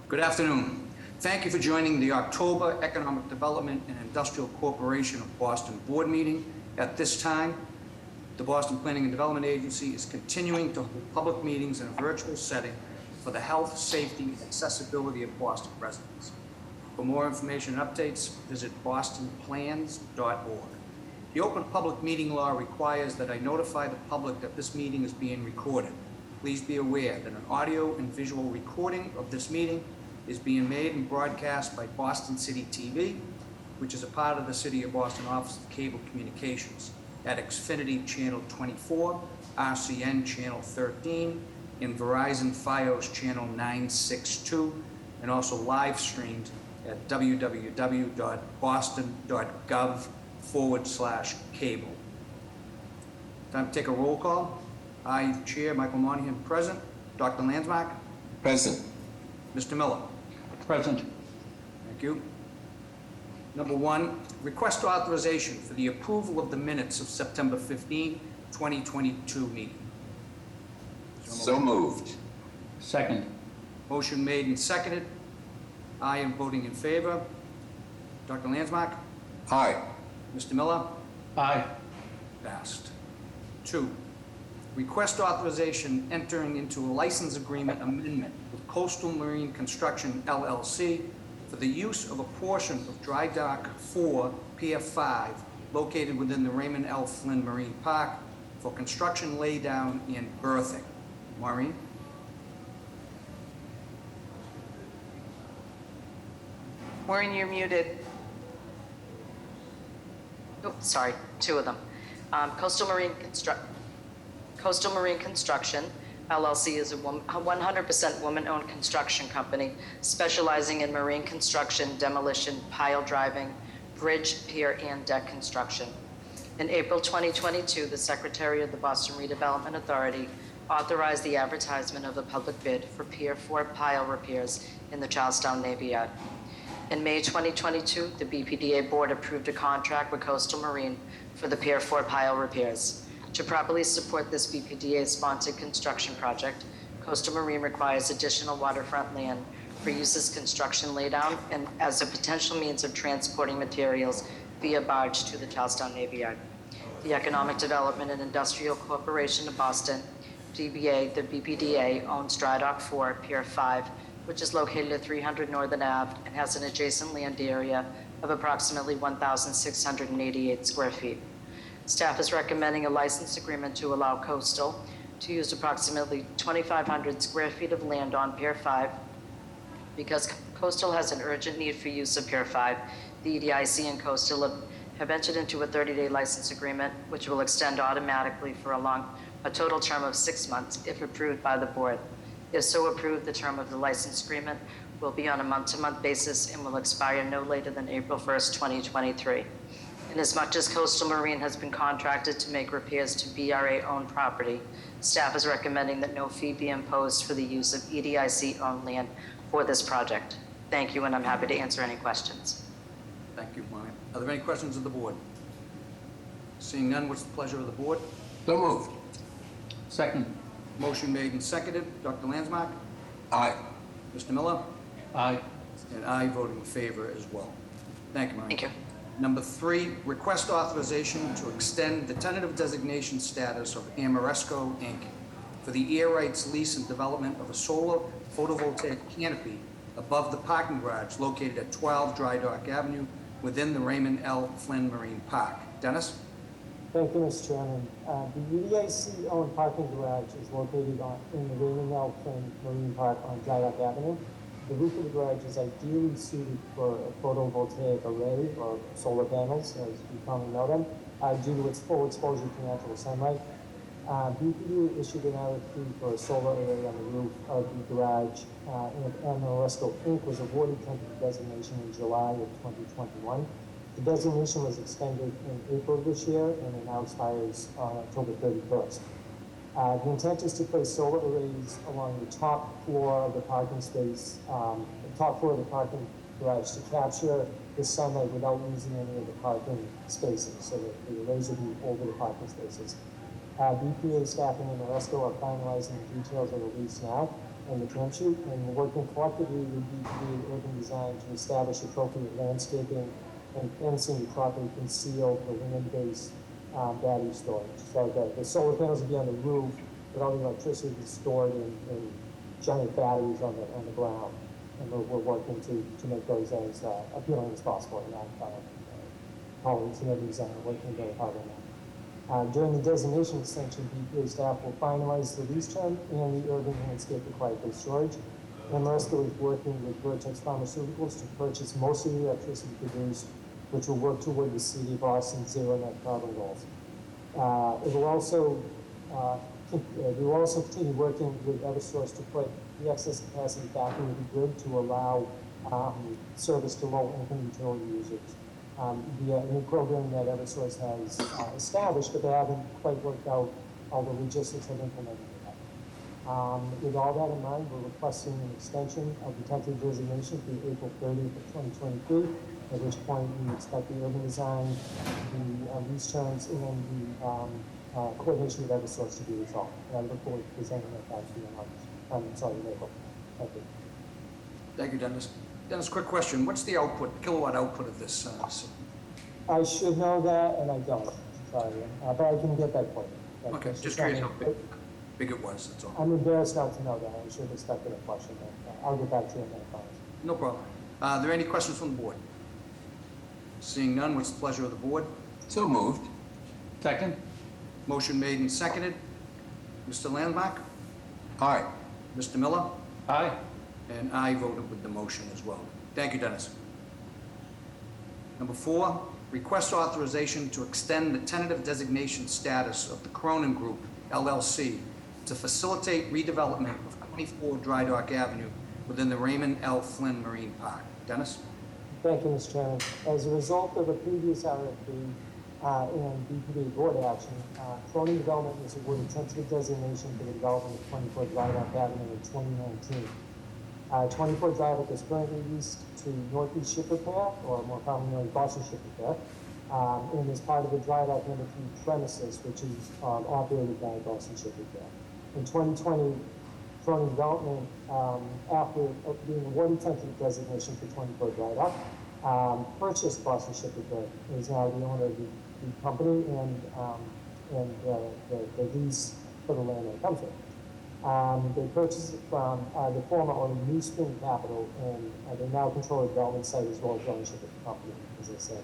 Good afternoon. Thank you for joining the October Economic Development and Industrial Corporation of Boston Board meeting. At this time, the Boston Planning and Development Agency is continuing to hold public meetings in a virtual setting for the health, safety, and accessibility of Boston residents. For more information and updates, visit bostonplans.org. The Open Public Meeting Law requires that I notify the public that this meeting is being recorded. Please be aware that an audio and visual recording of this meeting is being made and broadcast by Boston City TV, which is a part of the City of Boston Office of Cable Communications, at Xfinity Channel 24, RCN Channel 13, and Verizon Fios Channel 962, and also live streamed at www.boston.gov/cable. Time to take a roll call. I, Chair Michael Monahan, present. Dr. Landsmark? Present. Mr. Miller? Present. Thank you. Number one, request authorization for the approval of the minutes of September 15, 2022 meeting. So moved. Second. Motion made and seconded. I am voting in favor. Dr. Landsmark? Aye. Mr. Miller? Aye. Passed. Two, request authorization entering into a license agreement amendment with Coastal Marine Construction LLC for the use of a portion of Dry Dock 4, Pier 5, located within the Raymond L. Flynn Marine Park for construction laydown and berthing. Maureen? Maureen, you're muted. Oh, sorry, two of them. Coastal Marine Construction LLC is a 100% woman-owned construction company specializing in marine construction, demolition, pile driving, bridge, pier, and deck construction. In April 2022, the Secretary of the Boston Redevelopment Authority authorized the advertisement of a public bid for Pier 4 pile repairs in the Charlestown Navy Yard. In May 2022, the BPDA board approved a contract with Coastal Marine for the Pier 4 pile repairs. To properly support this BPDA-sponsored construction project, Coastal Marine requires additional waterfront land for use as construction laydown and as a potential means of transporting materials via barge to the Charlestown Navy Yard. The Economic Development and Industrial Corporation of Boston, DBA, the BPDA, owns Dry Dock 4, Pier 5, which is located at 300 Northern Ave and has an adjacent land area of approximately 1,688 square feet. Staff is recommending a license agreement to allow Coastal to use approximately 2,500 square feet of land on Pier 5. Because Coastal has an urgent need for use of Pier 5, the EDIC and Coastal have entered into a 30-day license agreement, which will extend automatically for a total term of 6 months if approved by the board. If so approved, the term of the license agreement will be on a month-to-month basis and will expire no later than April 1st, 2023. Inasmuch as Coastal Marine has been contracted to make repairs to BRA-owned property, staff is recommending that no fee be imposed for the use of EDIC-owned land for this project. Thank you, and I'm happy to answer any questions. Thank you, Maureen. Are there any questions of the board? Seeing none, what's the pleasure of the board? So moved. Second. Motion made and seconded. Dr. Landsmark? Aye. Mr. Miller? Aye. And I vote in favor as well. Thank you, Maureen. Thank you. Number three, request authorization to extend the tentative designation status of Amoresco, Inc. for the air rights lease and development of a solar photovoltaic canopy above the parking garage located at 12 Dry Dock Avenue within the Raymond L. Flynn Marine Park. Dennis? Thank you, Mr. Chairman. The UDIC-owned parking garage is located in the Raymond L. Flynn Marine Park on Dry Dock Avenue. The roof of the garage is ideally suited for a photovoltaic array or solar panels, as we commonly know them, due to its full exposure to natural sunlight. BPDA issued an RFP for a solar array on the roof of the garage, and Amoresco Inc. was awarded tentative designation in July of 2021. The designation was extended in April of this year, and it now expires on October 31st. The intent is to place solar arrays along the top floor of the parking space, the top floor of the parking garage to capture the sunlight without losing any of the parking spaces, so that the arrays will be over the parking spaces. BPA staff and Amoresco are finalizing the details of the lease now. and the camp shoot, and we're working collectively with BPDA Urban Design to establish appropriate landscaping and fencing to properly conceal the land-based battery storage. So the solar panels will be on the roof, but all the electricity is stored in giant batteries on the ground. And we're working to make those as appealing as possible. And colleagues in Urban Design are working very hard on that. During the designation extension, BPA staff will finalize the lease term and the urban landscape required for storage. Ameresco is working with Vertex Pharmaceuticals to purchase most of the electricity produced, which will work toward the City of Boston's zero net carbon goals. We will also continue working with Eversource to put the excess capacity back into the grid to allow service to low-income utility users via a new program that Eversource has established, but they haven't quite worked out all the logistics of implementing it. With all that in mind, we're requesting an extension of the tentative designation through April 30th of 2023, at which point we expect the urban design, the lease terms, and the coordination with Eversource to be resolved. And I look forward to presenting that back to you in April. Thank you. Thank you, Dennis. Dennis, quick question. What's the kilowatt output of this? I should know that, and I don't. Sorry, but I can get that for you. Okay, just curious how big it was, that's all. I'm embarrassed not to know that. I should have expected a question. I'll get back to you in a minute. No problem. Are there any questions from the board? Seeing none, what's the pleasure of the board? So moved. Second. Motion made and seconded. Mr. Landmark? Aye. Mr. Miller? Aye. And I voted with the motion as well. Thank you, Dennis. Number 4, request authorization to extend the tentative designation status of the Cronin Group, LLC, to facilitate redevelopment of 24 Dry Dock Avenue within the Raymond L. Flynn Marine Park. Dennis? Thank you, Mr. Chairman. As a result of a previous RFP and BPDA board action, Cronin Development was awarded tentative designation for the development of 24 Dry Dock Avenue in 2019. 24 Dry Dock is currently leased to Northeast Ship Repair, or more commonly known as Boston Ship Repair, and is part of the Dry Dock number 3 premises, which is operated by Boston Ship Repair. In 2020, Cronin Development, after being awarded tentative designation for 24 Dry Dock, purchased Boston Ship Repair and is now the owner of the company and the lease for the land that comes with it. They purchased it from the former owner, New Spring Capital, and they now control the development site as well as ownership of the company, as I said.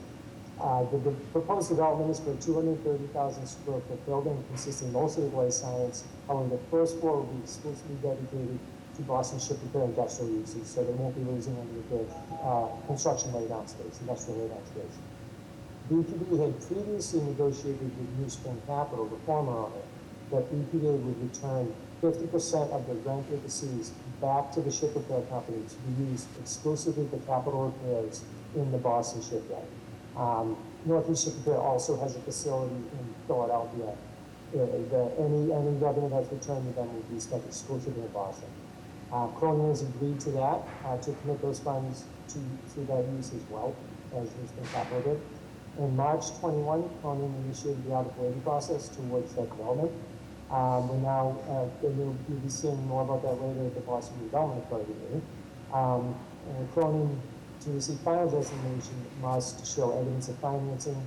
The proposed development is for a 230,000 square foot building consisting mostly of life science. However, the first floor will be exclusively dedicated to Boston Ship Repair industrial uses, so they won't be losing any of their construction laydown space, industrial laydown space. BPD had previously negotiated with New Spring Capital, the former owner, that BPD would return 50% of the rent it receives back to the ship repair company to be used exclusively for capital repairs in the Boston shipyard. Northeast Ship Repair also has a facility in Philadelphia. Any revenue that's returned to them will be spent exclusively in Boston. Cronin has agreed to that, to commit those funds to that use as well, as New Spring Capital did. In March 21, Cronin initiated the arbitrating process towards that development. We're now, you'll be seeing more about that later at the Boston Development Authority meeting. Cronin, to receive final designation, must show evidence of financing,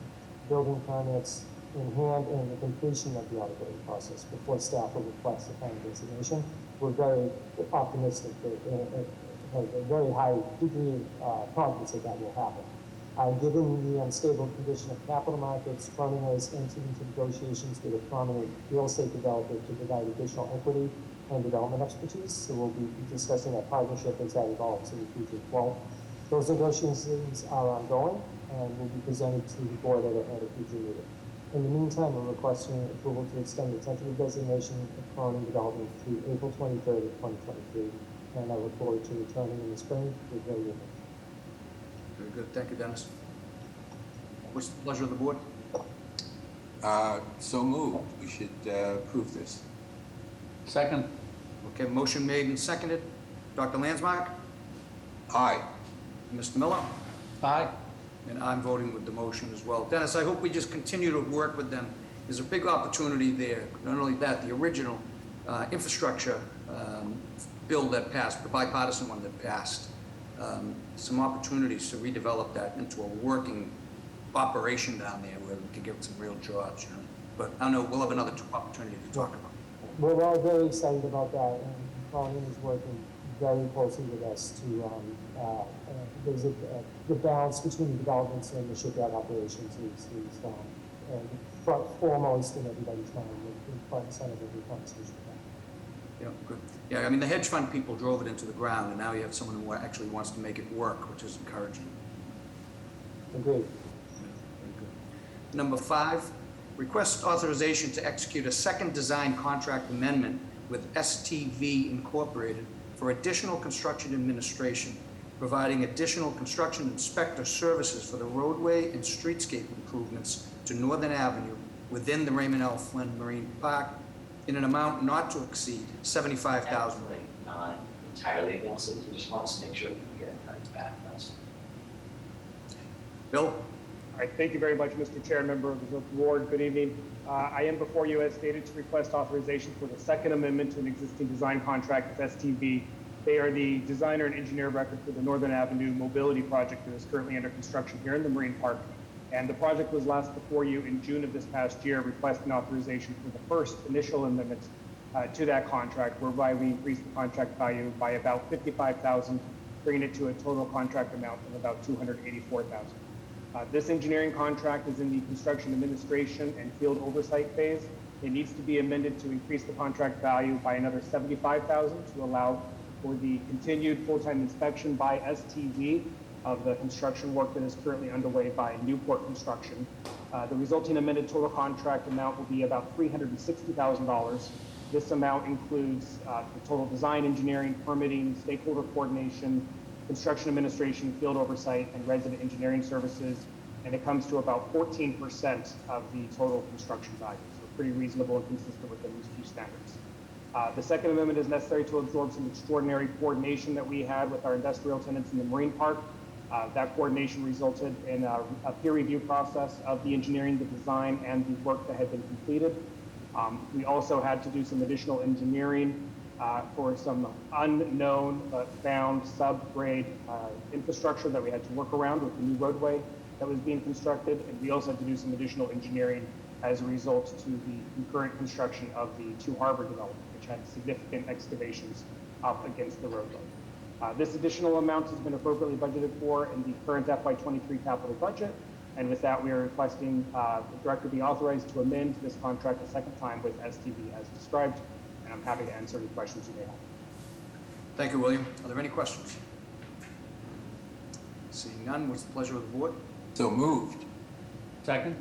building permits in hand, and the completion of the arbitrating process before staff will request the final designation. We're very optimistic that have a very high degree of confidence that that will happen. Given the unstable condition of capital markets, Cronin has entered into negotiations with a prominent real estate developer to provide additional equity and development expertise. So we'll be discussing that partnership as that evolves in the future as well. Those negotiations are ongoing and will be presented to the board at a future meeting. In the meantime, we're requesting approval to extend the tentative designation of Cronin Development through April 23rd of 2023. And I look forward to returning in the spring with very good news. Very good. Thank you, Dennis. What's the pleasure of the board? So moved. We should approve this. Second. Okay, motion made and seconded. Dr. Landsmark? Aye. Mr. Miller? Aye. And I'm voting with the motion as well. Dennis, I hope we just continue to work with them. There's a big opportunity there. Not only that, the original infrastructure bill that passed, the bipartisan one that passed, some opportunities to redevelop that into a working operation down there where we could get some real jobs, you know. But I don't know, we'll have another opportunity to talk about. We're all very excited about that, and Colleen is working very closely with us to, there's the balance between the developments and the shipyard operations is foremost in everybody's mind, in front and center of every conversation. Yeah, good. Yeah, I mean, the hedge fund people drove it into the ground, and now you have someone who actually wants to make it work, which is encouraging. Agreed. Yeah, very good. Number 5, request authorization to execute a second design contract amendment with STV Incorporated for additional construction administration, providing additional construction inspector services for the roadway and streetscape improvements to Northern Avenue within the Raymond L. Flynn Marine Park in an amount not to exceed $75,000. Absolutely not entirely against it, we just want to make sure we can get it right back. That's Bill? All right, thank you very much, Mr. Chair, member of the board. Good evening. I am before you as stated to request authorization for the second amendment to an existing design contract with STV. They are the designer and engineer of record for the Northern Avenue mobility project that is currently under construction here in the Marine Park. And the project was last before you in June of this past year, requesting authorization for the first initial amendment to that contract, whereby we increased the contract value by about $55,000, bringing it to a total contract amount of about $284,000. This engineering contract is in the construction administration and field oversight phase. It needs to be amended to increase the contract value by another $75,000 to allow for the continued full-time inspection by STV of the construction work that is currently underway by Newport Construction. The resulting amended total contract amount will be about $360,000. This amount includes the total design, engineering, permitting, stakeholder coordination, construction administration, field oversight, and resident engineering services, and it comes to about 14% of the total construction value, so pretty reasonable and consistent with industry standards. The second amendment is necessary to absorb some extraordinary coordination that we had with our industrial tenants in the Marine Park. That coordination resulted in a peer review process of the engineering, the design, and the work that had been completed. We also had to do some additional engineering for some unknown but found subgrade infrastructure that we had to work around with the new roadway that was being constructed. And we also had to do some additional engineering as a result to the concurrent construction of the 2 Harbor development, which had significant excavations up against the roadway. This additional amount has been appropriately budgeted for in the current FY23 capital budget. And with that, we are requesting the director be authorized to amend this contract a second time with STV as described. And I'm happy to answer any questions you may have. Thank you, William. Are there any questions? Seeing none, what's the pleasure of the board? So moved. Second?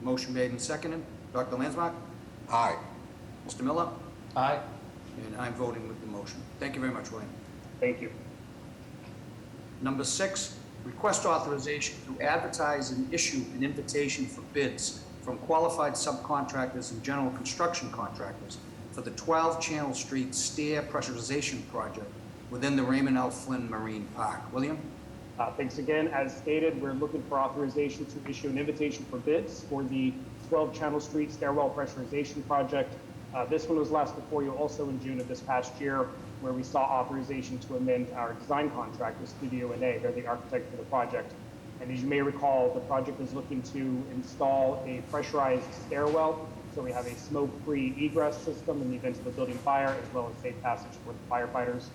Motion made and seconded. Dr. Landsmark? Aye. Mr. Miller? Aye. And I'm voting with the motion. Thank you very much, William. Thank you. Number 6, request authorization to advertise and issue an invitation for bids from qualified subcontractors and general construction contractors for the 12 Channel Street stair pressurization project within the Raymond L. Flynn Marine Park. William? Thanks again. As stated, we're looking for authorization to issue an invitation for bids for the 12 Channel Street stairwell pressurization project. This one was last before you also in June of this past year, where we saw authorization to amend our design contract with Studio NA. They're the architect for the project. And as you may recall, the project is looking to install a pressurized stairwell. So we have a smoke-free egress system in the event of a building fire, as well as safe passage for the firefighters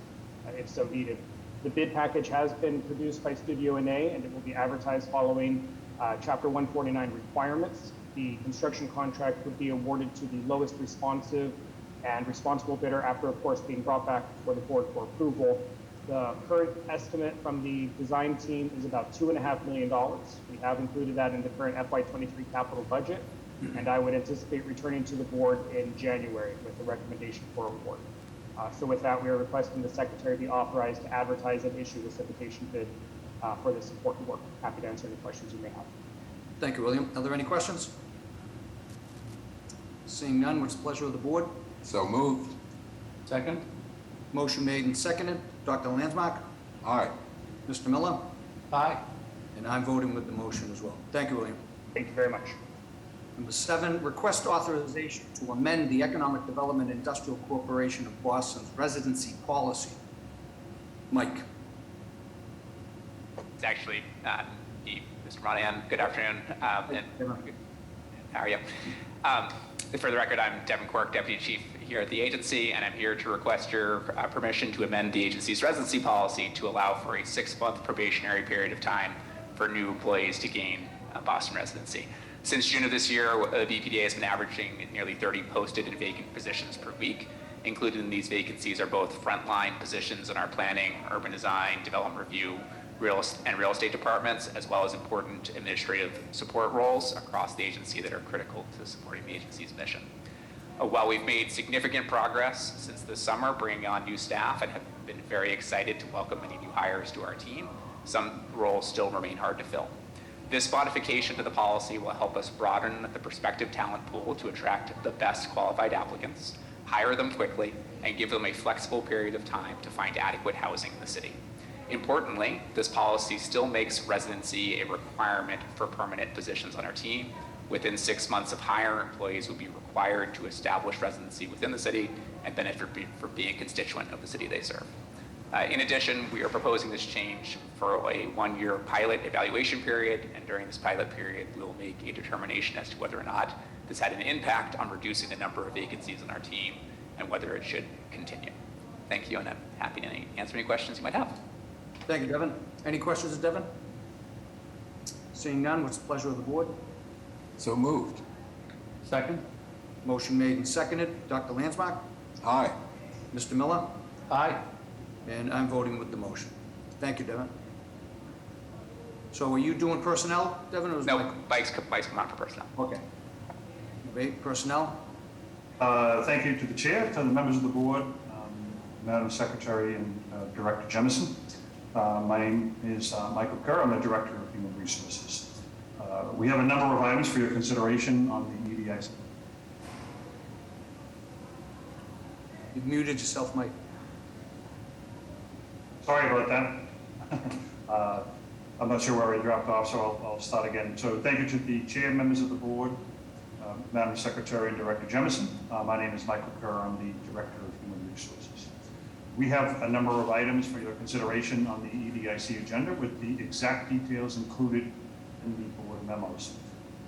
if so needed. The bid package has been produced by Studio NA, and it will be advertised following Chapter 149 requirements. The construction contract would be awarded to the lowest responsive and responsible bidder after, of course, being brought back before the board for approval. The current estimate from the design team is about $2.5 million. We have included that in the current FY23 capital budget, and I would anticipate returning to the board in January with a recommendation for award. So with that, we are requesting the secretary be authorized to advertise and issue this invitation bid for this important work. Happy to answer any questions you may have. Thank you, William. Are there any questions? Seeing none, what's the pleasure of the board? So moved. Second? Motion made and seconded. Dr. Landsmark? Aye. Mr. Miller? Aye. And I'm voting with the motion as well. Thank you, William. Thank you very much. Number 7, request authorization to amend the Economic Development Industrial Corporation of Boston's residency policy. Mike. It's actually me, Mr. Monahan. Good afternoon. How are you? For the record, I'm Devin Quirk, Deputy Chief here at the agency, and I'm here to request your permission to amend the agency's residency policy to allow for a 6-month probationary period of time for new employees to gain Boston residency. Since June of this year, the BPDA has been averaging nearly 30 posted and vacant positions per week. Included in these vacancies are both frontline positions in our planning, urban design, development review, real estate departments, as well as important administrative support roles across the agency that are critical to supporting the agency's mission. While we've made significant progress since this summer bringing on new staff and have been very excited to welcome many new hires to our team, some roles still remain hard to fill. This modification to the policy will help us broaden the prospective talent pool to attract the best qualified applicants, hire them quickly, and give them a flexible period of time to find adequate housing in the city. Importantly, this policy still makes residency a requirement for permanent positions on our team. Within 6 months of hire, employees will be required to establish residency within the city and benefit from being a constituent of the city they serve. In addition, we are proposing this change for a 1-year pilot evaluation period, and during this pilot period, we will make a determination as to whether or not this had an impact on reducing the number of vacancies on our team and whether it should continue. Thank you, and I'm happy to answer any questions you might have. Thank you, Devin. Any questions of Devin? Seeing none, what's the pleasure of the board? So moved. Second? Motion made and seconded. Dr. Landsmark? Aye. Mr. Miller? Aye. And I'm voting with the motion. Thank you, Devin. So are you doing personnel, Devin, or was No, Michael? Mike's come on for personnel. Okay. Okay, personnel? Thank you to the chair, to the members of the board, Madam Secretary and Director Jemison. My name is Michael Kerr. I'm the Director of Human Resources. We have a number of items for your consideration on the EDIC. You've muted yourself, Mike. Sorry about that. I'm not sure where I dropped off, so I'll start again. So thank you to the chair, members of the board, Madam Secretary and Director Jemison. My name is Michael Kerr. I'm the Director of Human Resources. We have a number of items for your consideration on the EDIC agenda with the exact details included in the board memos.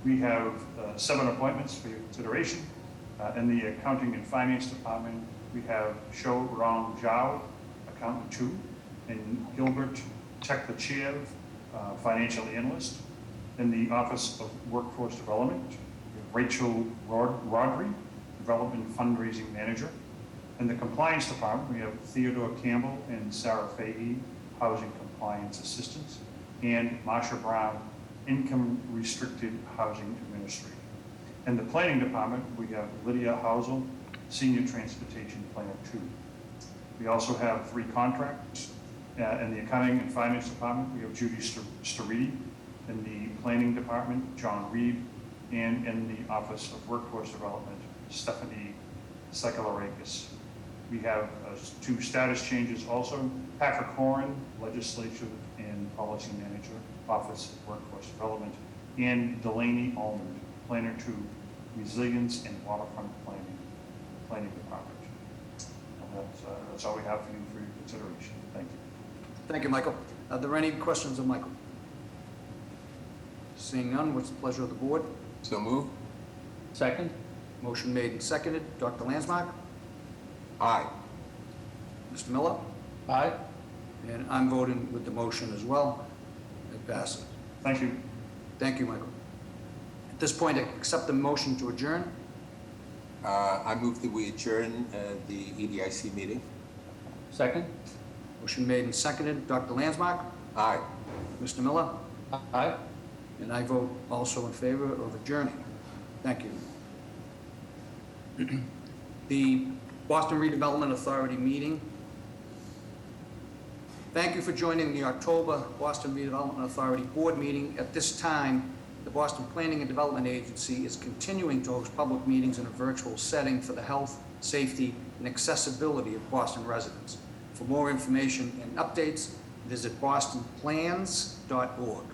We have 7 appointments for your consideration. In the Accounting and Finance Department, we have Shou Rong Zhao, Accountant 2, and Gilbert Teklechev, Financial Analyst. In the Office of Workforce Development, we have Rachel Rodri, Development Fundraising Manager. In the Compliance Department, we have Theodore Campbell and Sarah Fahey, Housing Compliance Assistants, and Marsha Brown, Income Restricted Housing Administrator. In the Planning Department, we have Lydia Housel, Senior Transportation Planner 2. We also have 3 contracts. In the Accounting and Finance Department, we have Judy Staridi. In the Planning Department, John Reed. And in the Office of Workforce Development, Stephanie Sekelarakis. We have 2 status changes also. Patrick Horan, Legislative and Policy Manager, Office of Workforce Development. And Delaney Almond, Planner 2, Resilience and Waterfront Planning Department. And that's all we have for you for your consideration. Thank you. Thank you, Michael. Are there any questions of Michael? Seeing none, what's the pleasure of the board? So moved. Second? Motion made and seconded. Dr. Landsmark? Aye. Mr. Miller? Aye. And I'm voting with the motion as well. It passes. Thank you. Thank you, Michael. At this point, I accept the motion to adjourn. I move that we adjourn the EDIC meeting. Second? Motion made and seconded. Dr. Landsmark? Aye. Mr. Miller? Aye. And I vote also in favor of adjourning. Thank you. The Boston Redevelopment Authority meeting. Thank you for joining the October Boston Redevelopment Authority Board meeting. At this time, the Boston Planning and Development Agency is continuing to host public meetings in a virtual setting for the health, safety, and accessibility of Boston residents. For more information and updates, visit bostonplans.org.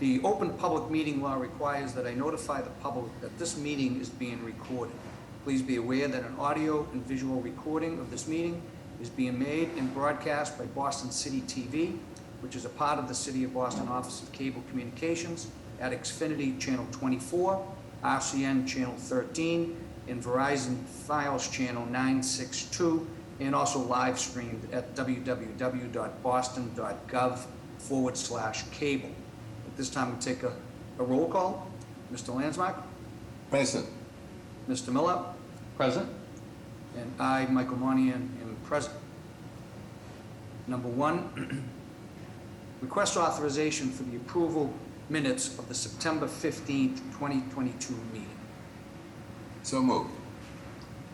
The open public meeting law requires that I notify the public that this meeting is being recorded. Please be aware that an audio and visual recording of this meeting is being made and broadcast by Boston City TV, which is a part of the City of Boston Office of Cable Communications, at Xfinity Channel 24, RCN Channel 13, and Verizon Files Channel 962, and also live streamed at www.boston.gov/cable. At this time, we'll take a roll call. Mr. Landsmark, Present. Mr. Miller, Present? and I, Michael Monahan, am present. Number 1, request authorization for the approval minutes of the September 15th, 2022 meeting. So moved.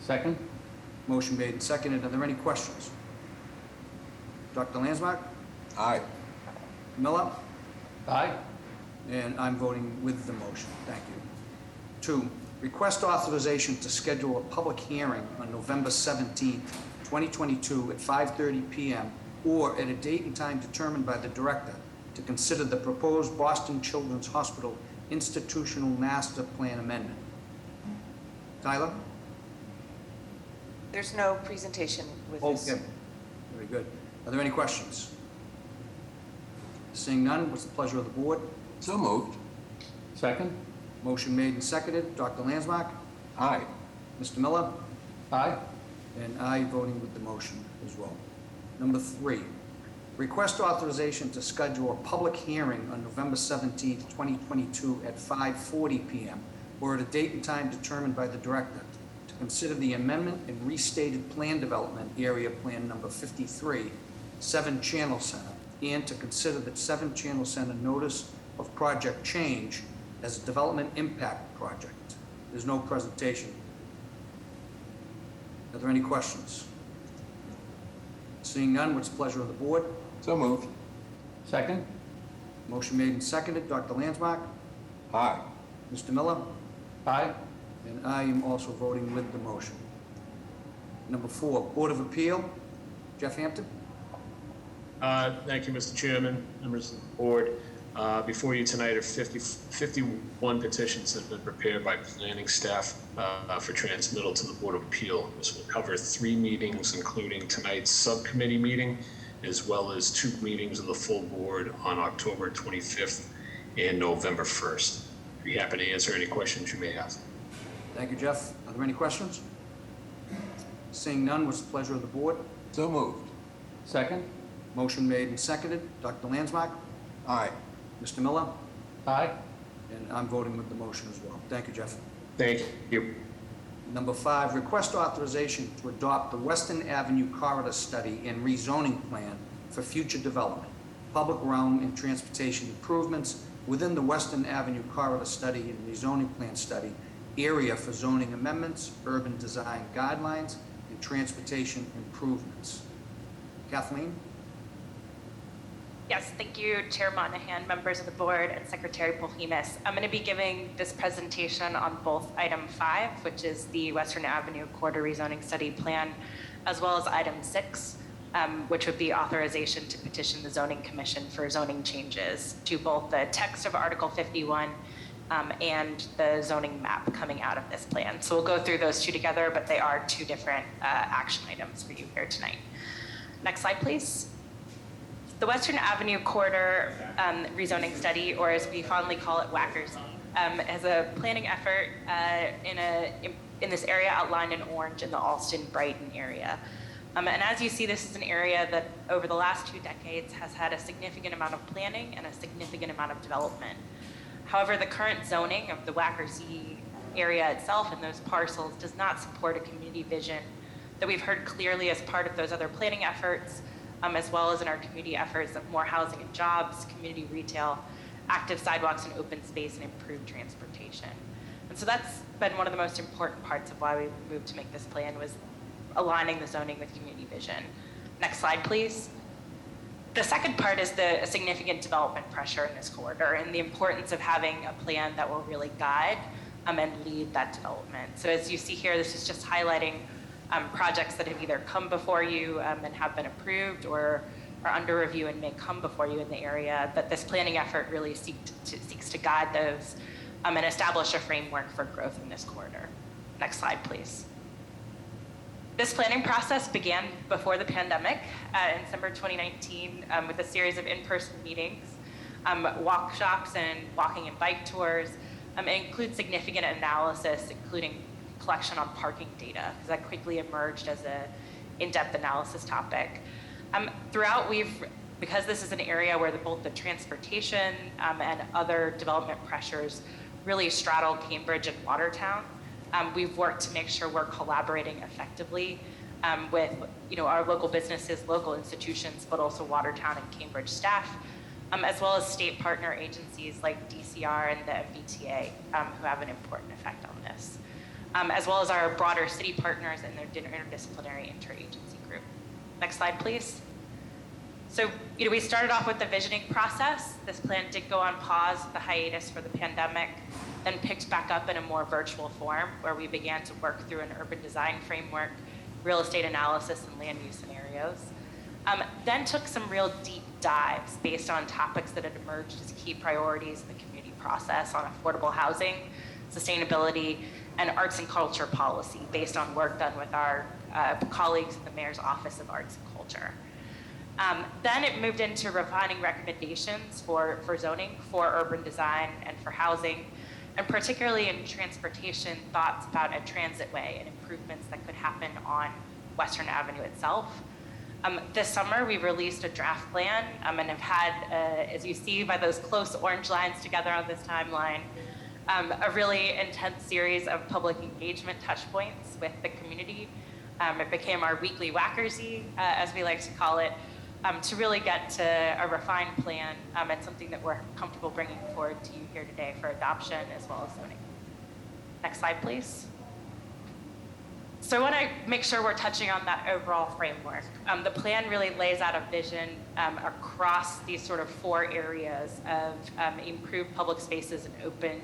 Second? Motion made and seconded. Are there any questions? Dr. Landsmark, Aye. Miller, Aye. and I'm voting with the motion. Thank you. 2, request authorization to schedule a public hearing on November 17th, 2022 at 5:30 p.m. or at a date and time determined by the director to consider the proposed Boston Children's Hospital Institutional Master Plan Amendment. Tyler? There's no presentation with this. Okay. Very good. Are there any questions? Seeing none, what's the pleasure of the board? So moved. Second? Motion made and seconded. Dr. Landsmark? Aye. Mr. Miller? Aye. And I voting with the motion as well. Number 3, request authorization to schedule a public hearing on November 17th, 2022 at 5:40 p.m. or at a date and time determined by the director to consider the amendment and restated plan development area plan number 53, 7 Channel Center, and to consider the 7 Channel Center notice of project change as a development impact project. There's no presentation. Are there any questions? Seeing none, what's the pleasure of the board? So moved. Second? Motion made and seconded. Dr. Landsmark? Aye. Mr. Miller? Aye. And I am also voting with the motion. Number 4, Board of Appeal. Jeff Hampton? Thank you, Mr. Chairman, members of the board. Before you tonight are 51 petitions that have been prepared by planning staff for transmittal to the Board of Appeal. This will cover 3 meetings, including tonight's subcommittee meeting, as well as 2 meetings of the full board on October 25th and November 1st. I'd be happy to answer any questions you may have. Thank you, Jeff. Are there any questions? Seeing none, what's the pleasure of the board? So moved. Second? Motion made and seconded. Dr. Landsmark? Aye. Mr. Miller? Aye. And I'm voting with the motion as well. Thank you, Jeff. Thank you. Number 5, request authorization to adopt the Western Avenue Corridor Study and rezoning plan for future development, public realm and transportation improvements within the Western Avenue Corridor Study and rezoning plan study, area for zoning amendments, urban design guidelines, and transportation improvements. Kathleen? Yes, thank you, Chair Monahan, members of the board, and Secretary Polhemus. I'm going to be giving this presentation on both item 5, which is the Western Avenue Corridor Rezoning Study Plan, as well as item 6, which would be authorization to petition the Zoning Commission for zoning changes to both the text of Article 51 and the zoning map coming out of this plan. So we'll go through those 2 together, but they are 2 different action items for you here tonight. Next slide, please. The Western Avenue Corridor Rezoning Study, or as we fondly call it, WACRZ, is a planning effort in this area outlined in orange in the Alston-Brighton area. And as you see, this is an area that over the last 2 decades has had a significant amount of planning and a significant amount of development. However, the current zoning of the WACRZ area itself and those parcels does not support a community vision that we've heard clearly as part of those other planning efforts, as well as in our community efforts of more housing and jobs, community retail, active sidewalks and open space, and improved transportation. And so that's been one of the most important parts of why we moved to make this plan, was aligning the zoning with community vision. Next slide, please. The second part is the significant development pressure in this corridor and the importance of having a plan that will really guide and lead that development. So as you see here, this is just highlighting projects that have either come before you and have been approved, or are under review and may come before you in the area, that this planning effort really seeks to guide those and establish a framework for growth in this corridor. Next slide, please. This planning process began before the pandemic in December 2019 with a series of in-person meetings, workshops, and walking and bike tours. It includes significant analysis, including collection on parking data, because that quickly emerged as an in-depth analysis topic. Throughout, because this is an area where both the transportation and other development pressures really straddle Cambridge and Watertown, we've worked to make sure we're collaborating effectively with our local businesses, local institutions, but also Watertown and Cambridge staff, as well as state partner agencies like DCR and the BPDA, who have an important effect on this, as well as our broader city partners and their interdisciplinary interagency group. Next slide, please. So, we started off with the visioning process. This plan did go on pause, the hiatus for the pandemic, then picked back up in a more virtual form where we began to work through an urban design framework, real estate analysis, and land use scenarios. Then took some real deep dives based on topics that had emerged as key priorities in the community process on affordable housing, sustainability, and arts and culture policy based on work done with our colleagues in the Mayor's Office of Arts and Culture. Then it moved into refining recommendations for zoning, for urban design, and for housing, and particularly in transportation, thoughts about a transit way and improvements that could happen on Western Avenue itself. This summer, we released a draft plan and have had, as you see by those close orange lines together on this timeline, a really intense series of public engagement touch points with the community. It became our weekly whackersy, as we like to call it, to really get to a refined plan and something that we're comfortable bringing forward to you here today for adoption as well as zoning. Next slide, please. So I want to make sure we're touching on that overall framework. The plan really lays out a vision across these sort of 4 areas of improved public spaces and open,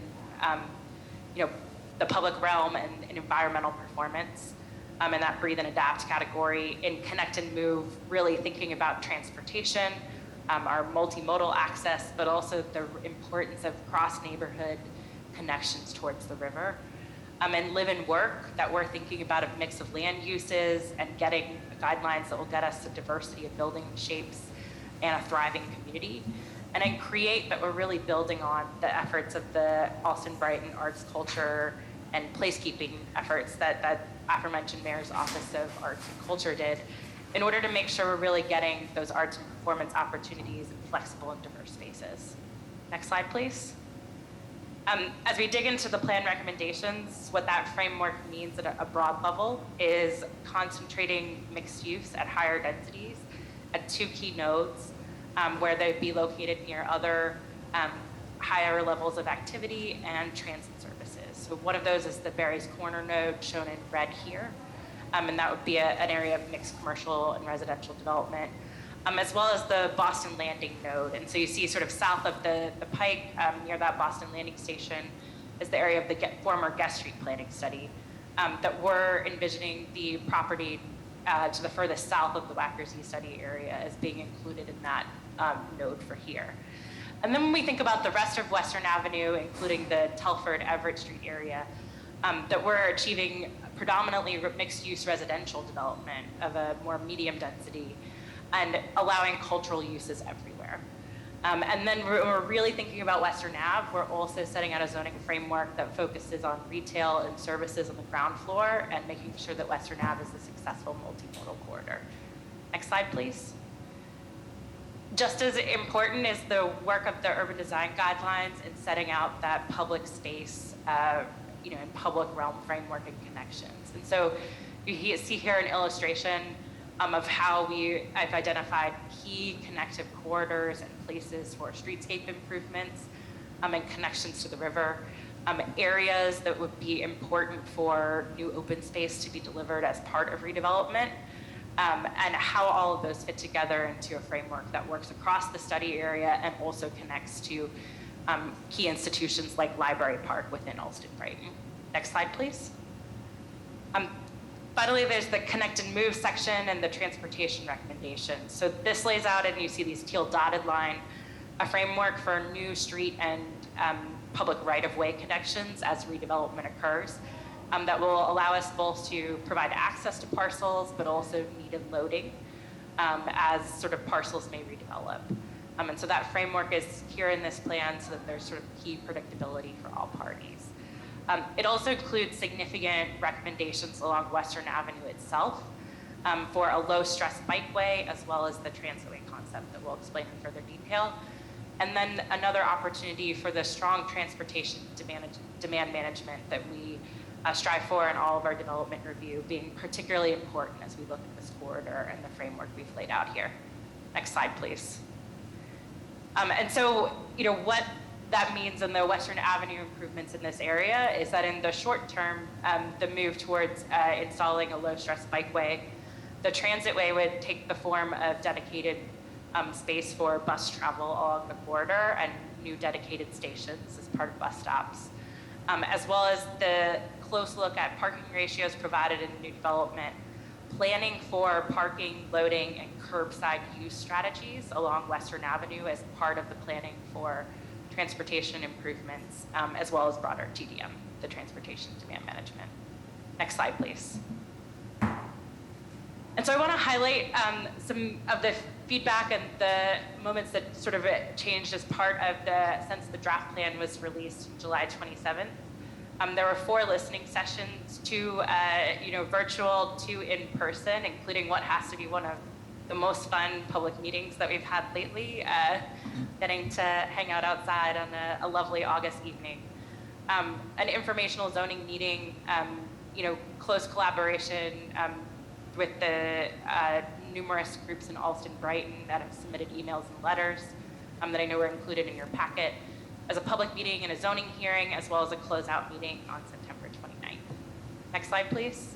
the public realm and environmental performance. In that breathe and adapt category. In connect and move, really thinking about transportation, our multimodal access, but also the importance of cross-neighborhood connections towards the river. And live and work, that we're thinking about a mix of land uses and getting guidelines that will get us a diversity of building shapes and a thriving community. And in create, that we're really building on the efforts of the Alston Brighton arts, culture, and placekeeping efforts that aforementioned Mayor's Office of Arts and Culture did in order to make sure we're really getting those arts and performance opportunities in flexible and diverse spaces. Next slide, please. As we dig into the plan recommendations, what that framework means at a broad level is concentrating mixed use at higher densities at 2 key nodes where they'd be located near other higher levels of activity and transit services. So one of those is the Barry's Corner node shown in red here. And that would be an area of mixed commercial and residential development, as well as the Boston Landing node. And so you see sort of south of the Pike, near that Boston Landing station, is the area of the former Guest Street planning study that we're envisioning the property to the furthest south of the Wackersy study area as being included in that node for here. And then when we think about the rest of Western Avenue, including the Telford, Everett Street area, that we're achieving predominantly mixed-use residential development of a more medium density and allowing cultural uses everywhere. And then we're really thinking about Western Ave. We're also setting out a zoning framework that focuses on retail and services on the ground floor and making sure that Western Ave is a successful multimodal corridor. Next slide, please. Just as important is the work of the urban design guidelines in setting out that public space, and public realm framework and connections. And so you see here an illustration of how I've identified key connective corridors and places for streetscape improvements and connections to the river, areas that would be important for new open space to be delivered as part of redevelopment, and how all of those fit together into a framework that works across the study area and also connects to key institutions like Library Park within Alston Brighton. Next slide, please. Finally, there's the connect and move section and the transportation recommendations. So this lays out, and you see these teal dotted line, a framework for new street and public right-of-way connections as redevelopment occurs that will allow us both to provide access to parcels, but also needed loading as sort of parcels may redevelop. And so that framework is here in this plan so that there's sort of key predictability for all parties. It also includes significant recommendations along Western Avenue itself for a low-stress bikeway, as well as the transitway concept that we'll explain in further detail. And then another opportunity for the strong transportation demand management that we strive for in all of our development review, being particularly important as we look at this corridor and the framework we've laid out here. Next slide, please. And so, what that means in the Western Avenue improvements in this area is that in the short term, the move towards installing a low-stress bikeway, the transitway would take the form of dedicated space for bus travel along the corridor and new dedicated stations as part of bus stops, as well as the close look at parking ratios provided in new development, planning for parking, loading, and curbside use strategies along Western Avenue as part of the planning for transportation improvements, as well as broader TDM, the transportation demand management. Next slide, please. And so I want to highlight some of the feedback and the moments that sort of changed as part of since the draft plan was released July 27th. There were 4 listening sessions, 2 virtual, 2 in person, including what has to be one of the most fun public meetings that we've had lately, getting to hang out outside on a lovely August evening. An informational zoning meeting, close collaboration with the numerous groups in Alston, Brighton that have submitted emails and letters that I know were included in your packet, as a public meeting and a zoning hearing, as well as a closeout meeting on September 29th. Next slide, please.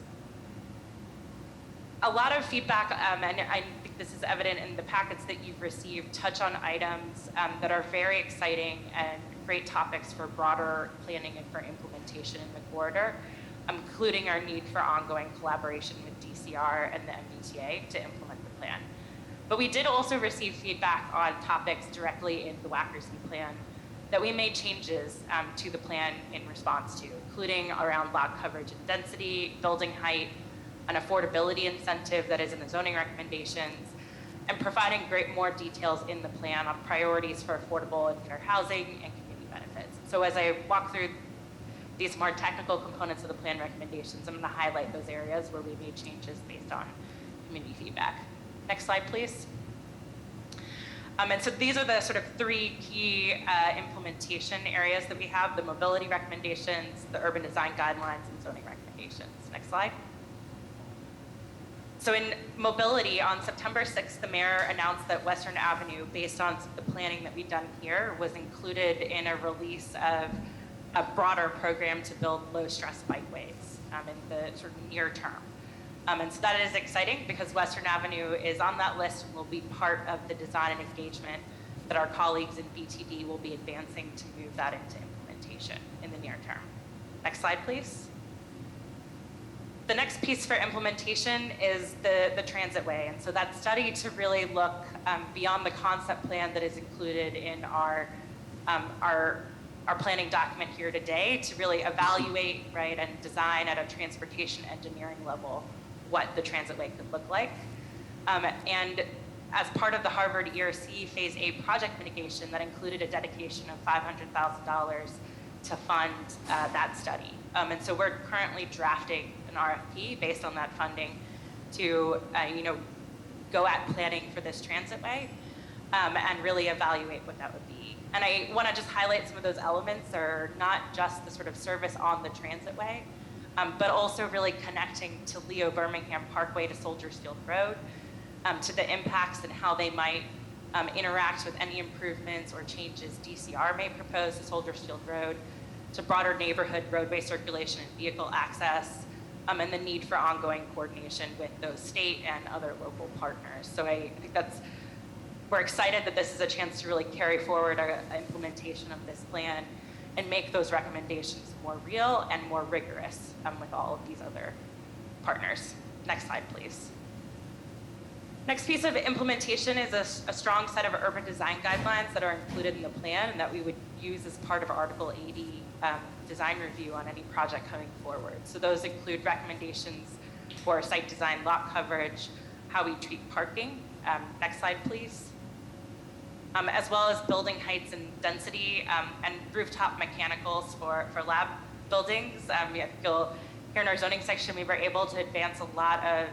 A lot of feedback, and I think this is evident in the packets that you've received, touch on items that are very exciting and great topics for broader planning and for implementation in the corridor, including our need for ongoing collaboration with DCR and the MBTA to implement the plan. But we did also receive feedback on topics directly in the Wackersby plan that we made changes to the plan in response to, including around lot coverage and density, building height, an affordability incentive that is in the zoning recommendations, and providing more details in the plan on priorities for affordable and fair housing and community benefits. So as I walk through these more technical components of the plan recommendations, I'm going to highlight those areas where we made changes based on community feedback. Next slide, please. And so these are the sort of 3 key implementation areas that we have: the mobility recommendations, the urban design guidelines, and zoning recommendations. Next slide. So in mobility, on September 6th, the mayor announced that Western Avenue, based on the planning that we've done here, was included in a release of a broader program to build low-stress bikeways in the sort of near term. And so that is exciting because Western Avenue is on that list and will be part of the design and engagement that our colleagues in BTD will be advancing to move that into implementation in the near term. Next slide, please. The next piece for implementation is the transitway. And so that study to really look beyond the concept plan that is included in our planning document here today to really evaluate, right, and design at a transportation engineering level what the transitway could look like. And as part of the Harvard ERC Phase A project mitigation, that included a dedication of $500,000 to fund that study. And so we're currently drafting an RFP based on that funding to go at planning for this transitway and really evaluate what that would be. And I want to just highlight some of those elements that are not just the sort of service on the transitway, but also really connecting to Leo Birmingham Parkway to Soldiers Field Road, to the impacts and how they might interact with any improvements or changes DCR may propose to Soldiers Field Road, to broader neighborhood roadway circulation and vehicle access, and the need for ongoing coordination with those state and other local partners. So I think we're excited that this is a chance to really carry forward our implementation of this plan and make those recommendations more real and more rigorous with all of these other partners. Next slide, please. Next piece of implementation is a strong set of urban design guidelines that are included in the plan and that we would use as part of Article 80 design review on any project coming forward. So those include recommendations for site design, lot coverage, how we treat parking. Next slide, please. As well as building heights and density and rooftop mechanicals for lab buildings. I feel here in our zoning section, we were able to advance a lot of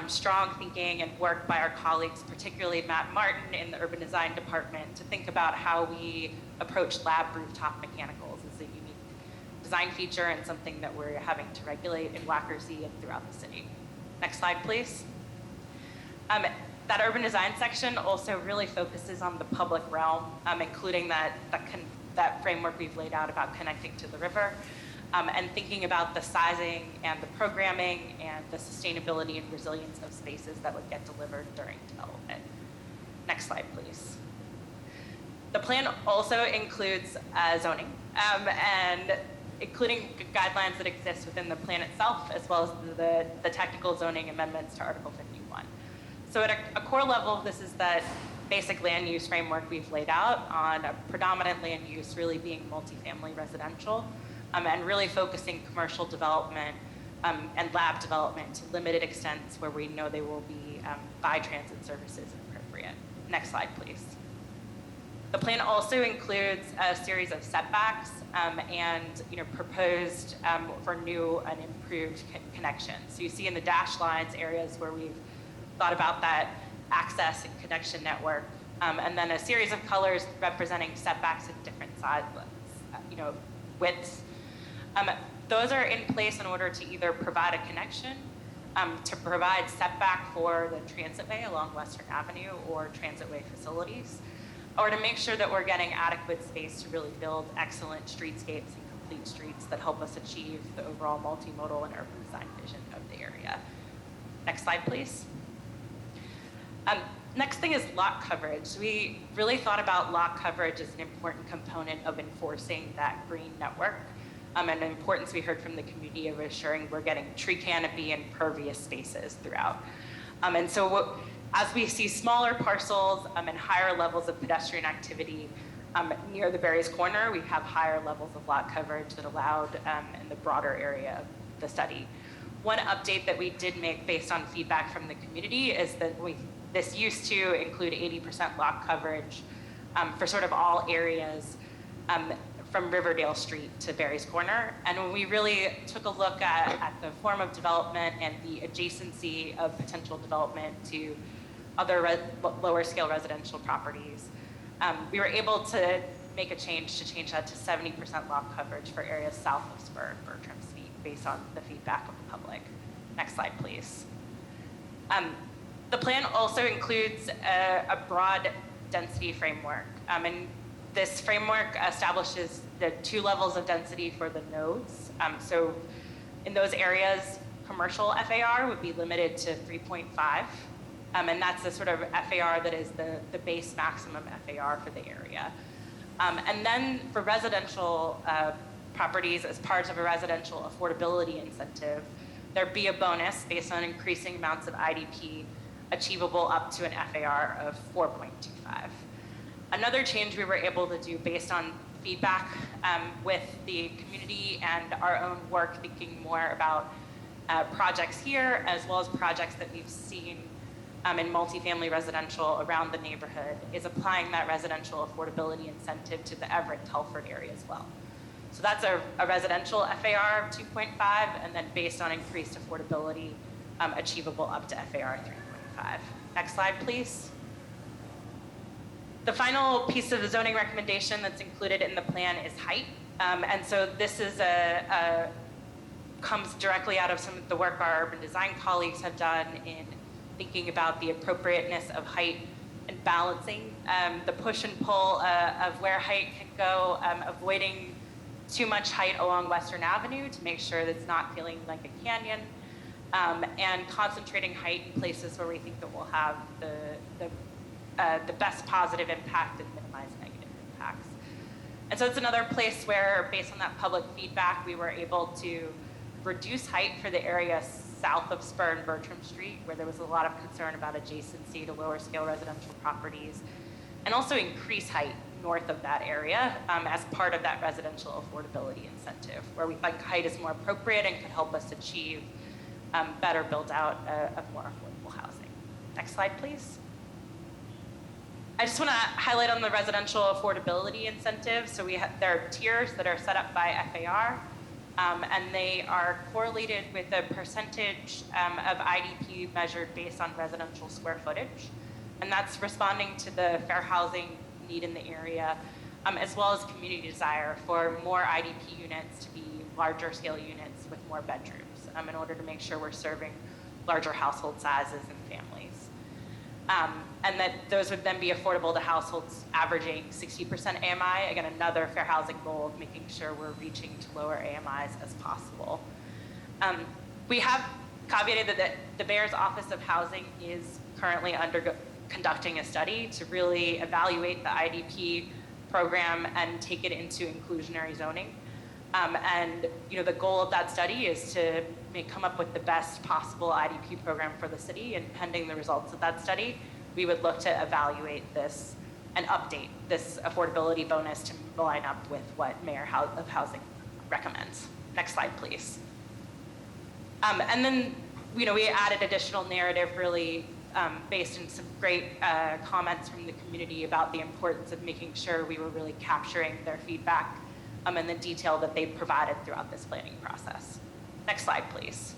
strong thinking and work by our colleagues, particularly Matt Martin in the urban design department, to think about how we approach lab rooftop mechanicals as a unique design feature and something that we're having to regulate in Wackersea and throughout the city. Next slide, please. That urban design section also really focuses on the public realm, including that framework we've laid out about connecting to the river, and thinking about the sizing and the programming and the sustainability and resilience of spaces that would get delivered during development. Next slide, please. The plan also includes zoning and including guidelines that exist within the plan itself, as well as the technical zoning amendments to Article 51. So at a core level, this is that basic land use framework we've laid out on a predominant land use really being multifamily residential, and really focusing commercial development and lab development to limited extents where we know they will be by transit services appropriate. Next slide, please. The plan also includes a series of setbacks and proposed for new and improved connections. So you see in the dashed lines areas where we've thought about that access and connection network, and then a series of colors representing setbacks in different sizes, widths. Those are in place in order to either provide a connection, to provide setback for the transitway along Western Avenue or transitway facilities, or to make sure that we're getting adequate space to really build excellent streetscapes and complete streets that help us achieve the overall multimodal and urban design vision of the area. Next slide, please. Next thing is lot coverage. We really thought about lot coverage as an important component of enforcing that green network, and the importance we heard from the community of assuring we're getting tree canopy and pervious spaces throughout. And so as we see smaller parcels and higher levels of pedestrian activity near the Berries Corner, we have higher levels of lot coverage that allowed in the broader area of the study. One update that we did make based on feedback from the community is that this used to include 80% lot coverage for sort of all areas from Riverdale Street to Berries Corner. And when we really took a look at the form of development and the adjacency of potential development to other lower scale residential properties, we were able to make a change that to 70% lot coverage for areas south of Spur and Bertram Street based on the feedback of the public. Next slide, please. The plan also includes a broad density framework, and this framework establishes the 2 levels of density for the nodes. So in those areas, commercial FAR would be limited to 3.5, and that's the sort of FAR that is the base maximum FAR for the area. And then for residential properties, as part of a residential affordability incentive, there'd be a bonus based on increasing amounts of IDP achievable up to an FAR of 4.25. Another change we were able to do based on feedback with the community and our own work, thinking more about projects here, as well as projects that we've seen in multifamily residential around the neighborhood, is applying that residential affordability incentive to the Everett-Telford area as well. So that's a residential FAR of 2.5, and then based on increased affordability, achievable up to FAR 3.5. Next slide, please. The final piece of the zoning recommendation that's included in the plan is height. And so this is comes directly out of some of the work our urban design colleagues have done in thinking about the appropriateness of height and balancing the push and pull of where height can go, avoiding too much height along Western Avenue to make sure that it's not feeling like a canyon, and concentrating height in places where we think that we'll have the best positive impact and minimize negative impacts. And so it's another place where, based on that public feedback, we were able to reduce height for the area south of Spur and Bertram Street, where there was a lot of concern about adjacency to lower scale residential properties, and also increase height north of that area as part of that residential affordability incentive, where we think height is more appropriate and could help us achieve better build out of more affordable housing. Next slide, please. I just want to highlight on the residential affordability incentive. So there are tiers that are set up by FAR, and they are correlated with a percentage of IDP measured based on residential square footage. And that's responding to the fair housing need in the area, as well as community desire for more IDP units to be larger scale units with more bedrooms in order to make sure we're serving larger household sizes and families. And that those would then be affordable to households averaging 60% AMI. Again, another fair housing goal of making sure we're reaching to lower AMIs as possible. We have caveated that the Mayor's Office of Housing is currently conducting a study to really evaluate the IDP program and take it into inclusionary zoning. And the goal of that study is to come up with the best possible IDP program for the city, and pending the results of that study, we would look to evaluate this and update this affordability bonus to line up with what Mayor of Housing recommends. Next slide, please. And then, we added additional narrative really based on some great comments from the community about the importance of making sure we were really capturing their feedback and the detail that they provided throughout this planning process. Next slide, please.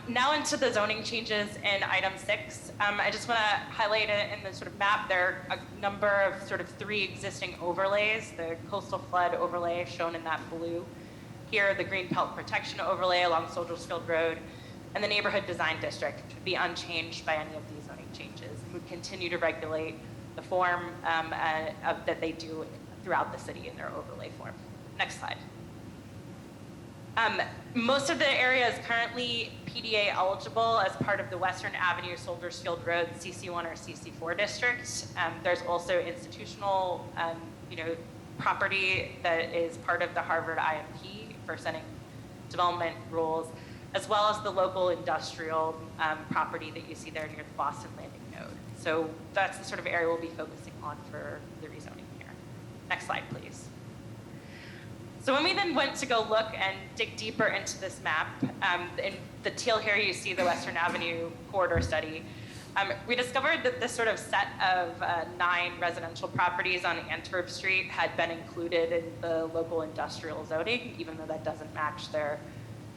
Now into the zoning changes in item 6. I just want to highlight it in the sort of map. There are a number of sort of 3 existing overlays. The coastal flood overlay shown in that blue. Here, the green pelt protection overlay along Soldiersfield Road, and the neighborhood design district would be unchanged by any of these zoning changes and would continue to regulate the form that they do throughout the city in their overlay form. Next slide. Most of the area is currently PDA eligible as part of the Western Avenue Soldiersfield Road CC1 or CC4 district. There's also institutional property that is part of the Harvard IMP for setting development rules, as well as the local industrial property that you see there near the Boston Landing node. So that's the sort of area we'll be focusing on for the rezoning here. Next slide, please. So when we then went to go look and dig deeper into this map, in the teal here you see the Western Avenue corridor study. We discovered that this sort of set of 9 residential properties on Antwerp Street had been included in the local industrial zoning, even though that doesn't match their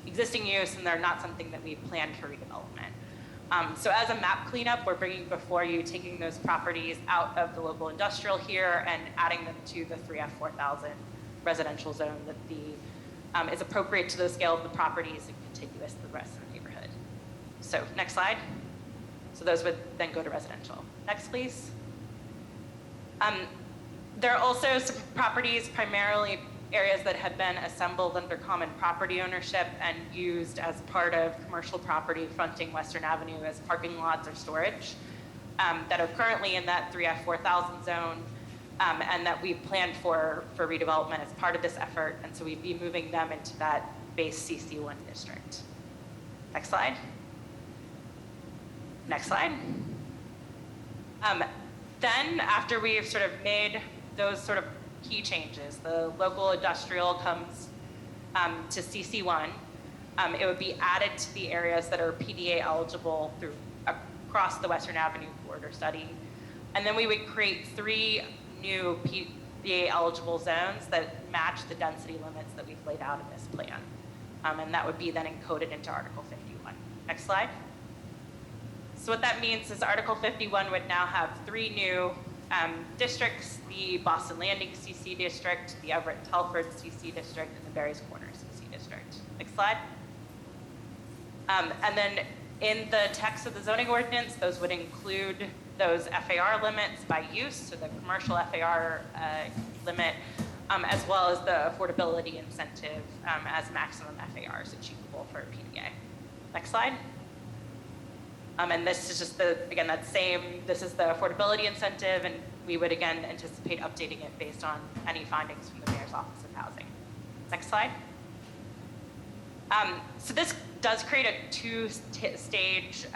existing use and they're not something that we planned for redevelopment. So as a map cleanup, we're bringing before you, taking those properties out of the local industrial here and adding them to the 3F4000 residential zone that is appropriate to the scale of the properties and contiguous to the rest of the neighborhood. So next slide. So those would then go to residential. Next, please. There are also some properties, primarily areas that have been assembled under common property ownership and used as part of commercial property fronting Western Avenue as parking lots or storage that are currently in that 3F4000 zone and that we planned for redevelopment as part of this effort. And so we'd be moving them into that base CC1 district. Next slide. Next slide. Then after we've sort of made those sort of key changes, the local industrial comes to CC1. It would be added to the areas that are PDA eligible across the Western Avenue corridor study. And then we would create 3 new PDA eligible zones that match the density limits that we've laid out in this plan. And that would be then encoded into Article 51. Next slide. So what that means is Article 51 would now have 3 new districts: the Boston Landing CC district, the Everett Telford CC district, and the Barry's Corners CC district. Next slide. And then in the text of the zoning ordinance, those would include those FAR limits by use, so the commercial FAR limit, as well as the affordability incentive as maximum FARs achievable for PDA. Next slide. And this is just again, that same, this is the affordability incentive, and we would again anticipate updating it based on any findings from the Mayor's Office of Housing. Next slide. So this does create a two-stage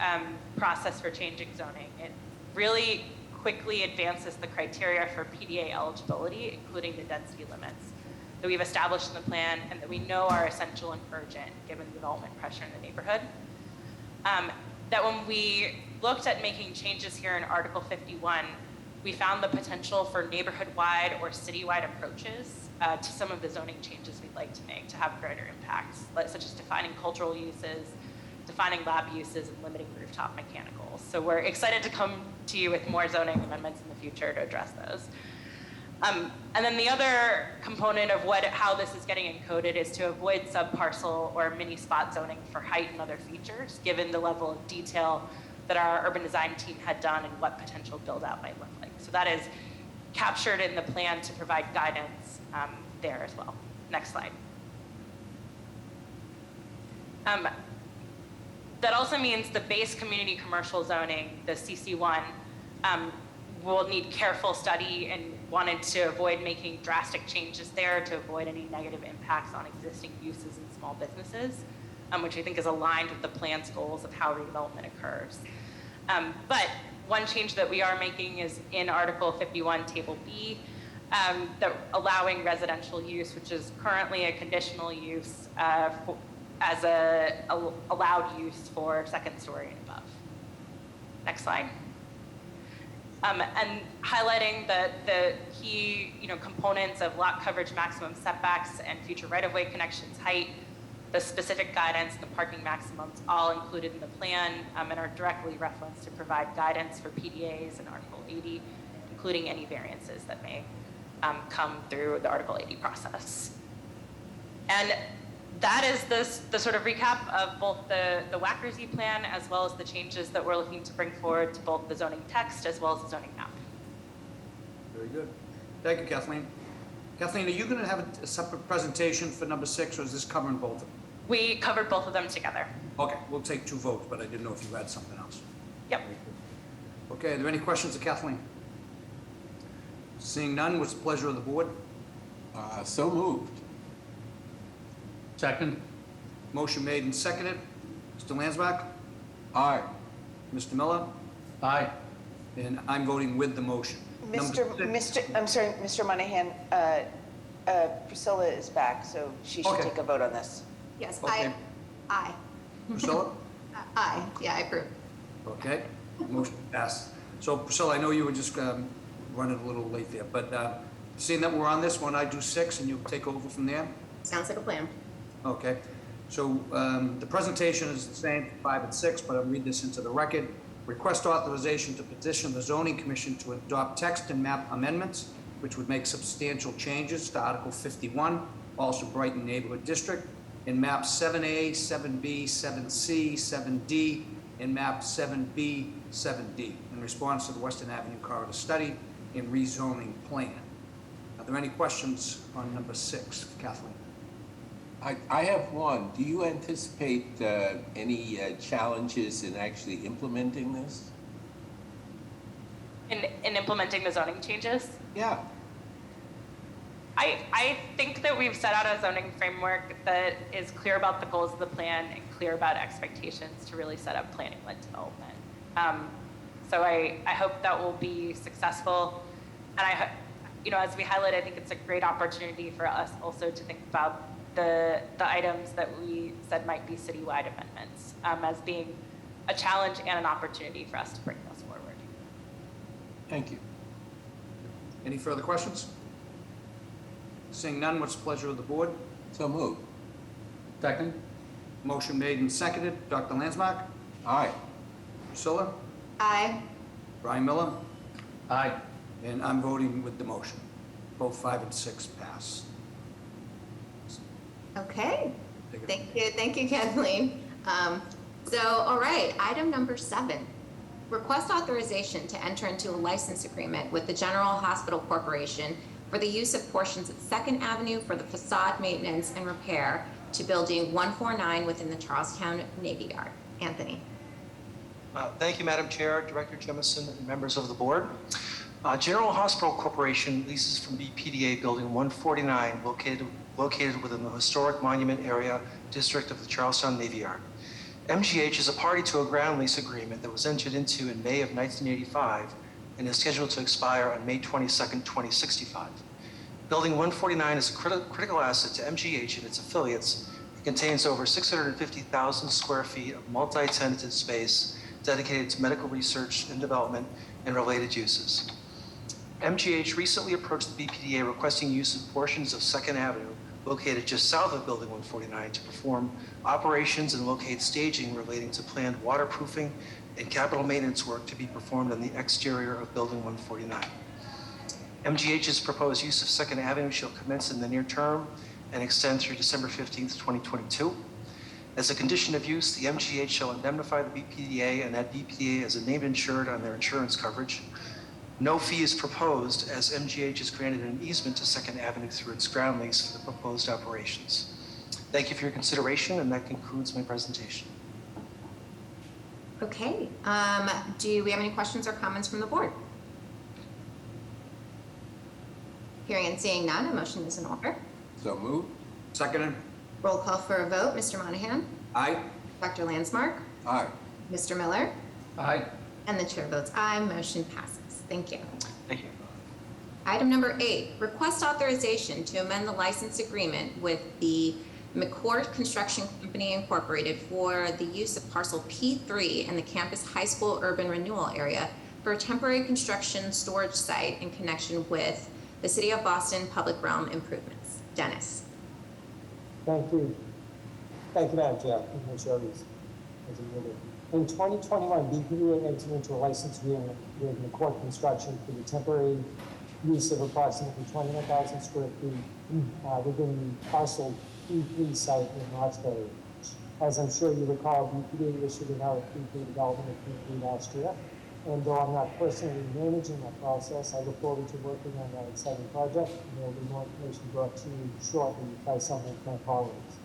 process for changing zoning. It really quickly advances the criteria for PDA eligibility, including the density limits that we've established in the plan and that we know are essential and urgent given development pressure in the neighborhood. That when we looked at making changes here in Article 51, we found the potential for neighborhood-wide or city-wide approaches to some of the zoning changes we'd like to make to have greater impacts, such as defining cultural uses, defining lab uses, and limiting rooftop mechanicals. So we're excited to come to you with more zoning amendments in the future to address those. And then the other component of how this is getting encoded is to avoid subparcel or mini spot zoning for height and other features, given the level of detail that our urban design team had done and what potential build out might look like. So that is captured in the plan to provide guidance there as well. Next slide. That also means the base community commercial zoning, the CC1, will need careful study and wanted to avoid making drastic changes there to avoid any negative impacts on existing uses and small businesses, which I think is aligned with the plan's goals of how redevelopment occurs. But one change that we are making is in Article 51, Table B, that allowing residential use, which is currently a conditional use as a allowed use for second story and above. Next slide. And highlighting the key components of lot coverage, maximum setbacks, and future right-of-way connections, height, the specific guidance, the parking maximums, all included in the plan and are directly referenced to provide guidance for PDAs in Article 80, including any variances that may come through the Article 80 process. And that is the sort of recap of both the WACRZ plan as well as the changes that we're looking to bring forward to both the zoning text as well as the zoning map. Very good. Thank you, Kathleen. Kathleen, are you going to have a separate presentation for number 6, or is this covering both of them? We covered both of them together. Okay, we'll take 2 votes, but I didn't know if you had something else. Yep. Okay, are there any questions of Kathleen? Seeing none, what's the pleasure of the board? So moved. Second? Motion made and seconded. Mr. Landsbach? Aye. Mr. Miller? Aye. And I'm voting with the motion. Mr. Monahan, Priscilla is back, so she should Okay. take a vote on this. Yes, Okay. aye. Priscilla? Aye, yeah, I approve. Okay, motion passed. So Priscilla, I know you were just running a little late there, but seeing that we're on this one, I do 6 and you'll take over from there? Sounds like a plan. Okay, so the presentation is the same for 5 and 6, but I'll read this into the record. Request authorization to petition the zoning commission to adopt text and map amendments, which would make substantial changes to Article 51, also Brighton Neighborhood District, in map 7A, 7B, 7C, 7D, and map 7B, 7D, in response to the Western Avenue corridor study and rezoning plan. Are there any questions on number 6, Kathleen? I have one. Do you anticipate any challenges in actually implementing this? In implementing the zoning changes? Yeah. I think that we've set out a zoning framework that is clear about the goals of the plan and clear about expectations to really set up planning-led development. So I hope that will be successful. And as we highlight, I think it's a great opportunity for us also to think about the items that we said might be citywide amendments as being a challenge and an opportunity for us to bring those forward. Thank you. Any further questions? Seeing none, what's the pleasure of the board? So moved. Second? Motion made and seconded. Dr. Landsmark? Aye. Priscilla? Aye. Brian Miller? Aye. And I'm voting with the motion. Both 5 and 6 pass. Okay. Thank you, Kathleen. All right, item number 7. Request authorization to enter into a license agreement with the General Hospital Corporation for the use of portions of 2nd Avenue for the facade maintenance and repair to building 149 within the Charlestown Navy Yard. Anthony. Thank you, Madam Chair, Director Jemison, and members of the board. General Hospital Corporation leases from BPDA Building 149, located within the Historic Monument Area District of the Charlestown Navy Yard. MGH is a party to a ground lease agreement that was entered into in May of 1985 and is scheduled to expire on May 22nd, 2065. Building 149 is a critical asset to MGH and its affiliates. It contains over 650,000 square feet of multi-tenanted space dedicated to medical research and development and related uses. MGH recently approached the BPDA requesting use of portions of 2nd Avenue, located just south of Building 149, to perform operations and locate staging relating to planned waterproofing and capital maintenance work to be performed on the exterior of Building 149. MGH's proposed use of 2nd Avenue shall commence in the near term and extend through December 15th, 2022. As a condition of use, the MGH shall indemnify the BPDA and that BPDA as a named insured on their insurance coverage. No fee is proposed as MGH is granted an easement to 2nd Avenue through its ground lease for the proposed operations. Thank you for your consideration, and that concludes my presentation. Okay, do we have any questions or comments from the board? Hearing and seeing none, a motion is in order. So moved. Seconded. Roll call for a vote. Mr. Monahan? Aye. Dr. Landsmark? Aye. Mr. Miller? Aye. And the chair votes aye. Motion passes. Thank you. Thank you. Item number 8, request authorization to amend the license agreement with the McCourt Construction Company Incorporated for the use of parcel P3 in the campus high school urban renewal area for a temporary construction storage site in connection with the City of Boston Public Realm Improvements. Dennis. Thank you. Thank you, Madam Chair. In 2021, BPDA entered into a license agreement with McCourt Construction for the temporary use of approximately 21,000 square feet within the parcel P3 site in Roxbury. As I'm sure you recall, BPDA issued an RFP for development of P3 last year. And though I'm not personally managing that process, I look forward to working on that exciting project, and there will be more information brought to you shortly by some of my colleagues.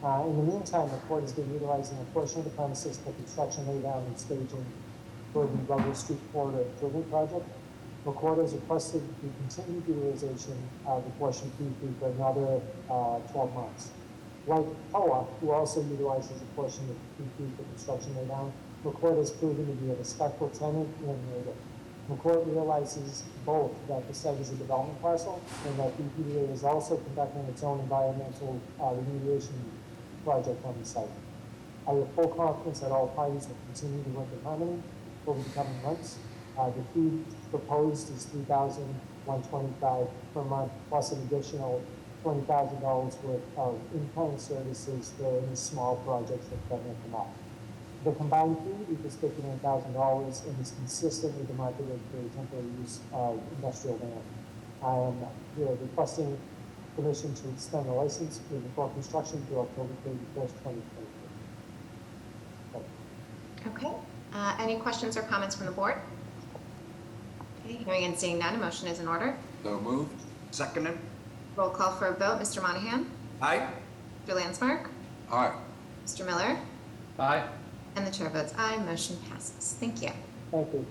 In the meantime, the court has been utilizing a portion of the premises for construction laydown and staging for the Rubber Street Corridor Improvement Project. The court has requested the continued utilization of the portion P3 for another 12 months. Like POA, who also utilizes a portion of P3 for construction laydown, McCourt has proven to be a respectful tenant and neighbor. McCourt realizes both that the site is a development parcel and that BPDA is also conducting its own environmental remediation project on the site. I have full confidence that all parties will continue to work in harmony over the coming months. The fee proposed is $3,125 per month plus an additional $20,000 worth of in-kind services for any small projects that may come up. The combined fee equals $59,000 and is consistent with the market rate for temporary use of industrial land. I am here requesting permission to extend the license with the full construction to October 31st, 2023. Okay. Any questions or comments from the board? Okay. Hearing and seeing none, a motion is in order. So moved. Seconded. Roll call for a vote. Mr. Monahan? Aye. Mr. Landsmark? Aye. Mr. Miller? Aye. And the chair votes aye. Motion passes. Thank you. Thank you.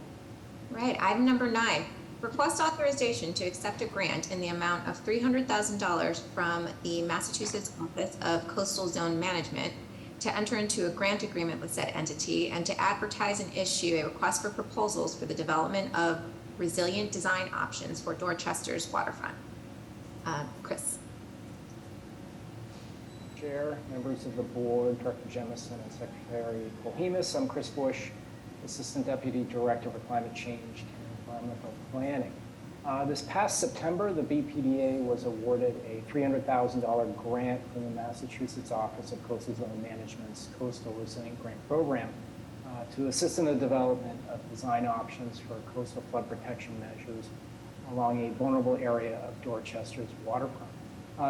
Right. Item number 9. Request authorization to accept a grant in the amount of $300,000 from the Massachusetts Office of Coastal Zone Management to enter into a grant agreement with said entity and to advertise and issue a request for proposals for the development of resilient design options for Dorchester's waterfront. Chris. Chair, members of the board, Director Jemison and Secretary Polhemus. I'm Chris Bush, Assistant Deputy Director for Climate Change and Environmental Planning. This past September, the BPDA was awarded a $300,000 grant from the Massachusetts Office of Coastal Zone Management's Coastal Resilient Grant Program to assist in the development of design options for coastal flood protection measures along a vulnerable area of Dorchester's waterfront.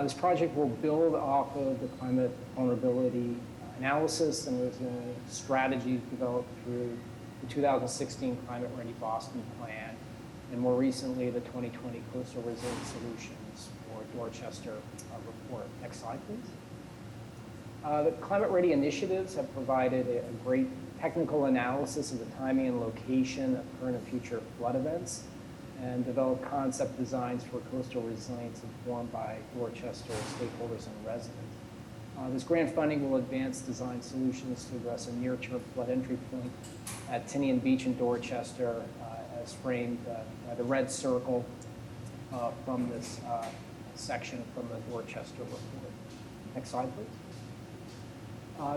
This project will build off of the climate vulnerability analysis and resilience strategies developed through the 2016 Climate Ready Boston Plan, and more recently, the 2020 Coastal Resilience Solutions for Dorchester report. Next slide, please. The Climate Ready initiatives have provided a great technical analysis of the timing and location of current and future flood events, and develop concept designs for coastal resilience informed by Dorchester stakeholders and residents. This grant funding will advance design solutions to address a near-term flood entry point at Tinian Beach in Dorchester, as framed by the red circle from this section from the Dorchester report. Next slide, please.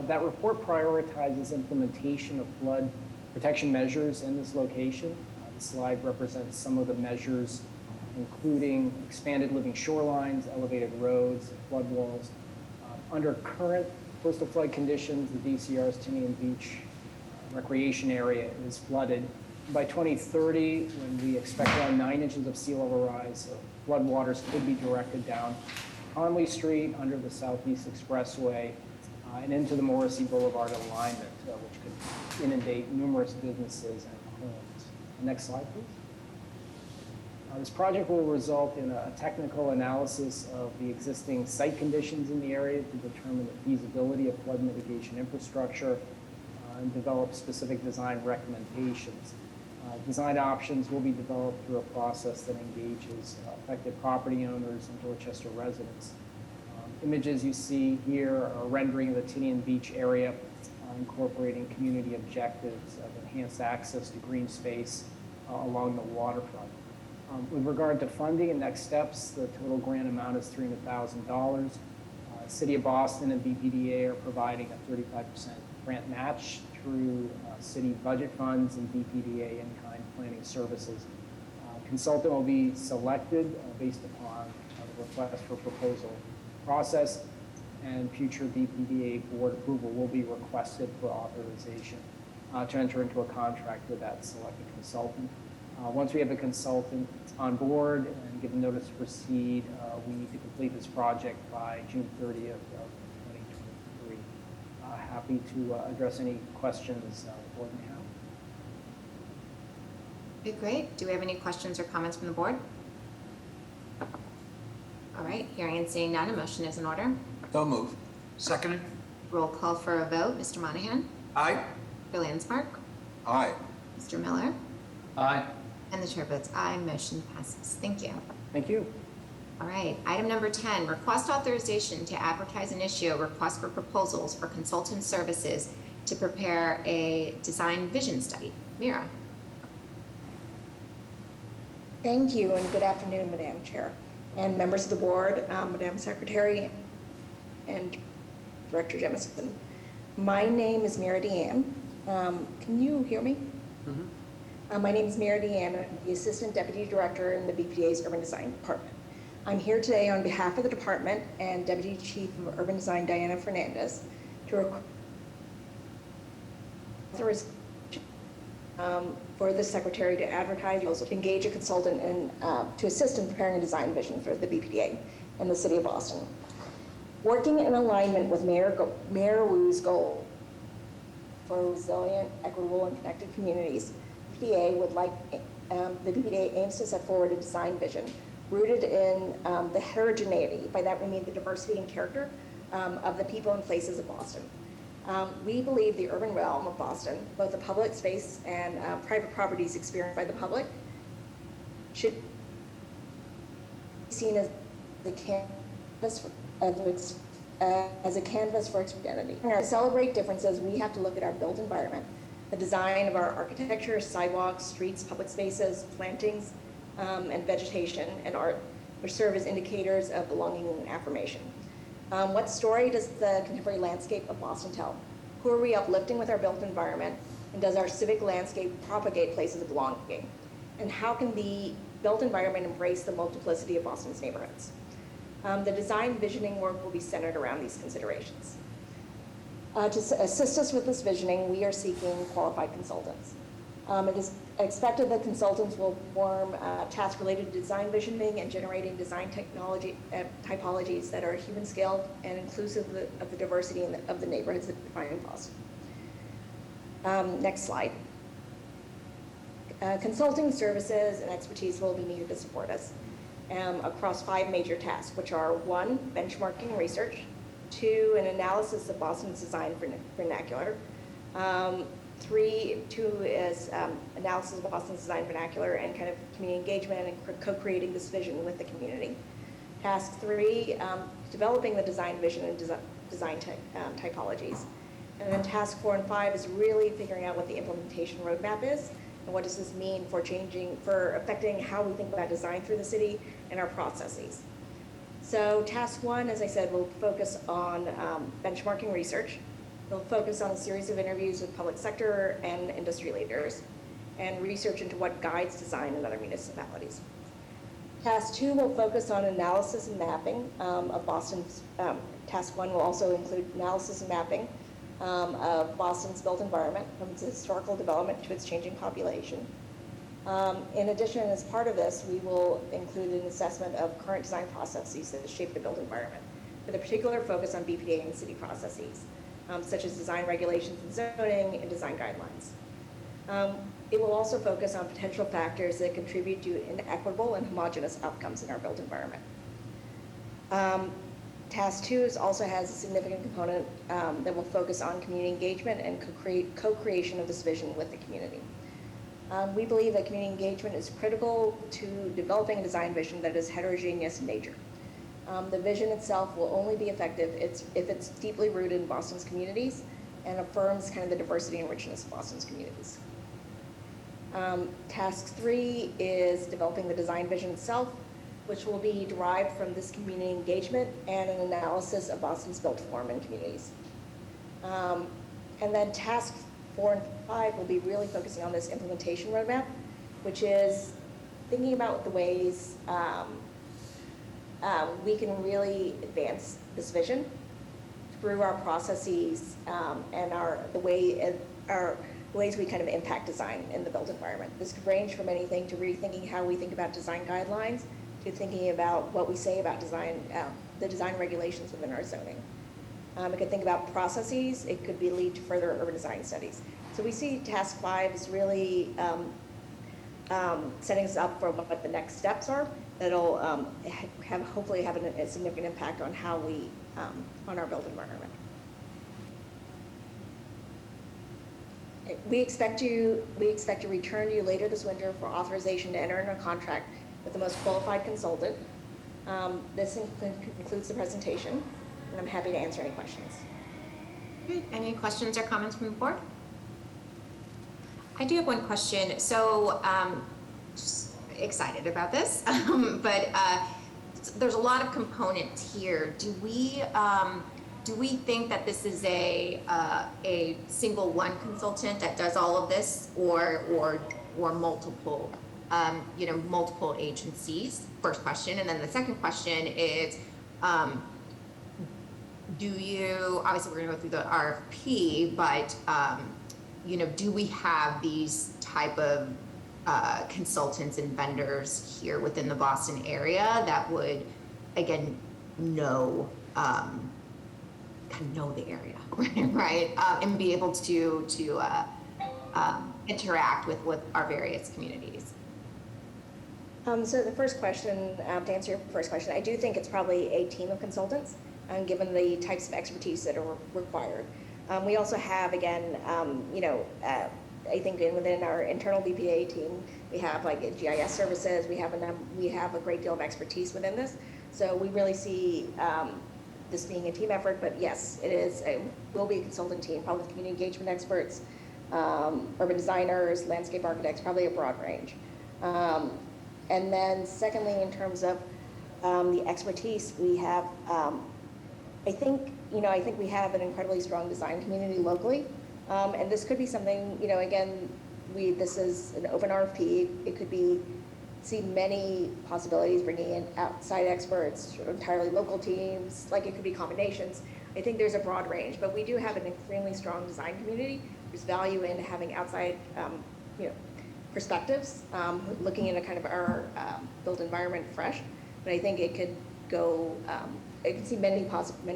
That report prioritizes implementation of flood protection measures in this location. The slide represents some of the measures, including expanded living shorelines, elevated roads, flood walls. Under current coastal flood conditions, the DCR's Tinian Beach recreation area is flooded. By 2030, when we expect around 9 inches of sea level rise, flood waters could be directed down Conley Street under the Southeast Expressway and into the Morrissey Boulevard alignment, which could inundate numerous businesses and homes. Next slide, please. This project will result in a technical analysis of the existing site conditions in the area to determine the feasibility of flood mitigation infrastructure and develop specific design recommendations. Design options will be developed through a process that engages affected property owners and Dorchester residents. Images you see here are a rendering of the Tinian Beach area, incorporating community objectives of enhanced access to green space along the waterfront. With regard to funding and next steps, the total grant amount is $300,000. City of Boston and BPDA are providing a 35% grant match through city budget funds and BPDA in-kind planning services. Consultant will be selected based upon the request for proposal process, and future BPDA board approval will be requested for authorization to enter into a contract with that selected consultant. Once we have a consultant on board and given notice to proceed, we need to complete this project by June 30th of 2023. Happy to address any questions the board may have. Okay, great. Do we have any questions or comments from the board? All right, hearing and seeing none, a motion is in order. So moved. Seconded? Roll call for a vote. Mr. Monahan? Aye. Bill Lanspark? Aye. Mr. Miller? Aye. And the chair votes aye. Motion passes. Thank you. Thank you. All right, item number 10, request authorization to advertise and issue a request for proposals for consultant services to prepare a design vision study. Mira. Thank you, and good afternoon, Madam Chair, and members of the board, Madam Secretary, and Director Jemison. My name is Mira Deanne. Can you hear me? Mm-hmm. My name is Mira Deanne. I'm the Assistant Deputy Director in the BPDA's Urban Design Department. I'm here today on behalf of the department and Deputy Chief of Urban Design, Diana Fernandez, to request for the Secretary to advertise, to engage a consultant and to assist in preparing a design vision for the BPDA and the City of Boston. Working in alignment with Mayor Wu's goal for resilient, equitable, and connected communities, the BPDA aims to set forward a design vision rooted in the heterogeneity. By that we mean the diversity and character of the people and places of Boston. We believe the urban realm of Boston, both the public space and private properties experienced by the public, should be seen as the canvas as a canvas for identity. To celebrate differences, we have to look at our built environment, the design of our architecture, sidewalks, streets, public spaces, plantings, and vegetation and art, which serve as indicators of belonging and affirmation. What story does the contemporary landscape of Boston tell? Who are we uplifting with our built environment? And does our civic landscape propagate places of belonging? And how can the built environment embrace the multiplicity of Boston's neighborhoods? The design visioning work will be centered around these considerations. To assist us with this visioning, we are seeking qualified consultants. It is expected that consultants will perform tasks related to design visioning and generating design typologies that are human scaled and inclusive of the diversity of the neighborhoods that define Boston. Next slide. Consulting services and expertise will be needed to support us across 5 major tasks, which are 1, benchmarking research, 2, an analysis of Boston's design vernacular, Two is analysis of Boston's design vernacular and kind of community engagement and co-creating this vision with the community. Task 3, developing the design vision and design typologies. And then task 4 and 5 is really figuring out what the implementation roadmap is and what does this mean for affecting how we think about design through the city and our processes. So task 1, as I said, will focus on benchmarking research. We'll focus on a series of interviews with public sector and industry leaders and research into what guides design in other municipalities. Task 2 will focus on analysis and mapping of Boston's, task 1 will also include analysis and mapping of Boston's built environment, from its historical development to its changing population. In addition, as part of this, we will include an assessment of current design processes that shape the built environment, with a particular focus on BPDA and city processes, such as design regulations and zoning and design guidelines. It will also focus on potential factors that contribute to inequitable and homogeneous outcomes in our built environment. Task 2 also has a significant component that will focus on community engagement and co-creation of this vision with the community. We believe that community engagement is critical to developing a design vision that is heterogeneous in nature. The vision itself will only be effective if it's deeply rooted in Boston's communities and affirms kind of the diversity and richness of Boston's communities. Task 3 is developing the design vision itself, which will be derived from this community engagement and an analysis of Boston's built form and communities. And then task 4 and 5 will be really focusing on this implementation roadmap, which is thinking about the ways we can really advance this vision through our processes and the ways we kind of impact design in the built environment. This could range from anything to rethinking how we think about design guidelines to thinking about what we say about design, the design regulations within our zoning. It could think about processes. It could lead to further urban design studies. So we see task 5 as really setting us up for what the next steps are that'll hopefully have a significant impact on how we, on our built environment. We expect to return to you later this winter for authorization to enter into a contract with the most qualified consultant. This concludes the presentation, and I'm happy to answer any questions. Good. Any questions or comments from the board? I do have one question. So, just excited about this, but there's a lot of components here. Do we think that this is a single one consultant that does all of this, or multiple, multiple agencies? First question, and then the second question is, do you? Obviously, we're going to go through the RFP, but do we have these type of consultants and vendors here within the Boston area that would, again, know the area, right? And be able to interact with our various communities. So the first question, to answer your first question, I do think it's probably a team of consultants, given the types of expertise that are required. We also have, again, I think within our internal BPDA team, we have like GIS services. We have a great deal of expertise within this. So we really see this being a team effort. But yes, will be a consultant team, probably with community engagement experts, urban designers, landscape architects, probably a broad range. And then secondly, in terms of the expertise, we have, I think we have an incredibly strong design community locally. And this could be something, again, this is an open RFP. It could see many possibilities, bringing in outside experts, entirely local teams, like it could be combinations. I think there's a broad range, but we do have an extremely strong design community. There's value in having outside, perspectives, looking into kind of our built environment fresh. But I think it could it could see many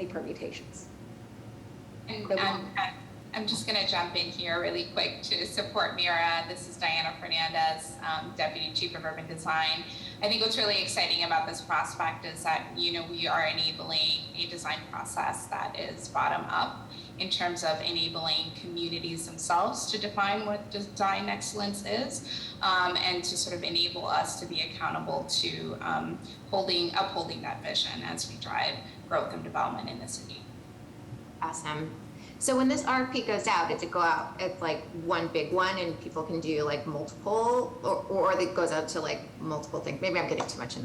permutations. And I'm just going to jump in here really quick to support Mira. This is Diana Fernandez, Deputy Chief of Urban Design. I think what's really exciting about this prospect is that, we are enabling a design process that is bottom up in terms of enabling communities themselves to define what design excellence is, and to sort of enable us to be accountable to upholding that vision as we drive growth and development in the city. Awesome. So when this RFP goes out, does it go out at like one big one and people can do like multiple, or it goes out to like multiple things? Maybe I'm getting too much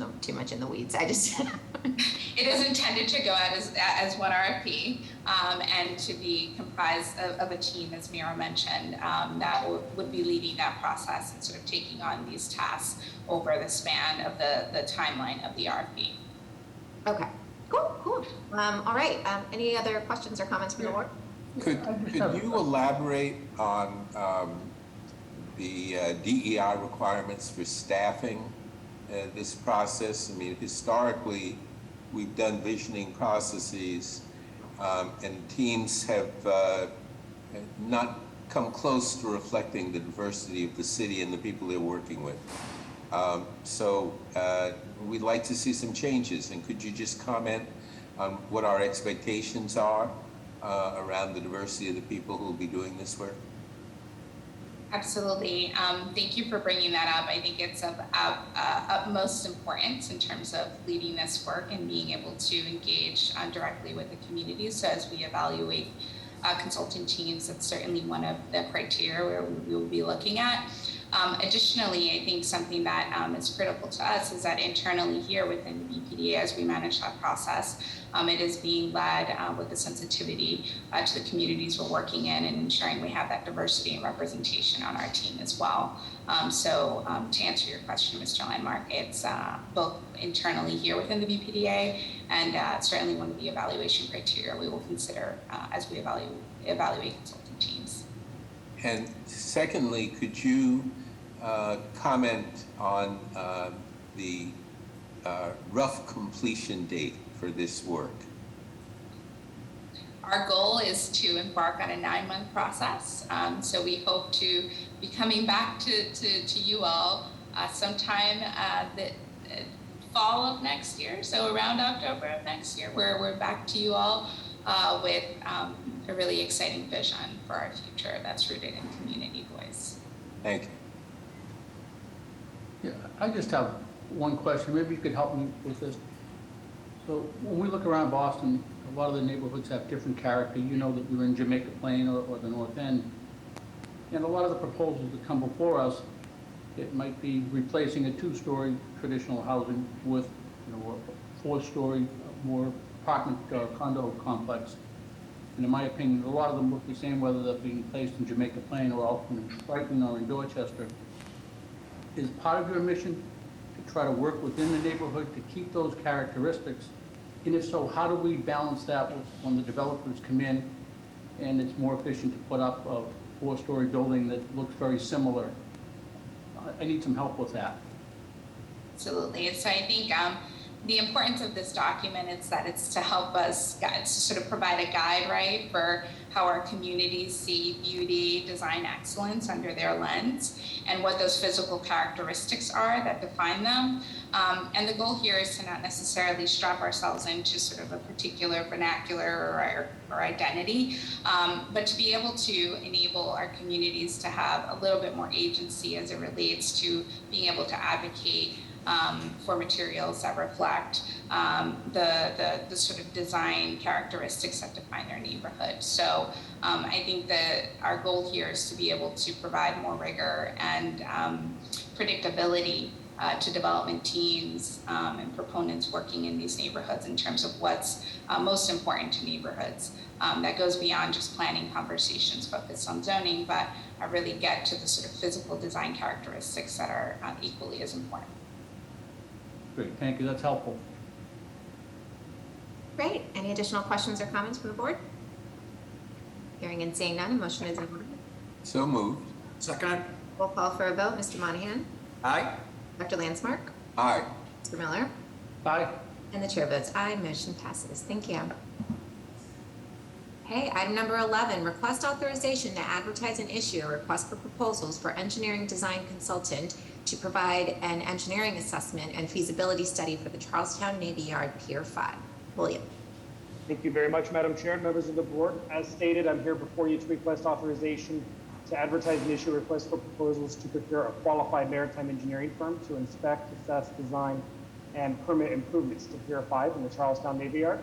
in the weeds. I just It is intended to go out as one RFP, and to be comprised of a team, as Mira mentioned, that would be leading that process and sort of taking on these tasks over the span of the timeline of the RFP. Okay. Cool. All right. Any other questions or comments from the board? Could you elaborate on the DEI requirements for staffing this process? I mean, historically, we've done visioning processes, and teams have not come close to reflecting the diversity of the city and the people they're working with. So we'd like to see some changes, and could you just comment on what our expectations are around the diversity of the people who will be doing this work? Absolutely. Thank you for bringing that up. I think it's of utmost importance in terms of leading this work and being able to engage directly with the community. So as we evaluate consulting teams, that's certainly one of the criteria where we will be looking at. Additionally, I think something that is critical to us is that internally here within the BPDA, as we manage that process, it is being led with the sensitivity to the communities we're working in and ensuring we have that diversity and representation on our team as well. So to answer your question, Mr. Landmark, it's both internally here within the BPDA and certainly one of the evaluation criteria we will consider as we evaluate consulting teams. And secondly, could you comment on the rough completion date for this work? Our goal is to embark on a 9-month process. So we hope to be coming back to you all sometime the fall of next year. So around October of next year, we're back to you all with a really exciting vision for our future that's rooted in community voice. Thank you. Yeah, I just have one question. Maybe you could help me with this. So when we look around Boston, a lot of the neighborhoods have different character. You know that we're in Jamaica Plain or the North End. And a lot of the proposals that come before us, it might be replacing a 2-story traditional housing with, a 4-story, more apartment condo complex. And in my opinion, a lot of them look the same, whether they're being placed in Jamaica Plain or out in Brighton or in Dorchester. Is part of your mission to try to work within the neighborhood to keep those characteristics? And if so, how do we balance that with when the developers come in and it's more efficient to put up a 4-story building that looks very similar? I need some help with that. Absolutely. So I think the importance of this document is that it's to help us to sort of provide a guide, right, for how our communities see beauty, design excellence under their lens, and what those physical characteristics are that define them. And the goal here is to not necessarily strap ourselves into sort of a particular vernacular or identity, but to be able to enable our communities to have a little bit more agency as it relates to being able to advocate for materials that reflect the sort of design characteristics that define their neighborhood. So I think that our goal here is to be able to provide more rigor and predictability to development teams and proponents working in these neighborhoods in terms of what's most important to neighborhoods. That goes beyond just planning conversations focused on zoning, but really get to the sort of physical design characteristics that are equally as important. Great, thank you, that's helpful. Great. Any additional questions or comments from the board? Hearing and seeing none, a motion is in order. So moved. Second. We'll call for a vote. Mr. Monahan? Aye. Dr. Landsmark? Aye. Mr. Miller? Aye. And the chair votes aye. Motion passes. Thank you. Okay, item number 11, request authorization to advertise and issue a request for proposals for engineering design consultant to provide an engineering assessment and feasibility study for the Charlestown Navy Yard Pier 5. William. Thank you very much, Madam Chair and members of the board. As stated, I'm here before you to request authorization to advertise and issue requests for proposals to procure a qualified maritime engineering firm to inspect, assess, design, and permit improvements to Pier 5 in the Charlestown Navy Yard.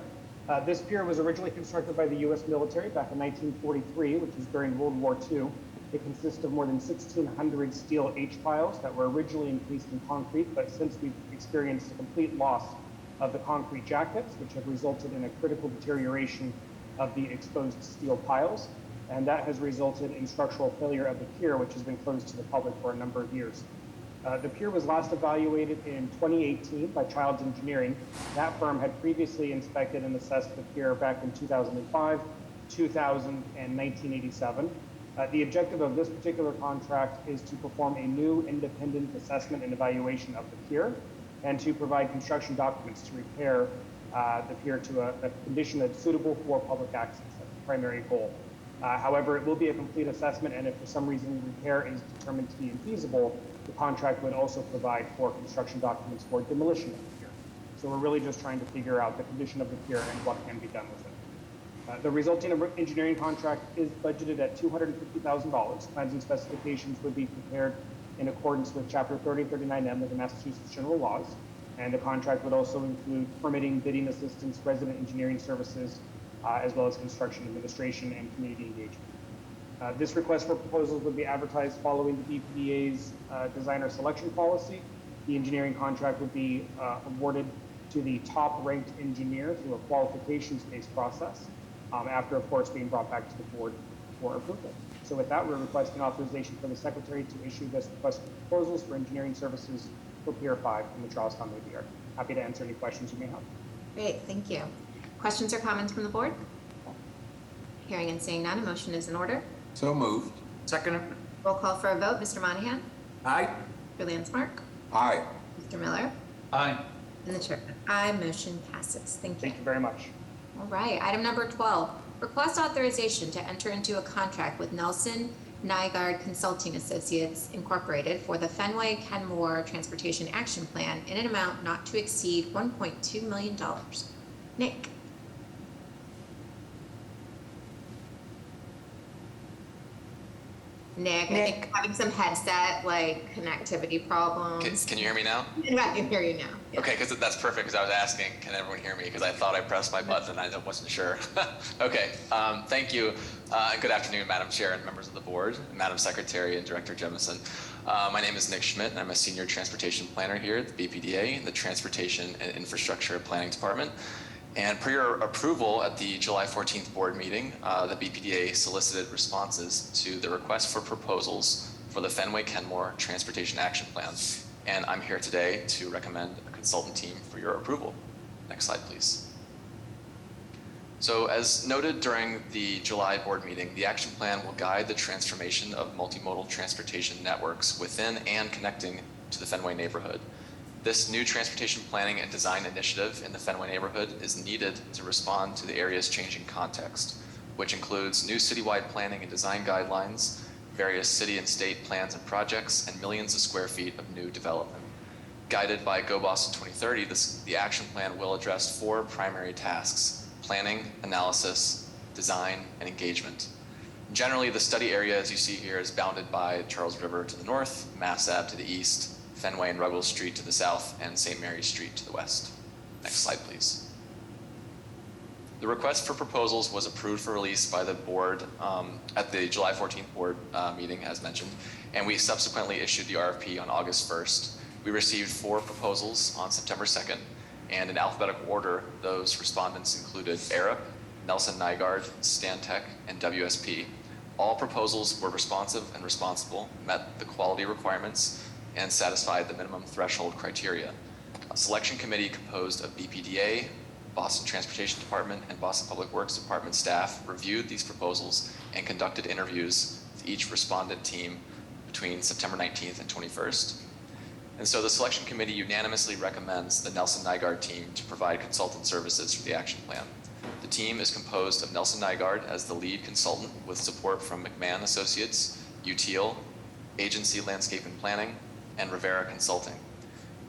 This pier was originally constructed by the U.S. military back in 1943, which is during World War II. It consists of more than 1,600 steel H-piles that were originally encased in concrete, but since we've experienced a complete loss of the concrete jackets, which have resulted in a critical deterioration of the exposed steel piles, and that has resulted in structural failure of the pier, which has been closed to the public for a number of years. The pier was last evaluated in 2018 by Childs Engineering. That firm had previously inspected and assessed the pier back in 2005, 2000, and 1987. The objective of this particular contract is to perform a new independent assessment and evaluation of the pier and to provide construction documents to repair the pier to a condition that's suitable for public access. That's the primary goal. However, it will be a complete assessment, and if for some reason repair is determined to be infeasible, the contract would also provide for construction documents for demolition of the pier. So we're really just trying to figure out the condition of the pier and what can be done with it. The resulting engineering contract is budgeted at $250,000. Plans and specifications would be prepared in accordance with Chapter 3039M of the Massachusetts General Laws, and the contract would also include permitting, bidding assistance, resident engineering services, as well as construction administration and community engagement. This request for proposals would be advertised following the BPDA's designer selection policy. The engineering contract would be awarded to the top-ranked engineer through a qualifications-based process, after, of course, being brought back to the board for approval. So with that, we're requesting authorization for the Secretary to issue this request for proposals for engineering services for Pier 5 in the Charlestown Navy Yard. Happy to answer any questions you may have. Great, thank you. Questions or comments from the board? Hearing and seeing none, a motion is in order. So moved. Second. Roll call for a vote. Mr. Monahan? Aye. Mr. Landsmark? Aye. Mr. Miller? Aye. And the chair. Aye, motion passes. Thank you. Thank you very much. All right, item number 12, request authorization to enter into a contract with Nelson Nygaard Consulting Associates Incorporated for the Fenway Kenmore Transportation Action Plan in an amount not to exceed $1.2 million. Nick? Nick, I think having some headset connectivity problems. Can you hear me now? I can hear you now. Yeah. Okay, because that's perfect, because I was asking, can everyone hear me? Because I thought I pressed my button and I wasn't sure. Okay, thank you. And good afternoon, Madam Chair and members of the board, Madam Secretary and Director Jemison. My name is Nick Schmidt, and I'm a Senior Transportation Planner here at the BPDA, the Transportation and Infrastructure Planning Department. And per your approval at the July 14th board meeting, the BPDA solicited responses to the request for proposals for the Fenway Kenmore Transportation Action Plan. And I'm here today to recommend a consultant team for your approval. Next slide, please. So as noted during the July board meeting, the action plan will guide the transformation of multimodal transportation networks within and connecting to the Fenway neighborhood. This new transportation planning and design initiative in the Fenway neighborhood is needed to respond to the area's changing context, which includes new citywide planning and design guidelines, various city and state plans and projects, and millions of square feet of new development. Guided by Go Boston 2030, the action plan will address 4 primary tasks: planning, analysis, design, and engagement. Generally, the study area, as you see here, is bounded by Charles River to the north, Mass Ave to the east, Fenway and Ruggles Street to the south, and St. Mary's Street to the west. Next slide, please. The request for proposals was approved for release by the board at the July 14th board meeting, as mentioned, and we subsequently issued the RFP on August 1st. We received 4 proposals on September 2nd, and in alphabetical order, those respondents included Arup, Nelson Nygaard, Stantec, and WSP. All proposals were responsive and responsible, met the quality requirements, and satisfied the minimum threshold criteria. A selection committee composed of BPDA, Boston Transportation Department, and Boston Public Works Department staff reviewed these proposals and conducted interviews with each respondent team between September 19th and 21st. And so the selection committee unanimously recommends the Nelson Nygaard team to provide consultant services for the action plan. The team is composed of Nelson Nygaard as the lead consultant with support from McMahon Associates, UTIL, Agency Landscape and Planning, and Rivera Consulting.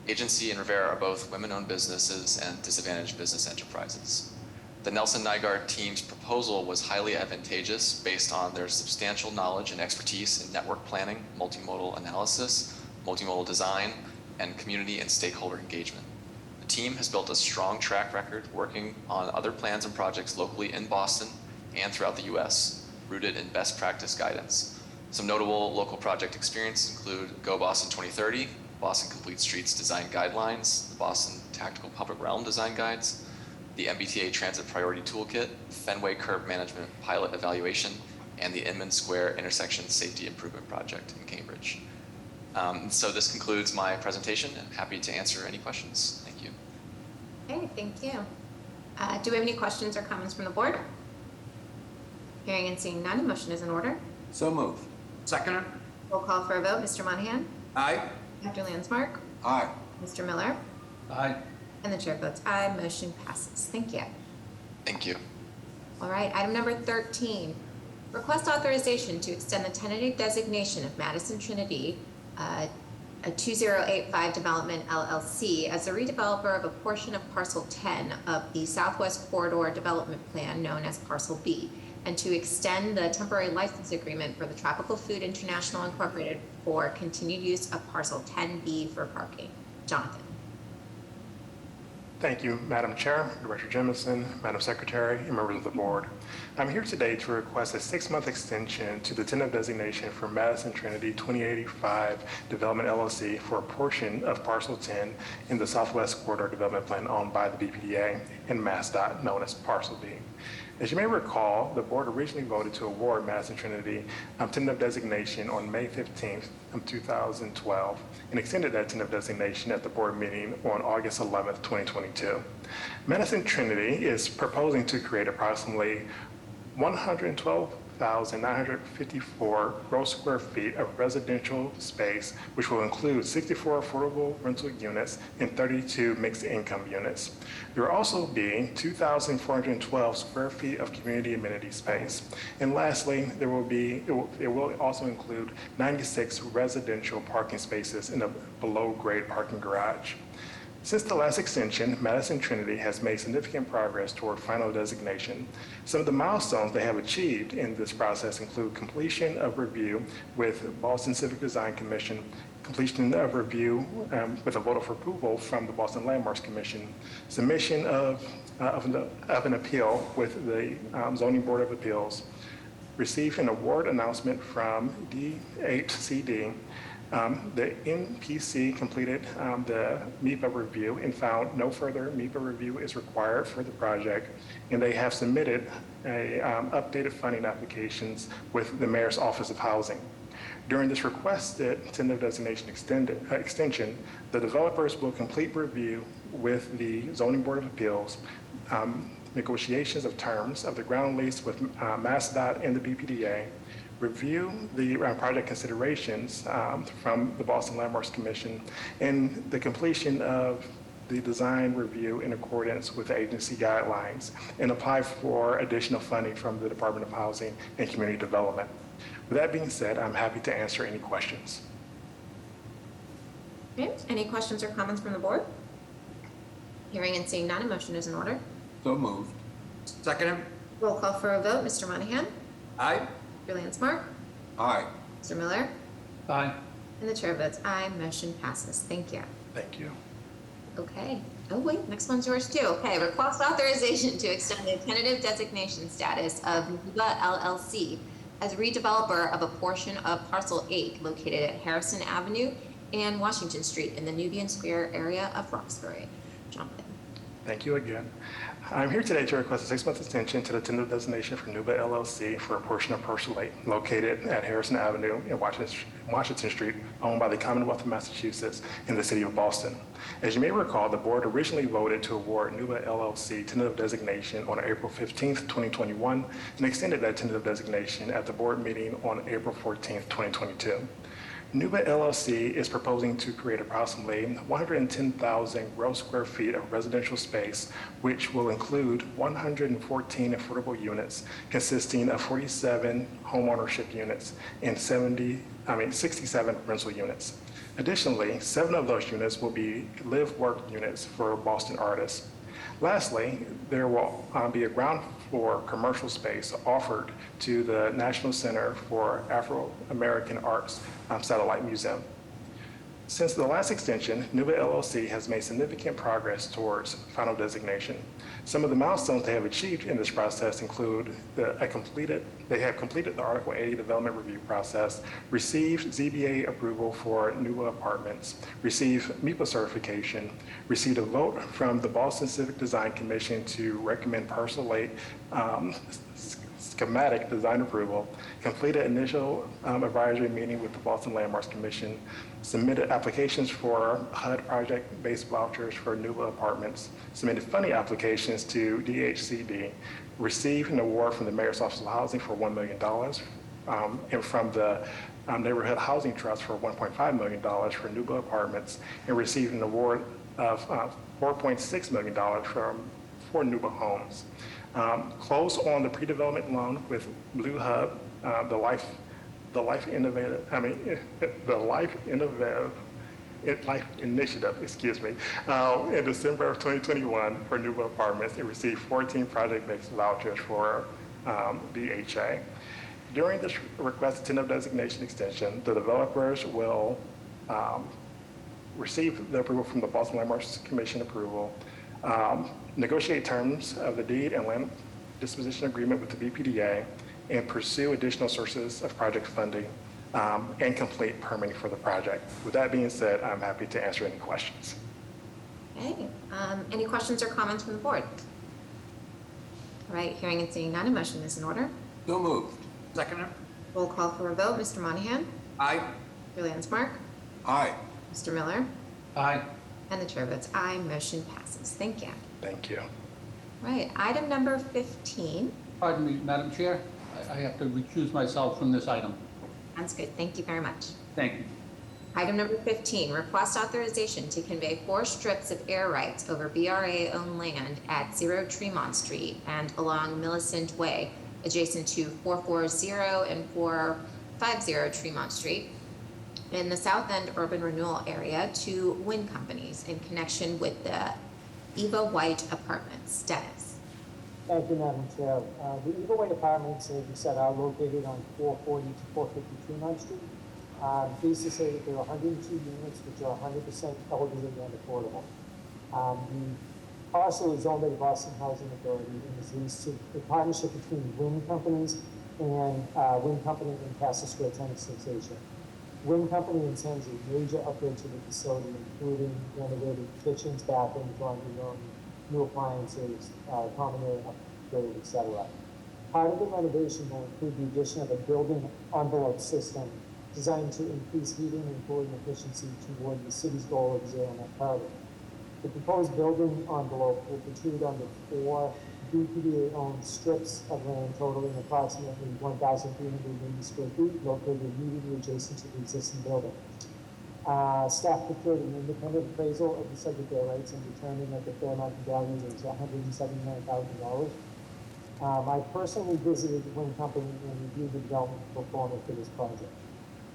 Agency and Rivera are both women-owned businesses and disadvantaged business enterprises. The Nelson Nygaard team's proposal was highly advantageous based on their substantial knowledge and expertise in network planning, multimodal analysis, multimodal design, and community and stakeholder engagement. The team has built a strong track record working on other plans and projects locally in Boston and throughout the US, rooted in best practice guidance. Some notable local project experience include Go Boston 2030, Boston Complete Streets Design Guidelines, the Boston Tactical Public Realm Design Guides, the MBTA Transit Priority Toolkit, Fenway Curb Management Pilot Evaluation, and the Inman Square Intersection Safety Improvement Project in Cambridge. So this concludes my presentation, and I'm happy to answer any questions. Thank you. Okay, thank you. Do we have any questions or comments from the board? Hearing and seeing none, motion is in order. So moved. Seconder? Roll call for a vote. Mr. Monahan? Aye. Dr. Landsmark? Aye. Mr. Miller? Aye. And the chair votes aye. Motion passes. Thank you. Thank you. All right, item number 13. Request authorization to extend the tentative designation of Madison Trinity, a 2085 Development LLC, as a redeveloper of a portion of Parcel 10 of the Southwest Corridor Development Plan known as Parcel B, and to extend the temporary license agreement for the Tropical Food International Incorporated for continued use of Parcel 10B for parking. Jonathan. Thank you, Madam Chair, Director Jemison, Madam Secretary, and members of the board. I'm here today to request a 6-month extension to the tentative designation for Madison Trinity 2085 Development LLC for a portion of Parcel 10 in the Southwest Corridor Development Plan owned by the BPDA and MassDOT, known as Parcel B. As you may recall, the board originally voted to award Madison Trinity tentative designation on May 15th, 2012, and extended that tentative designation at the board meeting on August 11th, 2022. Madison Trinity is proposing to create approximately 112,954 gross square feet of residential space, which will include 64 affordable rental units and 32 mixed income units. There will also be 2,412 square feet of community amenity space. And lastly, it will also include 96 residential parking spaces in a below grade parking garage. Since the last extension, Madison Trinity has made significant progress toward final designation. Some of the milestones they have achieved in this process include completion of review with Boston Civic Design Commission, completion of review with a vote of approval from the Boston Landmarks Commission, submission of an appeal with the Zoning Board of Appeals, received an award announcement from DHCD. The NPC completed the MEPA review and found no further MEPA review is required for the project, and they have submitted updated funding applications with the Mayor's Office of Housing. During this requested tentative designation extension, the developers will complete review with the Zoning Board of Appeals, negotiations of terms of the ground lease with MassDOT and the BPDA, review the project considerations from the Boston Landmarks Commission, and the completion of the design review in accordance with the agency guidelines, and apply for additional funding from the Department of Housing and Community Development. With that being said, I'm happy to answer any questions. Okay, any questions or comments from the board? Hearing and seeing none, a motion is in order. So moved. Seconder? Roll call for a vote. Mr. Monahan? Aye. Mr. Landsmark? Aye. Mr. Miller? Aye. And the chair votes aye. Motion passes. Thank you. Thank you. Okay. Oh, wait, next one's yours too. Okay, request authorization to extend the tentative designation status of NUBA LLC as redeveloper of a portion of Parcel 8 located at Harrison Avenue and Washington Street in the Nubian Square area of Roxbury. Jonathan. Thank you again. I'm here today to request a 6-month extension to the tentative designation for NUBA LLC for a portion of Parcel 8 located at Harrison Avenue in Washington Street, owned by the Commonwealth of Massachusetts in the city of Boston. As you may recall, the board originally voted to award NUBA LLC tentative designation on April 15th, 2021, and extended that tentative designation at the board meeting on April 14th, 2022. NUBA LLC is proposing to create approximately 110,000 gross square feet of residential space, which will include 114 affordable units consisting of 47 homeownership units and 67 rental units. Additionally, 7 of those units will be live-work units for Boston artists. Lastly, there will be a ground floor commercial space offered to the National Center for Afro-American Arts Satellite Museum. Since the last extension, NUBA LLC has made significant progress towards final designation. Some of the milestones they have achieved in this process include they have completed the Article 80 development review process, received ZBA approval for NUBA apartments, received MEPA certification, received a vote from the Boston Civic Design Commission to recommend parcel 8 schematic design approval, completed initial advisory meeting with the Boston Landmarks Commission, submitted applications for HUD project-based vouchers for NUBA apartments, submitted funding applications to DHCD, received an award from the Mayor's Office of Housing for $1 million, and from the Neighborhood Housing Trust for $1.5 million for NUBA apartments, and received an award of $4.6 million for NUBA homes. Closed on the pre-development loan with Blue Hub, the Life Initiative, in December of 2021 for NUBA apartments. It received 14 project-based vouchers for BHA. During this requested tentative designation extension, the developers will receive the approval from the Boston Landmarks Commission approval, negotiate terms of the deed and land disposition agreement with the BPDA, and pursue additional sources of project funding and complete permitting for the project. With that being said, I'm happy to answer any questions. Okay, any questions or comments from the board? All right, hearing and seeing none, a motion is in order. So moved. Seconder? Roll call for a vote. Mr. Monahan? Aye. Mr. Landsmark? Aye. Mr. Miller? Aye. And the chair votes aye, motion passes. Thank you. Thank you. All right, item number 15. Pardon me, Madam Chair, I have to recuse myself from this item. Sounds good. Thank you very much. Thank you. Item number 15, request authorization to convey 4 strips of air rights over BRA-owned land at 0 Tremont Street and along Millicent Way, adjacent to 440 and 450 Tremont Street, in the South End urban renewal area to wind companies in connection with the Eva White Apartments. Dennis. Thank you, Madam Chair. The Eva White Apartments, as you said, are located on 440 to 450 Tremont Street. Pleased to say that there are 102 units which are 100% elevated and affordable. The parcel is owned by the Boston Housing Authority and is leased to a partnership between wind companies and wind company and Castle Square Tennis Association. Wind company intends a major upgrade to the facility, including renovated kitchens, bathrooms, laundry room, new appliances, common area upgrade, etc. Part of the renovation will include the addition of a building envelope system designed to increase heating and cooling efficiency toward the city's goal of zero net carbon. The proposed building envelope will protrude under 4 BPDA-owned strips of land totaling approximately 1,380 square feet, located immediately adjacent to the existing building. Staff prepared an independent appraisal of the subject air rights and determined that the fair market value is $179,000. I personally visited the wind company and reviewed the development performance for this project.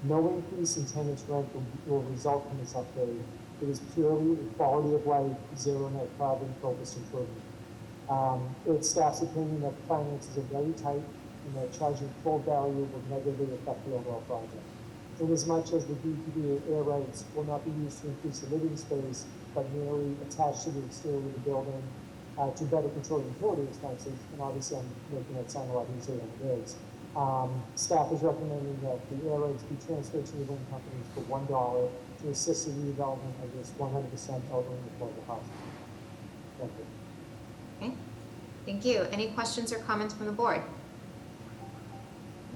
No increase in tenants' rent will result from this upgrade. It is purely a quality of life, zero net carbon focused improvement. It's staff's opinion that the finances are very tight and that charging full value will negatively affect the overall project. Inasmuch as the BPDA air rights will not be used to increase the living space, but merely attached to the exterior of the building to better control utility expenses, and obviously I'm making that sound a lot easier than it is. Staff is recommending that the air rights be transferred to the wind companies for $1 to assist in the development of this 100% elderly affordable housing. Thank you. Okay, thank you. Any questions or comments from the board?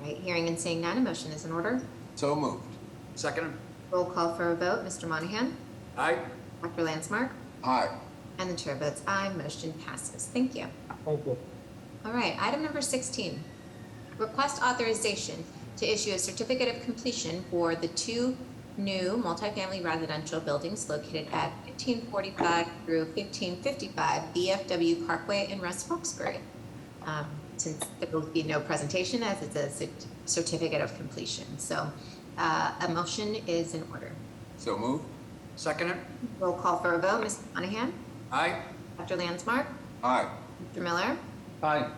All right, hearing and seeing none, a motion is in order. So moved. Seconder? Roll call for a vote. Mr. Monahan? Aye. Dr. Landsmark? Aye. And the chair votes aye, motion passes. Thank you. Thank you. All right, item number 16. Request authorization to issue a certificate of completion for the 2 new multifamily residential buildings located at 1545 through 1555 BFW Parkway in West Wilkes-Barre. Since there will be no presentation as it's a certificate of completion. So a motion is in order. So move. Second it? Roll call for a vote. Mr. Monahan? Aye. Dr. Landsmark? Aye. Mr. Miller? Aye.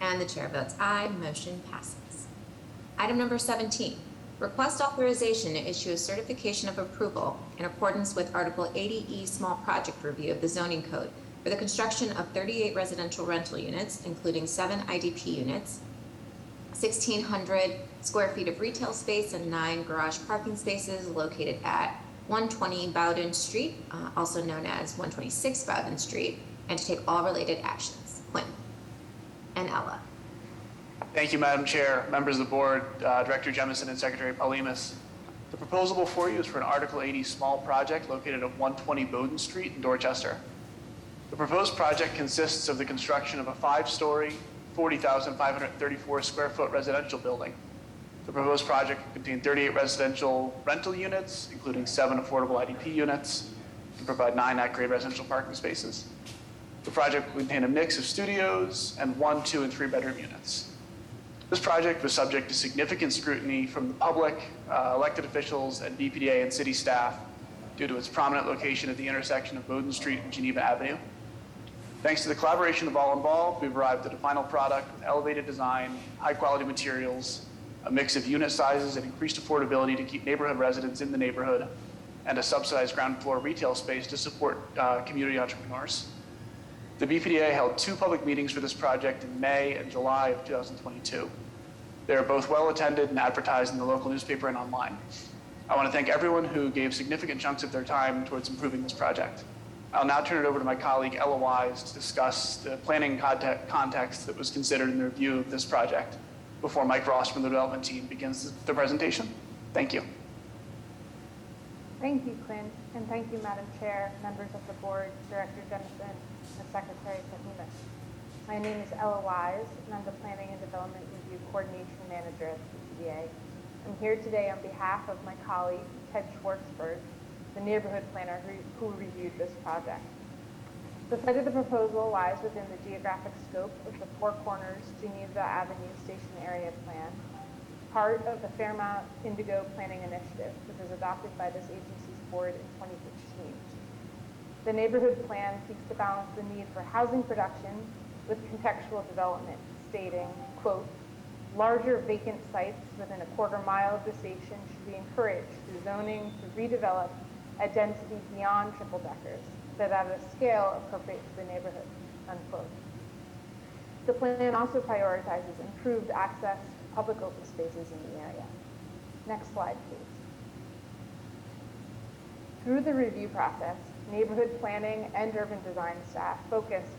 And the chair votes aye. Motion passes. Item number 17, request authorization to issue a certification of approval in accordance with Article 80E Small Project Review of the Zoning Code for the construction of 38 residential rental units, including 7 IDP units, 1,600 square feet of retail space, and 9 garage parking spaces located at 120 Bowden Street, also known as 126 Bowden Street, and to take all related actions. Quinn and Ella. Thank you, Madam Chair, members of the board, Director Jemison, and Secretary Paulimas. The proposal before you is for an Article 80 small project located at 120 Bowden Street in Dorchester. The proposed project consists of the construction of a 5-story, 40,534 square foot residential building. The proposed project will contain 38 residential rental units, including 7 affordable IDP units, and provide 9 at-grade residential parking spaces. The project will contain a mix of studios and 1, 2, and 3 bedroom units. This project was subject to significant scrutiny from the public, elected officials, and BPDA and city staff due to its prominent location at the intersection of Bowden Street and Geneva Avenue. Thanks to the collaboration of all involved, we've arrived at a final product with elevated design, high-quality materials, a mix of unit sizes and increased affordability to keep neighborhood residents in the neighborhood, and a subsidized ground floor retail space to support community entrepreneurs. The BPDA held 2 public meetings for this project in May and July of 2022. They are both well attended and advertised in the local newspaper and online. I want to thank everyone who gave significant chunks of their time towards improving this project. I'll now turn it over to my colleague Ella Wise to discuss the planning context that was considered in the review of this project before Mike Ross from the development team begins the presentation. Thank you. Thank you, Quinn, and thank you, Madam Chair, members of the board, Director Jemison, and Secretary Paulimas. My name is Ella Wise, and I'm the Planning and Development Review Coordination Manager at the BPDA. I'm here today on behalf of my colleague, Ted Schwartzberg, the neighborhood planner who reviewed this project. The site of the proposal lies within the geographic scope of the Four Corners Geneva Avenue Station Area Plan, part of the Fairmount Indigo Planning Initiative, which was adopted by this agency's board in 2015. The neighborhood plan seeks to balance the need for housing production with contextual development, stating, quote, larger vacant sites within a quarter mile of the station should be encouraged through zoning to redevelop at densities beyond triple deckers, but at a scale appropriate to the neighborhood, unquote. The plan also prioritizes improved access to public open spaces in the area. Next slide, please. Through the review process, neighborhood planning and urban design staff focused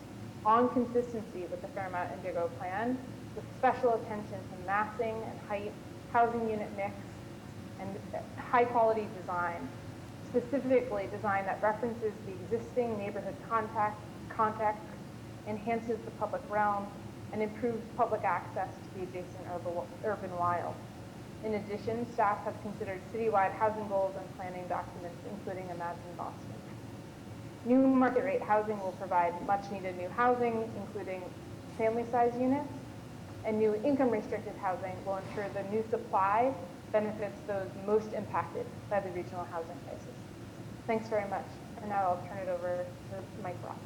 on consistency with the Fairmount Indigo Plan, with special attention to massing and height, housing unit mix, and high quality design, specifically design that references the existing neighborhood context, enhances the public realm, and improves public access to the adjacent urban wild. In addition, staff have considered citywide housing goals and planning documents, including Imagine Boston. New market rate housing will provide much needed new housing, including family size units, and new income restricted housing will ensure the new supply benefits those most impacted by the regional housing crisis. Thanks very much. And now I'll turn it over to Mike Ross.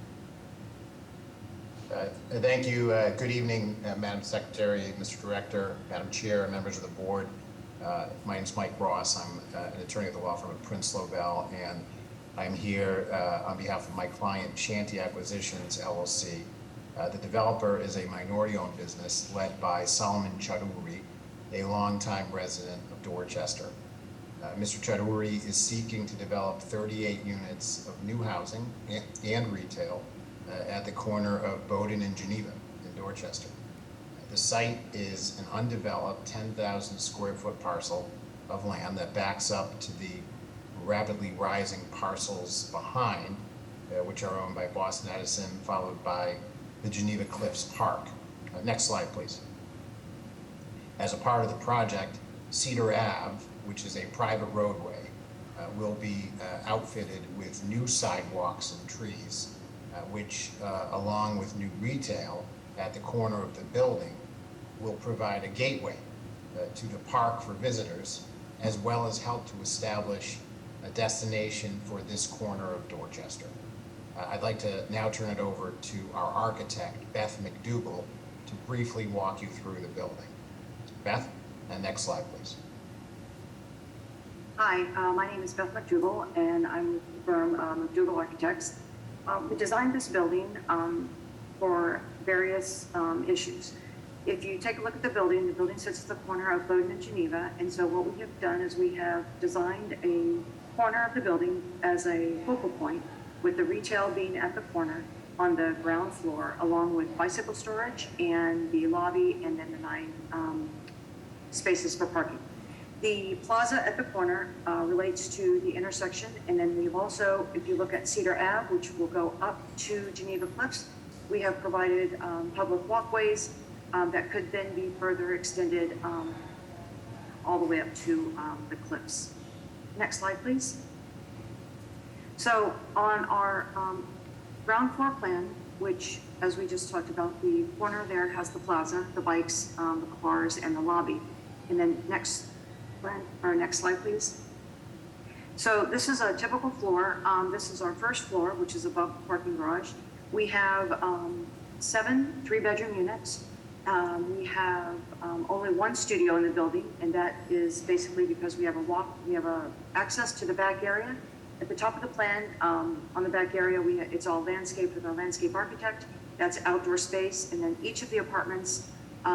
Thank you. Good evening, Madam Secretary, Mr. Director, Madam Chair, members of the board. My name is Mike Ross. I'm an attorney at the law firm of Prince Lobel, and I'm here on behalf of my client, Shanty Acquisitions, LLC. The developer is a minority-owned business led by Solomon Chaudhuri, a longtime resident of Dorchester. Mr. Chaudhuri is seeking to develop 38 units of new housing and retail at the corner of Bowden and Geneva in Dorchester. The site is an undeveloped 10,000 square foot parcel of land that backs up to the rapidly rising parcels behind, which are owned by Boston Edison, followed by the Geneva Cliffs Park. Next slide, please. As a part of the project, Cedar Ave, which is a private roadway, will be outfitted with new sidewalks and trees, which, along with new retail at the corner of the building, will provide a gateway to the park for visitors, as well as help to establish a destination for this corner of Dorchester. I'd like to now turn it over to our architect, Beth McDougall, to briefly walk you through the building. Beth, and next slide, please. Hi, my name is Beth McDougall, and I'm from McDougall Architects. We designed this building for various issues. If you take a look at the building sits at the corner of Bowdoin and Geneva, and so what we have done is we have designed a corner of the building as a focal point, with the retail being at the corner on the ground floor, along with bicycle storage and the lobby, and then the 9 spaces for parking. The plaza at the corner relates to the intersection, and then we've also, if you look at Cedar Ave, which will go up to Geneva Cliffs, we have provided public walkways that could then be further extended all the way up to the cliffs. Next slide, please. So on our ground floor plan, which, as we just talked about, the corner there has the plaza, the bikes, the cars, and the lobby. And then next slide, please. So this is a typical floor. This is our first floor, which is above the parking garage. We have 7 3-bedroom units. We have only 1 studio in the building, and that is basically because we have access to the back area. At the top of the plan, on the back area, it's all landscaped with our landscape architect. That's outdoor space, and then each of the apartments,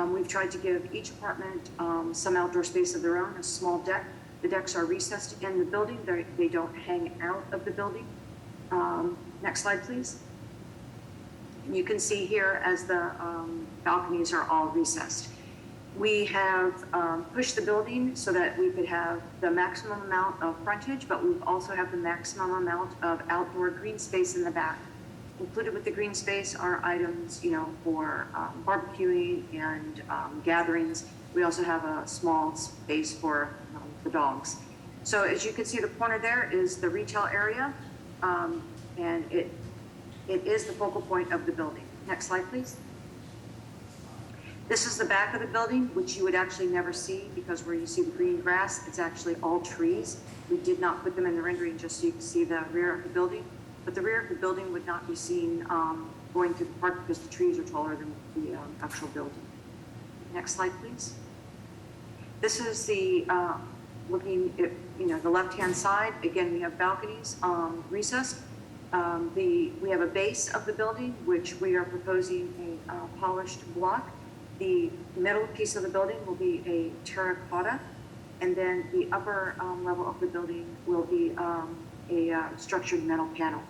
we've tried to give each apartment some outdoor space of their own, a small deck. The decks are recessed in the building. They don't hang out of the building. Next slide, please. You can see here as the balconies are all recessed. We have pushed the building so that we could have the maximum amount of frontage, but we also have the maximum amount of outdoor green space in the back. Included with the green space are items, for barbecuing and gatherings. We also have a small space for the dogs. So as you can see, the corner there is the retail area, and it is the focal point of the building. Next slide, please. This is the back of the building, which you would actually never see, because where you see the green grass, it's actually all trees. We did not put them in the rendering just so you can see the rear of the building, but the rear of the building would not be seen going through the park because the trees are taller than the actual building. Next slide, please. This is the looking at the left-hand side. Again, we have balconies recessed. We have a base of the building, which we are proposing a polished block. The middle piece of the building will be a terracotta, and then the upper level of the building will be a structured metal panel.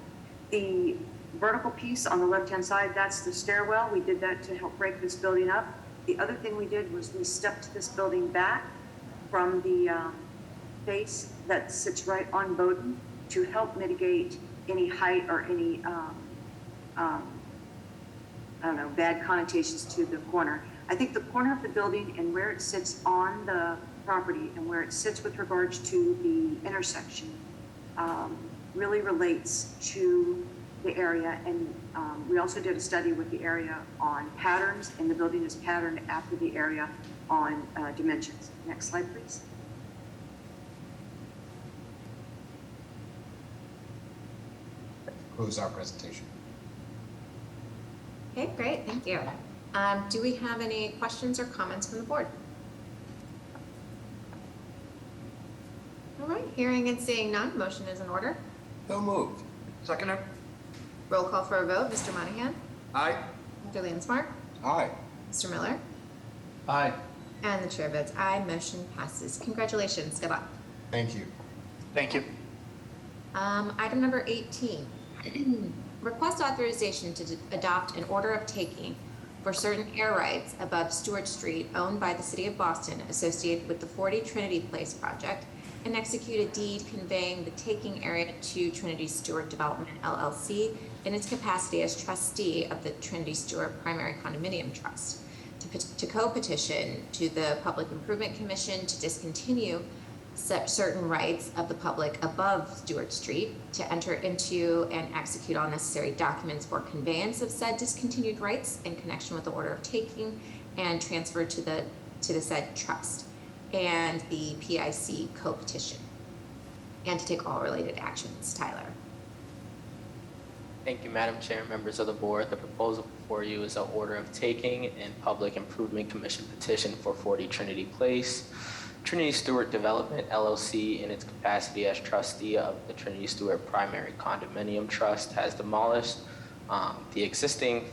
The vertical piece on the left-hand side, that's the stairwell. We did that to help break this building up. The other thing we did was we stepped this building back from the base that sits right on Bowdoin to help mitigate any height or any, bad connotations to the corner. I think the corner of the building and where it sits on the property and where it sits with regards to the intersection really relates to the area. And we also did a study with the area on patterns, and the building is patterned after the area on dimensions. Next slide, please. Close our presentation. Okay, great, thank you. Do we have any questions or comments from the board? All right, hearing and seeing none, motion is in order. So moved. Seconder? Roll call for a vote. Mr. Monahan? Aye. Mr. Lansmart? Aye. Mr. Miller? Aye. And the chair votes aye, motion passes. Congratulations, good luck. Thank you. Thank you. Item number 18, request authorization to adopt an order of taking for certain air rights above Stewart Street owned by the City of Boston associated with the 40 Trinity Place project, and execute a deed conveying the taking area to Trinity Stewart Development LLC in its capacity as trustee of the Trinity Stewart Primary Condominium Trust. To to co-petition to the Public Improvement Commission to discontinue certain rights of the public above Stewart Street, to enter into and execute all necessary documents for conveyance of said discontinued rights in connection with the order of taking and transfer to the said trust, and the PIC co-petition, and to take all related actions. Tyler. Thank you, Madam Chair, members of the board. The proposal before you is an order of taking and Public Improvement Commission petition for 40 Trinity Place. Trinity Stewart Development, LLC, in its capacity as trustee of the Trinity Stewart Primary Condominium Trust, has demolished the existing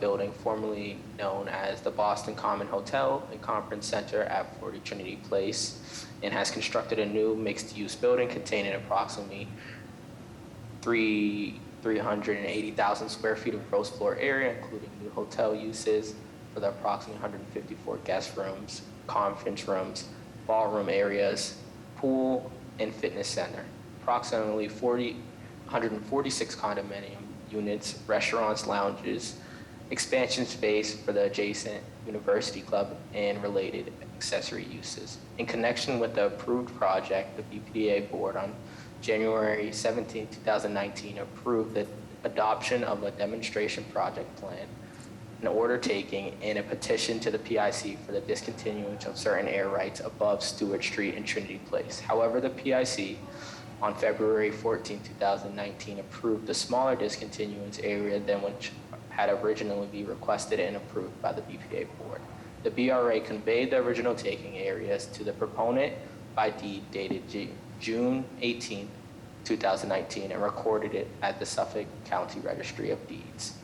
building formerly known as the Boston Common Hotel and Conference Center at 40 Trinity Place, and has constructed a new mixed-use building containing approximately 380,000 square feet of gross floor area, including new hotel uses for the approximately 154 guest rooms, conference rooms, ballroom areas, pool, and fitness center. Approximately 146 condominium units, restaurants, lounges, expansion space for the adjacent University Club, and related accessory uses. In connection with the approved project, the BPDA board on January 17, 2019 approved the adoption of a demonstration project plan, an order taking, and a petition to the PIC for the discontinuance of certain air rights above Stewart Street and Trinity Place. However, the PIC on February 14, 2019 approved the smaller discontinuance area than which had originally been requested and approved by the BPDA board. The BRA conveyed the original taking areas to the proponent by deed dated June 18, 2019, and recorded it at the Suffolk County Registry of Deeds.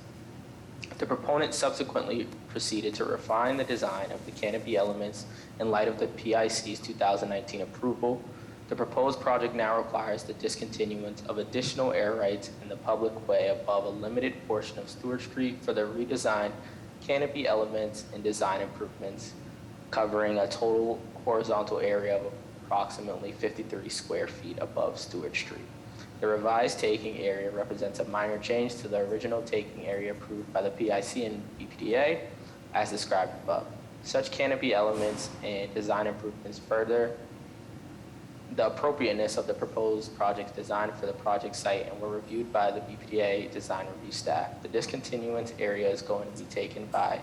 The proponent subsequently proceeded to refine the design of the canopy elements in light of the PIC's 2019 approval. The proposed project now requires the discontinuance of additional air rights in the public way above a limited portion of Stewart Street for the redesigned canopy elements and design improvements, covering a total horizontal area of approximately 53 square feet above Stewart Street. The revised taking area represents a minor change to the original taking area approved by the PIC and BPDA as described above. Such canopy elements and design improvements further the appropriateness of the proposed project design for the project site and were reviewed by the BPDA design review staff. The discontinuance area is going to be taken by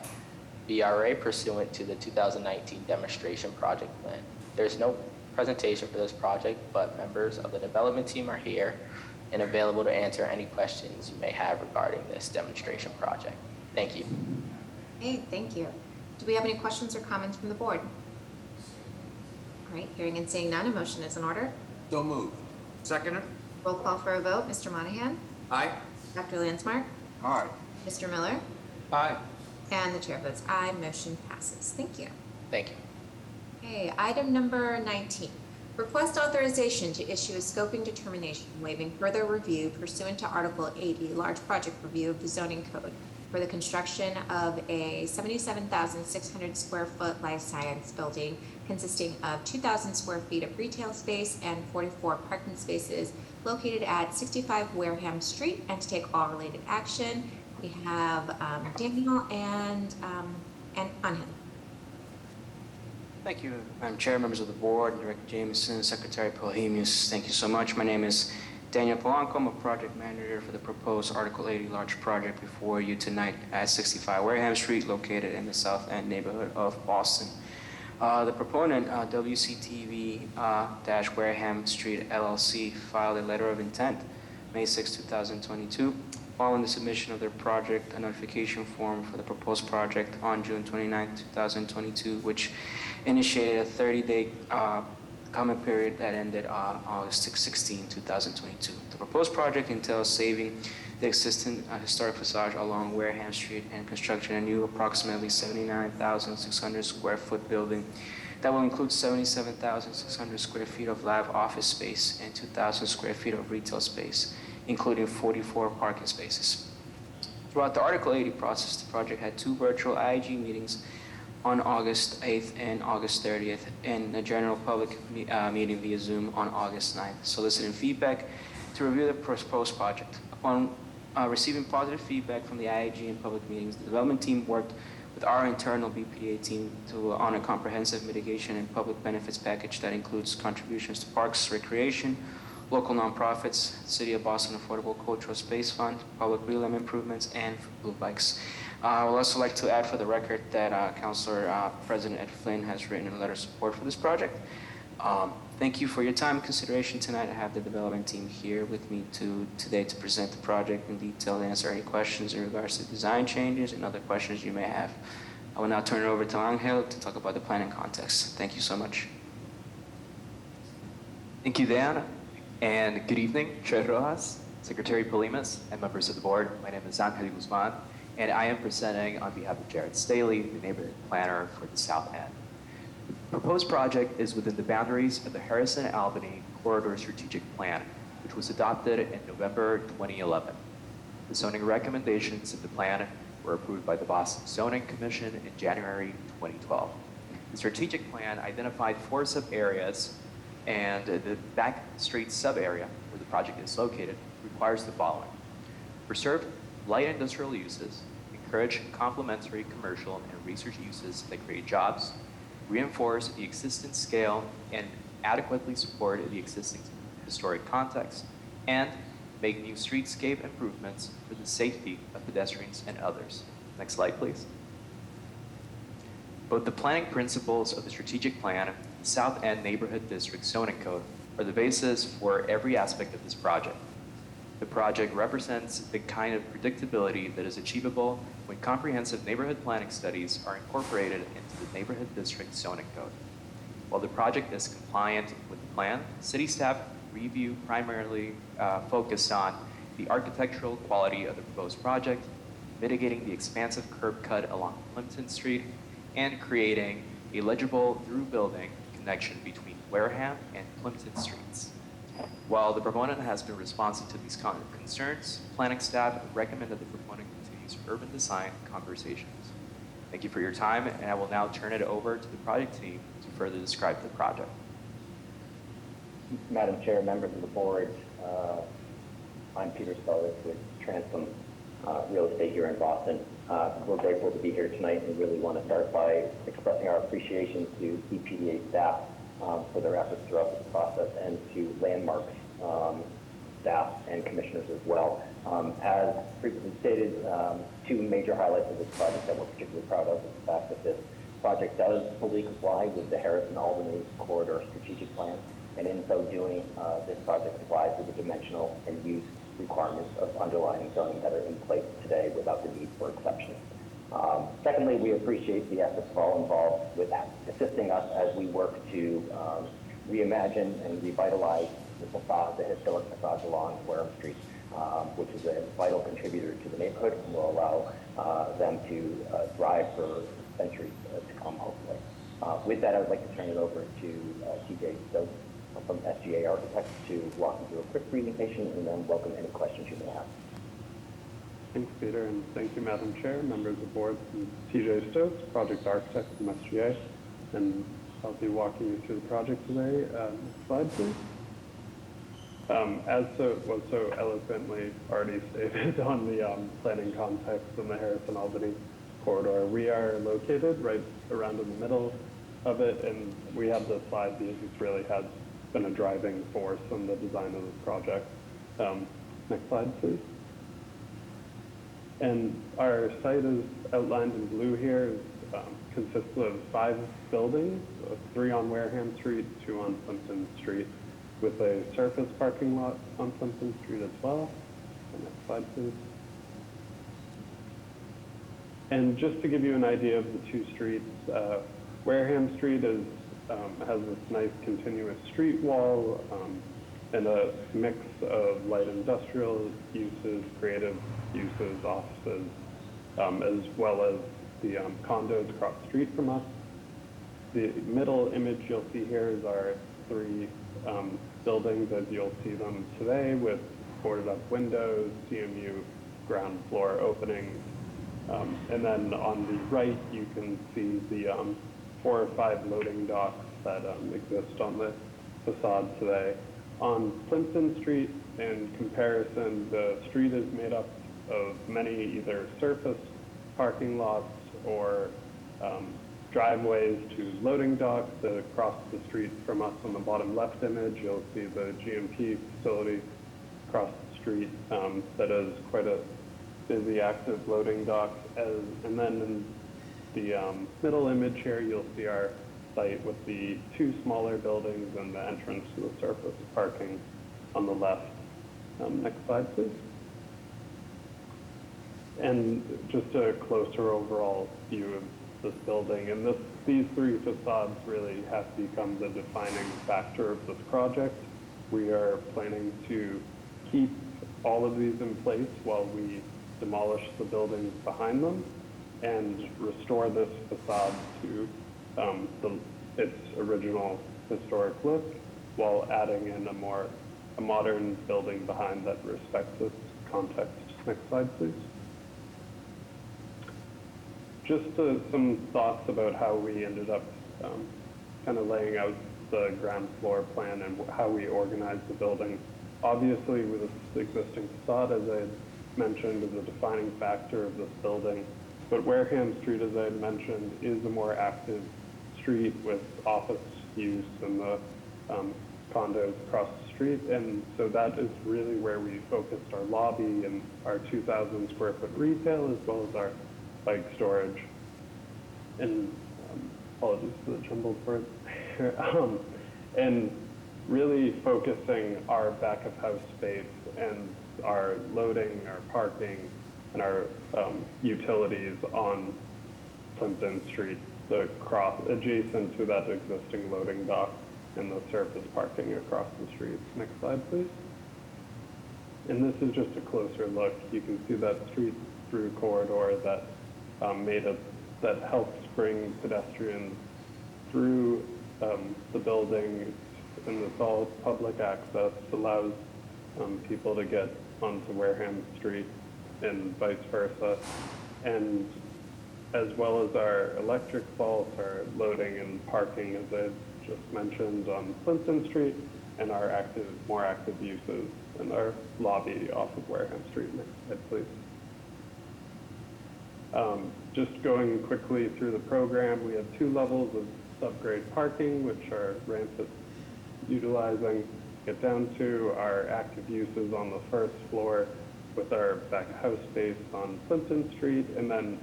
BRA pursuant to the 2019 demonstration project plan. There's no presentation for this project, but members of the development team are here and available to answer any questions you may have regarding this demonstration project. Thank you. Hey, thank you. Do we have any questions or comments from the board? All right, hearing and seeing none, a motion is in order. So moved. Seconder? Roll call for a vote. Mr. Monahan? Aye. Dr. Landsmark? Aye. Mr. Miller? Aye. And the chair votes aye. Motion passes. Thank you. Thank you. Okay, item number 19. Request authorization to issue a scoping determination waiving further review pursuant to Article 80, Large Project Review of the Zoning Code for the construction of a 77,600 square foot life science building consisting of 2,000 square feet of retail space and 44 parking spaces located at 65 Wareham Street, and to take all related action. We have Daniel and Anhel. Thank you, Madam Chair, members of the board, Director Jameson, Secretary Polhemius. Thank you so much. My name is Daniel Polanco. I'm a project manager for the proposed Article 80 large project before you tonight at 65 Wareham Street, located in the South End neighborhood of Boston. The proponent, WCTV-Wareham Street LLC, filed a letter of intent May 6, 2022, following the submission of their project, a notification form for the proposed project on June 29, 2022, which initiated a 30-day comment period that ended August 16, 2022. The proposed project entails saving the existing historic facade along Wareham Street and construction a new approximately 79,600 square foot building that will include 77,600 square feet of lab office space and 2,000 square feet of retail space, including 44 parking spaces. Throughout the Article 80 process, the project had 2 virtual IAG meetings on August 8th and August 30th, and a general public meeting via Zoom on August 9th, soliciting feedback to review the proposed project. Upon receiving positive feedback from the IAG and public meetings, the development team worked with with our internal BPDA team on a comprehensive mitigation and public benefits package that includes contributions to parks, recreation, local nonprofits, City of Boston Affordable Cultural Space Fund, public wheel improvements, and blue bikes. I would also like to add for the record that Councilor President Ed Flynn has written a letter of support for this project. Thank you for your time and consideration tonight. I have the development team here with me today to present the project in detail and answer any questions in regards to design changes and other questions you may have. I will now turn it over to Angel to talk about the planning context. Thank you so much. Thank you, Dan, and good evening, Chair Rojas, Secretary Polimas, and members of the board. My name is Angel Guzman, and I am presenting on behalf of Jared Staley, the neighborhood planner for the South End. The proposed project is within the boundaries of the Harrison-Albany Corridor Strategic Plan, which was adopted in November 2011. The zoning recommendations of the plan were approved by the Boston Zoning Commission in January 2012. The strategic plan identified 4 sub-areas, and the back street sub-area where the project is located requires the following: preserve light industrial uses, encourage complementary commercial and research uses that create jobs, reinforce the existing scale and adequately support the existing historic context, and make new streetscape improvements for the safety of pedestrians and others. Next slide, please. Both the planning principles of the strategic plan and the South End Neighborhood District Zoning Code are the basis for every aspect of this project. The project represents the kind of predictability that is achievable when comprehensive neighborhood planning studies are incorporated into the Neighborhood District Zoning Code. While the project is compliant with the plan, city staff review primarily focused on the architectural quality of the proposed project, mitigating the expansive curb cut along Plimpton Street, and creating a legible through building connection between Wareham and Plimpton Streets. While the proponent has been responsive to these concerns, planning staff recommended the proponent continues urban design conversations. Thank you for your time, and I will now turn it over to the project team to further describe the project. Madam Chair, members of the board, I'm Peter Spellis with Transom Real Estate here in Boston. We're grateful to be here tonight and really want to start by expressing our appreciation to BPDA staff for their efforts throughout this process, and to Landmarks staff and commissioners as well. As previously stated, 2 major highlights of this project that we're particularly proud of is the fact that this project does fully comply with the Harrison-Albany Corridor Strategic Plan, and in so doing, this project complies with the dimensional and use requirements of underlying zoning that are in place today without the need for exceptions. Secondly, we appreciate the efforts of all involved with assisting us as we work to reimagine and revitalize the historic facade along Wareham Street, which is a vital contributor to the neighborhood and will allow them to thrive for centuries to come, hopefully. With that, I would like to turn it over to TJ Stokes from SGA Architects to walk you through a quick presentation and then welcome any questions you may have. Thanks, Peter, and thank you, Madam Chair, members of the board. I'm TJ Stokes, project architect from SGA, and I'll be walking you through the project today. Next slide, please. As was so eloquently already stated on the planning context in the Harrison-Albany corridor, we are located right around in the middle of it, and we have this slide because it really has been a driving force in the design of this project. Next slide, please. And our site is outlined in blue here. Consists of 5 buildings, 3 on Wareham Street, 2 on Plimpton Street, with a surface parking lot on Plimpton Street as well. Next slide, please. And just to give you an idea of the 2 streets, Wareham Street has this nice continuous street wall and a mix of light industrial uses, creative uses, offices, as well as the condos across the street from us. The middle image you'll see here is our 3 buildings as you'll see them today, with boarded up windows, CMU ground floor openings. And then on the right, you can see the 4 or 5 loading docks that exist on the facade today. On Plimpton Street, in comparison, the street is made up of many either surface parking lots or driveways to loading docks. Across the street from us on the bottom left image, you'll see the GMP facility across the street that is quite a busy, active loading dock. And then in the middle image here, you'll see our site with the two smaller buildings and the entrance to the surface parking on the left. Next slide, please. And just a closer overall view of this building. And these three facades really have become the defining factor of this project. We are planning to keep all of these in place while we demolish the buildings behind them and restore this facade to its original historic look, while adding in a modern building behind that respects its context. Next slide, please. Just some thoughts about how we ended up kind of laying out the ground floor plan and how we organized the building. Obviously, with this existing facade, as I had mentioned, is a defining factor of this building. But Wareham Street, as I had mentioned, is a more active street with office use and the condos across the street. And so that is really where we focused our lobby and our 2,000 square foot retail, as well as our bike storage. And apologies for the jumbled words. And really focusing our back of house space and our loading, our parking, and our utilities on Plimpton Street, adjacent to that existing loading dock and the surface parking across the street. Next slide, please. And this is just a closer look. You can see that street through corridor that that helps bring pedestrians through the building, and it's all public access, allows people to get onto Wareham Street and vice versa. And as well as our electric vault, our loading and parking, as I just mentioned, on Plimpton Street, and our more active uses in our lobby off of Wareham Street. Next slide, please. Just going quickly through the program, we have 2 levels of subgrade parking, which our ramp is utilizing. Get down to our active uses on the first floor with our back of house space on Plimpton Street, and then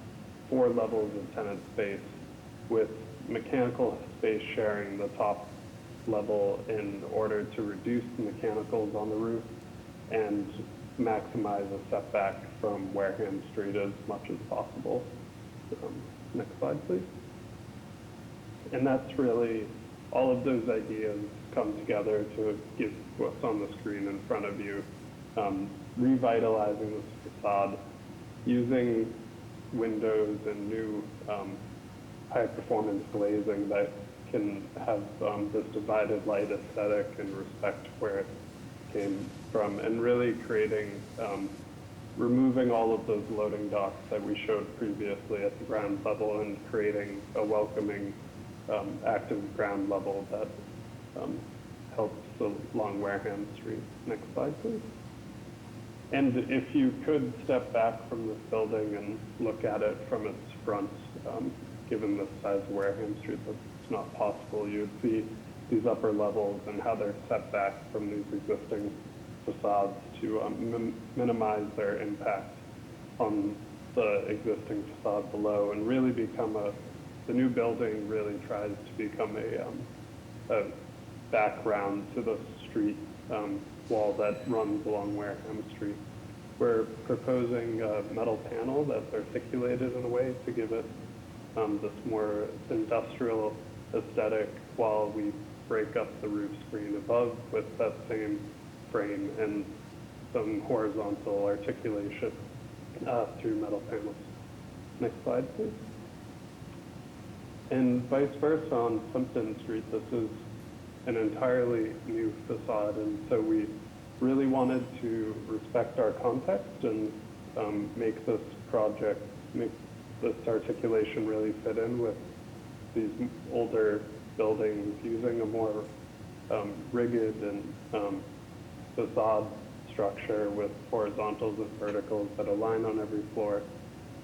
4 levels of tenant space with mechanical space sharing the top level in order to reduce the mechanicals on the roof and maximize a setback from Wareham Street as much as possible. Next slide, please. And that's really, all of those ideas come together to give what's on the screen in front of you, revitalizing this facade, using windows and new high-performance glazing that can have this divided light aesthetic and respect where it came from, and really creating, removing all of those loading docks that we showed previously at the ground level and creating a welcoming, active ground level that helps along Wareham Street. Next slide, please. And if you could step back from this building and look at it from its front, given the size of Wareham Street, that's not possible. You would see these upper levels and how they're set back from these existing facades to minimize their impact on the existing facade below, and really become the new building really tries to become a background to the street wall that runs along Wareham Street. We're proposing a metal panel that's articulated in a way to give it this more industrial aesthetic, while we break up the roof screen above with that same frame and some horizontal articulation through metal panels. Next slide, please. And vice versa on Plimpton Street, this is an entirely new facade, and so we really wanted to respect our context and make this articulation really fit in with these older buildings, using a more rigid and facade structure with horizontals and verticals that align on every floor,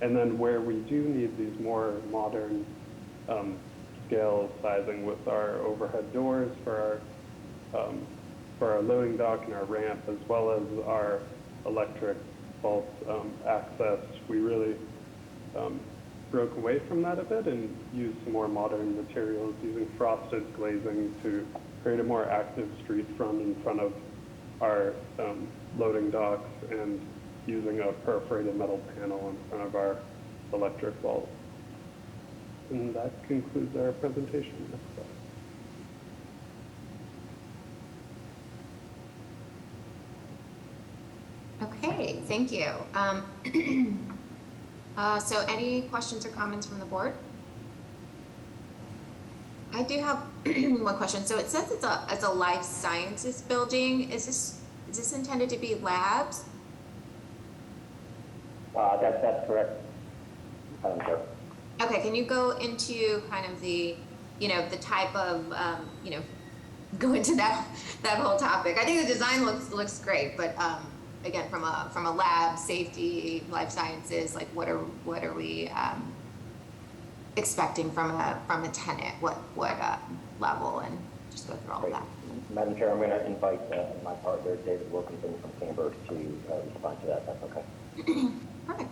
And then where we do need these more modern scale sizing with our overhead doors for our loading dock and our ramp, as well as our electric vault access, we really broke away from that a bit and used some more modern materials using frosted glazing to create a more active street front in front of our loading docks and using a perforated metal panel in front of our electric vault. And that concludes our presentation. Okay, thank you. So any questions or comments from the board? I do have one question. So it says it's a life sciences building. Is this intended to be labs? That's correct. Sure. Okay, can you go into kind of the, the type of, go into that whole topic? I think the design looks great, but again, from a lab, safety, life sciences, like what are we expecting from a tenant? What level, and just go through all of that. Madam Chair, I'm going to invite my partner, David Wilkinson from Cambridge, to respond to that. That's okay. Perfect.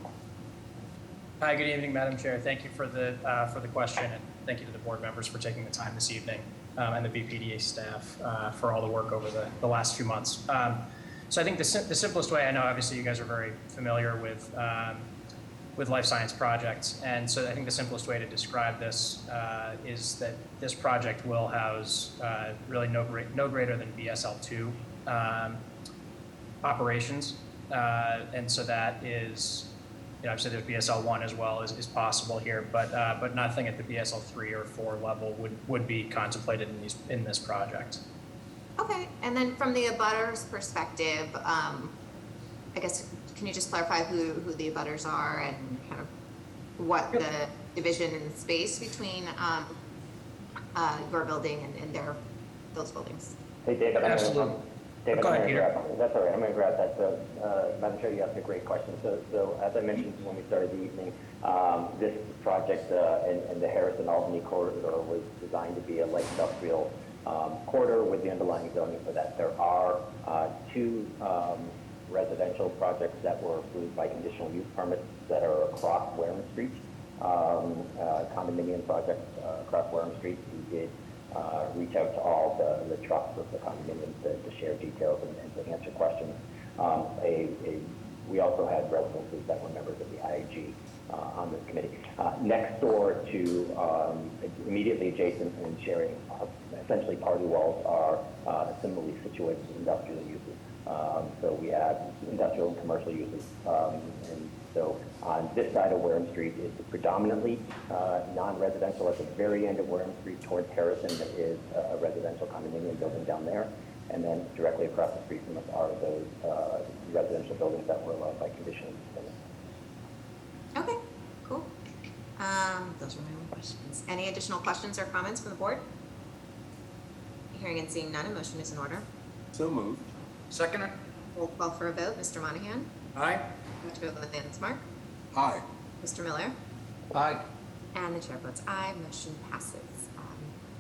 Hi, good evening, Madam Chair. Thank you for the question, and thank you to the board members for taking the time this evening, and the BPDA staff for all the work over the last few months. So I think the simplest way, I know obviously you guys are very familiar with life science projects, and so I think the simplest way to describe this is that this project will house really no greater than BSL2 operations, and so that is, obviously there's BSL1 as well is possible here, but nothing at the BSL3 or 4 level would be contemplated in this project. Okay, and then from the abutters perspective, I guess, can you just clarify who the abutters are and kind of what the division in space between your building and those buildings? Hey, David. Absolutely. David, Go ahead, Peter. That's all right. I'm going to grab that. So, Madam Chair, you asked a great question. So as I mentioned when we started the evening, this project in the Harrison-Albany corridor was designed to be a light industrial corridor with the underlying zoning for that. There are two residential projects that were approved by conditional use permits that are across Wareham Street, condominium projects across Wareham Street. We did reach out to all the trusts of the condominiums to share details and to answer questions. We also had residences that were members of the IAG on this committee. Next door to, immediately adjacent and sharing essentially party walls are similarly situated industrial uses. So we have industrial and commercial uses. And so on this side of Wareham Street is predominantly non-residential. At the very end of Wareham Street towards Harrison is a residential condominium building down there. And then directly across the street from us are those residential buildings that were allowed by conditional use. Okay, cool. Those were my only questions. Any additional questions or comments from the board? Hearing and seeing none, a motion is in order. So moved. Second? Roll call for a vote. Mr. Monahan? Aye. Dr. Lansmark? Aye. Mr. Miller? Aye. And the chair votes aye. Motion passes.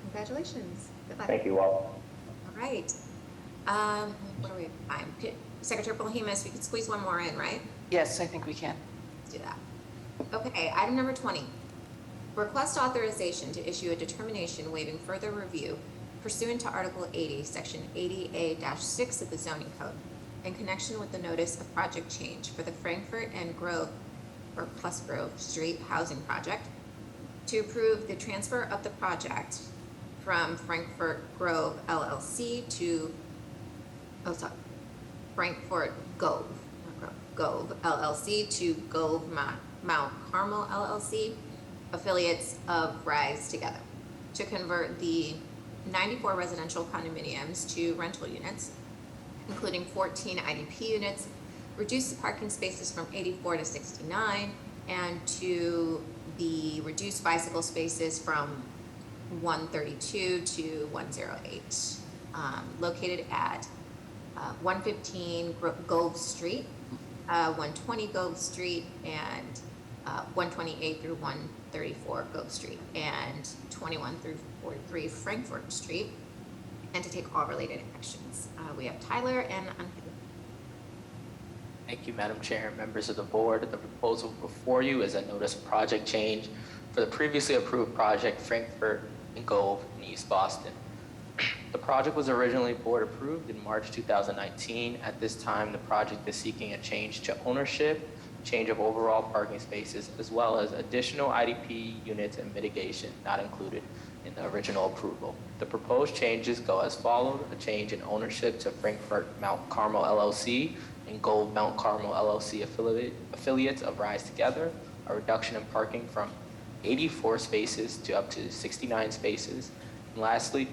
Congratulations. Good luck. Thank you all. All right. What are we? Fine. Secretary Polhemus, we could squeeze one more in, right? Yes, I think we can. Let's do that. Okay, item number 20. Request authorization to issue a determination waiving further review pursuant to Article 80, Section 80A-6 of the zoning code in connection with the notice of project change for the Frankfurt and Grove, or Plus Grove Street housing project to approve the transfer of the project from Frankfurt Grove LLC to, Frankfurt Gove LLC to Gove Mount Carmel LLC, affiliates of Rise Together, to convert the 94 residential condominiums to rental units, including 14 IDP units, reduce the parking spaces from 84 to 69, and to the reduced bicycle spaces from 132 to 108, located at 115 Gove Street, 120 Gove Street, and 128 through 134 Gove Street and 21 through 43 Frankfurt Street, and to take all related actions. We have Tyler and Angel. Thank you, Madam Chair and members of the board. The proposal before you is a notice of project change for the previously approved project Frankfurt and Gove in East Boston. The project was originally board approved in March 2019. At this time, the project is seeking a change to ownership, change of overall parking spaces, as well as additional IDP units and mitigation not included in the original approval. The proposed changes go as follows: a change in ownership to Frankfurt Mount Carmel LLC and Gove Mount Carmel LLC affiliates of Rise Together, a reduction in parking from 84 spaces to up to 69 spaces. And lastly,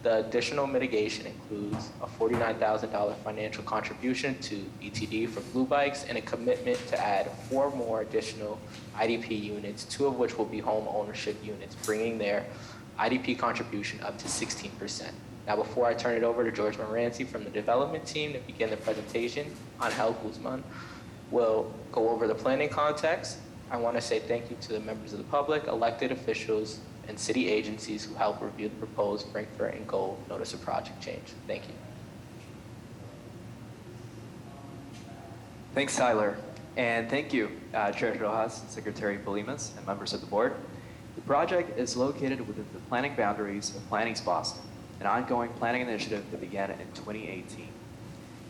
the additional mitigation includes a $49,000 financial contribution to BTD for Blue Bikes and a commitment to add 4 more additional IDP units, 2 of which will be home ownership units, bringing their IDP contribution up to 16%. Now, before I turn it over to George Moranci from the development team to begin the presentation, Angel Guzman will go over the planning context. I want to say thank you to the members of the public, elected officials, and city agencies who helped review the proposed Frankfurt and Gove notice of project change. Thank you. Thanks, Tyler. And thank you, Chair Rojas, Secretary Polimas, and members of the board. The project is located within the planning boundaries of Planning's Boston, an ongoing planning initiative that began in 2018.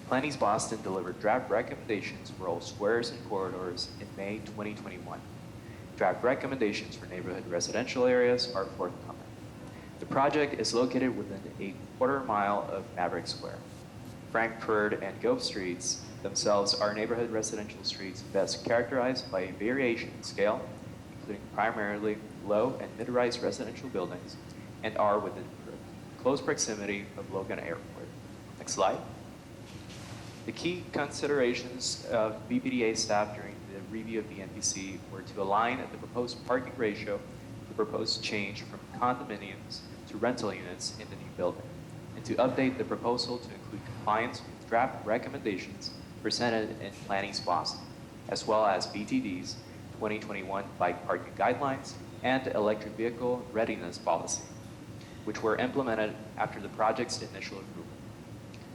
Planning's Boston delivered draft recommendations for all squares and corridors in May 2021. Draft recommendations for neighborhood residential areas are forthcoming. The project is located within a quarter-mile of Maverick Square. Frankfurt and Gove Streets themselves are neighborhood residential streets best characterized by a variation in scale, including primarily low and mid-rise residential buildings, and are within close proximity of Logan Airport. Next slide. The key considerations of BPDA staff during the review of the NPC were to align the proposed parking ratio, the proposed change from condominiums to rental units in the new building, and to update the proposal to include compliance with draft recommendations presented in Planning's Boston, as well as BTD's 2021 bike parking guidelines and electric vehicle readiness policy, which were implemented after the project's initial approval.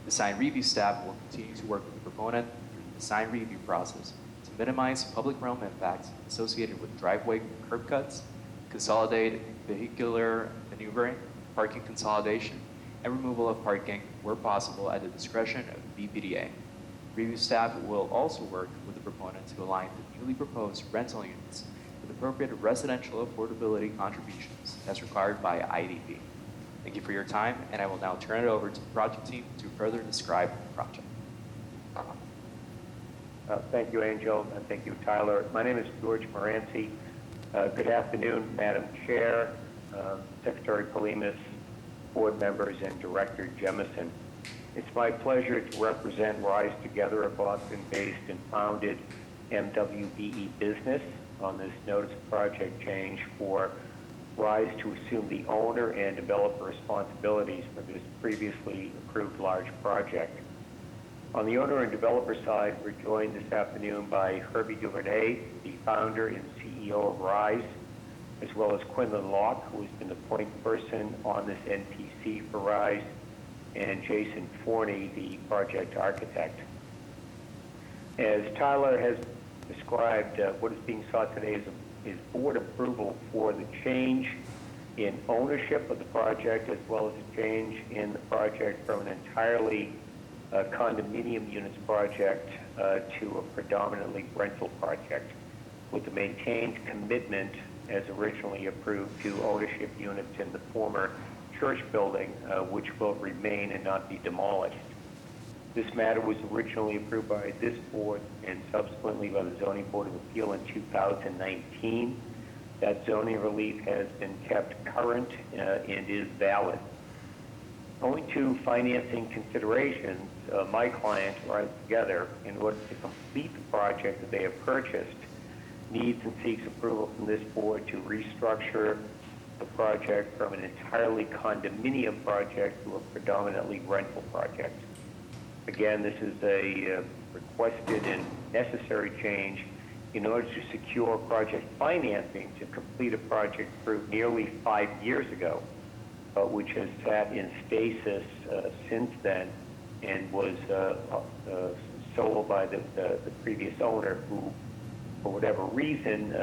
Design review staff will continue to work with the proponent through the design review process to minimize public realm impacts associated with driveway curb cuts, consolidate vehicular maneuvering, parking consolidation, and removal of parking where possible at the discretion of BPDA. Review staff will also work with the proponent to align the newly proposed rental units with appropriate residential affordability contributions as required by IDP. Thank you for your time, and I will now turn it over to the project team to further describe the project. Thank you, Angel, and thank you, Tyler. My name is George Moranci. Good afternoon, Madam Chair, Secretary Polimas, board members, and Director Jemison. It's my pleasure to represent Rise Together, a Boston-based and founded MWBE business on this notice of project change for Rise to assume the owner and developer responsibilities for this previously approved large project. On the owner and developer side, we're joined this afternoon by Herbie Duvernay, the founder and CEO of Rise, as well as Quinlan Locke, who has been the point person on this NPC for Rise, and Jason Forney, the project architect. As Tyler has described, what is being sought today is board approval for the change in ownership of the project, as well as a change in the project from an entirely condominium units project to a predominantly rental project, with the maintained commitment as originally approved to ownership units in the former church building, which will remain and not be demolished. This matter was originally approved by this board and subsequently by the Zoning Board of Appeal in 2019. That zoning relief has been kept current and is valid. Owing to financing considerations, my client, Rise Together, in order to complete the project that they have purchased, needs and seeks approval from this board to restructure the project from an entirely condominium project to a predominantly rental project. Again, this is a requested and necessary change in order to secure project financing to complete a project through nearly 5 years ago, which has sat in stasis since then and was sold by the previous owner who, for whatever reason,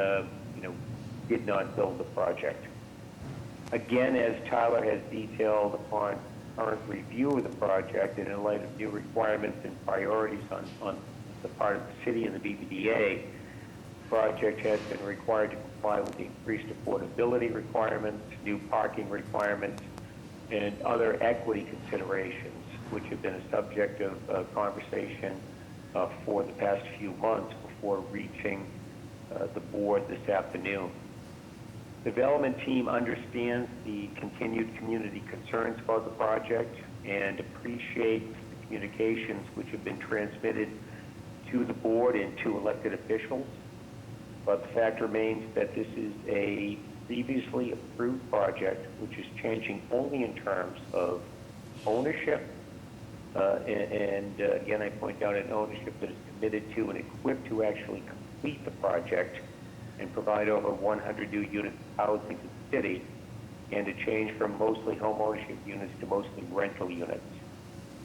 did not build the project. Again, as Tyler has detailed upon current review of the project and in light of new requirements and priorities on the part of the city and the BPDA, the project has been required to comply with the increased affordability requirements, new parking requirements, and other equity considerations, which have been a subject of conversation for the past few months before reaching the board this afternoon. The development team understands the continued community concerns about the project and appreciates the communications which have been transmitted to the board and to elected officials. But the fact remains that this is a previously approved project which is changing only in terms of ownership. Again, I point out an ownership that is committed to and equipped to actually complete the project and provide over 100 new units of housing to the city, and to change from mostly home ownership units to mostly rental units.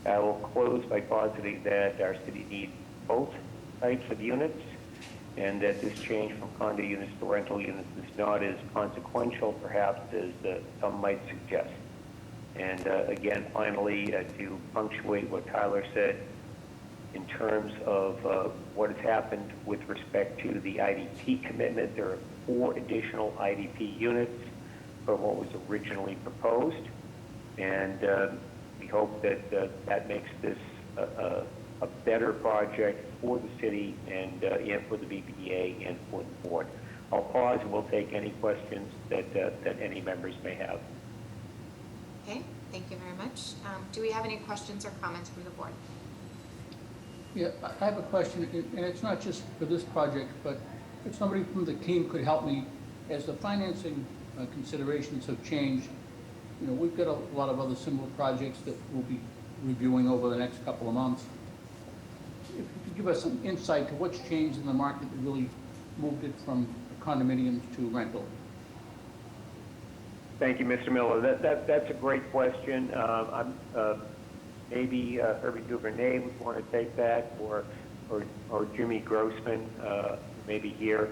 I will close by positing that our city needs both types of units, and that this change from condo units to rental units is not as consequential, perhaps, as some might suggest. And again, finally, to punctuate what Tyler said, in terms of what has happened with respect to the IDP commitment, there are 4 additional IDP units from what was originally proposed, and we hope that that makes this a better project for the city and for the BPDA and for the board. I'll pause and we'll take any questions that any members may have. Okay, thank you very much. Do we have any questions or comments from the board? Yeah, I have a question, and it's not just for this project, but if somebody from the team could help me, as the financing considerations have changed, we've got a lot of other similar projects that we'll be reviewing over the next couple of months. If you could give us some insight to what's changed in the market that really moved it from condominiums to rental. Thank you, Mr. Miller. That's a great question. Maybe Herbie Duvernay would want to take that, or Jimmy Grossman, maybe here.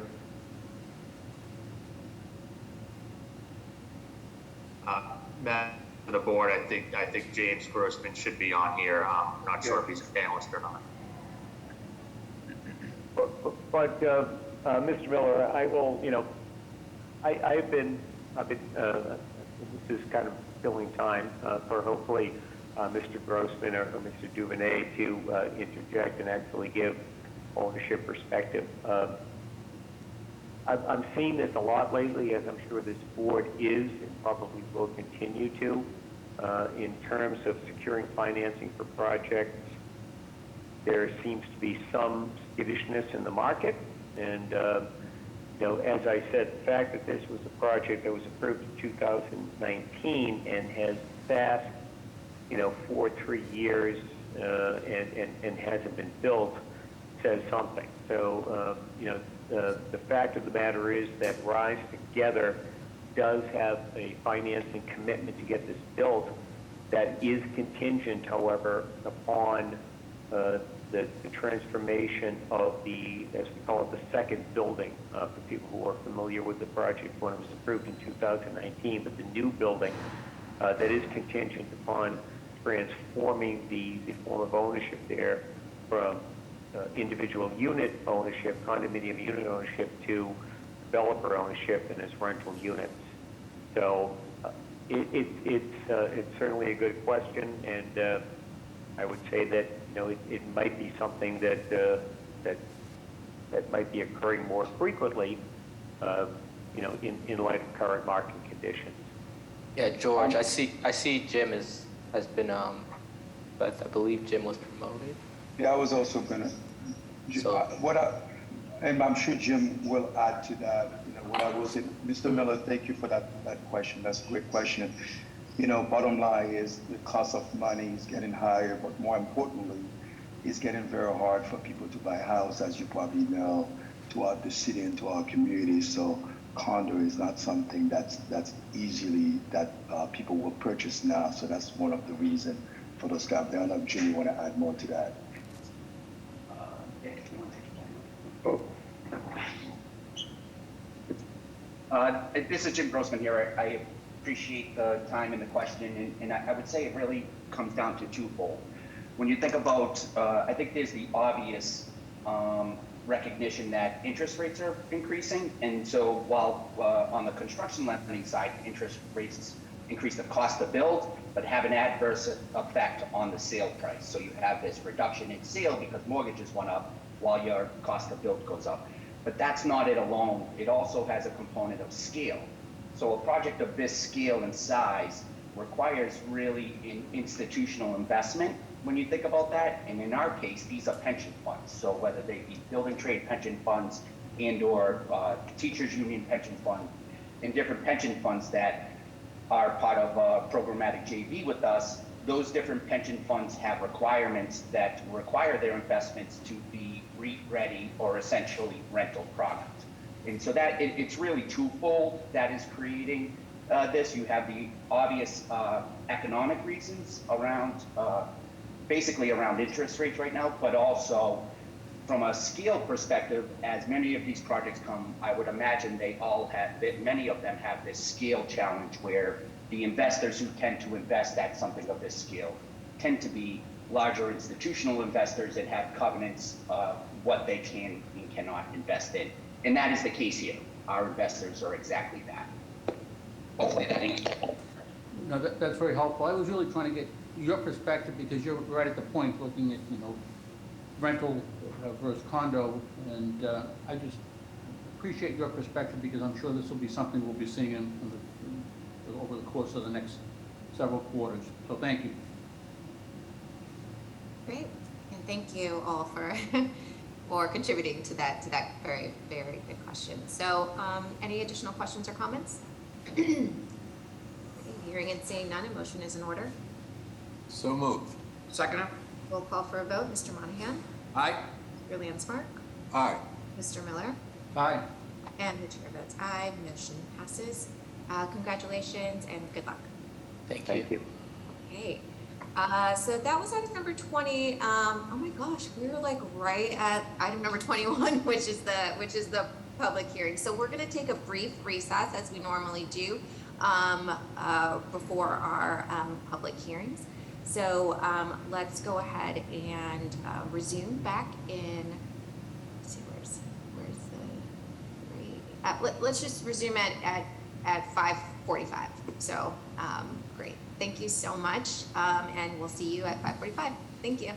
Matt, to the board, I think James Grossman should be on here. I'm not sure if he's a panelist or not. But Mr. Miller, I will. I've been. This is kind of filling time for hopefully Mr. Grossman or Mr. Duvernay to interject and actually give ownership perspective. I'm seeing this a lot lately, as I'm sure this board is and probably will continue to, in terms of securing financing for projects. There seems to be some skittishness in the market, and as I said, the fact that this was a project that was approved in 2019 and has passed, for 3 years and hasn't been built says something. So, the fact of the matter is that Rise Together does have a financing commitment to get this built that is contingent, however, upon the transformation of the, as we call it, the second building, for people who are familiar with the project when it was approved in 2019, but the new building that is contingent upon transforming the form of ownership there from individual unit ownership, condominium unit ownership, to developer ownership and as rental units. So it's certainly a good question, and I would say that it might be something that might be occurring more frequently, in light of current market conditions. Yeah, George, I see Jim has been, but I believe Jim was promoted. Yeah, I was also gonna. And I'm sure Jim will add to that. What I will say, Mr. Miller, thank you for that question. That's a great question. Bottom line is the cost of money is getting higher, but more importantly, it's getting very hard for people to buy a house, as you probably know, throughout the city and to our community. So condo is not something that's easily that people will purchase now. So that's one of the reasons for those guys. I don't know if Jimmy want to add more to that. This is Jim Grossman here. I appreciate the time and the question, and I would say it really comes down to twofold. When you think about, I think there's the obvious recognition that interest rates are increasing, and so while on the construction lending side, interest rates increase the cost to build, but have an adverse effect on the sale price. So you have this reduction in sale because mortgages went up while your cost to build goes up. But that's not it alone. It also has a component of scale. So a project of this scale and size requires really an institutional investment when you think about that. And in our case, these are pension funds. So whether they be building trade pension funds and or teachers union pension fund and different pension funds that are part of a programmatic JV with us, those different pension funds have requirements that require their investments to be REIT ready or essentially rental product. And so that it's really twofold that is creating this. You have the obvious economic reasons around basically around interest rates right now, but also from a scale perspective, as many of these projects come, I would imagine many of them have this scale challenge where the investors who tend to invest at something of this scale tend to be larger institutional investors that have covenants of what they can and cannot invest in. And that is the case here. Our investors are exactly that. Hopefully that answers. No, that's very helpful. I was really trying to get your perspective because you're right at the point looking at, rental versus condo. And I just appreciate your perspective because I'm sure this will be something we'll be seeing over the course of the next several quarters. So thank you. Great, and thank you all for for contributing to that very, very good question. So any additional questions or comments? Okay, hearing and seeing none, a motion is in order. So moved. Second. We'll call for a vote. Mr. Monahan? Aye. Mr. Landsmark? Aye. Mr. Miller? Aye. And the chair votes aye. Motion passes. Congratulations and good luck. Thank you. Okay. So that was item number 20. Oh my gosh, we were like right at item number 21, which is the public hearing. So we're going to take a brief recess as we normally do before our public hearings. So let's go ahead and resume back in. Let's see, where's the? Let's just resume at 5:45. So great. Thank you so much, and we'll see you at 5:45. Thank you.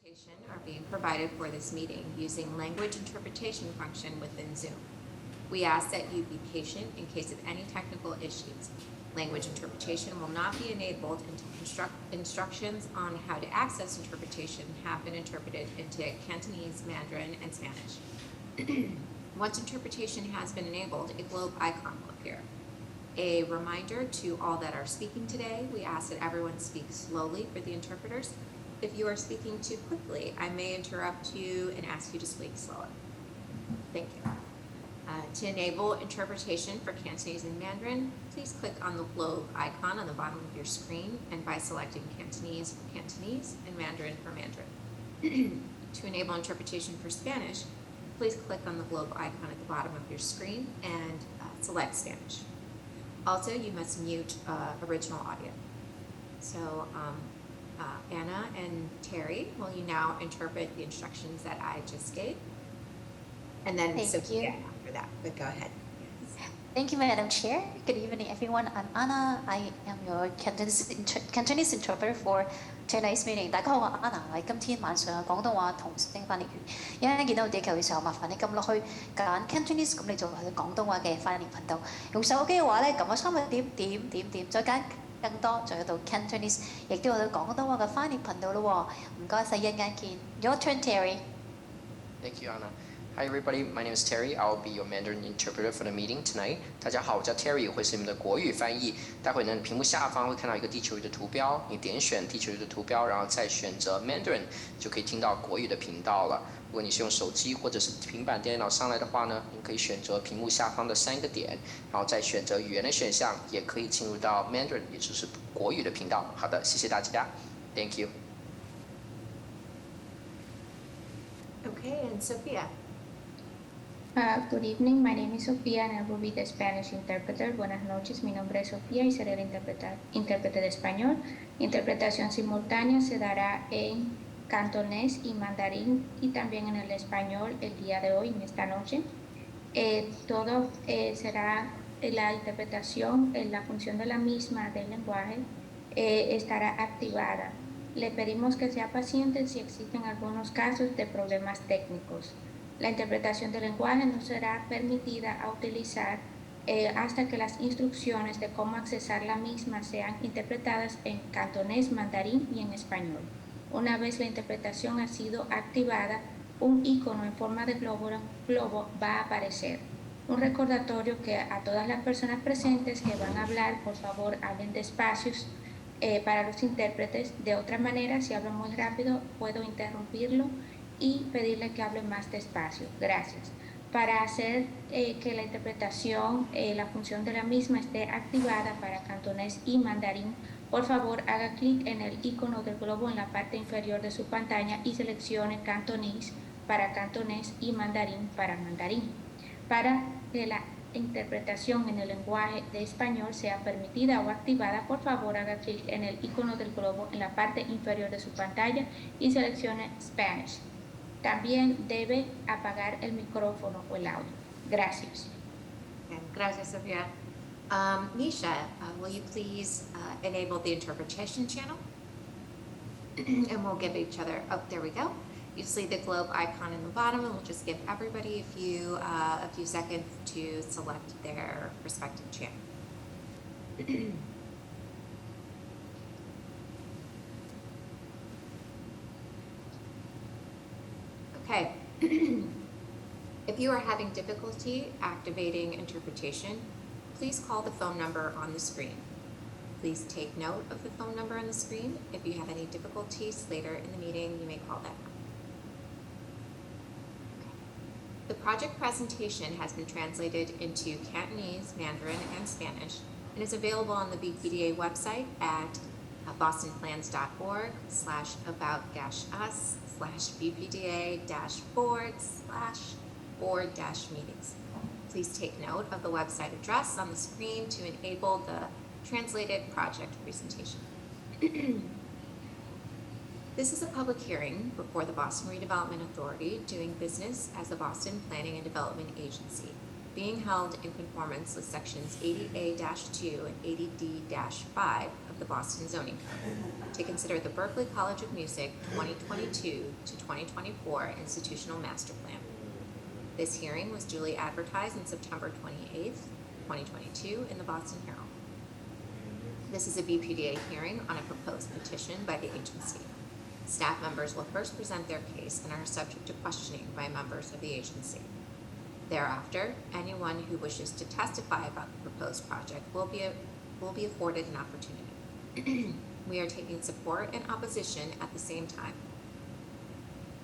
Interpretation are being provided for this meeting using language interpretation function within Zoom. We ask that you be patient in case of any technical issues. Language interpretation will not be enabled until instructions on how to access interpretation have been interpreted into Cantonese, Mandarin, and Spanish. Once interpretation has been enabled, a globe icon will appear. A reminder to all that are speaking today, we ask that everyone speak slowly for the interpreters. If you are speaking too quickly, I may interrupt you and ask you to speak slower. Thank you. To enable interpretation for Cantonese and Mandarin, please click on the globe icon on the bottom of your screen and by selecting Cantonese for Cantonese and Mandarin for Mandarin. To enable interpretation for Spanish, please click on the globe icon at the bottom of your screen and select Spanish. Also, you must mute original audio. So Anna and Terry, will you now interpret the instructions that I just gave? And then Sophia after that, but go ahead. Thank you, Madam Chair. Good evening, everyone. I'm Anna. I am your Cantonese interpreter for tonight's meeting. 大家好，我係 Anna， 我係今天晚上嘅廣東話同聲翻譯員。一陣間見到地球嘅時候，麻煩你撳落去揀 Cantonese， 咁你就係廣東話嘅翻譯頻道。用手機嘅話咧，撳咗3個點，再揀更多，就有到 Cantonese， 亦都有到廣東話嘅翻譯頻道咯。唔該晒，一陣間見。Your turn, Terry. Thank you, Anna. Hi everybody, my name is Terry. I will be your Mandarin interpreter for the meeting tonight. 大家好，我叫 Terry， 我会是你们的国语翻译。待会呢，屏幕下方会看到一个地球仪的图标，你点选地球仪的图标，然后再选择 Mandarin， 就可以听到国语的频道了。如果你是用手机或者是平板电脑上来的话呢，你可以选择屏幕下方的3个点，然后再选择语言的选项，也可以进入到 Mandarin， 也就是国语的频道。好的，谢谢大家 ，Thank you. Okay, and Sophia. Good evening, my name is Sofía and I will be the Spanish interpreter. Buenas noches, mi nombre es Sofía y seré el intérprete de español. Interpretación simultánea se dará en cantonés y mandarín y también en el español el día de hoy, en esta noche. Todo será la interpretación, la función de la misma del lenguaje estará activada. Le pedimos que sea paciente si existen algunos casos de problemas técnicos. La interpretación del lenguaje no será permitida a utilizar hasta que las instrucciones de cómo accesar la misma sean interpretadas en cantonés, mandarín y en español. Una vez la interpretación ha sido activada, un icono en forma de globo va a aparecer. Un recordatorio que a todas las personas presentes que van a hablar, por favor, hablen despacio para los intérpretes. De otra manera, si hablo muy rápido, puedo interrumpirlo y pedirle que hable más despacio. Gracias. Para hacer que la interpretación, la función de la misma esté activada para cantonés y mandarín, por favor haga clic en el icono del globo en la parte inferior de su pantalla y seleccione cantonés para cantonés y mandarín para mandarín. Para que la interpretación en el lenguaje de español sea permitida o activada, por favor haga clic en el icono del globo en la parte inferior de su pantalla y seleccione Spanish. También debe apagar el micrófono o el audio. Gracias. Gracias, Sophia. Nisha, will you please enable the interpretation channel? And we'll give each other, oh, there we go. You see the globe icon in the bottom, and we'll just give everybody a few seconds to select their respective channel. Okay. If you are having difficulty activating interpretation, please call the phone number on the screen. Please take note of the phone number on the screen. If you have any difficulties later in the meeting, you may call that number. Okay. The project presentation has been translated into Cantonese, Mandarin, and Spanish and is available on the BPDA website at bostonplans.org/about-us/BPDA-board/meetings. Please take note of the website address on the screen to enable the translated project presentation. This is a public hearing before the Boston Redevelopment Authority doing business as the Boston Planning and Development Agency. being held in conformance with sections 80A-2 and 80D-5 of the Boston Zoning Code to consider the Berklee College of Music 2022 to 2024 Institutional Master Plan. This hearing was duly advertised on September 28th, 2022 in the Boston Herald. This is a BPDA hearing on a proposed petition by the agency. Staff members will first present their case and are subject to questioning by members of the agency. Thereafter, anyone who wishes to testify about the proposed project will be afforded an opportunity. We are taking support and opposition at the same time.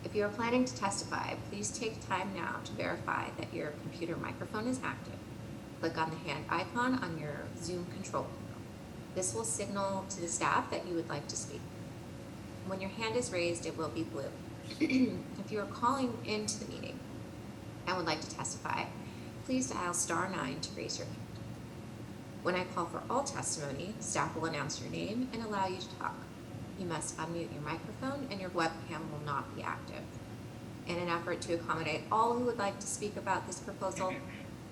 If you are planning to testify, please take time now to verify that your computer microphone is active. Click on the hand icon on your Zoom control panel. This will signal to the staff that you would like to speak. When your hand is raised, it will be blue. If you are calling into the meeting and would like to testify, please dial *9 to raise your hand. When I call for all testimony, staff will announce your name and allow you to talk. You must unmute your microphone and your webcam will not be active. In an effort to accommodate all who would like to speak about this proposal,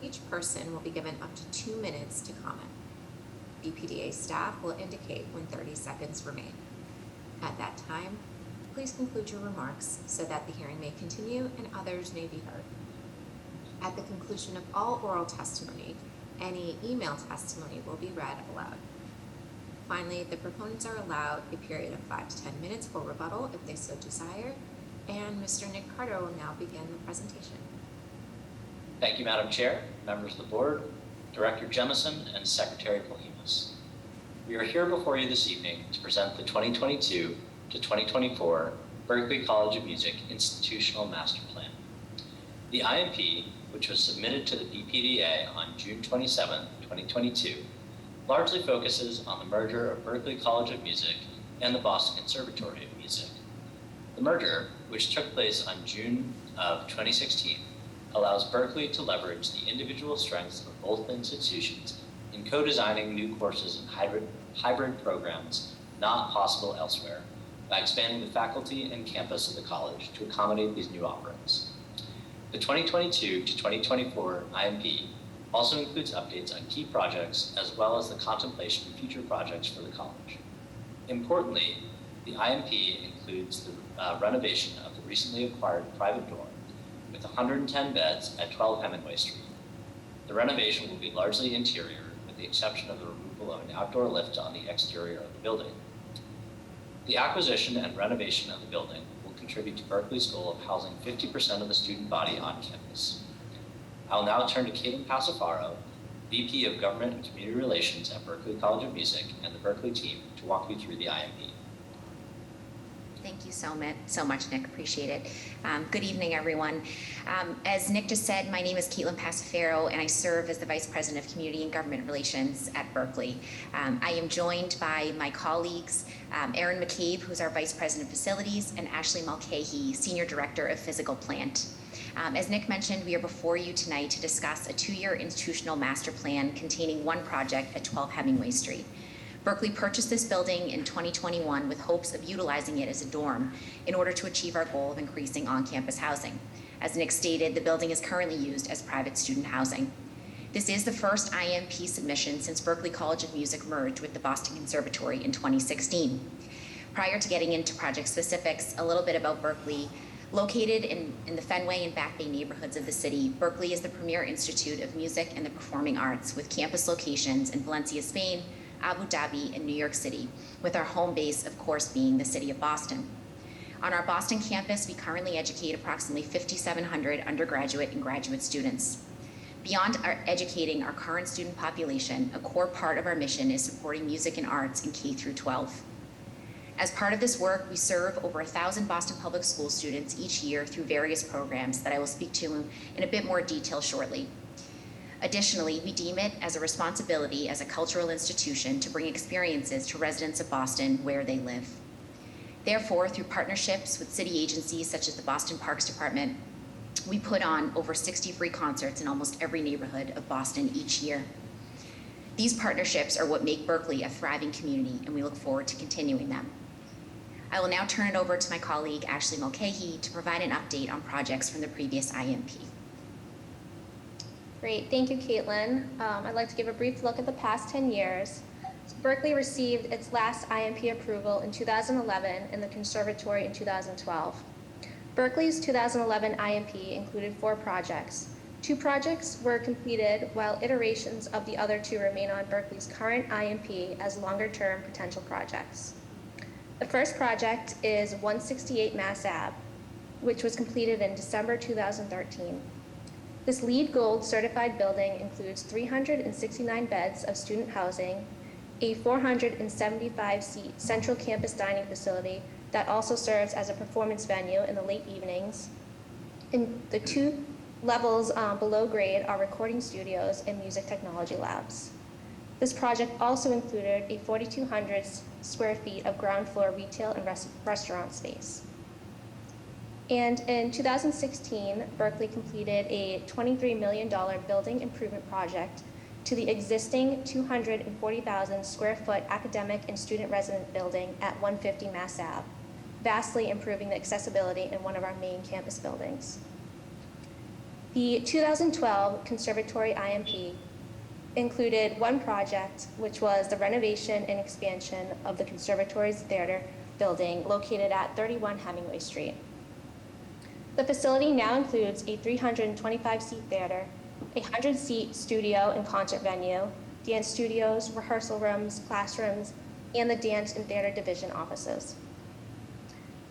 each person will be given up to 2 minutes to comment. BPDA staff will indicate when 30 seconds remain. At that time, please conclude your remarks so that the hearing may continue and others may be heard. At the conclusion of all oral testimony, any email testimony will be read aloud. Finally, the proponents are allowed a period of 5 to 10 minutes for rebuttal if they so desire, and Mr. Nick Carter will now begin the presentation. Thank you, Madam Chair, members of the board, Director Jemison, and Secretary Polimas. We are here before you this evening to present the 2022 to 2024 Berklee College of Music Institutional Master Plan. The IMP, which was submitted to the BPDA on June 27, 2022, largely focuses on the merger of Berklee College of Music and the Boston Conservatory of Music. The merger, which took place on June of 2016, allows Berklee to leverage the individual strengths of both institutions in co-designing new courses and hybrid programs not possible elsewhere by expanding the faculty and campus of the college to accommodate these new offerings. The 2022 to 2024 IMP also includes updates on key projects as well as the contemplation of future projects for the college. Importantly, the IMP includes the renovation of the recently acquired private dorm with 110 beds at 12 Hemingway Street. The renovation will be largely interior with the exception of the removal of an outdoor lift on the exterior of the building. The acquisition and renovation of the building will contribute to Berklee's goal of housing 50% of the student body on campus. I will now turn to Caitlin Passafaro, VP of Government and Community Relations at Berklee College of Music and the Berklee team to walk you through the IMP. Thank you so much, Nick. Appreciate it. Good evening, everyone. As Nick just said, my name is Caitlin Passafaro, and I serve as the Vice President of Community and Government Relations at Berklee. I am joined by my colleagues, Erin McCabe, who's our Vice President of Facilities, and Ashley Mulcahy, Senior Director of Physical Plant. As Nick mentioned, we are before you tonight to discuss a 2-year institutional master plan containing one project at 12 Hemingway Street. Berklee purchased this building in 2021 with hopes of utilizing it as a dorm in order to achieve our goal of increasing on-campus housing. As Nick stated, the building is currently used as private student housing. This is the first IMP submission since Berklee College of Music merged with the Boston Conservatory in 2016. Prior to getting into project specifics, a little bit about Berklee. Located in the Fenway and Back Bay neighborhoods of the city, Berklee is the premier institute of music and the performing arts with campus locations in Valencia, Spain, Abu Dhabi, and New York City, with our home base, of course, being the city of Boston. On our Boston campus, we currently educate approximately 5,700 undergraduate and graduate students. Beyond educating our current student population, a core part of our mission is supporting music and arts in K through 12. As part of this work, we serve over 1,000 Boston Public School students each year through various programs that I will speak to in a bit more detail shortly. Additionally, we deem it as a responsibility as a cultural institution to bring experiences to residents of Boston where they live. Therefore, through partnerships with city agencies such as the Boston Parks Department, we put on over 60 free concerts in almost every neighborhood of Boston each year. These partnerships are what make Berklee a thriving community, and we look forward to continuing them. I will now turn it over to my colleague, Ashley Mulcahy, to provide an update on projects from the previous IMP. Great, thank you, Caitlin. I'd like to give a brief look at the past 10 years. Berkeley received its last IMP approval in 2011 and the conservatory in 2012. Berkeley's 2011 IMP included 4 projects. 2 projects were completed while iterations of the other 2 remain on Berkeley's current IMP as longer-term potential projects. The first project is 168 Mass Ave, which was completed in December 2013. This LEED Gold certified building includes 369 beds of student housing, a 475-seat central campus dining facility that also serves as a performance venue in the late evenings. And the 2 levels below grade are recording studios and music technology labs. This project also included a 4,200 square feet of ground floor retail and restaurant space. And in 2016, Berkeley completed a $23 million building improvement project to the existing 240,000 square foot academic and student resident building at 150 Mass Ave, vastly improving the accessibility in one of our main campus buildings. The 2012 Conservatory IMP included 1 project, which was the renovation and expansion of the Conservatory's theater building located at 31 Hemingway Street. The facility now includes a 325-seat theater, a 100-seat studio and concert venue, dance studios, rehearsal rooms, classrooms, and the dance and theater division offices.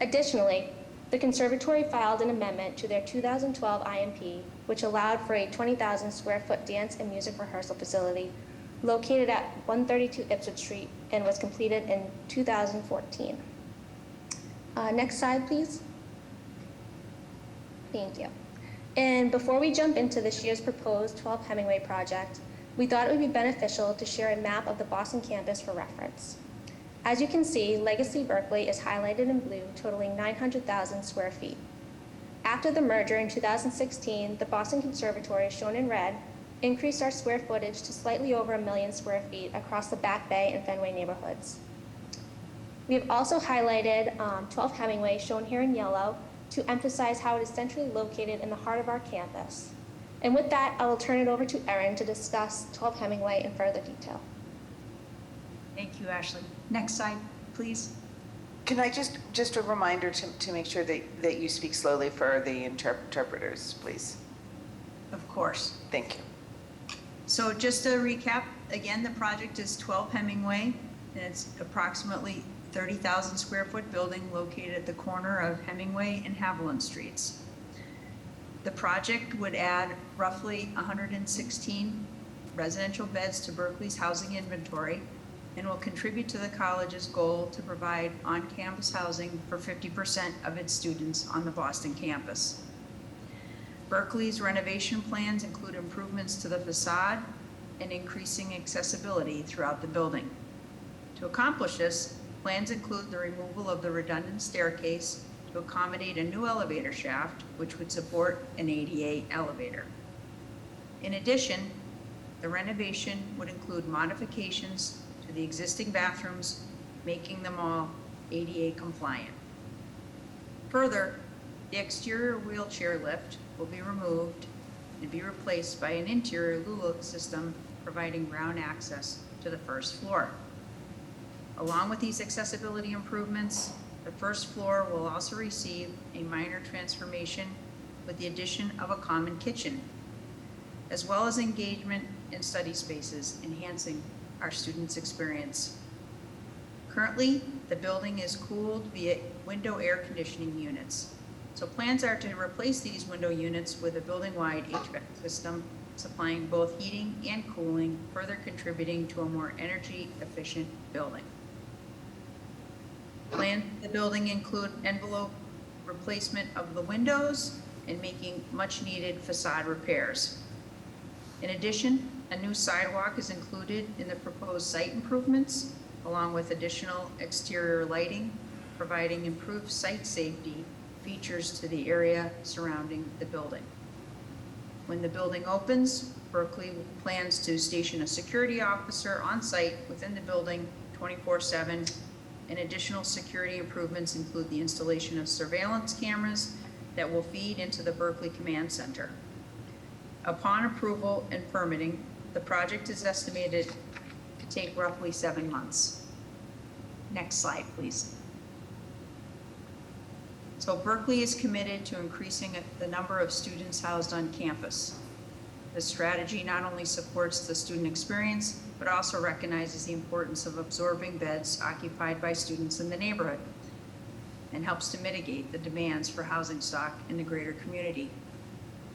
Additionally, the Conservatory filed an amendment to their 2012 IMP, which allowed for a 20,000 square foot dance and music rehearsal facility located at 132 Ipswich Street and was completed in 2014. Next slide, please. Thank you. And before we jump into this year's proposed 12 Hemingway project, we thought it would be beneficial to share a map of the Boston campus for reference. As you can see, Legacy Berkeley is highlighted in blue, totaling 900,000 square feet. After the merger in 2016, the Boston Conservatory, shown in red, increased our square footage to slightly over 1 million square feet across the Back Bay and Fenway neighborhoods. We have also highlighted 12 Hemingway, shown here in yellow, to emphasize how it is centrally located in the heart of our campus. And with that, I will turn it over to Erin to discuss 12 Hemingway in further detail. Thank you, Ashley. Next slide, please. Can I just a reminder to make sure that you speak slowly for the interpreters, please? Of course. Thank you. So just to recap, again, the project is 12 Hemingway, and it's approximately 30,000 square foot building located at the corner of Hemingway and Haviland Streets. The project would add roughly 116 residential beds to Berkeley's housing inventory and will contribute to the college's goal to provide on-campus housing for 50% of its students on the Boston campus. Berkeley's renovation plans include improvements to the facade and increasing accessibility throughout the building. To accomplish this, plans include the removal of the redundant staircase to accommodate a new elevator shaft, which would support an ADA elevator. In addition, the renovation would include modifications to the existing bathrooms, making them all ADA compliant. Further, the exterior wheelchair lift will be removed and be replaced by an interior Lula system providing ground access to the first floor. Along with these accessibility improvements, the first floor will also receive a minor transformation with the addition of a common kitchen, as well as engagement in study spaces, enhancing our students' experience. Currently, the building is cooled via window air conditioning units. So plans are to replace these window units with a building-wide HVAC system supplying both heating and cooling, further contributing to a more energy-efficient building. Plans for the building include envelope replacement of the windows and making much-needed facade repairs. In addition, a new sidewalk is included in the proposed site improvements, along with additional exterior lighting, providing improved site safety features to the area surrounding the building. When the building opens, Berkeley plans to station a security officer on site within the building 24/7, and additional security improvements include the installation of surveillance cameras that will feed into the Berkeley Command Center. Upon approval and permitting, the project is estimated to take roughly 7 months. Next slide, please. So Berkeley is committed to increasing the number of students housed on campus. This strategy not only supports the student experience, but also recognizes the importance of absorbing beds occupied by students in the neighborhood and helps to mitigate the demands for housing stock in the greater community.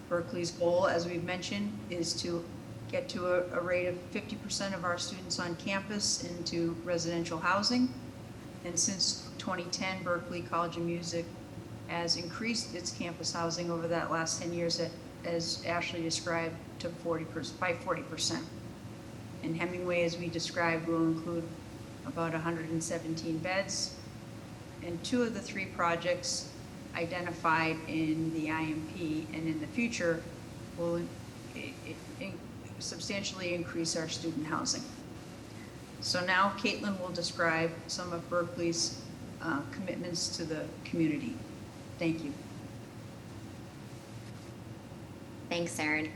Berkeley's goal, as we've mentioned, is to get to a rate of 50% of our students on campus into residential housing. And since 2010, Berkeley College of Music has increased its campus housing over that last 10 years, as Ashley described, to 40%. And Hemingway, as we described, will include about 117 beds. And 2 of the 3 projects identified in the IMP and in the future will substantially increase our student housing. So now Caitlin will describe some of Berkeley's commitments to the community. Thank you. Thanks, Erin.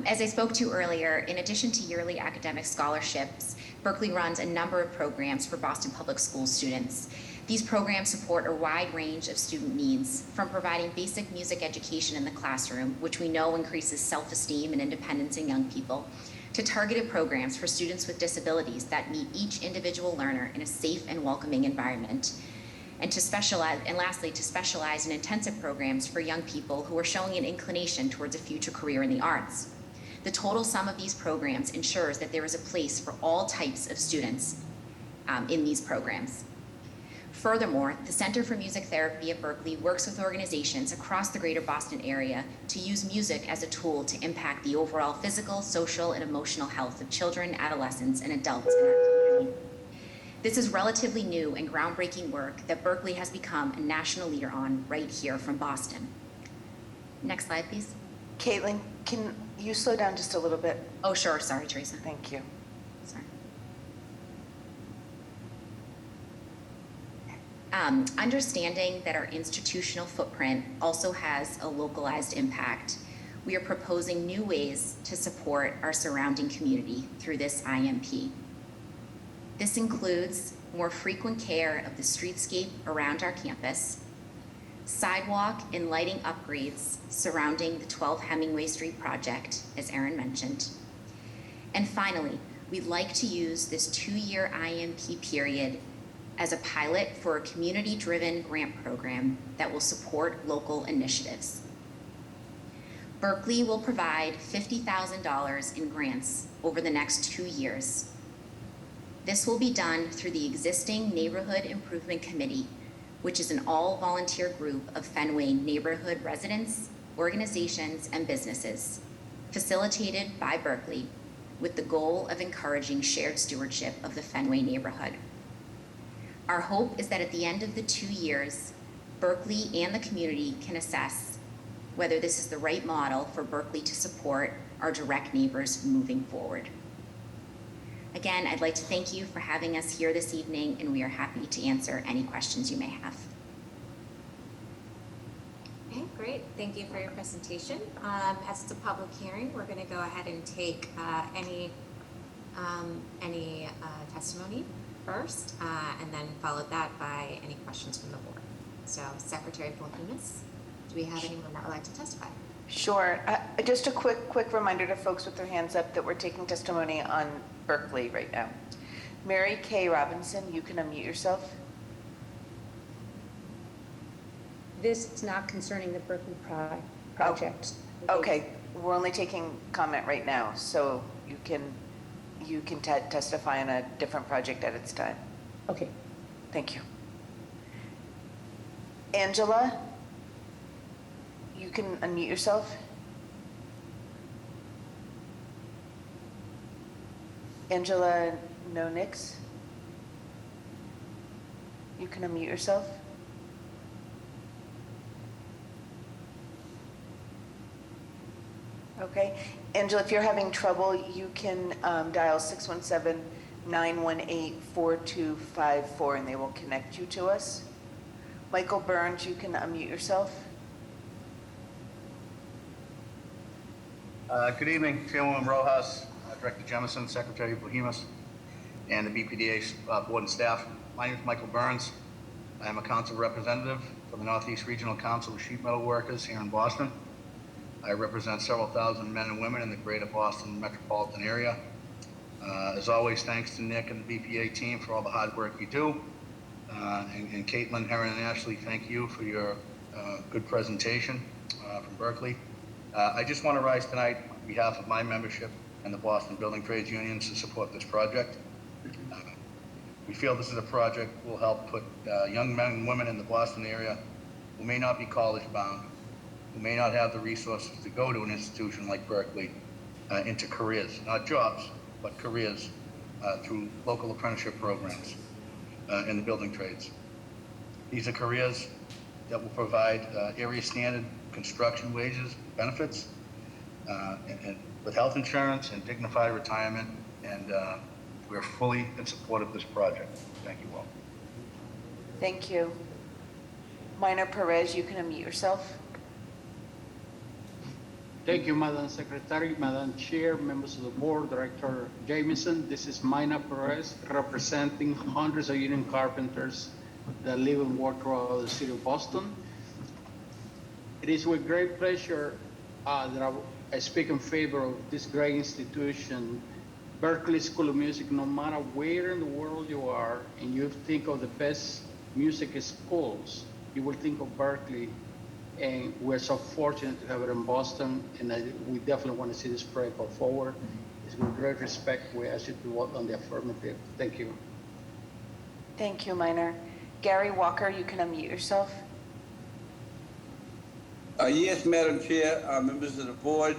As I spoke to earlier, in addition to yearly academic scholarships, Berkeley runs a number of programs for Boston Public Schools students. These programs support a wide range of student needs, from providing basic music education in the classroom, which we know increases self-esteem and independence in young people, to targeted programs for students with disabilities that meet each individual learner in a safe and welcoming environment. And lastly, to specialize in intensive programs for young people who are showing an inclination towards a future career in the arts. The total sum of these programs ensures that there is a place for all types of students in these programs. Furthermore, the Center for Music Therapy at Berkeley works with organizations across the greater Boston area to use music as a tool to impact the overall physical, social, and emotional health of children, adolescents, and adults in our community. This is relatively new and groundbreaking work that Berkeley has become a national leader on right here from Boston. Next slide, please. Caitlin, can you slow down just a little bit? Oh, sure. Sorry, Teresa. Thank you. Sorry. Understanding that our institutional footprint also has a localized impact, we are proposing new ways to support our surrounding community through this IMP. This includes more frequent care of the streetscape around our campus, sidewalk and lighting upgrades surrounding the 12 Hemingway Street project, as Erin mentioned. And finally, we'd like to use this 2-year IMP period as a pilot for a community-driven grant program that will support local initiatives. Berkeley will provide $50,000 in grants over the next 2 years. This will be done through the existing Neighborhood Improvement Committee, which is an all-volunteer group of Fenway neighborhood residents, organizations, and businesses, facilitated by Berkeley, with the goal of encouraging shared stewardship of the Fenway neighborhood. Our hope is that at the end of the 2 years, Berkeley and the community can assess whether this is the right model for Berkeley to support our direct neighbors moving forward. Again, I'd like to thank you for having us here this evening, and we are happy to answer any questions you may have. Okay, great. Thank you for your presentation. As it's a public hearing, we're going to go ahead and take any testimony first, and then follow that by any questions from the board. So, Secretary Polhinas, do we have anyone that would like to testify? Sure. Just a quick reminder to folks with their hands up that we're taking testimony on Berkeley right now. Mary Kay Robinson, you can unmute yourself. This is not concerning the Berkeley project. Oh, okay, we're only taking comment right now, so you can testify on a different project at its time. Okay. Thank you. Angela, you can unmute yourself. Angela Nonix, you can unmute yourself. Okay. Angela, if you're having trouble, you can dial 617-918-4254 and they will connect you to us. Michael Burns, you can unmute yourself. Good evening, Chairwoman Rojas, Director Jemison, Secretary Bohemus, and the BPDA board and staff. My name is Michael Burns. I am a council representative for the Northeast Regional Council of Sheet Metal Workers here in Boston. I represent several thousand men and women in the greater Boston metropolitan area. As always, thanks to Nick and the BPA team for all the hard work you do. And Caitlin, Heron, and Ashley, thank you for your good presentation from Berkeley. I just want to rise tonight on behalf of my membership and the Boston Building Trades Unions to support this project. We feel this is a project that will help put young men and women in the Boston area who may not be college bound, who may not have the resources to go to an institution like Berkeley, into careers, not jobs, but careers through local apprenticeship programs in the building trades. These are careers that will provide area standard construction wages, benefits, and with health insurance and dignified retirement, and we're fully in support of this project. Thank you all. Thank you. Minor Perez, you can unmute yourself. Thank you, Madam Secretary, Madam Chair, members of the board, Director Jamieson. This is Mina Perez, representing hundreds of union carpenters that live and work throughout the city of Boston. It is with great pleasure that I speak in favor of this great institution, Berkeley School of Music. No matter where in the world you are and you think of the best music schools, you will think of Berkeley. And we're so fortunate to have it in Boston, and we definitely want to see this project go forward. It's with great respect we ask you to vote on the affirmative. Thank you. Thank you, Minor. Gary Walker, you can unmute yourself. Yes, Madam Chair, members of the board,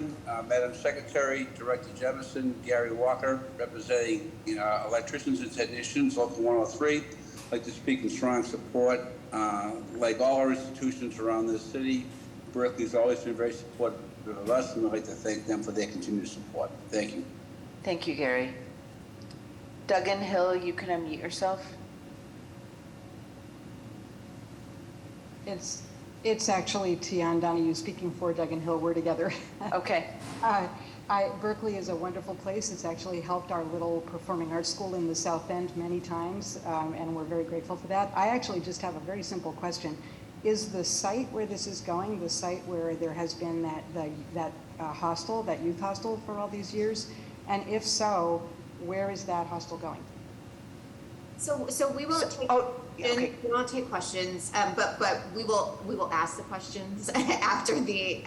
Madam Secretary, Director Jemison, Gary Walker, representing electricians and technicians, Local 103. I'd like to speak in strong support. Like all our institutions around this city, Berkeley's always been very supportive of us, and I'd like to thank them for their continued support. Thank you. Thank you, Gary. Duggan Hill, you can unmute yourself. It's actually Tian Donahue speaking for Duggan Hill. We're together. Okay. Berkeley is a wonderful place. It's actually helped our little performing arts school in the South End many times, and we're very grateful for that. I actually just have a very simple question. Is the site where this is going, the site where there has been that hostel, that youth hostel for all these years? And if so, where is that hostel going? So we won't take okay. we won't take questions, but we will ask the questions after we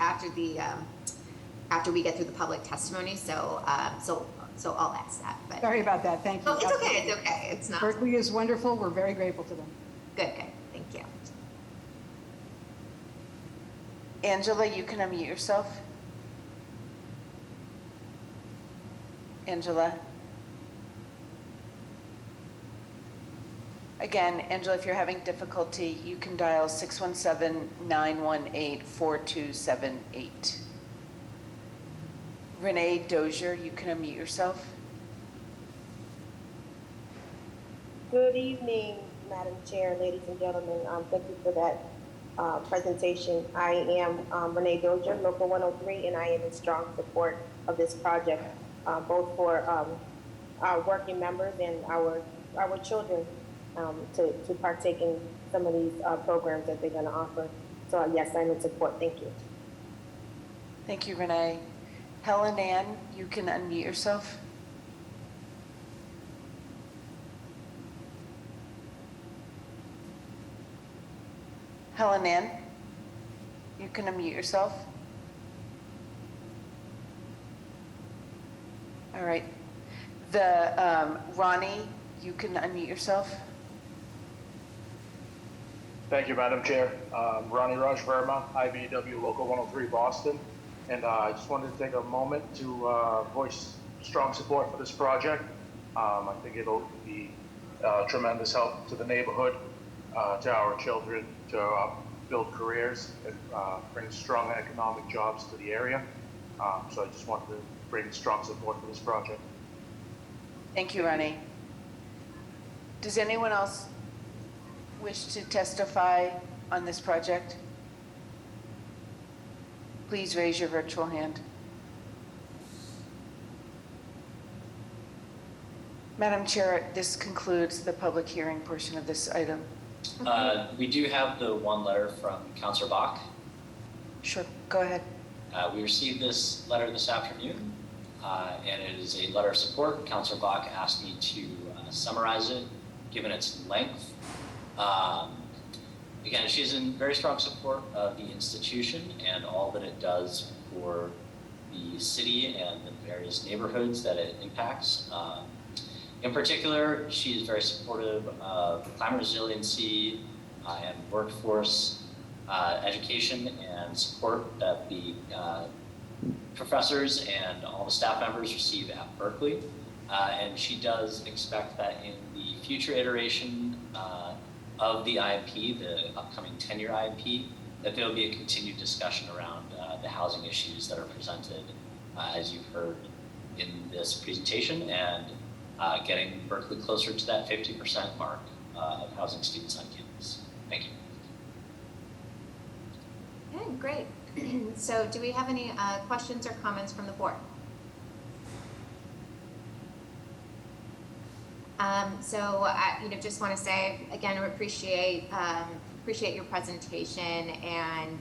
get through the public testimony. So I'll ask that. But Sorry about that. Thank you. Oh, it's okay. It's okay. It's not. Berkeley is wonderful. We're very grateful to them. Good. Thank you. Angela, you can unmute yourself. Angela. Again, Angela, if you're having difficulty, you can dial 617-918-4278. Renee Dozier, you can unmute yourself. Good evening, Madam Chair, ladies and gentlemen. Thank you for that presentation. I am Renee Dozier, Local 103, and I am in strong support of this project, both for our working members and our children to partake in some of these programs that they're going to offer. So yes, I'm in support. Thank you. Thank you, Renee. Helen Ann, you can unmute yourself. Helen Ann, you can unmute yourself. All right. Ronnie, you can unmute yourself. Thank you, Madam Chair. Ronnie Raj Verma, IBEW Local 103 Boston. And I just wanted to take a moment to voice strong support for this project. I think it'll be tremendous help to the neighborhood, to our children, to build careers and bring strong economic jobs to the area. So I just wanted to bring strong support for this project. Thank you, Ronnie. Does anyone else wish to testify on this project? Please raise your virtual hand. Madam Chair, this concludes the public hearing portion of this item. We do have the one letter from Councilor Bach. Sure, go ahead. We received this letter this afternoon, and it is a letter of support. Councilor Bach asked me to summarize it, given its length. Again, she's in very strong support of the institution and all that it does for the city and the various neighborhoods that it impacts. In particular, she is very supportive of climate resiliency and workforce education and support that the professors and all the staff members receive at Berkeley. And she does expect that in the future iteration of the IMP, the upcoming 10-year IMP, that there will be a continued discussion around the housing issues that are presented, as you've heard in this presentation, and getting Berkeley closer to that 50% mark of housing students on campus. Thank you. Okay, great. So do we have any questions or comments from the board? So I just want to say, again, I appreciate your presentation and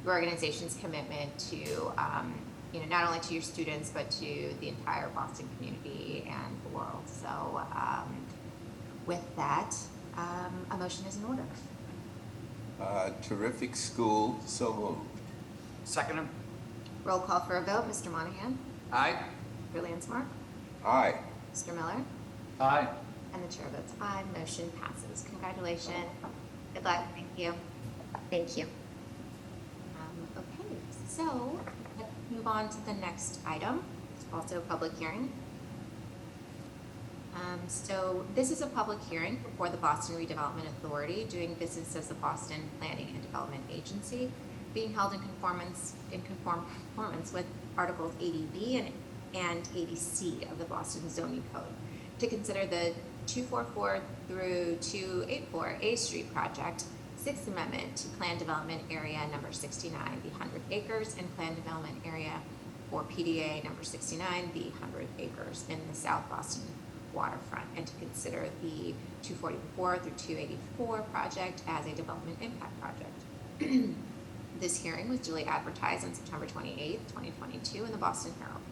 your organization's commitment to, not only to your students, but to the entire Boston community and the world. So with that, a motion is in order. Terrific school, so moved. Second. Roll call for a vote. Mr. Monahan? Aye. Mr. Lansmore? Aye. Mr. Miller? Aye. And the chair votes aye. Motion passes. Congratulations. Good luck. Thank you. Thank you. Okay, so let's move on to the next item. It's also a public hearing. So this is a public hearing before the Boston Redevelopment Authority, doing business as the Boston Planning and Development Agency, being held in conformance with Articles 80B and 80C of the Boston Zoning Code, to consider the 244 through 284 A Street project, Sixth Amendment to Plan Development Area number 69, the 100 acres, and Plan Development Area for PDA number 69, the 100 acres in the South Boston waterfront, and to consider the 244 through 284 project as a development impact project. This hearing was duly advertised on September 28, 2022 in the Boston Herald.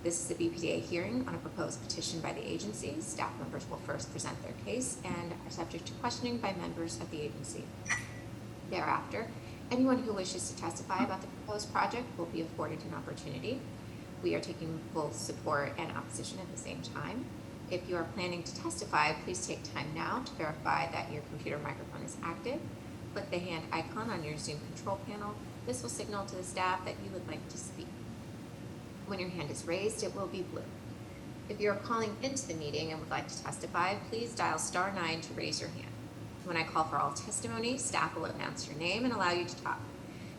This is a BPDA hearing on a proposed petition by the agency. Staff members will first present their case and are subject to questioning by members of the agency. Thereafter, anyone who wishes to testify about the proposed project will be afforded an opportunity. We are taking both support and opposition at the same time. If you are planning to testify, please take time now to verify that your computer microphone is active. Click the hand icon on your Zoom control panel. This will signal to the staff that you would like to speak. When your hand is raised, it will be blue. If you are calling into the meeting and would like to testify, please dial *9 to raise your hand. When I call for all testimony, staff will announce your name and allow you to talk.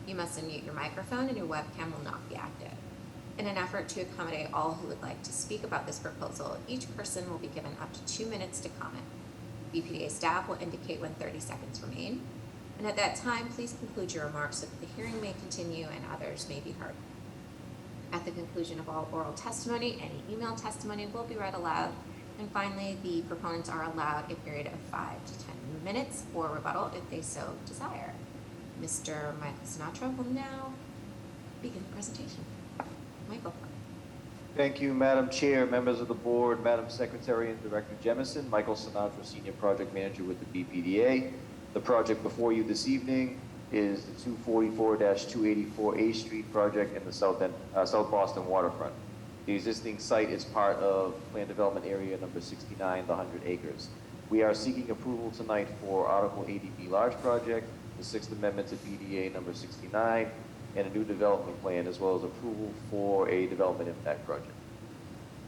You must unmute your microphone and your webcam will not be active. In an effort to accommodate all who would like to speak about this proposal, each person will be given up to 2 minutes to comment. BPDA staff will indicate when 30 seconds remain. And at that time, please conclude your remarks so that the hearing may continue and others may be heard. At the conclusion of all oral testimony, any email testimony will be read aloud. And finally, the proponents are allowed a period of 5 to 10 minutes for rebuttal if they so desire. Mr. Michael Sinatra will now begin the presentation. Michael. Thank you, Madam Chair, members of the board, Madam Secretary and Director Jemison. Michael Sinatra, Senior Project Manager with the BPDA. The project before you this evening is the 244-284 A Street project in the South Boston waterfront. The existing site is part of Plan Development Area number 69, the 100 acres. We are seeking approval tonight for Article 80B large project, the Sixth Amendment to PDA number 69, and a new development plan, as well as approval for a development impact project.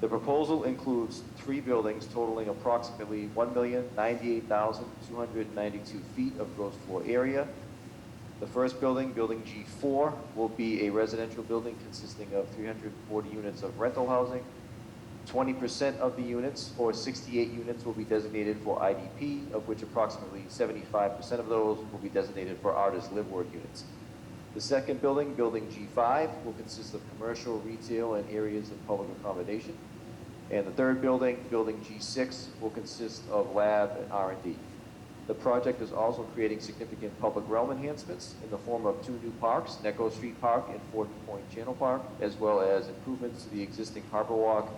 The proposal includes 3 buildings totaling approximately 1,098,292 feet of gross floor area. The first building, Building G4, will be a residential building consisting of 340 units of rental housing. 20% of the units, or 68 units, will be designated for IDP, of which approximately 75% of those will be designated for artist live-work units. The second building, Building G5, will consist of commercial, retail, and areas of public accommodation. And the third building, Building G6, will consist of lab and R&D. The project is also creating significant public realm enhancements in the form of 2 new parks, Necco Street Park and Fort Point Channel Park, as well as improvements to the existing Harbor Walk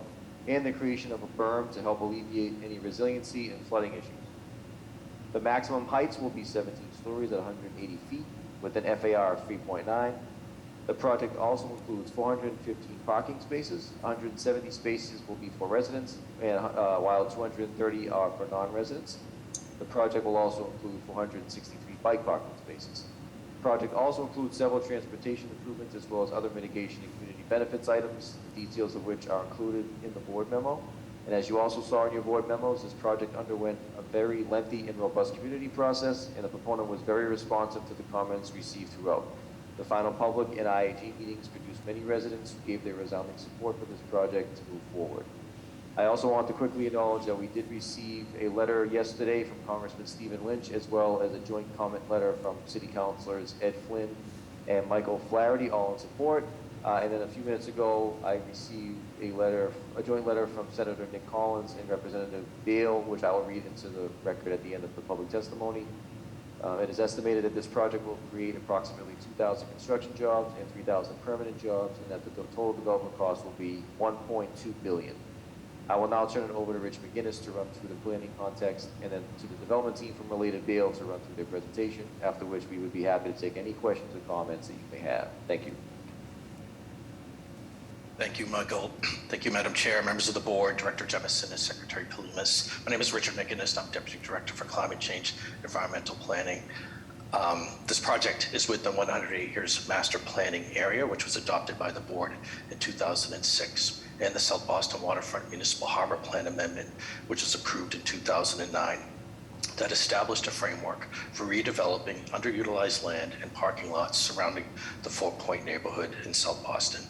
and the creation of a berm to help alleviate any resiliency and flooding issues. The maximum heights will be 17 stories at 180 feet with an FAR of 3.9. The project also includes 415 parking spaces. 170 spaces will be for residents, and while 230 are for non-residents. The project will also include 463 bike parking spaces. The project also includes several transportation improvements as well as other mitigation and community benefits items, the details of which are included in the board memo. And as you also saw in your board memos, this project underwent a very lengthy and robust community process, and the proponent was very responsive to the comments received throughout. The final public and IAG meetings produced many residents who gave their resounding support for this project to move forward. I also want to quickly acknowledge that we did receive a letter yesterday from Congressman Stephen Lynch, as well as a joint comment letter from City Councilors Ed Flynn and Michael Flaherty, all in support. And then a few minutes ago, I received a joint letter from Senator Nick Collins and Representative Dale, which I will read into the record at the end of the public testimony. It is estimated that this project will create approximately 2,000 construction jobs and 3,000 permanent jobs, and that the total development cost will be $1.2 billion. I will now turn it over to Rich McGinnis to run through the planning context, and then to the development team from Related Bale to run through their presentation, after which we would be happy to take any questions or comments that you may have. Thank you. Thank you, Michael. Thank you, Madam Chair, members of the board, Director Jemison, and Secretary Palimas. My name is Richard McGinnis. I'm Deputy Director for Climate Change Environmental Planning. This project is within 100 acres master planning area, which was adopted by the board in 2006, and the South Boston Waterfront Municipal Harbor Plan Amendment, which was approved in 2009. That established a framework for redeveloping underutilized land and parking lots surrounding the Fort Point neighborhood in South Boston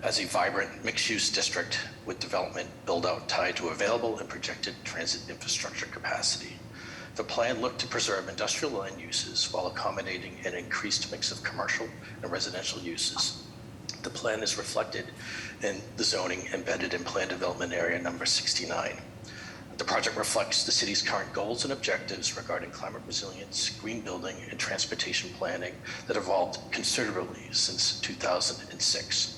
as a vibrant mixed-use district with development build-out tied to available and projected transit infrastructure capacity. The plan looked to preserve industrial land uses while accommodating an increased mix of commercial and residential uses. The plan is reflected in the zoning embedded in Plan Development Area number 69. The project reflects the city's current goals and objectives regarding climate resilience, green building, and transportation planning that evolved considerably since 2006.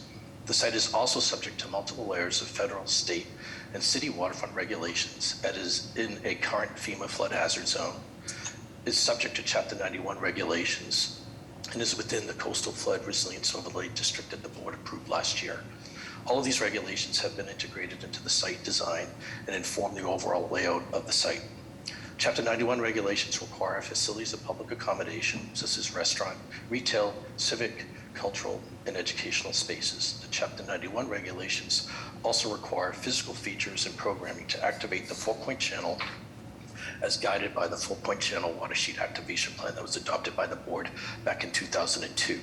The site is also subject to multiple layers of federal, state, and city waterfront regulations, and is in a current FEMA flood hazard zone, is subject to Chapter 91 regulations, and is within the Coastal Flood Resilience Overlay District that the board approved last year. All of these regulations have been integrated into the site design and inform the overall layout of the site. Chapter 91 regulations require facilities of public accommodation, such as restaurant, retail, civic, cultural, and educational spaces. The Chapter 91 regulations also require physical features and programming to activate the Fort Point Channel as guided by the Fort Point Channel Watershed Activation Plan that was adopted by the board back in 2002.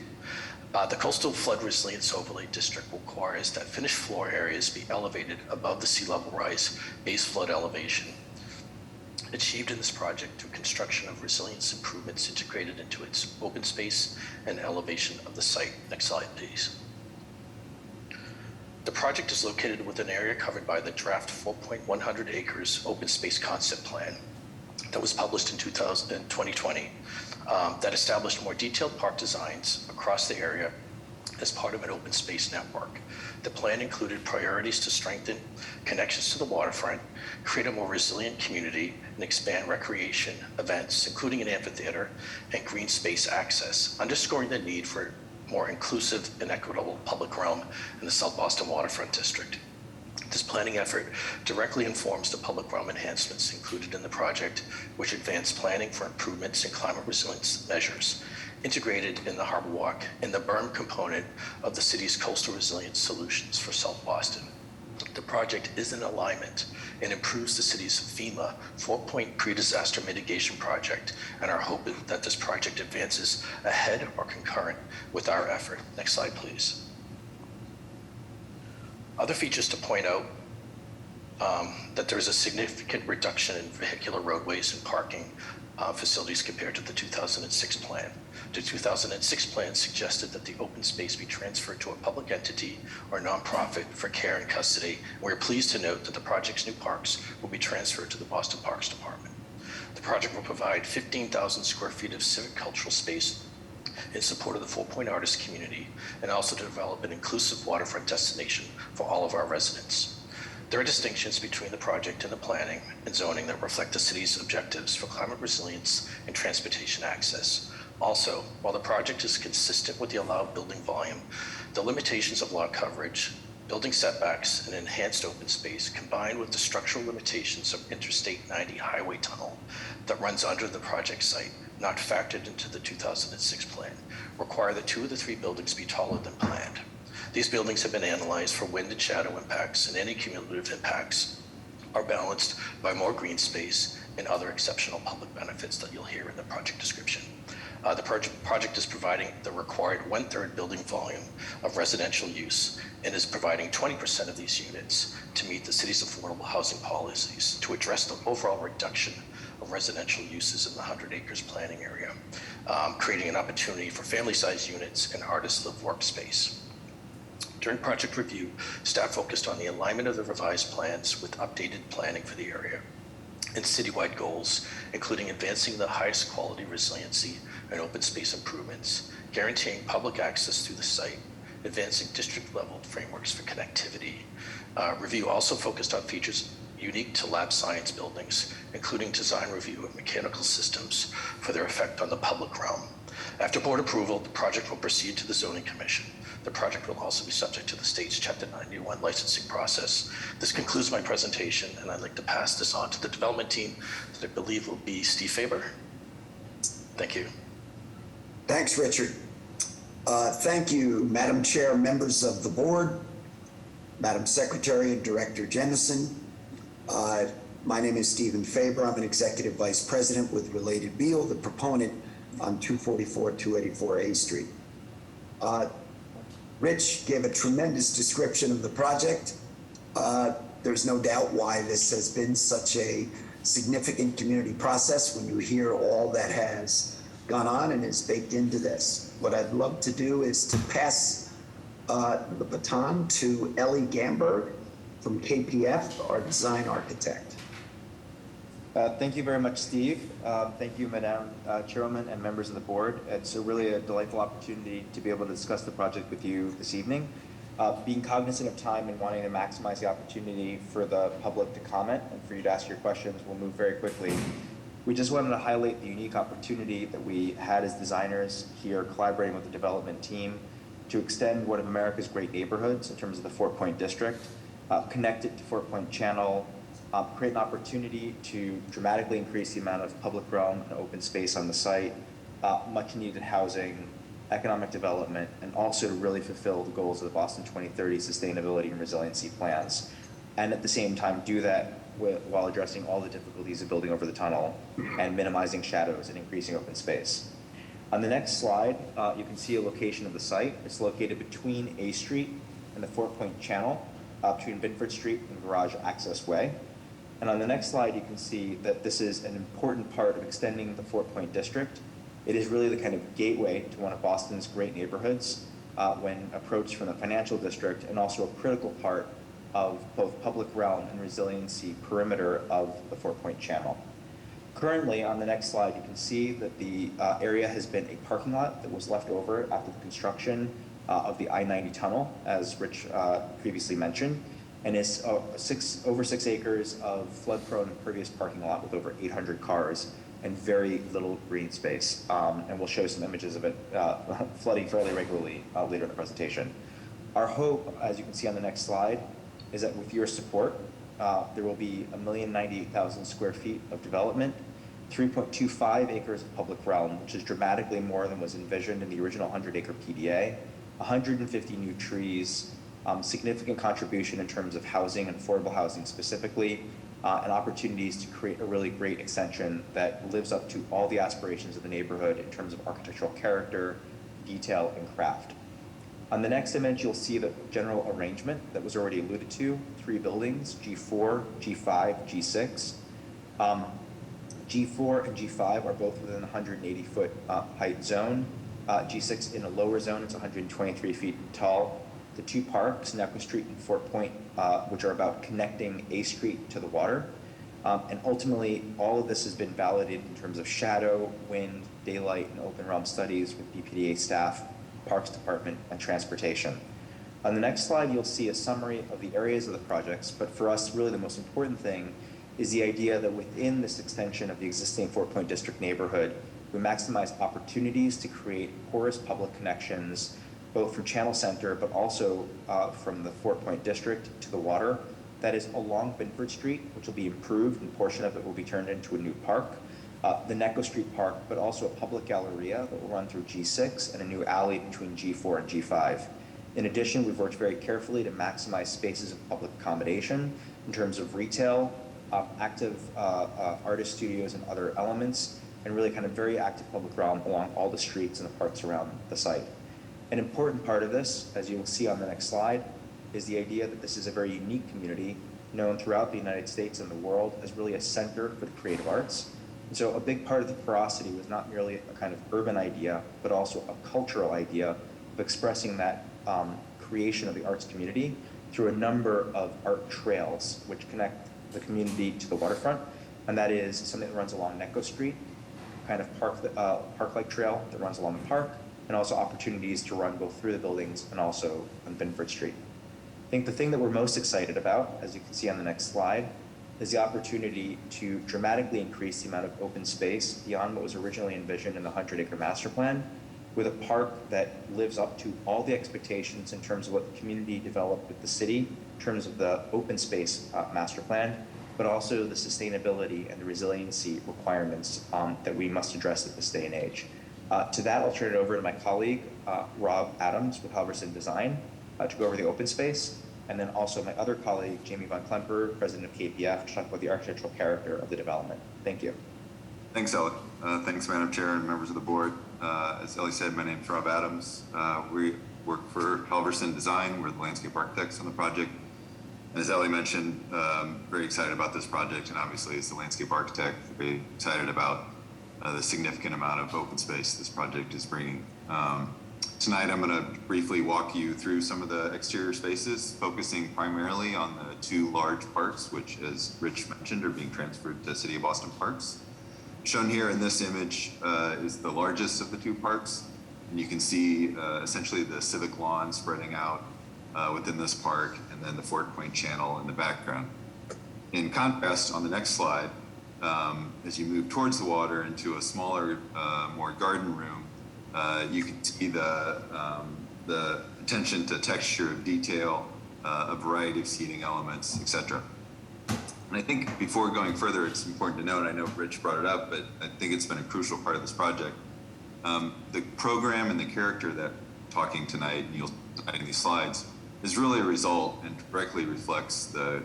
The Coastal Flood Resilience Overlay District requires that finished floor areas be elevated above the sea level rise base flood elevation, achieved in this project through construction of resilience improvements integrated into its open space and elevation of the site. Next slide, please. The project is located within an area covered by the draft 4.100 acres open space concept plan that was published in 2020 that established more detailed park designs across the area as part of an open space network. The plan included priorities to strengthen connections to the waterfront, create a more resilient community, and expand recreation events, including an amphitheater and green space access, underscoring the need for more inclusive and equitable public realm in the South Boston Waterfront District. This planning effort directly informs the public realm enhancements included in the project, which advance planning for improvements in climate resilience measures, integrated in the Harbor Walk and the berm component of the city's coastal resilience solutions for South Boston. The project is in alignment and improves the city's FEMA 4-point pre-disaster mitigation project, and our hope is that this project advances ahead or concurrent with our effort. Next slide, please. Other features to point out that there's a significant reduction in vehicular roadways and parking facilities compared to the 2006 plan. The 2006 plan suggested that the open space be transferred to a public entity or nonprofit for care and custody. We're pleased to note that the project's new parks will be transferred to the Boston Parks Department. The project will provide 15,000 square feet of civic cultural space in support of the 4 Point artist community, and also to develop an inclusive waterfront destination for all of our residents. There are distinctions between the project and the planning and zoning that reflect the city's objectives for climate resilience and transportation access. Also, while the project is consistent with the allowed building volume, the limitations of lot coverage, building setbacks, and enhanced open space, combined with the structural limitations of Interstate 90 highway tunnel that runs under the project site, not factored into the 2006 plan, require that 2 of the 3 buildings be taller than planned. These buildings have been analyzed for wind and shadow impacts, and any cumulative impacts are balanced by more green space and other exceptional public benefits that you'll hear in the project description. The project is providing the required 1/3 building volume of residential use and is providing 20% of these units to meet the city's affordable housing policies to address the overall reduction of residential uses in the 100 acres planning area, creating an opportunity for family-sized units and artist-live workspace. During project review, staff focused on the alignment of the revised plans with updated planning for the area and citywide goals, including advancing the highest quality resiliency and open space improvements, guaranteeing public access through the site, advancing district-level frameworks for connectivity. Review also focused on features unique to lab science buildings, including design review of mechanical systems for their effect on the public realm. After board approval, the project will proceed to the Zoning Commission. The project will also be subject to the state's Chapter 91 licensing process. This concludes my presentation, and I'd like to pass this on to the development team that I believe will be Steve Faber. Thank you. Thanks, Richard. Thank you, Madam Chair, members of the board, Madam Secretary and Director Jemison. My name is Stephen Faber. I'm an Executive Vice President with Related Beal, the proponent on 244, 284 A Street. Rich gave a tremendous description of the project. There's no doubt why this has been such a significant community process when you hear all that has gone on and is baked into this. What I'd love to do is to pass the baton to Ellie Gamberg from KPF, our design architect. Thank you very much, Steve. Thank you, Madam Chairwoman and members of the board. It's really a delightful opportunity to be able to discuss the project with you this evening. Being cognizant of time and wanting to maximize the opportunity for the public to comment and for you to ask your questions, we'll move very quickly. We just wanted to highlight the unique opportunity that we had as designers here collaborating with the development team to extend one of America's great neighborhoods in terms of the 4 Point district, connect it to 4 Point Channel, create an opportunity to dramatically increase the amount of public realm and open space on the site, much needed housing, economic development, and also to really fulfill the goals of the Boston 2030 sustainability and resiliency plans. And at the same time, do that while addressing all the difficulties of building over the tunnel and minimizing shadows and increasing open space. On the next slide, you can see a location of the site. It's located between A Street and the 4 Point Channel, between Binford Street and Garage Access Way. And on the next slide, you can see that this is an important part of extending the 4 Point district. It is really the kind of gateway to one of Boston's great neighborhoods when approached from the financial district, and also a critical part of both public realm and resiliency perimeter of the 4 Point Channel. Currently, on the next slide, you can see that the area has been a parking lot that was left over after the construction of the I-90 tunnel, as Rich previously mentioned, and is over 6 acres of flood-prone impervious parking lot with over 800 cars and very little green space. And we'll show some images of it flooding fairly regularly later in the presentation. Our hope, as you can see on the next slide, is that with your support, there will be 1,098,000 square feet of development, 3.25 acres of public realm, which is dramatically more than was envisioned in the original 100-acre PDA, 150 new trees, significant contribution in terms of housing and affordable housing specifically, and opportunities to create a really great extension that lives up to all the aspirations of the neighborhood in terms of architectural character, detail, and craft. On the next image, you'll see the general arrangement that was already alluded to, 3 buildings, G4, G5, G6. G4 and G5 are both within the 180-foot height zone. G6 in a lower zone, it's 123 feet tall. The two parks, Neco Street and Fort Point, which are about connecting A Street to the water. And ultimately, all of this has been validated in terms of shadow, wind, daylight, and open realm studies with BPDA staff, Parks Department, and Transportation. On the next slide, you'll see a summary of the areas of the projects, but for us, really the most important thing is the idea that within this extension of the existing Fort Point District neighborhood, we maximize opportunities to create porous public connections, both from Channel Center, but also from the Fort Point District to the water. That is along Binford Street, which will be improved, and a portion of it will be turned into a new park. The Neco Street Park, but also a public galleria that will run through G6 and a new alley between G4 and G5. In addition, we've worked very carefully to maximize spaces of public accommodation in terms of retail, active artist studios and other elements, and really kind of very active public realm along all the streets and the parks around the site. An important part of this, as you will see on the next slide, is the idea that this is a very unique community known throughout the United States and the world as really a center for the creative arts. And so a big part of the porosity was not merely a kind of urban idea, but also a cultural idea of expressing that creation of the arts community through a number of art trails which connect the community to the waterfront. And that is something that runs along Neco Street, kind of park-like trail that runs along the park, and also opportunities to run both through the buildings and also on Binford Street. I think the thing that we're most excited about, as you can see on the next slide, is the opportunity to dramatically increase the amount of open space beyond what was originally envisioned in the 100-acre master plan, with a park that lives up to all the expectations in terms of what the community developed with the city, in terms of the open space master plan, but also the sustainability and the resiliency requirements that we must address at this day and age. To that, I'll turn it over to my colleague, Rob Adams with Halverson Design, to go over the open space, and then also my other colleague, Jamie Von Klemper, president of KPF, to talk about the architectural character of the development. Thank you. Thanks, Ellie. Thanks, Madam Chair and members of the board. As Ellie said, my name is Rob Adams. We work for Halverson Design. We're the landscape architects on the project. And as Ellie mentioned, very excited about this project, and obviously as the landscape architect, very excited about the significant amount of open space this project is bringing. Tonight, I'm going to briefly walk you through some of the exterior spaces, focusing primarily on the two large parks, which, as Rich mentioned, are being transferred to City of Boston Parks. Shown here in this image is the largest of the two parks, and you can see essentially the civic lawn spreading out within this park, and then the Fort Point Channel in the background. In contrast, on the next slide, as you move towards the water into a smaller, more garden room, you can see the attention to texture, detail, a variety of seating elements, etc. And I think before going further, it's important to note, I know Rich brought it up, but I think it's been a crucial part of this project. The program and the character that talking tonight, and you'll see in these slides, is really a result and directly reflects the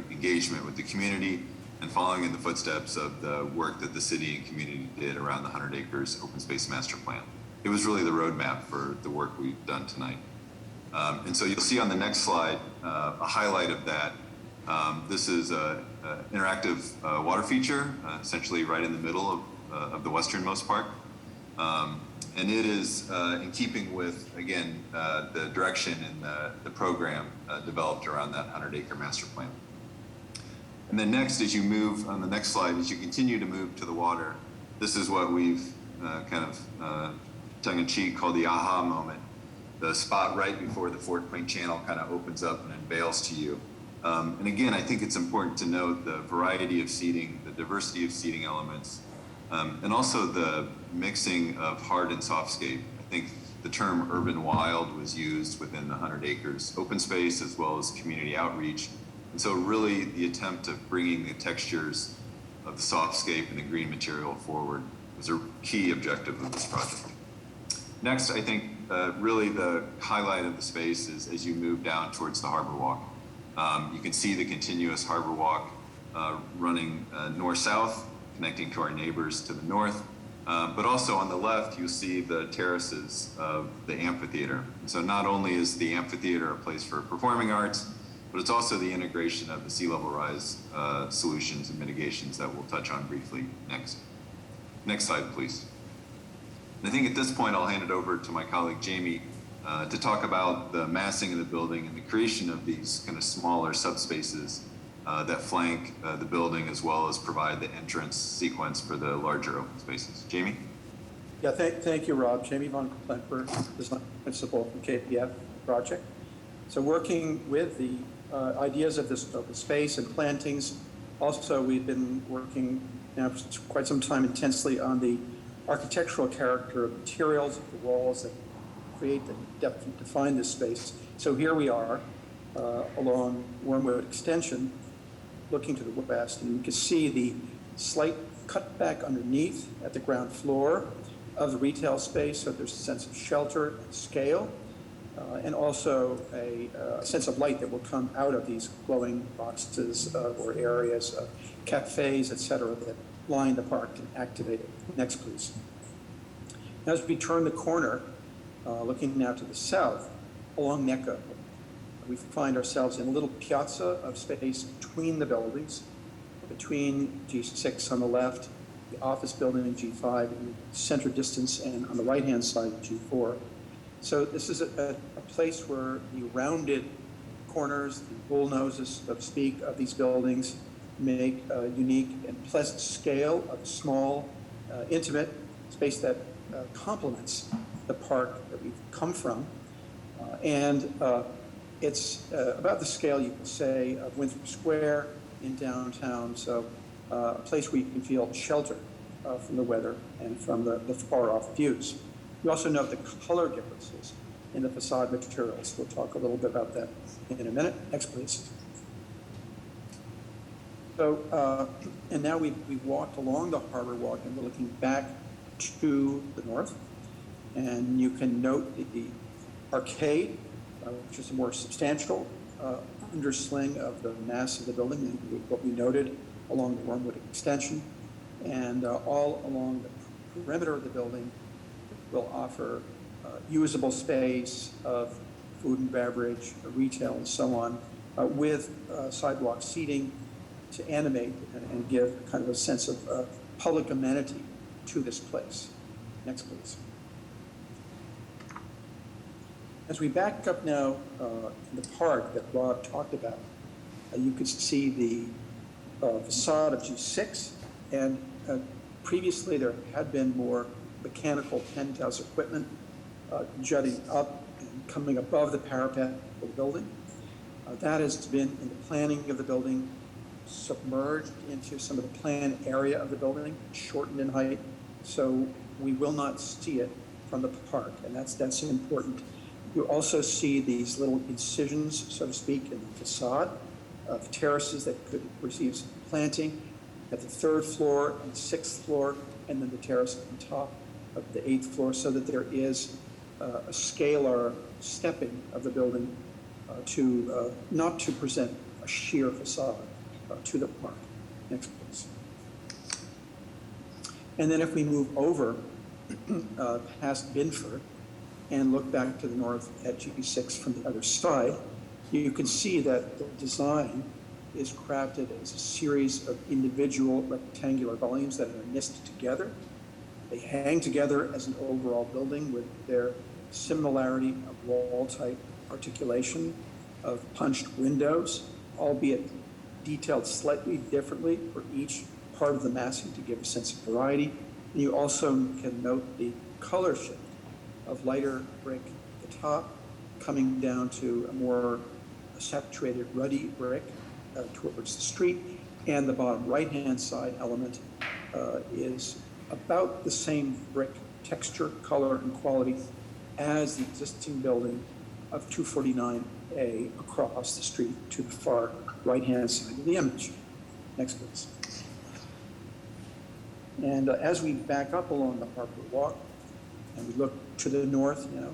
engagement with the community and following in the footsteps of the work that the city and community did around the 100 acres open space master plan. It was really the roadmap for the work we've done tonight. And so you'll see on the next slide a highlight of that. This is an interactive water feature, essentially right in the middle of the westernmost park. And it is in keeping with, again, the direction and the program developed around that 100-acre master plan. And then next, as you move on the next slide, as you continue to move to the water, this is what we've kind of tongue-in-cheek called the aha moment. The spot right before the Fort Point Channel kind of opens up and unveils to you. And again, I think it's important to note the variety of seating, the diversity of seating elements, and also the mixing of hard and softscape. I think the term urban wild was used within the 100 acres open space as well as community outreach. And so really the attempt of bringing the textures of the softscape and the green material forward was a key objective of this project. Next, I think really the highlight of the space is as you move down towards the Harbor Walk. You can see the continuous Harbor Walk running north-south, connecting to our neighbors to the north. But also on the left, you'll see the terraces of the amphitheater. And so not only is the amphitheater a place for performing arts, but it's also the integration of the sea level rise solutions and mitigations that we'll touch on briefly next. Next slide, please. And I think at this point, I'll hand it over to my colleague Jamie to talk about the massing of the building and the creation of these kind of smaller subspaces that flank the building, as well as provide the entrance sequence for the larger open spaces. Jamie? Yeah, thank you, Rob. Jamie von Klemper, design principal from KPF project. So working with the ideas of this open space and plantings, also we've been working now for quite some time intensely on the architectural character of materials of the walls that create the depth and define this space. So here we are along Wormwood Extension, looking to the west, and you can see the slight cutback underneath at the ground floor of the retail space, so there's a sense of shelter and scale, and also a sense of light that will come out of these glowing boxes or areas of cafes, et cetera, that line the park and activate it. Next, please. As we turn the corner, looking now to the south, along Necco, we find ourselves in a little piazza of space between the buildings, between G6 on the left, the office building in G5, and center distance, and on the right-hand side, G4. So this is a place where the rounded corners, the bull noses, so to speak, of these buildings make a unique and pleasant scale of small, intimate space that complements the park that we've come from. It's about the scale, you could say, of Winthrop Square in downtown, so a place where you can feel shelter from the weather and from the far-off views. We also note the color differences in the facade materials. We'll talk a little bit about that in a minute. Next, please. So, and now we've walked along the Harbor Walk, and we're looking back to the north, and you can note the arcade, which is a more substantial undersling of the mass of the building than what we noted along the Wormwood Extension. And all along the perimeter of the building will offer usable space of food and beverage, retail, and so on, with sidewalk seating to animate and give kind of a sense of public amenity to this place. Next, please. As we back up now in the park that Rob talked about, you could see the facade of G6, and previously there had been more mechanical penthouse equipment jutting up and coming above the parapet of the building. That has been, in the planning of the building, submerged into some of the planned area of the building, shortened in height, so we will not see it from the park, and that's important. You also see these little incisions, so to speak, in the facade of terraces that could receive some planting at the 3rd floor and 6th floor, and then the terrace on top of the 8th floor, so that there is a scalar stepping of the building to not to present a sheer facade to the park. Next, please. And then if we move over past Binford and look back to the north at G6 from the other side, you can see that the design is crafted as a series of individual rectangular volumes that are knit together. They hang together as an overall building with their similarity of wall-type articulation, of punched windows, albeit detailed slightly differently for each part of the massing to give a sense of variety. And you also can note the color shift of lighter brick at the top, coming down to a more saturated ruddy brick towards the street, and the bottom right-hand side element is about the same brick texture, color, and quality as the existing building of 249A across the street to the far right-hand side of the image. Next, please. And as we back up along the Harbor Walk and we look to the north now,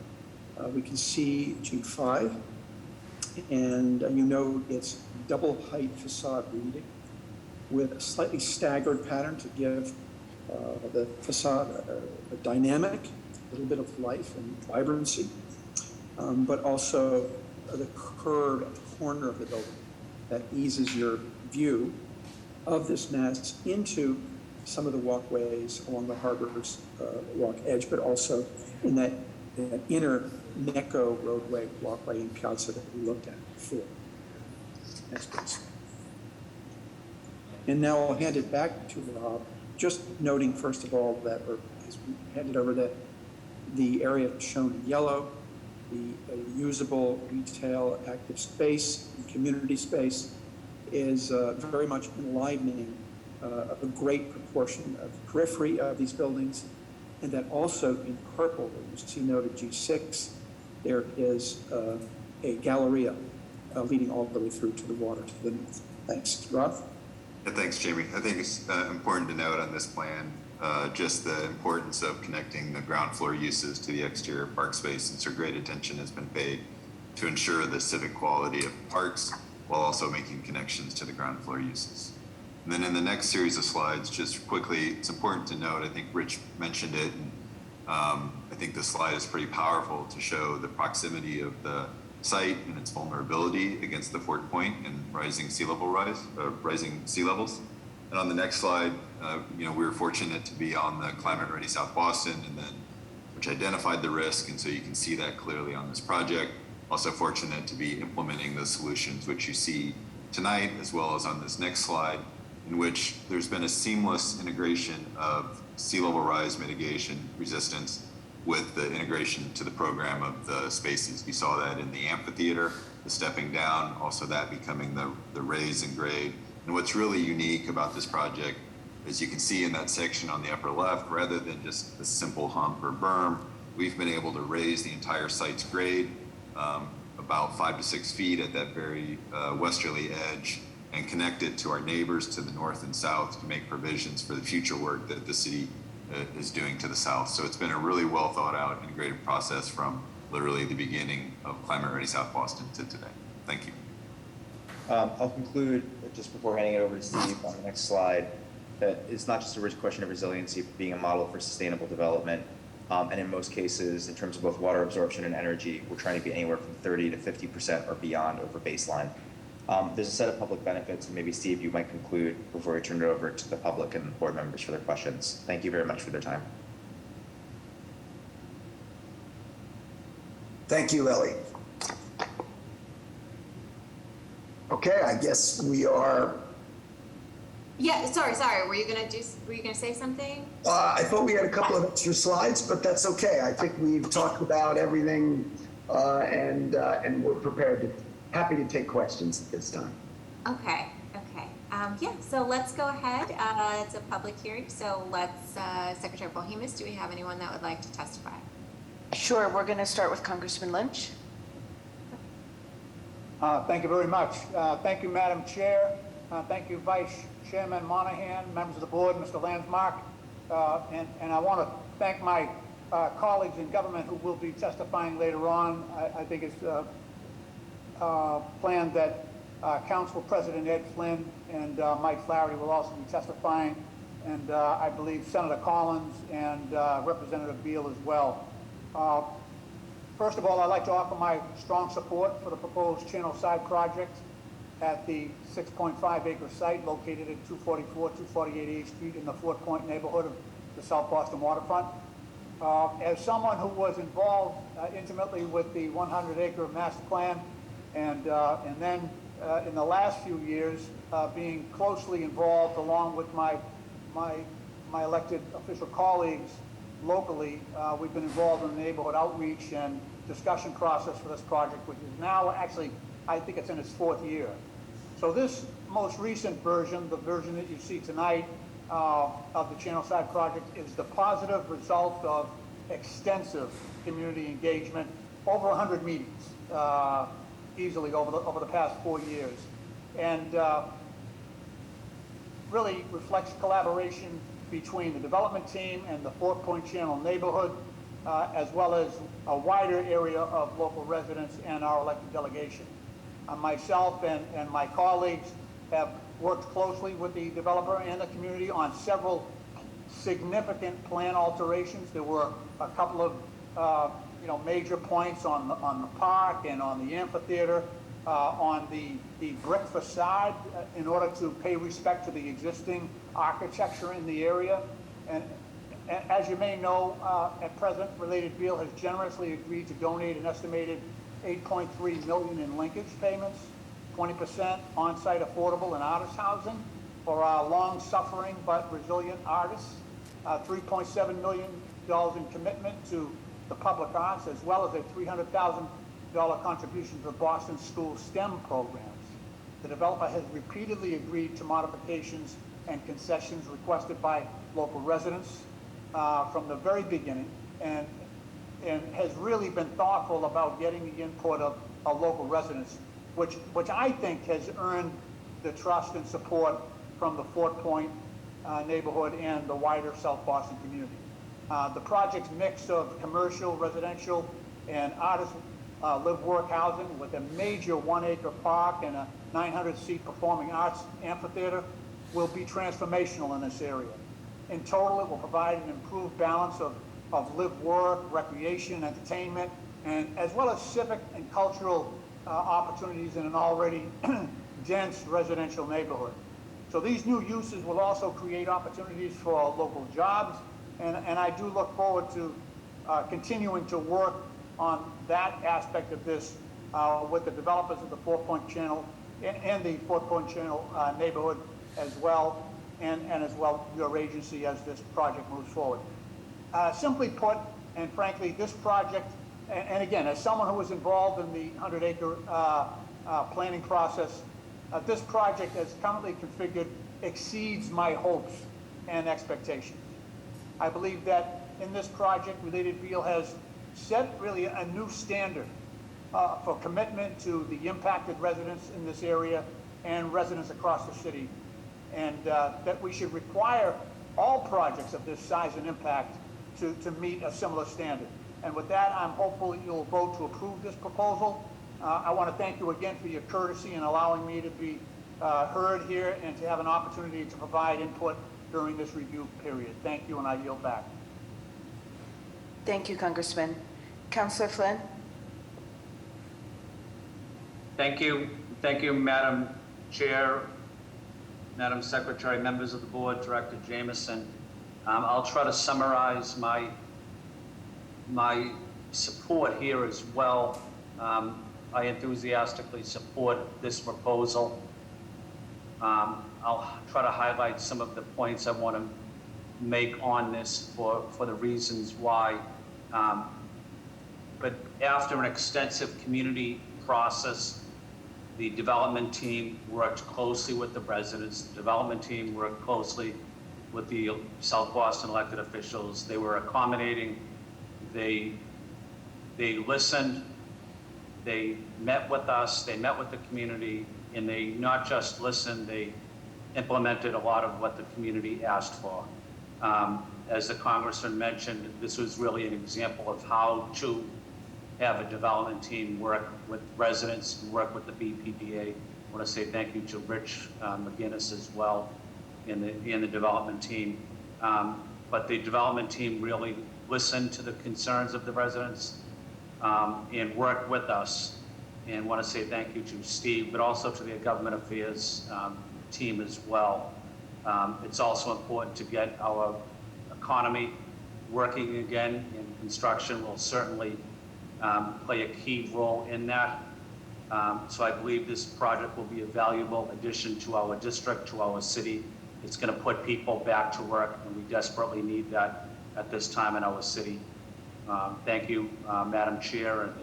we can see G5, and you know it's double height facade reading with a slightly staggered pattern to give the facade a dynamic, a little bit of life and vibrancy, but also the curve at the corner of the building that eases your view of this mass into some of the walkways along the harbor's walk edge, but also in that inner Necco roadway walkway in Piazza that we looked at before. Next, please. And now I'll hand it back to Rob, just noting first of all that, or as we handed over, that the area shown in yellow, the usable retail active space, and community space, is very much enlivening a great proportion of the periphery of these buildings, and that also in purple, where you see noted G6, there is a galleria leading all the way through to the water to the north. Thanks. Rob? Yeah, thanks, Jamie. I think it's important to note on this plan just the importance of connecting the ground floor uses to the exterior park space, and so great attention has been paid to ensure the civic quality of parks while also making connections to the ground floor uses. And then in the next series of slides, just quickly, it's important to note, I think Rich mentioned it, and I think this slide is pretty powerful to show the proximity of the site and its vulnerability against the Fort Point and rising sea levels. And on the next slide, we were fortunate to be on the Climate Ready South Boston, and then which identified the risk, and so you can see that clearly on this project. Also fortunate to be implementing the solutions which you see tonight, as well as on this next slide, in which there's been a seamless integration of sea level rise mitigation resistance with the integration to the program of the spaces. We saw that in the amphitheater, the stepping down, also that becoming the raise and grade. And what's really unique about this project, as you can see in that section on the upper left, rather than just a simple hump or berm, we've been able to raise the entire site's grade about 5 to 6 feet at that very westerly edge, and connect it to our neighbors to the north and south to make provisions for the future work that the city is doing to the south. So it's been a really well thought out integrated process from literally the beginning of Climate Ready South Boston to today. Thank you. I'll conclude just before handing it over to Steve on the next slide, that it's not just a question of resiliency, but being a model for sustainable development. And in most cases, in terms of both water absorption and energy, we're trying to be anywhere from 30 to 50% or beyond over baseline. There's a set of public benefits, and maybe Steve, you might conclude before I turn it over to the public and board members for their questions. Thank you very much for their time. Thank you, Ellie. Okay, I guess we are. Yeah, sorry. Were you gonna say something? I thought we had a couple of extra slides, but that's okay. I think we've talked about everything, and we're happy to take questions at this time. Okay. Yeah, so let's go ahead. It's a public hearing, so let's, Secretary Polhemus, do we have anyone that would like to testify? Sure, we're going to start with Congressman Lynch. Thank you very much. Thank you, Madam Chair. Thank you, Vice Chairman Monahan, members of the board, Mr. Landsmark. And I want to thank my colleagues in government who will be testifying later on. I think it's planned that Council President Ed Flynn and Mike Flaherty will also be testifying, and I believe Senator Collins and Representative Beal as well. First of all, I'd like to offer my strong support for the proposed Channel Side project at the 6.5-acre site located at 244, 248 8th Street in the Fort Point neighborhood of the South Boston waterfront. As someone who was involved intimately with the 100-acre master plan, and then in the last few years being closely involved along with my elected official colleagues locally, we've been involved in the neighborhood outreach and discussion process for this project, which is now actually, I think it's in its 4th year. So this most recent version, the version that you see tonight of the Channel Side project, is the positive result of extensive community engagement, over 100 meetings, easily over the past 4 years, and really reflects collaboration between the development team and the Fort Point Channel neighborhood, as well as a wider area of local residents and our elected delegation. Myself and my colleagues have worked closely with the developer and the community on several significant plan alterations. There were a couple of major points on the park and on the amphitheater, on the brick facade in order to pay respect to the existing architecture in the area. And as you may know, at present, Related Beal has generously agreed to donate an estimated $8.3 million in linkage payments, 20% on-site affordable and artist housing for our long-suffering but resilient artists, $3.7 million in commitment to the public arts, as well as a $300,000 contribution to the Boston School STEM programs. The developer has repeatedly agreed to modifications and concessions requested by local residents from the very beginning, and has really been thoughtful about getting the input of local residents, which I think has earned the trust and support from the Fort Point neighborhood and the wider South Boston community. The project's mix of commercial, residential, and artist live-work housing with a major 1-acre park and a 900-seat performing arts amphitheater will be transformational in this area. In total, it will provide an improved balance of live-work, recreation, entertainment, and as well as civic and cultural opportunities in an already dense residential neighborhood. So these new uses will also create opportunities for local jobs, and I do look forward to continuing to work on that aspect of this with the developers of the Fort Point Channel and the Fort Point Channel neighborhood as well, and as well your agency as this project moves forward. Simply put, and frankly, this project, and again, as someone who was involved in the 100-acre planning process, this project as currently configured exceeds my hopes and expectations. I believe that in this project, Related Beal has set really a new standard for commitment to the impacted residents in this area and residents across the city, and that we should require all projects of this size and impact to meet a similar standard. And with that, I'm hopeful you'll vote to approve this proposal. I want to thank you again for your courtesy in allowing me to be heard here and to have an opportunity to provide input during this review period. Thank you, and I yield back. Thank you, Congressman. Councillor Flynn? Thank you, Madam Chair, Madam Secretary, members of the board, Director Jameson. I'll try to summarize my support here as well. I enthusiastically support this proposal. I'll try to highlight some of the points I want to make on this for the reasons why. But after an extensive community process, the development team worked closely with the residents. The development team worked closely with the South Boston elected officials. They were accommodating. They listened. They met with us. They met with the community, and they not just listened, they implemented a lot of what the community asked for. As the Congressman mentioned, this was really an example of how to have a development team work with residents and work with the BPDA. I want to say thank you to Rich McGinnis as well in the development team. But the development team really listened to the concerns of the residents and worked with us. And want to say thank you to Steve, but also to the government affairs team as well. It's also important to get our economy working again, and construction will certainly play a key role in that. So I believe this project will be a valuable addition to our district, to our city. It's going to put people back to work, and we desperately need that at this time in our city. Thank you, Madam Chair,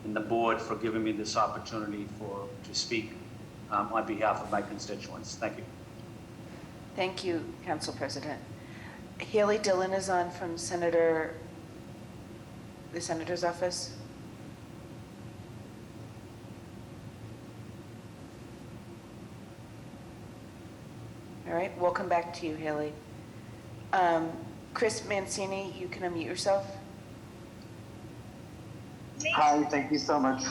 and the board for giving me this opportunity to speak on behalf of my constituents. Thank you. Thank you, Council President. Haley Dillon is on from the Senator's office. All right, we'll come back to you, Haley. Chris Mancini, you can unmute yourself. Hi, thank you so much,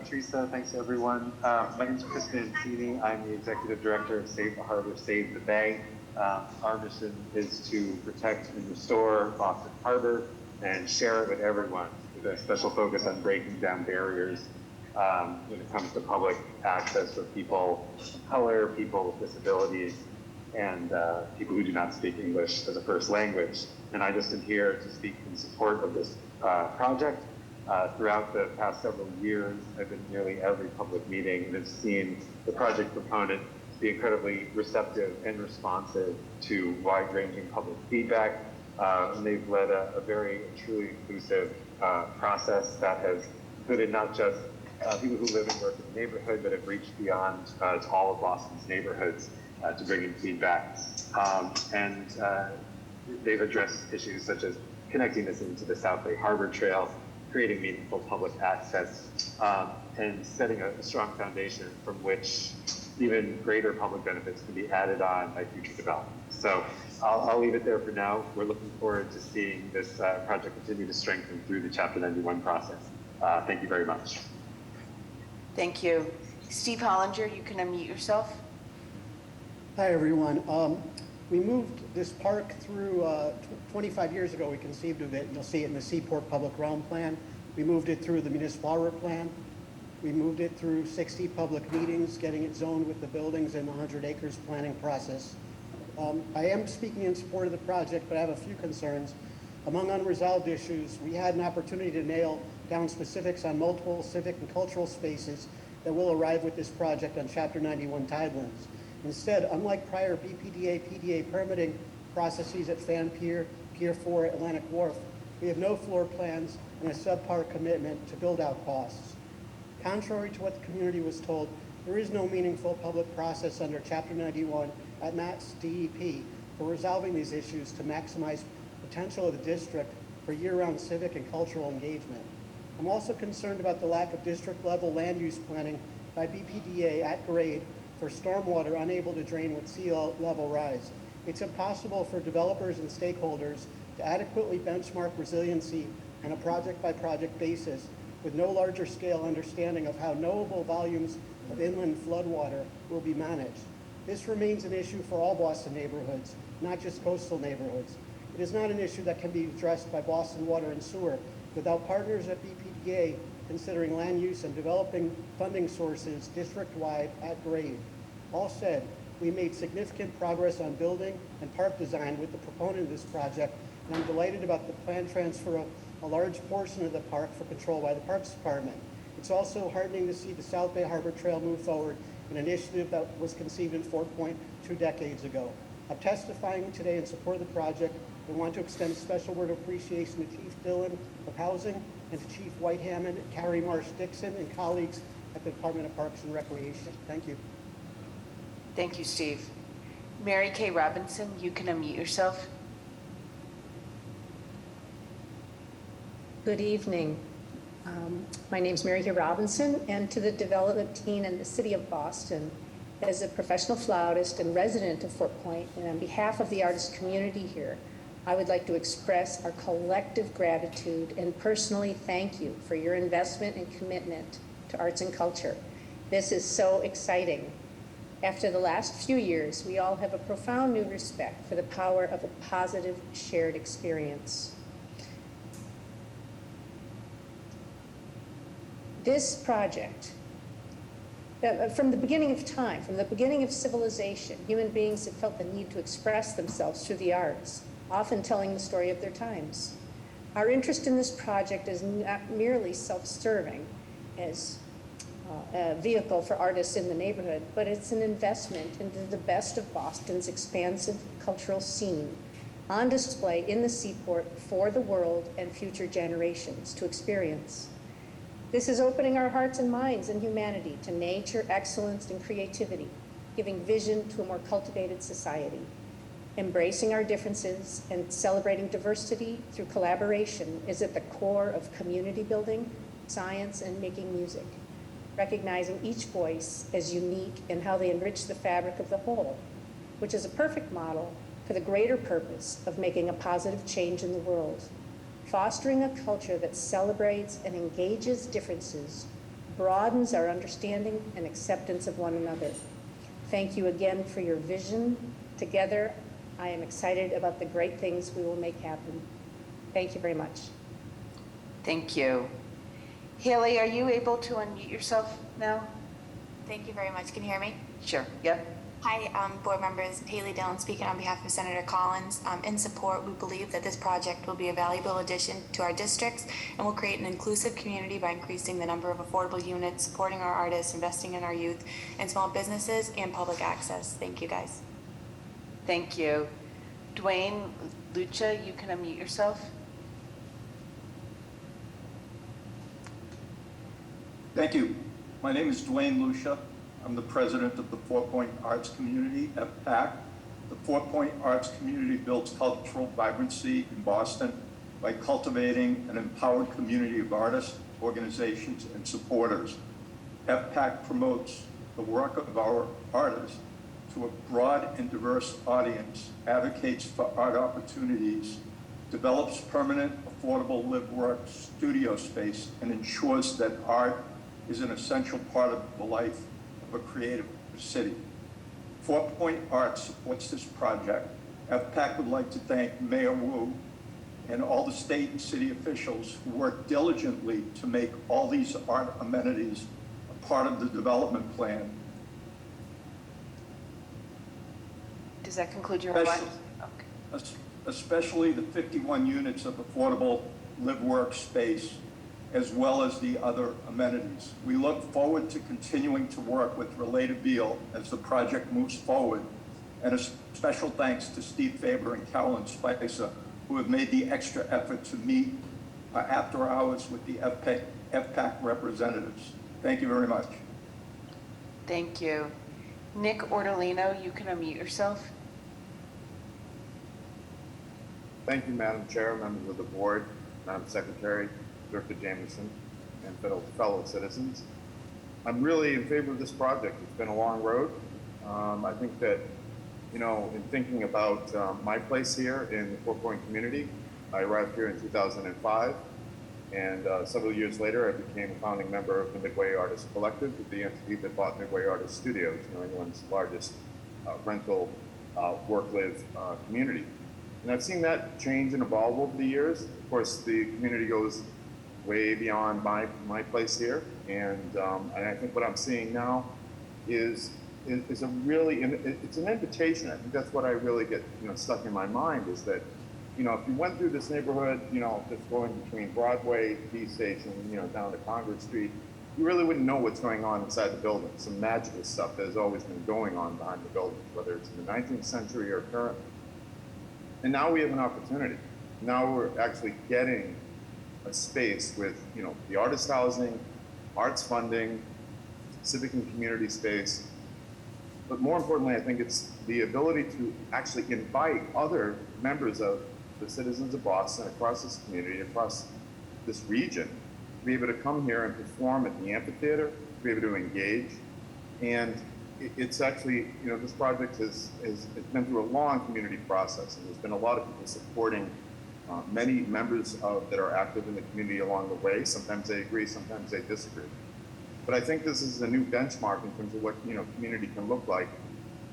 Teresa. Thanks, everyone. My name is Chris Mancini. I'm the Executive Director of Save the Harbor, Save the Bay. Our mission is to protect and restore Boston Harbor and share it with everyone, a special focus on breaking down barriers when it comes to public access for people of color, people with disabilities, and people who do not speak English as a first language. And I just am here to speak in support of this project. Throughout the past several years, I've been in nearly every public meeting and have seen the project proponent be incredibly receptive and responsive to wide-ranging public feedback. And they've led a very truly inclusive process that has included not just people who live and work in the neighborhood, but have reached beyond to all of Boston's neighborhoods to bring in feedback. And they've addressed issues such as connecting this into the South Bay Harbor Trail, creating meaningful public access, and setting a strong foundation from which even greater public benefits can be added on by future development. So I'll leave it there for now. We're looking forward to seeing this project continue to strengthen through the Chapter 91 process. Thank you very much. Thank you. Steve Hollinger, you can unmute yourself. Hi, everyone. We moved this park through 25 years ago. We conceived of it. You'll see it in the Seaport Public Realm Plan. We moved it through the Municipal Harbor Plan. We moved it through 60 public meetings, getting it zoned with the buildings and the 100 acres planning process. I am speaking in support of the project, but I have a few concerns. Among unresolved issues, we had an opportunity to nail down specifics on multiple civic and cultural spaces that will arrive with this project on Chapter 91 tidelands. Instead, unlike prior BPDA, PDA permitting processes at Fan Pier, Pier 4, Atlantic Wharf, we have no floor plans and a subpar commitment to build-out costs. Contrary to what the community was told, there is no meaningful public process under Chapter 91 at Matt's DEP for resolving these issues to maximize potential of the district for year-round civic and cultural engagement. I'm also concerned about the lack of district-level land use planning by BPDA at grade for stormwater unable to drain with sea level rise. It's impossible for developers and stakeholders to adequately benchmark resiliency on a project-by-project basis with no larger scale understanding of how knowable volumes of inland floodwater will be managed. This remains an issue for all Boston neighborhoods, not just coastal neighborhoods. It is not an issue that can be addressed by Boston Water and Sewer without partners at BPDA considering land use and developing funding sources district-wide at grade. All said, we made significant progress on building and park design with the proponent of this project, and I'm delighted about the planned transfer of a large portion of the park for control by the Parks Department. It's also heartening to see the South Bay Harbor Trail move forward, an initiative that was conceived in Fort Point 2 decades ago. I'm testifying today in support of the project and want to extend a special word of appreciation to Chief Dillon of Housing and to Chief White Hammond, Carrie Marsh Dixon, and colleagues at the Department of Parks and Recreation. Thank you. Thank you, Steve. Mary Kay Robinson, you can unmute yourself. Good evening. My name is Mary Kay Robinson, and to the development team and the City of Boston, as a professional flautist and resident of Fort Point, and on behalf of the artist community here, I would like to express our collective gratitude and personally thank you for your investment and commitment to arts and culture. This is so exciting. After the last few years, we all have a profound new respect for the power of a positive shared experience. This project, from the beginning of time, from the beginning of civilization, human beings have felt the need to express themselves through the arts, often telling the story of their times. Our interest in this project is not merely self-serving as a vehicle for artists in the neighborhood, but it's an investment into the best of Boston's expansive cultural scene on display in the Seaport for the world and future generations to experience. This is opening our hearts and minds and humanity to nature, excellence, and creativity, giving vision to a more cultivated society. Embracing our differences and celebrating diversity through collaboration is at the core of community building, science, and making music. Recognizing each voice as unique and how they enrich the fabric of the whole, which is a perfect model for the greater purpose of making a positive change in the world. Fostering a culture that celebrates and engages differences broadens our understanding and acceptance of one another. Thank you again for your vision. Together, I am excited about the great things we will make happen. Thank you very much. Thank you. Haley, are you able to unmute yourself now? Thank you very much. Can you hear me? Sure, yep. Hi, board members. Haley Dillon speaking on behalf of Senator Collins. In support, we believe that this project will be a valuable addition to our districts and will create an inclusive community by increasing the number of affordable units, supporting our artists, investing in our youth and small businesses, and public access. Thank you, guys. Thank you. Dwayne Lucha, you can unmute yourself. Thank you. My name is Dwayne Lucia. I'm the president of the 4 Point Arts Community, FPAC. The 4 Point Arts Community builds cultural vibrancy in Boston by cultivating an empowered community of artists, organizations, and supporters. FPAC promotes the work of our artists to a broad and diverse audience, advocates for art opportunities, develops permanent, affordable live-work studio space, and ensures that art is an essential part of the life of a creative city. 4 Point Arts supports this project. FPAC would like to thank Mayor Wu and all the state and city officials who work diligently to make all these art amenities a part of the development plan. Does that conclude your remarks? Especially the 51 units of affordable live-work space, as well as the other amenities. We look forward to continuing to work with Related Beal as the project moves forward. And a special thanks to Steve Faber and Carolyn Spicer, who have made the extra effort to meet after hours with the FPAC representatives. Thank you very much. Thank you. Nick Ortolino, you can unmute yourself. Thank you, Madam Chair, members of the board, Madam Secretary, Director Jameson, and fellow citizens. I'm really in favor of this project. It's been a long road. I think that, you know, in thinking about my place here in the 4 Point community, I arrived here in 2005, and several years later, I became a founding member of the Midway Artists Collective, the entity that bought Midway Artists Studios, New England's largest rental work-live community. And I've seen that change and evolve over the years. Of course, the community goes way beyond my place here, and I think what I'm seeing now is a really, it's an invitation. I think that's what I really get, you know, stuck in my mind is that, you know, if you went through this neighborhood, you know, just going between Broadway, P Station, you know, down to Congress Street, you really wouldn't know what's going on inside the building. Some magical stuff that has always been going on behind the buildings, whether it's in the 19th century or currently. And now we have an opportunity. Now we're actually getting a space with, you know, the artist housing, arts funding, civic and community space. But more importantly, I think it's the ability to actually invite other members of the citizens of Boston across this community, across this region, to be able to come here and perform at the amphitheater, to be able to engage. And it's actually, you know, this project has been through a long community process, and there's been a lot of people supporting many members that are active in the community along the way. Sometimes they agree, sometimes they disagree. But I think this is a new benchmark in terms of what, you know, community can look like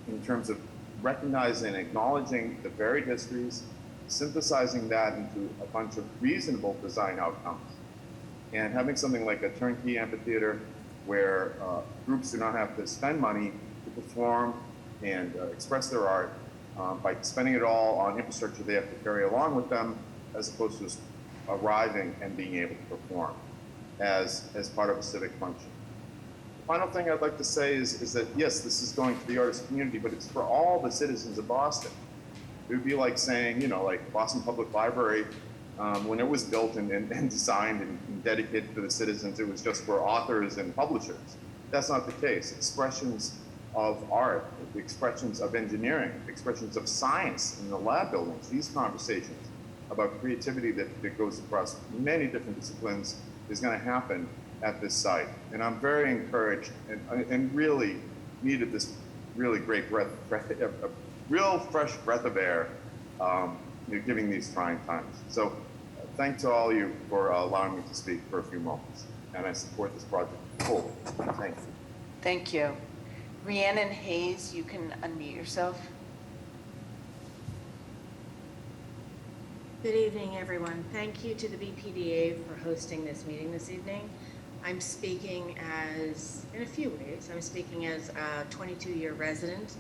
in terms of recognizing and acknowledging the varied histories, synthesizing that into a bunch of reasonable design outcomes, and having something like a turnkey amphitheater where groups do not have to spend money to perform and express their art by spending it all on infrastructure they have to carry along with them, as opposed to just arriving and being able to perform as part of a civic function. The final thing I'd like to say is that, yes, this is going to the artist community, but it's for all the citizens of Boston. It would be like saying, you know, like Boston Public Library, when it was built and designed and dedicated to the citizens, it was just for authors and publishers. That's not the case. Expressions of art, the expressions of engineering, expressions of science in the lab buildings, these conversations about creativity that goes across many different disciplines is going to happen at this site. And I'm very encouraged and really needed this really great a real fresh breath of air, giving these trying times. So thanks to all of you for allowing me to speak for a few moments. And I support this project fully. Thank you. Thank you. Rhiannon Hayes, you can unmute yourself. Good evening, everyone. Thank you to the BPDA for hosting this meeting this evening. I'm speaking in a few ways, I'm speaking as a 22-year resident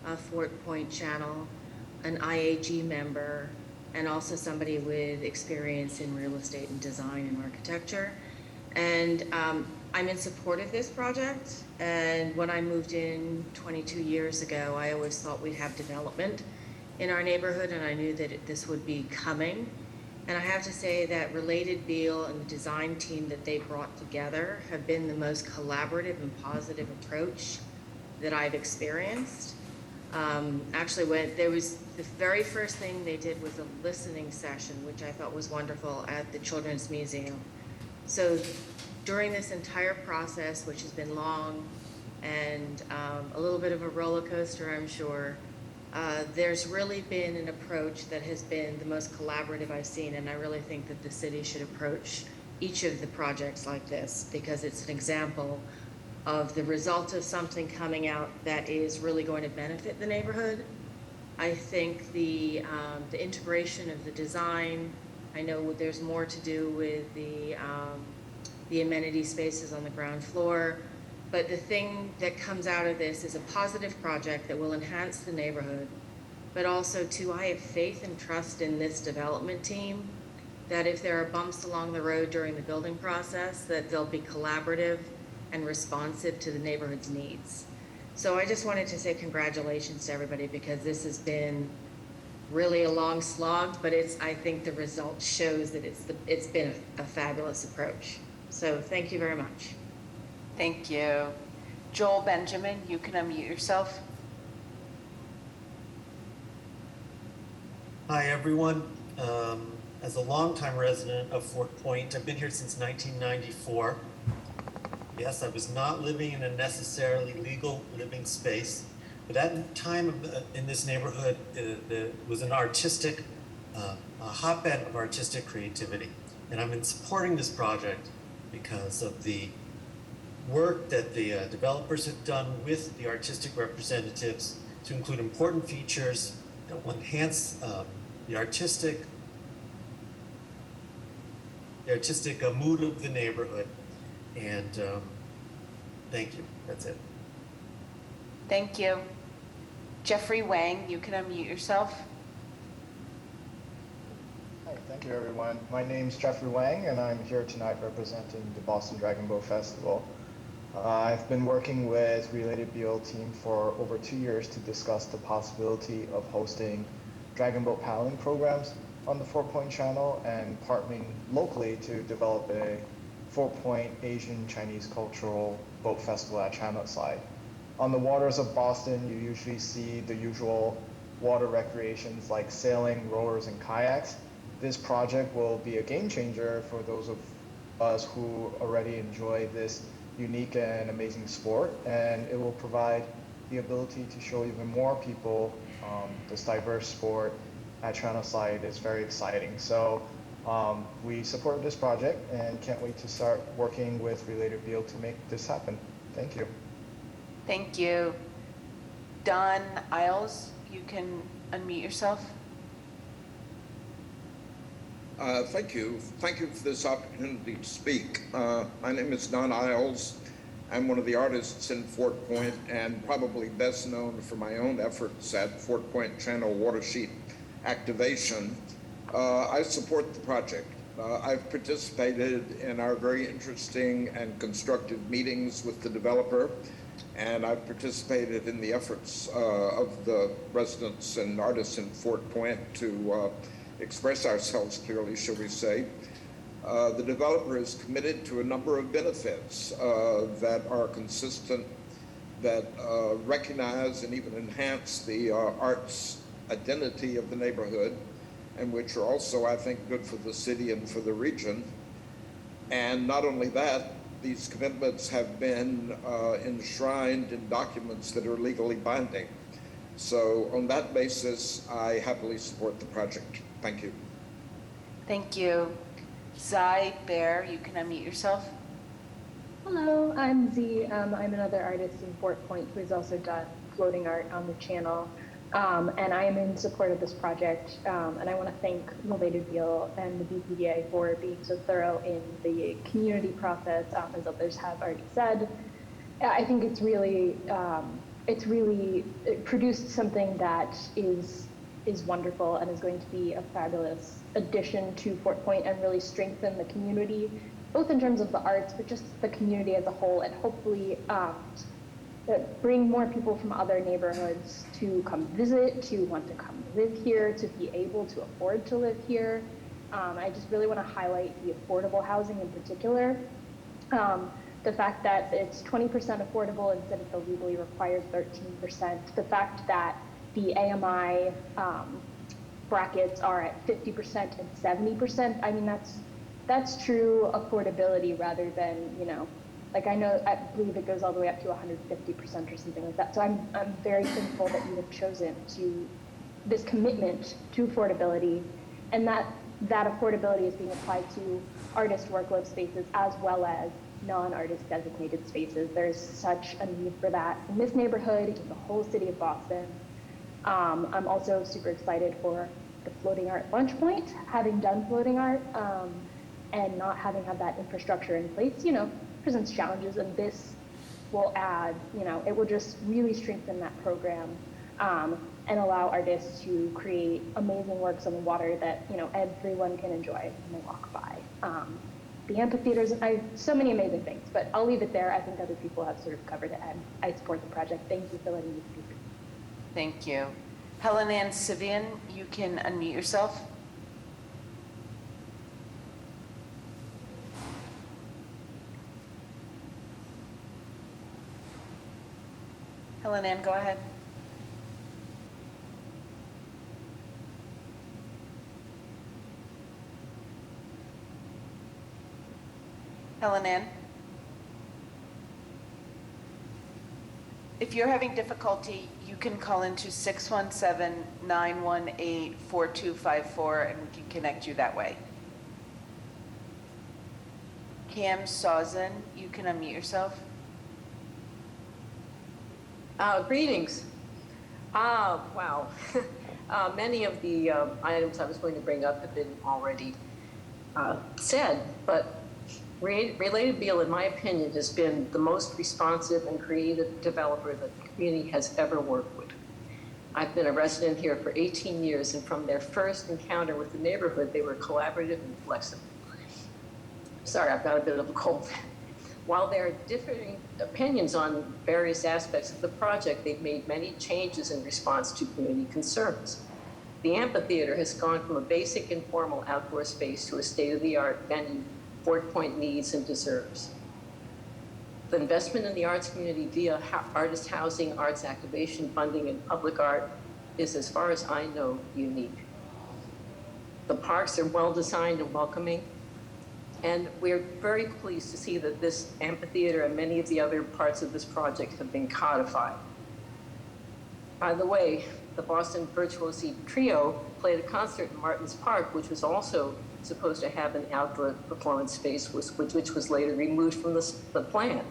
of Fort Point Channel, an IAG member, and also somebody with experience in real estate and design and architecture. And I'm in support of this project. And when I moved in 22 years ago, I always thought we'd have development in our neighborhood, and I knew that this would be coming. And I have to say that Related Beal and the design team that they brought together have been the most collaborative and positive approach that I've experienced. Actually, the very first thing they did was a listening session, which I thought was wonderful, at the Children's Museum. So during this entire process, which has been long and a little bit of a roller coaster, I'm sure, there's really been an approach that has been the most collaborative I've seen, and I really think that the city should approach each of the projects like this because it's an example of the result of something coming out that is really going to benefit the neighborhood. I think the integration of the design, I know there's more to do with the amenity spaces on the ground floor. But the thing that comes out of this is a positive project that will enhance the neighborhood, but also too, I have faith and trust in this development team that if there are bumps along the road during the building process, that they'll be collaborative and responsive to the neighborhood's needs. So I just wanted to say congratulations to everybody because this has been really a long slog, but I think the result shows that it's been a fabulous approach. So thank you very much. Thank you. Joel Benjamin, you can unmute yourself. Hi, everyone. As a longtime resident of Fort Point, I've been here since 1994. Yes, I was not living in a necessarily legal living space, but at the time in this neighborhood, it was an artistic, a hotbed of artistic creativity. And I'm in supporting this project because of the work that the developers have done with the artistic representatives to include important features that will enhance the artistic mood of the neighborhood. And thank you. That's it. Thank you. Jeffrey Wang, you can unmute yourself. Hi, thank you, everyone. My name is Jeffrey Wang, and I'm here tonight representing the Boston Dragon Boat Festival. I've been working with Related Beal team for over 2 years to discuss the possibility of hosting dragon boat paddling programs on the Fort Point Channel and partnering locally to develop a Fort Point Asian Chinese cultural boat festival at Channelside. On the waters of Boston, you usually see the usual water recreations like sailing, rowers, and kayaks. This project will be a game changer for those of us who already enjoy this unique and amazing sport, and it will provide the ability to show even more people this diverse sport at Channelside. Is very exciting. So we support this project and can't wait to start working with Related Beal to make this happen. Thank you. Thank you. Don Isles, you can unmute yourself. Thank you. Thank you for this opportunity to speak. My name is Don Isles. I'm one of the artists in Fort Point and probably best known for my own efforts at Fort Point Channel Watershed Activation. I support the project. I've participated in our very interesting and constructive meetings with the developer, and I've participated in the efforts of the residents and artists in Fort Point to express ourselves clearly, shall we say. The developer is committed to a number of benefits that are consistent, that recognize and even enhance the arts identity of the neighborhood, and which are also, I think, good for the city and for the region. And not only that, these commitments have been enshrined in documents that are legally binding. So on that basis, I happily support the project. Thank you. Thank you. Zai Bear, you can unmute yourself. Hello, I'm Z. I'm another artist in Fort Point who has also done floating art on the channel. And I am in support of this project, and I want to thank Related Deal and the BPDA for being so thorough in the community process, as others have already said. I think it produced something that is wonderful and is going to be a fabulous addition to Fort Point and really strengthen the community, both in terms of the arts, but just the community as a whole, and hopefully bring more people from other neighborhoods to come visit, to want to come live here, to be able to afford to live here. I just really want to highlight the affordable housing in particular. The fact that it's 20% affordable instead of the legally required 13%. The fact that the AMI brackets are at 50% and 70%. I mean, that's true affordability rather than, I believe it goes all the way up to 150% or something like that. So I'm very thankful that you have chosen this commitment to affordability, and that affordability is being applied to artist workload spaces as well as non-artist designated spaces. There's such a need for that in this neighborhood, in the whole city of Boston. I'm also super excited for the floating art lunch point, having done floating art, and not having had that infrastructure in place, presents challenges, and this will add, it will just really strengthen that program, and allow artists to create amazing works on the water that, everyone can enjoy when they walk by. The amphitheaters, so many amazing things, but I'll leave it there. I think other people have sort of covered it, and I support the project. Thank you for letting me speak. Thank you. Helen Ann Sivian, you can unmute yourself. Helen Ann, go ahead. Helen Ann? If you're having difficulty, you can call into 617-918-4254 and we can connect you that way. Cam Sawzen, you can unmute yourself. Greetings. Wow. Many of the items I was going to bring up have been already said, but Related Beal, in my opinion, has been the most responsive and creative developer that the community has ever worked with. I've been a resident here for 18 years, and from their first encounter with the neighborhood, they were collaborative and flexible. Sorry, I've got a bit of a cold. While there are differing opinions on various aspects of the project, they've made many changes in response to community concerns. The amphitheater has gone from a basic informal outdoor space to a state-of-the-art venue Fort Point needs and deserves. The investment in the arts community via artist housing, arts activation funding, and public art is, as far as I know, unique. The parks are well-designed and welcoming, and we're very pleased to see that this amphitheater and many of the other parts of this project have been codified. By the way, the Boston Virtuosi Trio played a concert in Martins Park, which was also supposed to have an outdoor performance space, which was later removed from the plan.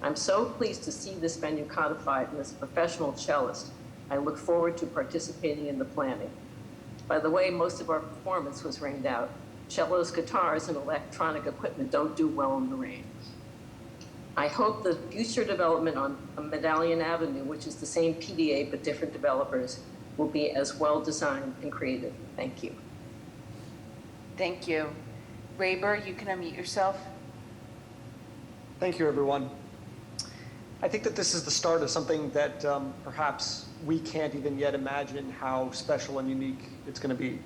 I'm so pleased to see this venue codified, and as a professional cellist, I look forward to participating in the planning. By the way, most of our performance was rained out. Cellos, guitars, and electronic equipment don't do well in the rain. I hope the future development on Medallion Avenue, which is the same PDA but different developers, will be as well designed and creative. Thank you. Thank you. Rayber, you can unmute yourself. Thank you, everyone. I think that this is the start of something that perhaps we can't even yet imagine how special and unique it's going to be.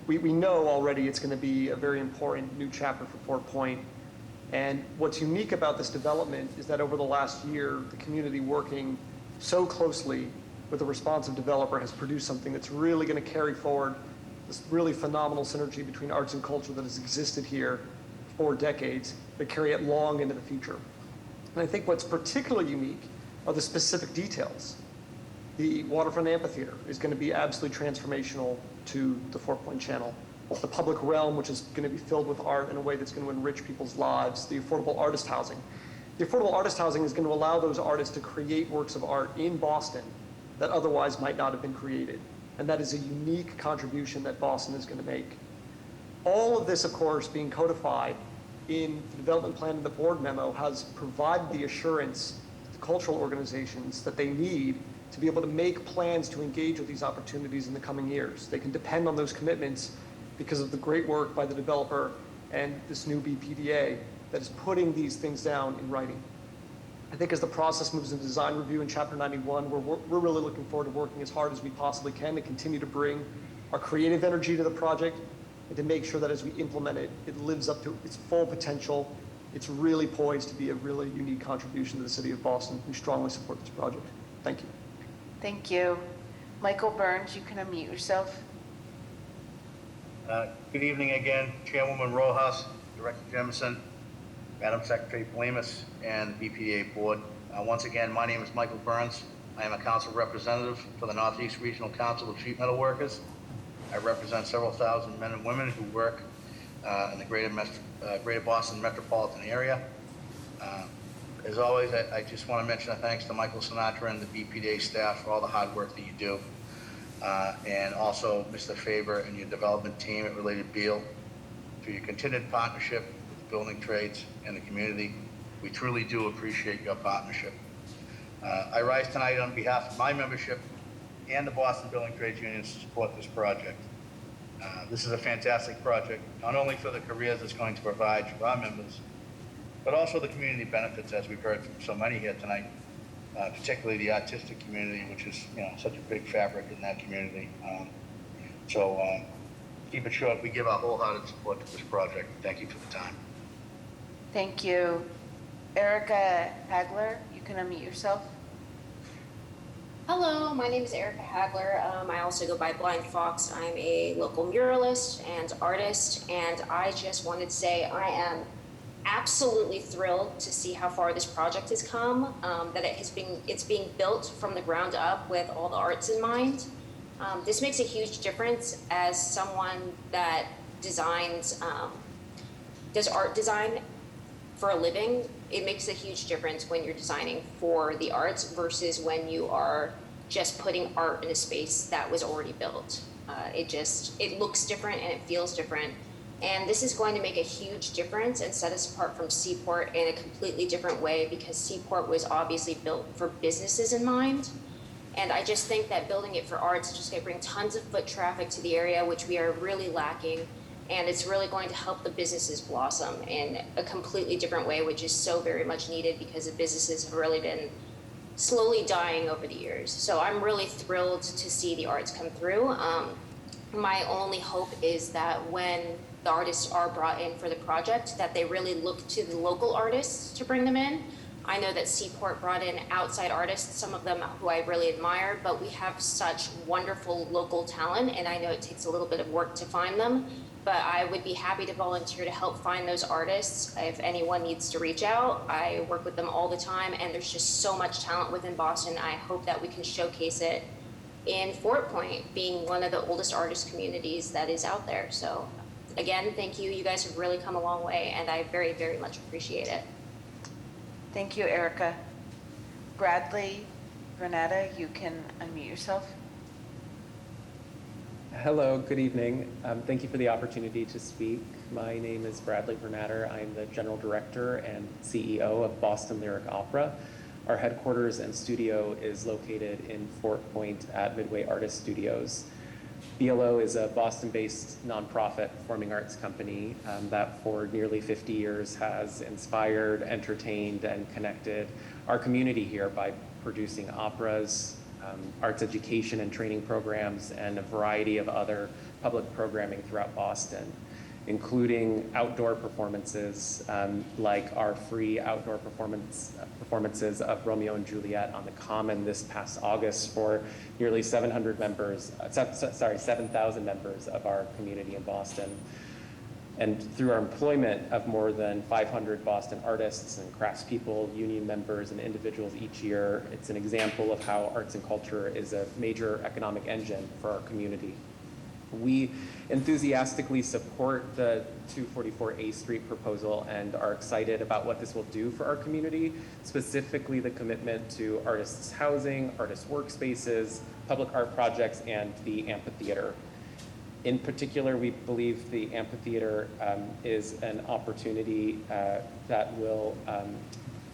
We know already it's going to be a very important new chapter for Fort Point. And what's unique about this development is that over the last year, the community working so closely with a responsive developer has produced something that's really going to carry forward this really phenomenal synergy between arts and culture that has existed here for decades, but carry it long into the future. And I think what's particularly unique are the specific details. The waterfront amphitheater is going to be absolutely transformational to the Fort Point Channel. The public realm, which is going to be filled with art in a way that's going to enrich people's lives. The affordable artist housing. The affordable artist housing is going to allow those artists to create works of art in Boston that otherwise might not have been created. And that is a unique contribution that Boston is going to make. All of this, of course, being codified in the development plan and the board memo has provided the assurance to the cultural organizations that they need to be able to make plans to engage with these opportunities in the coming years. They can depend on those commitments because of the great work by the developer and this new BPDA that is putting these things down in writing. I think as the process moves into design review in Chapter 91, we're really looking forward to working as hard as we possibly can to continue to bring our creative energy to the project and to make sure that as we implement it, it lives up to its full potential. It's really poised to be a really unique contribution to the city of Boston. We strongly support this project. Thank you. Thank you. Michael Burns, you can unmute yourself. Good evening again, Chairwoman Rojas, Director Jemison, Madam Secretary Polimas, and BPDA Board. Once again, my name is Michael Burns. I am a council representative for the Northeast Regional Council of Sheet Metal Workers. I represent several thousand men and women who work in the greater Boston metropolitan area. As always, I just want to mention a thanks to Michael Sinatra and the BPDA staff for all the hard work that you do. And also Mr. Faber and your development team at Related Beal for your continued partnership with the building trades and the community. We truly do appreciate your partnership. I rise tonight on behalf of my membership and the Boston Building Trades Union to support this project. This is a fantastic project, not only for the careers it's going to provide for our members, but also the community benefits, as we've heard from so many here tonight, particularly the artistic community, which is such a big fabric in that community. So keep it short. We give our wholehearted support to this project. Thank you for the time. Thank you. Erica Hagler, you can unmute yourself. Hello, my name is Erica Hagler. I also go by Blind Fox. I'm a local muralist and artist, and I just wanted to say I am absolutely thrilled to see how far this project has come, that it's being built from the ground up with all the arts in mind. This makes a huge difference as someone that does art design for a living. It makes a huge difference when you're designing for the arts versus when you are just putting art in a space that was already built. It looks different and it feels different. And this is going to make a huge difference and set us apart from Seaport in a completely different way, because Seaport was obviously built for businesses in mind. And I just think that building it for arts is just going to bring tons of foot traffic to the area, which we are really lacking. And it's really going to help the businesses blossom in a completely different way, which is so very much needed because the businesses have really been slowly dying over the years. So I'm really thrilled to see the arts come through. My only hope is that when the artists are brought in for the project, that they really look to the local artists to bring them in. I know that Seaport brought in outside artists, some of them who I really admire, but we have such wonderful local talent, and I know it takes a little bit of work to find them, but I would be happy to volunteer to help find those artists if anyone needs to reach out. I work with them all the time, and there's just so much talent within Boston. I hope that we can showcase it in Fort Point, being one of the oldest artist communities that is out there. So again, thank you. You guys have really come a long way, and I very, very much appreciate it. Thank you, Erica. Bradley Renata, you can unmute yourself. Hello, good evening. Thank you for the opportunity to speak. My name is Bradley Renata. I'm the General Director and CEO of Boston Lyric Opera. Our headquarters and studio is located in Fort Point at Midway Artist Studios. BLO is a Boston-based nonprofit performing arts company that for nearly 50 years has inspired, entertained, and connected our community here by producing operas, arts education and training programs, and a variety of other public programming throughout Boston, including outdoor performances like our free outdoor performances of Romeo and Juliet on the Common this past August for nearly 7,000 members of our community in Boston. And through our employment of more than 500 Boston artists and craftspeople, union members, and individuals each year, it's an example of how arts and culture is a major economic engine for our community. We enthusiastically support the 244 A Street proposal and are excited about what this will do for our community, specifically the commitment to artists' housing, artists' workspaces, public art projects, and the amphitheater. In particular, we believe the amphitheater is an opportunity that will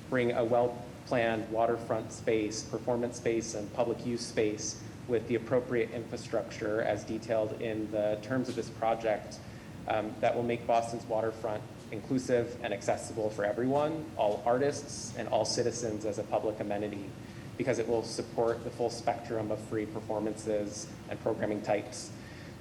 bring a well-planned waterfront space, performance space, and public use space with the appropriate infrastructure as detailed in the terms of this project that will make Boston's waterfront inclusive and accessible for everyone, all artists and all citizens as a public amenity, because it will support the full spectrum of free performances and programming types.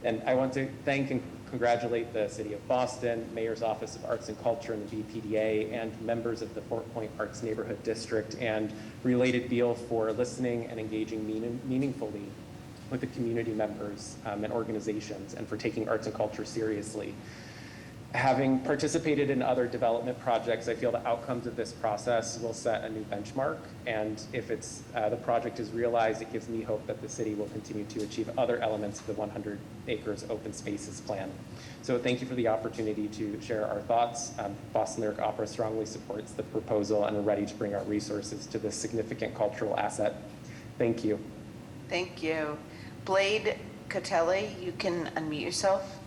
And I want to thank and congratulate the City of Boston, Mayor's Office of Arts and Culture and the BPDA, and members of the Fort Point Arts Neighborhood District and Related Beal for listening and engaging meaningfully with the community members and organizations, and for taking arts and culture seriously. Having participated in other development projects, I feel the outcomes of this process will set a new benchmark, and if the project is realized, it gives me hope that the city will continue to achieve other elements of the 100 acres open spaces plan. So thank you for the opportunity to share our thoughts. Boston Lyric Opera strongly supports the proposal and are ready to bring our resources to this significant cultural asset. Thank you. Thank you. Blade Cotelli, you can unmute yourself.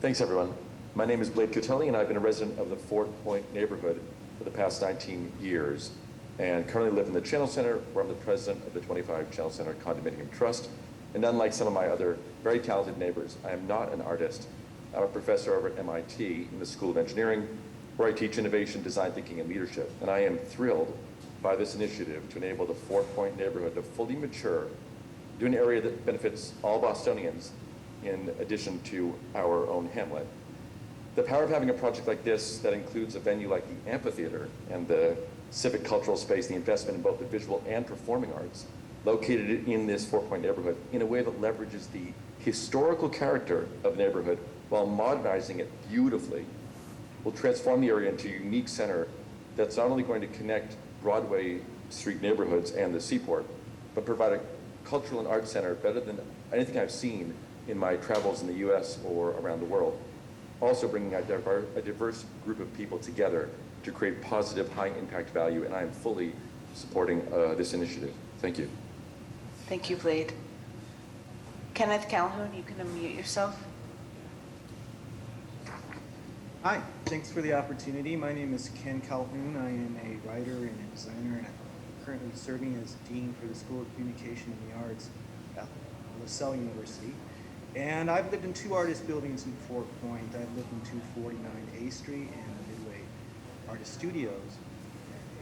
Thanks, everyone. My name is Blade Cotelli, and I've been a resident of the Fort Point neighborhood for the past 19 years, and currently live in the Channel Center, where I'm the president of the 25 Channel Center Condominium Trust. And unlike some of my other very talented neighbors, I am not an artist. I'm a professor over at MIT in the School of Engineering, where I teach innovation, design thinking, and leadership. And I am thrilled by this initiative to enable the Fort Point neighborhood to fully mature to an area that benefits all Bostonians in addition to our own hamlet. The power of having a project like this that includes a venue like the amphitheater and the civic cultural space, the investment in both the visual and performing arts, located in this Fort Point neighborhood in a way that leverages the historical character of the neighborhood while modernizing it beautifully, will transform the area into a unique center that's not only going to connect Broadway Street neighborhoods and the seaport, but provide a cultural and arts center better than anything I've seen in my travels in the US or around the world. Also bringing a diverse group of people together to create positive, high-impact value, and I am fully supporting this initiative. Thank you. Thank you, Blade. Kenneth Calhoun, you can unmute yourself. Hi, thanks for the opportunity. My name is Ken Calhoun. I am a writer and a designer, and I'm currently serving as Dean for the School of Communication and the Arts at LaSalle University. And I've lived in 2 artist buildings in Fort Point. I've lived in 249 A Street and the Midway Artist Studios.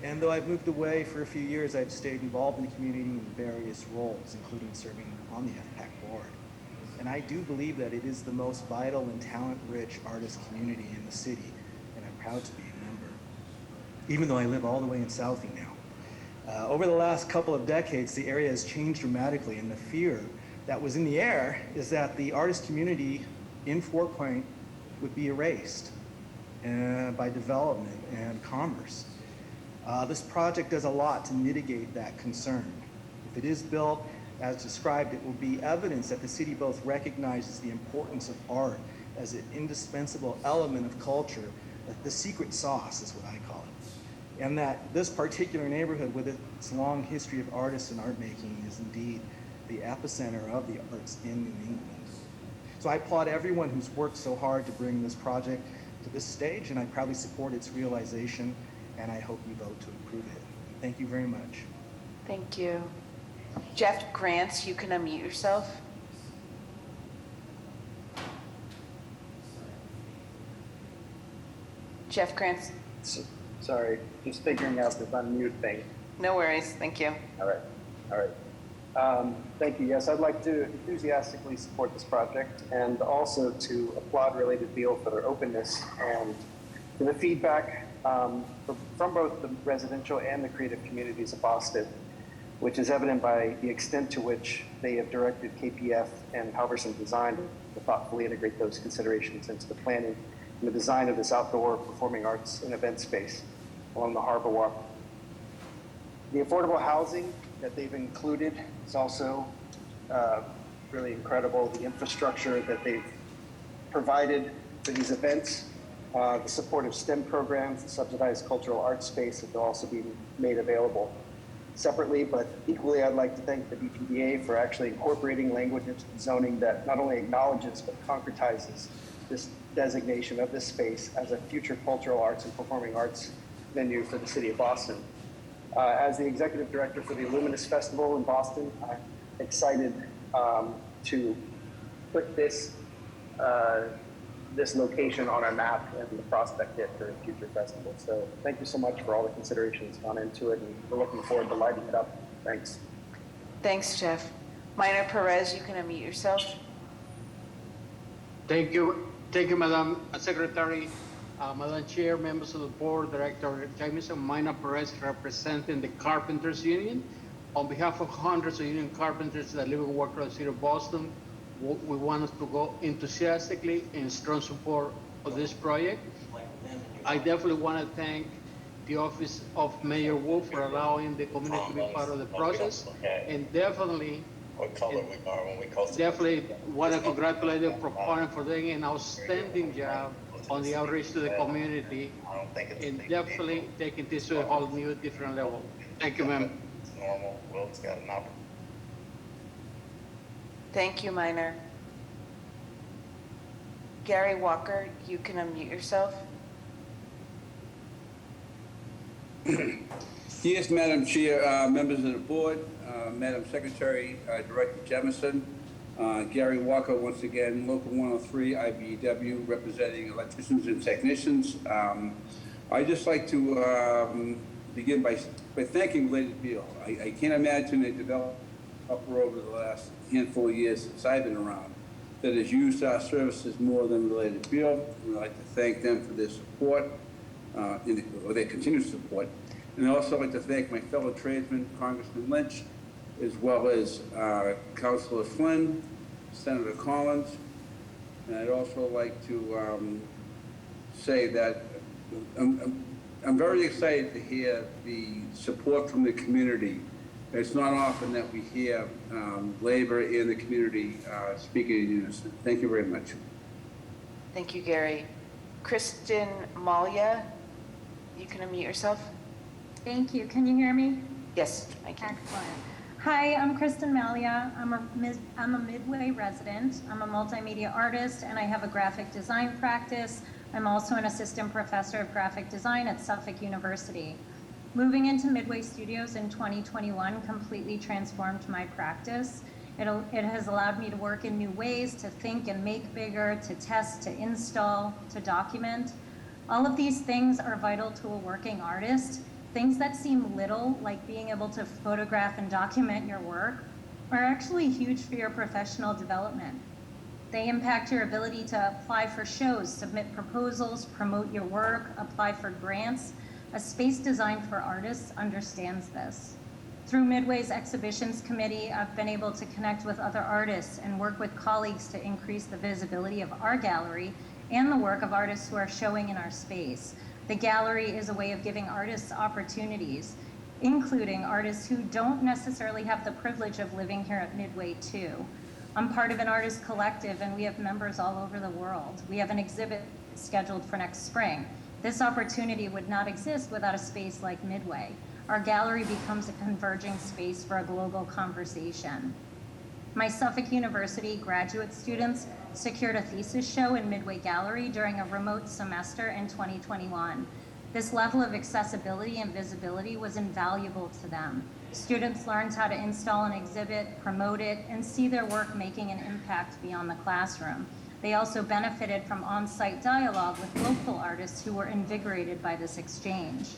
And though I've moved away for a few years, I've stayed involved in the community in various roles, including serving on the FPAC board. And I do believe that it is the most vital and talent-rich artist community in the city, and I'm proud to be a member, even though I live all the way in Southie now. Over the last couple of decades, the area has changed dramatically, and the fear that was in the air is that the artist community in Fort Point would be erased by development and commerce. This project does a lot to mitigate that concern. If it is built as described, it will be evidence that the city both recognizes the importance of art as an indispensable element of culture, the secret sauce is what I call it, and that this particular neighborhood with its long history of artists and art making is indeed the epicenter of the arts in New England. So I applaud everyone who's worked so hard to bring this project to this stage, and I proudly support its realization, and I hope you vote to approve it. Thank you very much. Thank you. Jeff Grants, you can unmute yourself. Jeff Grants. Sorry, just figuring out this unmute thing. No worries, thank you. All right. Thank you. Yes, I'd like to enthusiastically support this project and also to applaud Related Beal for their openness and for the feedback from both the residential and the creative communities of Boston, which is evident by the extent to which they have directed KPF and Halverson Design to thoughtfully integrate those considerations into the planning and the design of this outdoor performing arts and event space along the Harbor Walk. The affordable housing that they've included is also really incredible. The infrastructure that they've provided for these events, the support of STEM programs, the subsidized cultural arts space that will also be made available separately. But equally, I'd like to thank the BPDA for actually incorporating language into the zoning that not only acknowledges but concretizes this designation of this space as a future cultural arts and performing arts venue for the city of Boston. As the executive director for the Illuminous Festival in Boston, I'm excited to put this location on our map and the prospect it for future festivals. So thank you so much for all the consideration that's gone into it, and we're looking forward to lighting it up. Thanks. Thanks, Jeff. Minor Perez, you can unmute yourself. Thank you, Madam Secretary, Madam Chair, members of the board, Director Jamison. Minor Perez, representing the Carpenters Union. On behalf of hundreds of union carpenters that live and work around the city of Boston, we want us to go enthusiastically in strong support of this project. I definitely want to thank the office of Mayor Wolf for allowing the community to be part of the process, and definitely want to congratulate the proponent for doing an outstanding job on the outreach to the community, and definitely taking this to a whole new, different level. Thank you, ma'am. Normal, Will's got an opportunity. Thank you, Minor. Gary Walker, you can unmute yourself. Yes, Madam Chair, members of the board, Madam Secretary, Director Jemison, Gary Walker, once again, Local 103 IBEW, representing electricians and technicians. I'd just like to begin by thanking Related Beal. I can't imagine a developer over the last handful of years since I've been around that has used our services more than Related Beal. We'd like to thank them for their support, or their continued support. And I'd also like to thank my fellow tradesmen, Congressman Lynch, as well as Councilor Flynn, Senator Collins. And I'd also like to say that I'm very excited to hear the support from the community. It's not often that we hear labor and the community speaking in unison. Thank you very much. Thank you, Gary. Kristen Malia, you can unmute yourself. Thank you. Can you hear me? Yes, I can. Excellent. Hi, I'm Kristen Malia. I'm a Midway resident. I'm a multimedia artist, and I have a graphic design practice. I'm also an assistant professor of graphic design at Suffolk University. Moving into Midway Studios in 2021 completely transformed my practice. It has allowed me to work in new ways, to think and make bigger, to test, to install, to document. All of these things are vital to a working artist. Things that seem little, like being able to photograph and document your work, are actually huge for your professional development. They impact your ability to apply for shows, submit proposals, promote your work, apply for grants. A space designed for artists understands this. Through Midway's exhibitions committee, I've been able to connect with other artists and work with colleagues to increase the visibility of our gallery and the work of artists who are showing in our space. The gallery is a way of giving artists opportunities, including artists who don't necessarily have the privilege of living here at Midway too. I'm part of an artist collective, and we have members all over the world. We have an exhibit scheduled for next spring. This opportunity would not exist without a space like Midway. Our gallery becomes a converging space for a global conversation. My Suffolk University graduate students secured a thesis show in Midway Gallery during a remote semester in 2021. This level of accessibility and visibility was invaluable to them. Students learned how to install an exhibit, promote it, and see their work making an impact beyond the classroom. They also benefited from on-site dialogue with local artists who were invigorated by this exchange.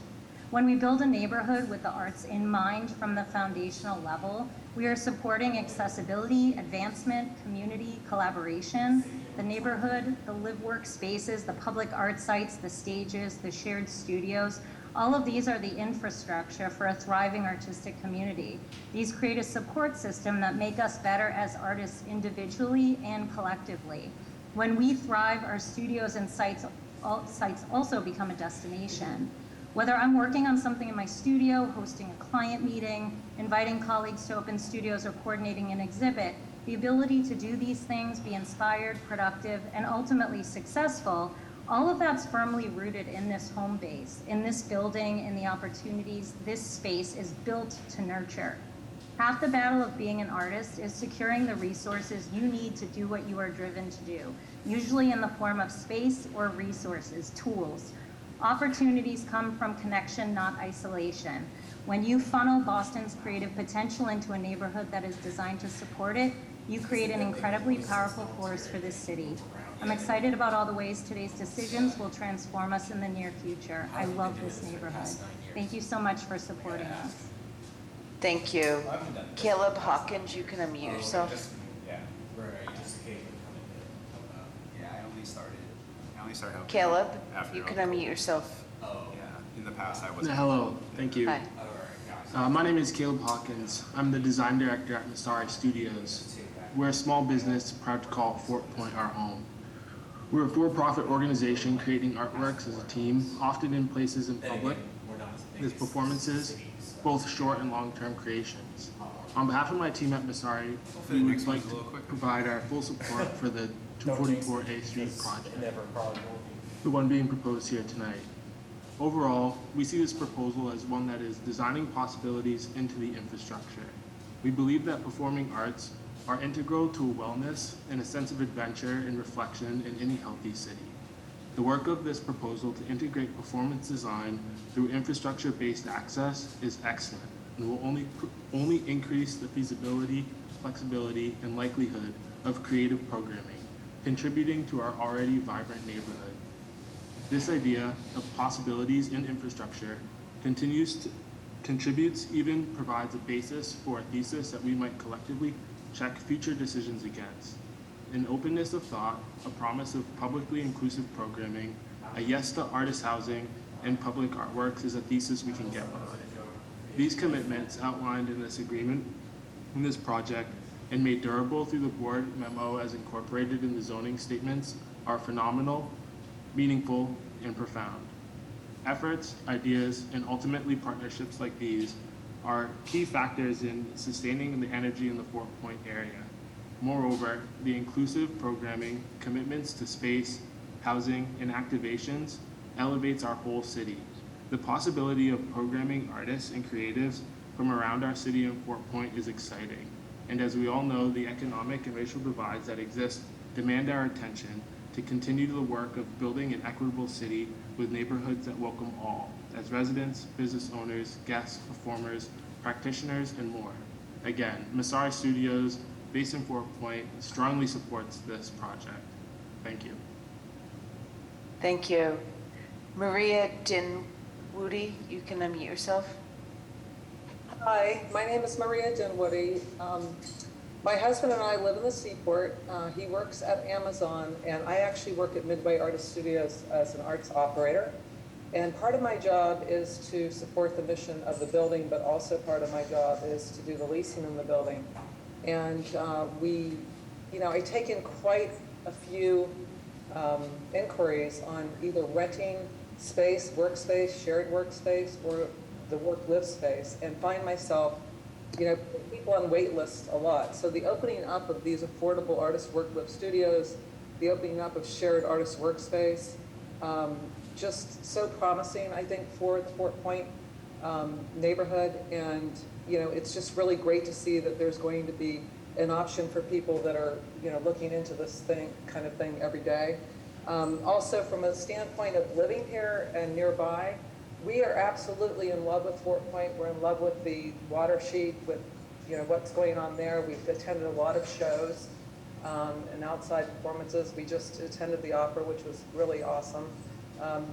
When we build a neighborhood with the arts in mind from the foundational level, we are supporting accessibility, advancement, community, collaboration. The neighborhood, the live-work spaces, the public art sites, the stages, the shared studios, all of these are the infrastructure for a thriving artistic community. These create a support system that make us better as artists individually and collectively. When we thrive, our studios and sites also become a destination. Whether I'm working on something in my studio, hosting a client meeting, inviting colleagues to open studios, or coordinating an exhibit, The ability to do these things, be inspired, productive, and ultimately successful, all of that's firmly rooted in this home base, in this building, in the opportunities this space is built to nurture. Half the battle of being an artist is securing the resources you need to do what you are driven to do, usually in the form of space or resources, tools. Opportunities come from connection, not isolation. When you funnel Boston's creative potential into a neighborhood that is designed to support it, you create an incredibly powerful force for this city. I'm excited about all the ways today's decisions will transform us in the near future. I love this neighborhood. Thank you so much for supporting us. Thank you. Caleb Hawkins, you can unmute yourself. Yeah, right, just occasionally coming to help out. Yeah, I only started helping Caleb, after you can unmute yourself. Oh, yeah, in the past I wasn't. Hello, thank you. Hi. My name is Caleb Hawkins. I'm the design director at Masari Studios. We're a small business proud to call Fort Point our home. We're a for-profit organization creating artworks as a team, often in places in public, as performances, both short and long-term creations. On behalf of my team at Masari, we would like to provide our full support for the 244 A Street project, the one being proposed here tonight. Overall, we see this proposal as one that is designing possibilities into the infrastructure. We believe that performing arts are integral to wellness and a sense of adventure and reflection in any healthy city. The work of this proposal to integrate performance design through infrastructure-based access is excellent and will only increase the feasibility, flexibility, and likelihood of creative programming, contributing to our already vibrant neighborhood. This idea of possibilities in infrastructure contributes, even provides a basis for a thesis that we might collectively check future decisions against. An openness of thought, a promise of publicly inclusive programming, a yes to artist housing, and public artworks is a thesis we can get behind. These commitments outlined in this agreement, in this project, and made durable through the board memo as incorporated in the zoning statements are phenomenal, meaningful, and profound. Efforts, ideas, and ultimately partnerships like these are key factors in sustaining the energy in the Fort Point area. Moreover, the inclusive programming, commitments to space, housing, and activations elevates our whole city. The possibility of programming artists and creatives from around our city in Fort Point is exciting. And as we all know, the economic and racial divides that exist demand our attention to continue the work of building an equitable city with neighborhoods that welcome all, as residents, business owners, guests, performers, practitioners, and more. Again, Masari Studios, based in Fort Point, strongly supports this project. Thank you. Thank you. Maria Dinwoody, you can unmute yourself. Hi, my name is Maria Dinwoody. My husband and I live in the Seaport. He works at Amazon, and I actually work at Midway Artist Studios as an arts operator. And part of my job is to support the mission of the building, but also part of my job is to do the leasing in the building. And I take in quite a few inquiries on either renting space, workspace, shared workspace, or the work-live space, and find myself, people on wait lists a lot. So the opening up of these affordable artist work-live studios, the opening up of shared artist workspace, just so promising, I think, for the Fort Point neighborhood. And, it's just really great to see that there's going to be an option for people that are, looking into this kind of thing every day. Also, from a standpoint of living here and nearby, we are absolutely in love with Fort Point. We're in love with the water sheet, with what's going on there. We've attended a lot of shows and outside performances. We just attended the opera, which was really awesome.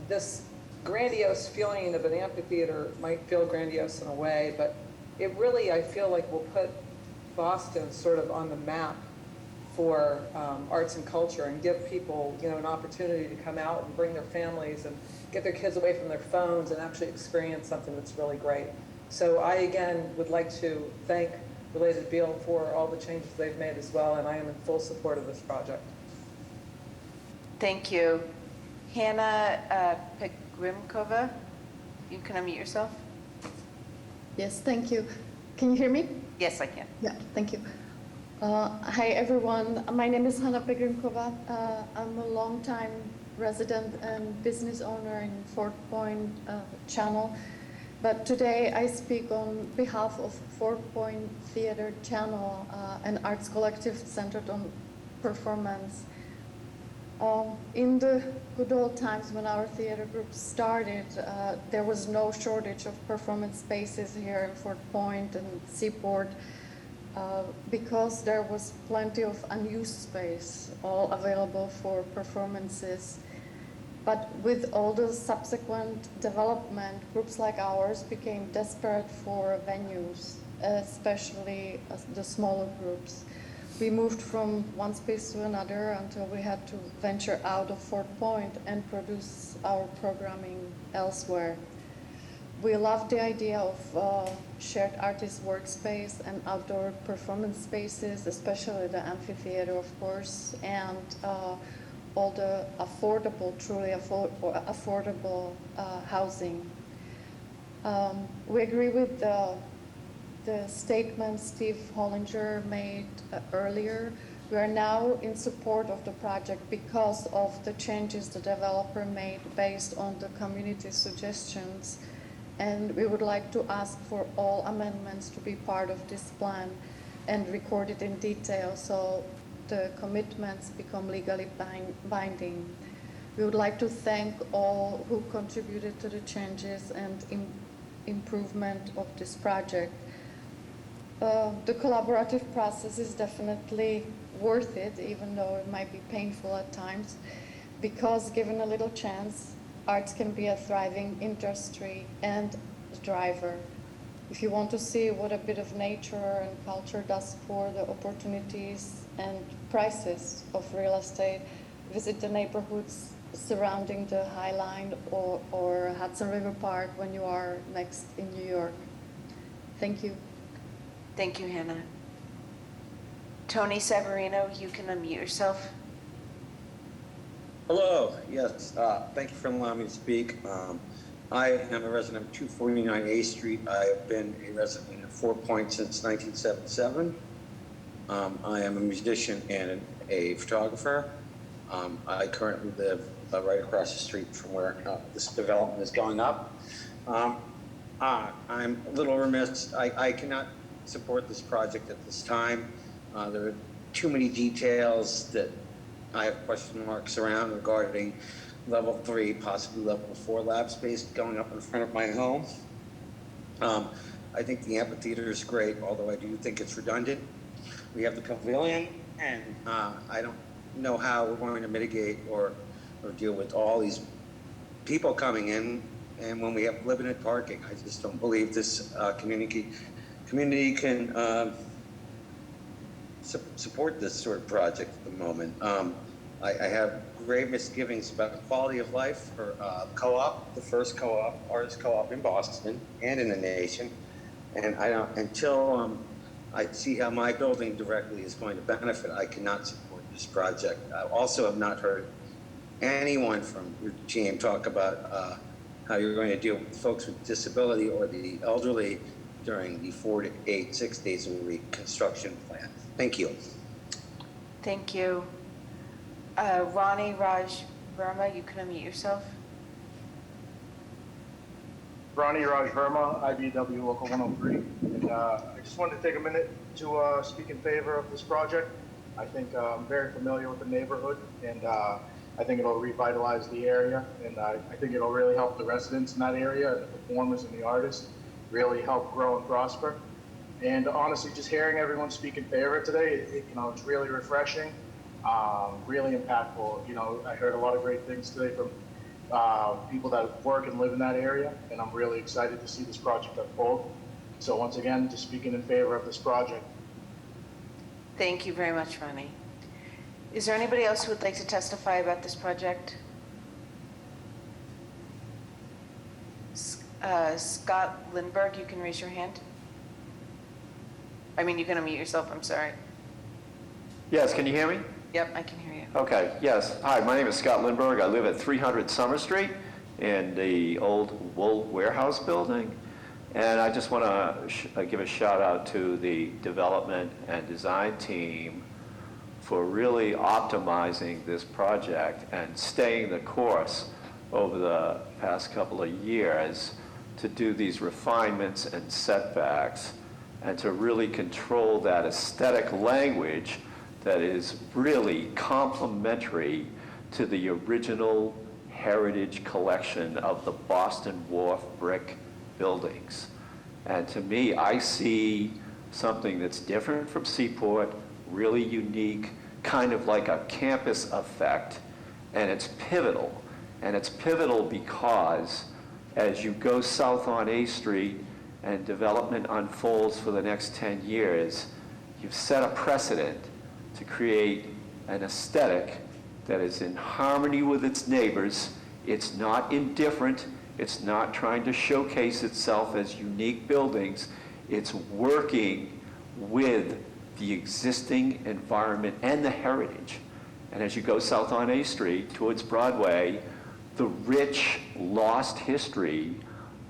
This grandiose feeling of an amphitheater might feel grandiose in a way, but it really, I feel like, will put Boston sort of on the map for arts and culture, and give people, an opportunity to come out and bring their families and get their kids away from their phones and actually experience something that's really great. So I, again, would like to thank Related Beal for all the changes they've made as well, and I am in full support of this project. Thank you. Hannah Pegrimkova, you can unmute yourself. Yes, thank you. Can you hear me? Yes, I can. Yeah, thank you. Hi everyone, my name is Hanna Pegrinkova. I'm a longtime resident and business owner in Fort Point Channel, but today I speak on behalf of Fort Point Theater Channel, an arts collective centered on performance. In the good old times when our theater group started, there was no shortage of performance spaces here in Fort Point and Seaport. Because there was plenty of unused space, all available for performances. But with all the subsequent development, groups like ours became desperate for venues, especially the smaller groups. We moved from one space to another until we had to venture out of Fort Point and produce our programming elsewhere. We love the idea of shared artist workspace and outdoor performance spaces, especially the amphitheater, of course, and all the affordable, truly affordable housing. We agree with the statement Steve Hollinger made earlier. We are now in support of the project because of the changes the developer made based on the community suggestions. And we would like to ask for all amendments to be part of this plan and recorded in detail so the commitments become legally binding. We would like to thank all who contributed to the changes and improvement of this project. The collaborative process is definitely worth it, even though it might be painful at times, because given a little chance, arts can be a thriving industry and a driver. If you want to see what a bit of nature and culture does for the opportunities and prices of real estate, visit the neighborhoods surrounding the High Line or Hudson River Park when you are next in New York. Thank you. Thank you, Hannah. Tony Severino, you can unmute yourself. Hello, yes, thank you for allowing me to speak. I am a resident of 249 A Street. I have been a resident at Fort Point since 1977. I am a musician and a photographer. I currently live right across the street from where this development is going up. I'm a little remiss. I cannot support this project at this time. There are too many details that I have question marks around regarding level 3, possibly level 4 lab space going up in front of my home. I think the amphitheater is great, although I do think it's redundant. We have the pavilion, and I don't know how we're going to mitigate or deal with all these people coming in, and when we have limited parking. I just don't believe this community can support this sort of project at the moment. I have grave misgivings about the quality of life for co-op, the first co-op, artist co-op in Boston and in the nation. And I don't, until I see how my building directly is going to benefit, I cannot support this project. I also have not heard anyone from your team talk about how you're going to deal with folks with disability or the elderly during the 4 to 8, 6 days a week construction plan. Thank you. Thank you. Ronnie Raj Verma, you can unmute yourself. Ronnie Raj Verma, IBW Local 103. And I just wanted to take a minute to speak in favor of this project. I think I'm very familiar with the neighborhood, and I think it'll revitalize the area, and I think it'll really help the residents in that area, and the performers and the artists really help grow and prosper. And honestly, just hearing everyone speak in favor today, it's really refreshing, really impactful. I heard a lot of great things today from people that work and live in that area, and I'm really excited to see this project unfold. So once again, just speaking in favor of this project. Thank you very much, Ronnie. Is there anybody else who would like to testify about this project? Scott Lindberg, you can raise your hand. You can unmute yourself, I'm sorry. Yes, can you hear me? Yep, I can hear you. Okay, yes. Hi, my name is Scott Lindberg. I live at 300 Summer Street in the old wool warehouse building. And I just want to give a shout out to the development and design team for really optimizing this project and staying the course over the past couple of years to do these refinements and setbacks and to really control that aesthetic language that is really complementary to the original heritage collection of the Boston Wharf brick buildings. And to me, I see something that's different from Seaport, really unique, kind of like a campus effect, and it's pivotal. And it's pivotal because as you go south on A Street and development unfolds for the next 10 years, you've set a precedent to create an aesthetic that is in harmony with its neighbors. It's not indifferent. It's not trying to showcase itself as unique buildings. It's working with the existing environment and the heritage. And as you go south on A Street towards Broadway, the rich, lost history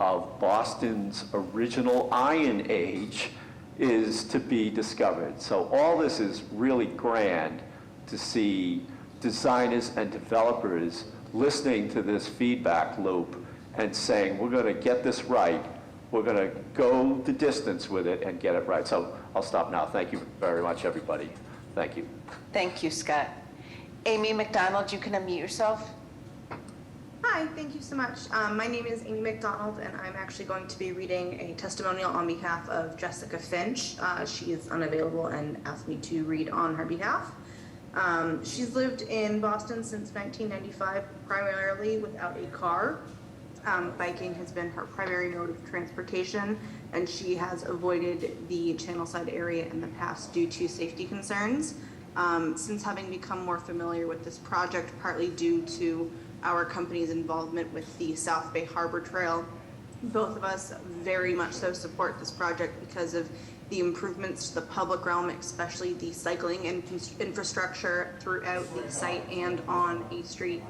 of Boston's original Iron Age is to be discovered. So all this is really grand to see designers and developers listening to this feedback loop and saying, we're going to get this right. We're going to go the distance with it and get it right. So I'll stop now. Thank you very much, everybody. Thank you. Thank you, Scott. Amy McDonald, you can unmute yourself. Hi, thank you so much. My name is Amy McDonald, and I'm actually going to be reading a testimonial on behalf of Jessica Finch. She is unavailable and asked me to read on her behalf. She's lived in Boston since 1995, primarily without a car. Biking has been her primary mode of transportation, and she has avoided the Channelside area in the past due to safety concerns. Since having become more familiar with this project, partly due to our company's involvement with the South Bay Harbor Trail, both of us very much so support this project because of the improvements to the public realm, especially the cycling infrastructure throughout the site and on A Street.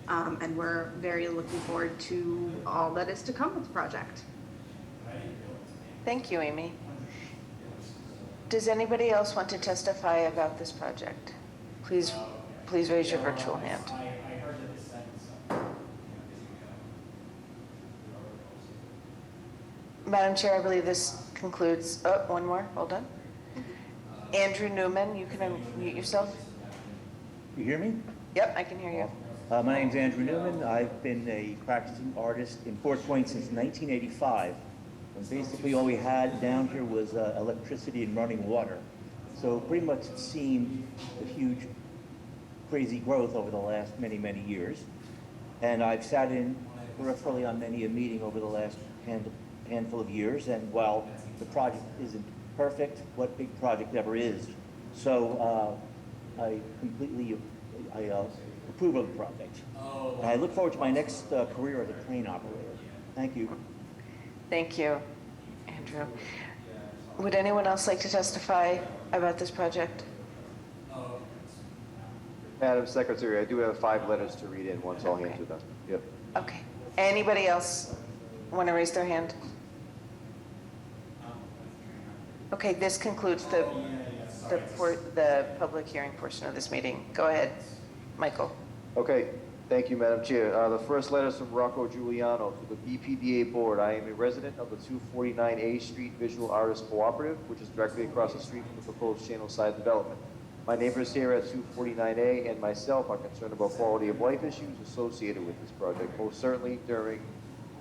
And we're very looking forward to all that is to come with the project. Thank you, Amy. Does anybody else want to testify about this project? Please raise your virtual hand. Madam Chair, I believe this concludes, oh, one more, hold on. Andrew Newman, you can unmute yourself. You hear me? Yep, I can hear you. My name's Andrew Newman. I've been a practicing artist in Fort Point since 1985. And basically all we had down here was electricity and running water. So pretty much it's seen a huge, crazy growth over the last many, many years. And I've sat in peripherally on many a meeting over the last handful of years, and while the project isn't perfect, what big project ever is? So I completely approve of the project. And I look forward to my next career as a crane operator. Thank you. Thank you, Andrew. Would anyone else like to testify about this project? Madam Secretary, I do have 5 letters to read in once I'll hand to them. Yep. Okay. Anybody else want to raise their hand? Okay, this concludes the public hearing portion of this meeting. Go ahead, Michael. Okay, thank you, Madam Chair. The first letter is from Rocco Giuliano to the BPDA Board. I am a resident of the 249 A Street Visual Artists Cooperative, which is directly across the street from the proposed Channelside development. My neighbors here at 249A and myself are concerned about quality of life issues associated with this project, most certainly during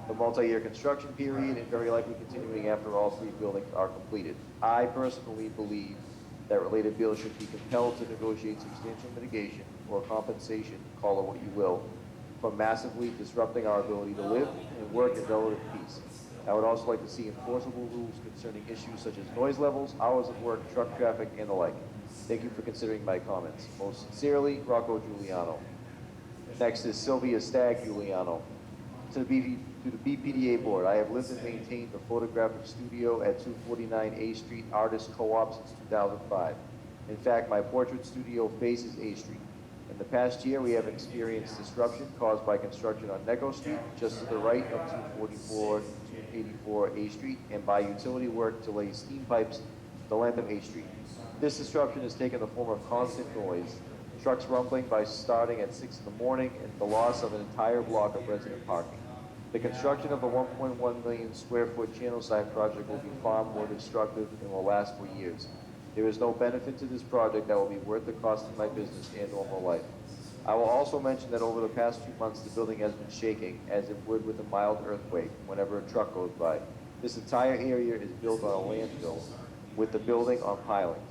the multi-year construction period and very likely continuing after all 3 buildings are completed. I personally believe that related bills should be compelled to negotiate substantial mitigation or compensation, call it what you will, from massively disrupting our ability to live and work in relative peace. I would also like to see enforceable rules concerning issues such as noise levels, hours of work, truck traffic, and the like. Thank you for considering my comments. Most sincerely, Rocco Giuliano. Next is Sylvia Stagg Giuliano. To the BPDA Board, I have lived and maintained the photographic studio at 249 A Street Artist Co-op since 2005. In fact, my portrait studio faces A Street. In the past year, we have experienced disruption caused by construction on Necco Street, just to the right of 244, 84 A Street and by utility work to lay steam pipes the length of A Street. This disruption has taken the form of constant noise, trucks rumbling by starting at 6 in the morning, and the loss of an entire block of resident parking. The construction of the 1.1 million square foot channel side project will be far more destructive and will last for years. There is no benefit to this project that will be worth the cost of my business and normal life. I will also mention that over the past few months, the building has been shaking as it would with a mild earthquake whenever a truck goes by. This entire area is built on a landfill with the building on pilings.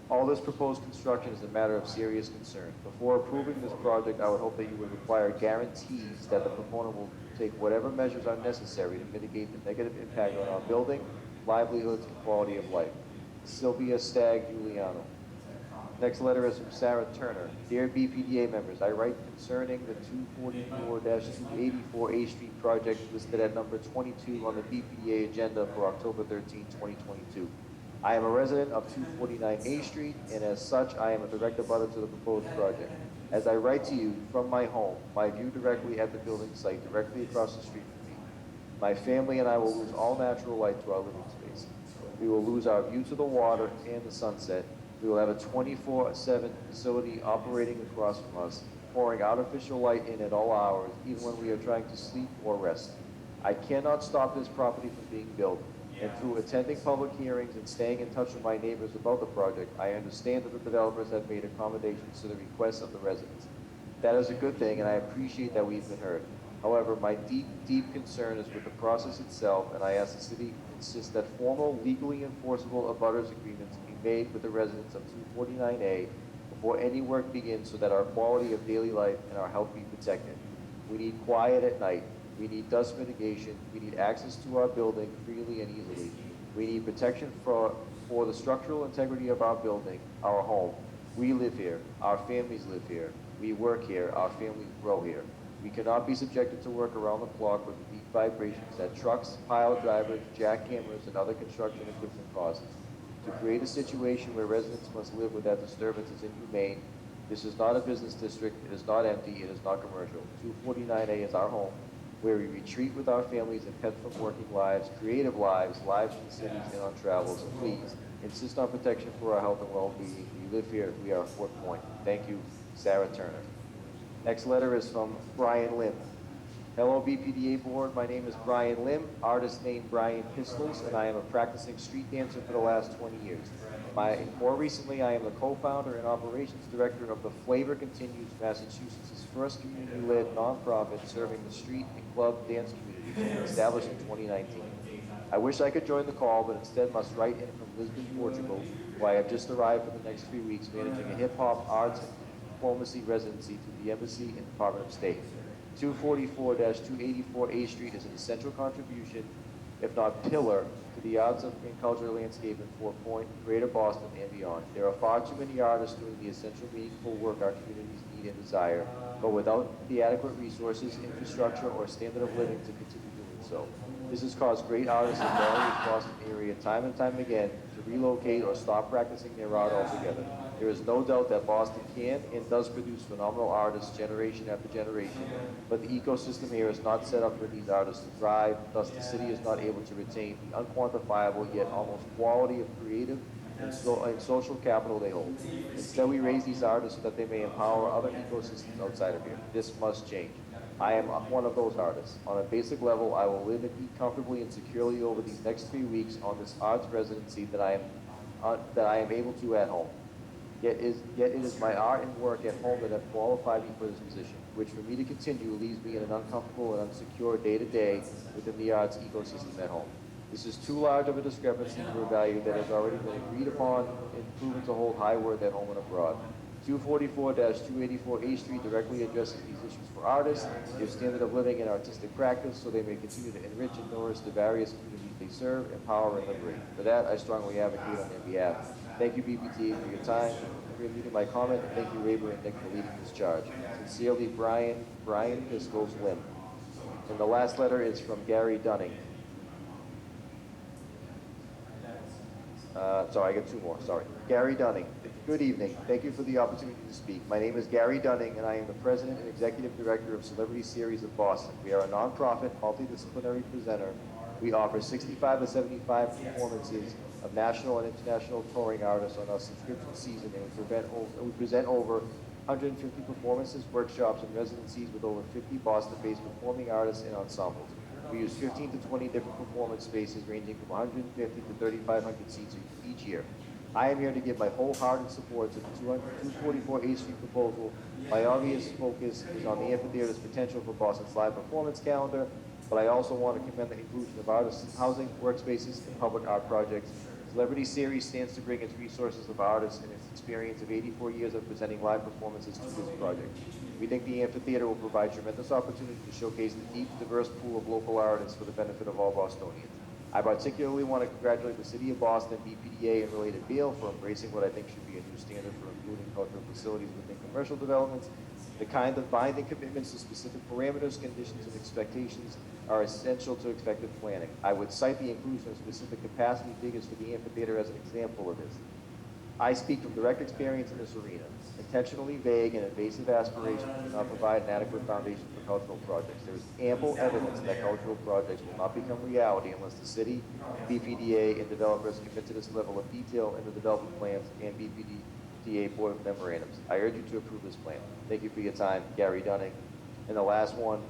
All this proposed construction is a matter of serious concern. Before approving this project, I would hope that you would require guarantees that the proponent will take whatever measures are necessary to mitigate the negative impact on our building, livelihoods, and quality of life. Sylvia Stagg Giuliano. Next letter is from Sarah Turner. Dear BPDA members, I write concerning the 244-284 A Street project listed at number 22 on the BPDA agenda for October 13, 2022. I am a resident of 249 A Street, and as such, I am a direct abutter to the proposed project. As I write to you from my home, my view directly at the building site, directly across the street from me, my family and I will lose all natural light to our living space. We will lose our view to the water and the sunset. We will have a 24/7 facility operating across from us, pouring artificial light in at all hours, even when we are trying to sleep or rest. I cannot stop this property from being built, and through attending public hearings and staying in touch with my neighbors about the project, I understand that the developers have made accommodations to the requests of the residents. That is a good thing, and I appreciate that we've been heard. However, my deep concern is with the process itself, and I ask the city to insist that formal, legally enforceable abutters agreements be made with the residents of 249A before any work begins so that our quality of daily life and our health be protected. We need quiet at night. We need dust mitigation. We need access to our building freely and easily. We need protection for the structural integrity of our building, our home. We live here. Our families live here. We work here. Our families grow here. We cannot be subjected to work around the clock with the deep vibrations that trucks, pile drivers, jackhammers, and other construction equipment causes. To create a situation where residents must live with that disturbance is inhumane. This is not a business district. It is not empty. It is not commercial. 249A is our home, where we retreat with our families and pets from working lives, creative lives, lives in the cities and on travels. Please, insist on protection for our health and well-being. We live here. We are Fort Point. Thank you, Sarah Turner. Next letter is from Brian Lim. Hello, BPDA Board. My name is Brian Lim, artist named Brian Pistols, and I am a practicing street dancer for the last 20 years. More recently, I am the co-founder and operations director of the Flavor Continues, Massachusetts' first community-led nonprofit serving the street and club dance community, established in 2019. I wish I could join the call, but instead must write in from Lisbon, Portugal, where I have just arrived for the next 3 weeks managing a hip-hop, arts, and diplomacy residency through the Embassy and Department of State. 244-284 A Street is an essential contribution, if not pillar, to the arts and cultural landscape in Fort Point, Greater Boston, and beyond. There are far too many artists doing the essential, meaningful work our communities need and desire, but without the adequate resources, infrastructure, or standard of living to continue doing so. This has caused great artists in the various Boston area time and time again to relocate or stop practicing their art altogether. There is no doubt that Boston can and does produce phenomenal artists generation after generation, but the ecosystem here is not set up for these artists to thrive, thus the city is not able to retain the unquantifiable yet almost quality of creative and social capital they hold. Instead, we raise these artists so that they may empower other ecosystems outside of here. This must change. I am one of those artists. On a basic level, I will live and eat comfortably and securely over these next 3 weeks on this arts residency that I am able to at home. Yet it is my art and work at home that have qualified me for this position, which for me to continue leaves me in an uncomfortable and unsecure day-to-day within the arts ecosystem at home. This is too large of a discrepancy for a value that has already been agreed upon and proven to hold high worth at home and abroad. 244-284 A Street directly addresses these issues for artists, their standard of living and artistic practice, so they may continue to enrich and nourish the various communities they serve, empower, and liberate. For that, I strongly advocate on their behalf. Thank you, BPT, for your time, for reading my comment, and thank you, Rayburn and Nick, for leading this charge. Sincerely, Brian Pistols Lim. And the last letter is from Gary Dunning. Sorry, I got 2 more, sorry. Gary Dunning. Good evening. Thank you for the opportunity to speak. My name is Gary Dunning, and I am the president and executive director of Celebrity Series of Boston. We are a nonprofit, multidisciplinary presenter We offer 65 to 75 performances of national and international touring artists on our subscription season, and we present over 150 performances, workshops, and residencies with over 50 Boston-based performing artists and ensembles. We use 15 to 20 different performance spaces ranging from 150 to 3,500 seats each year. I am here to give my wholehearted support to the 244 8th Street proposal. My obvious focus is on the amphitheater's potential for Boston's live performance calendar, but I also want to commend the inclusion of artists' housing, workspaces, and public art projects. Celebrity Series stands to bring its resources of artists and its experience of 84 years of presenting live performances to this project. We think the amphitheater will provide tremendous opportunity to showcase the deep, diverse pool of local artists for the benefit of all Bostonians. I particularly want to congratulate the City of Boston, BPDA, and related BAIL for embracing what I think should be a new standard for including cultural facilities within commercial developments. The kind of binding commitments to specific parameters, conditions, and expectations are essential to effective planning. I would cite the inclusion of specific capacity figures for the amphitheater as an example of this. I speak from direct experience in this arena. Intentionally vague and invasive aspirations do not provide an adequate foundation for cultural projects. There is ample evidence that cultural projects will not become reality unless the city, BPDA, and developers commit to this level of detail in the development plans and BPDA board memorandums. I urge you to approve this plan. Thank you for your time, Gary Dunning. And the last one,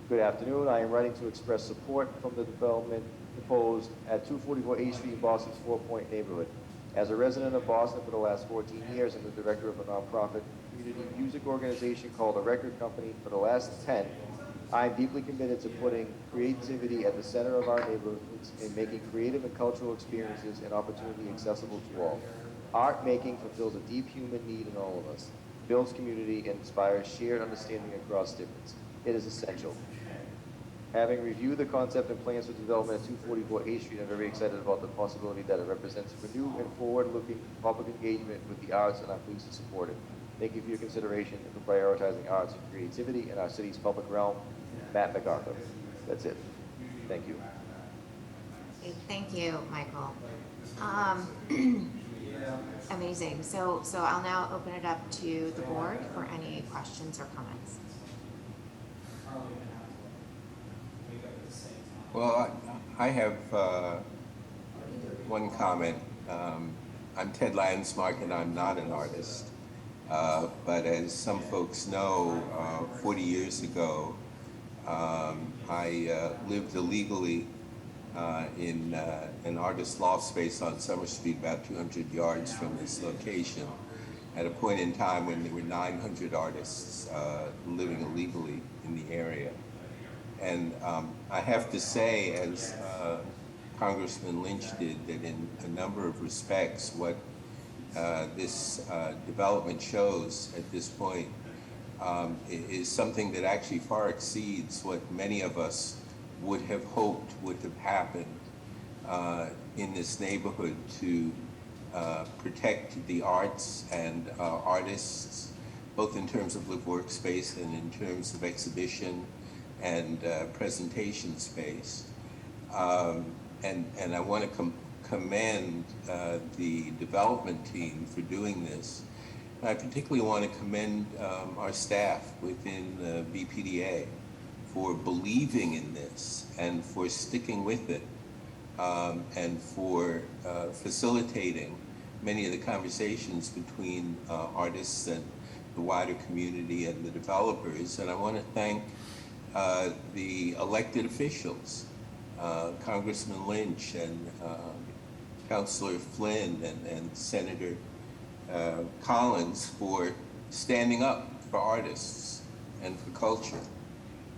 good afternoon. I am writing to express support from the development proposed at 244 8th Street in Boston's 4 Point neighborhood. As a resident of Boston for the last 14 years and the director of a nonprofit community music organization called The Record Company for the last 10, I am deeply committed to putting creativity at the center of our neighborhoods and making creative and cultural experiences and opportunity accessible to all. Art making fulfills a deep human need in all of us, builds community, and inspires shared understanding across difference. It is essential. Having reviewed the concept and plans for development at 244 8th Street, I'm very excited about the possibility that it represents renewed and forward-looking public engagement with the arts, and I'm pleased to support it. Thank you for your consideration and for prioritizing arts and creativity in our city's public realm. Matt MacArthur. That's it. Thank you. Okay, thank you, Michael. Amazing. So I'll now open it up to the board for any questions or comments. Well, I have one comment. I'm Ted Landsmark, and I'm not an artist. But as some folks know, 40 years ago, I lived illegally in an artist loft space on Summer Street, about 200 yards from this location, at a point in time when there were 900 artists living illegally in the area. And I have to say, as Congressman Lynch did, that in a number of respects, what this development shows at this point is something that actually far exceeds what many of us would have hoped would have happened in this neighborhood to protect the arts and artists, both in terms of live workspace and in terms of exhibition and presentation space. And I want to commend the development team for doing this. I particularly want to commend our staff within the BPDA for believing in this and for sticking with it and for facilitating many of the conversations between artists and the wider community and the developers. And I want to thank the elected officials, Congressman Lynch and Councilor Flynn and Senator Collins for standing up for artists and for culture.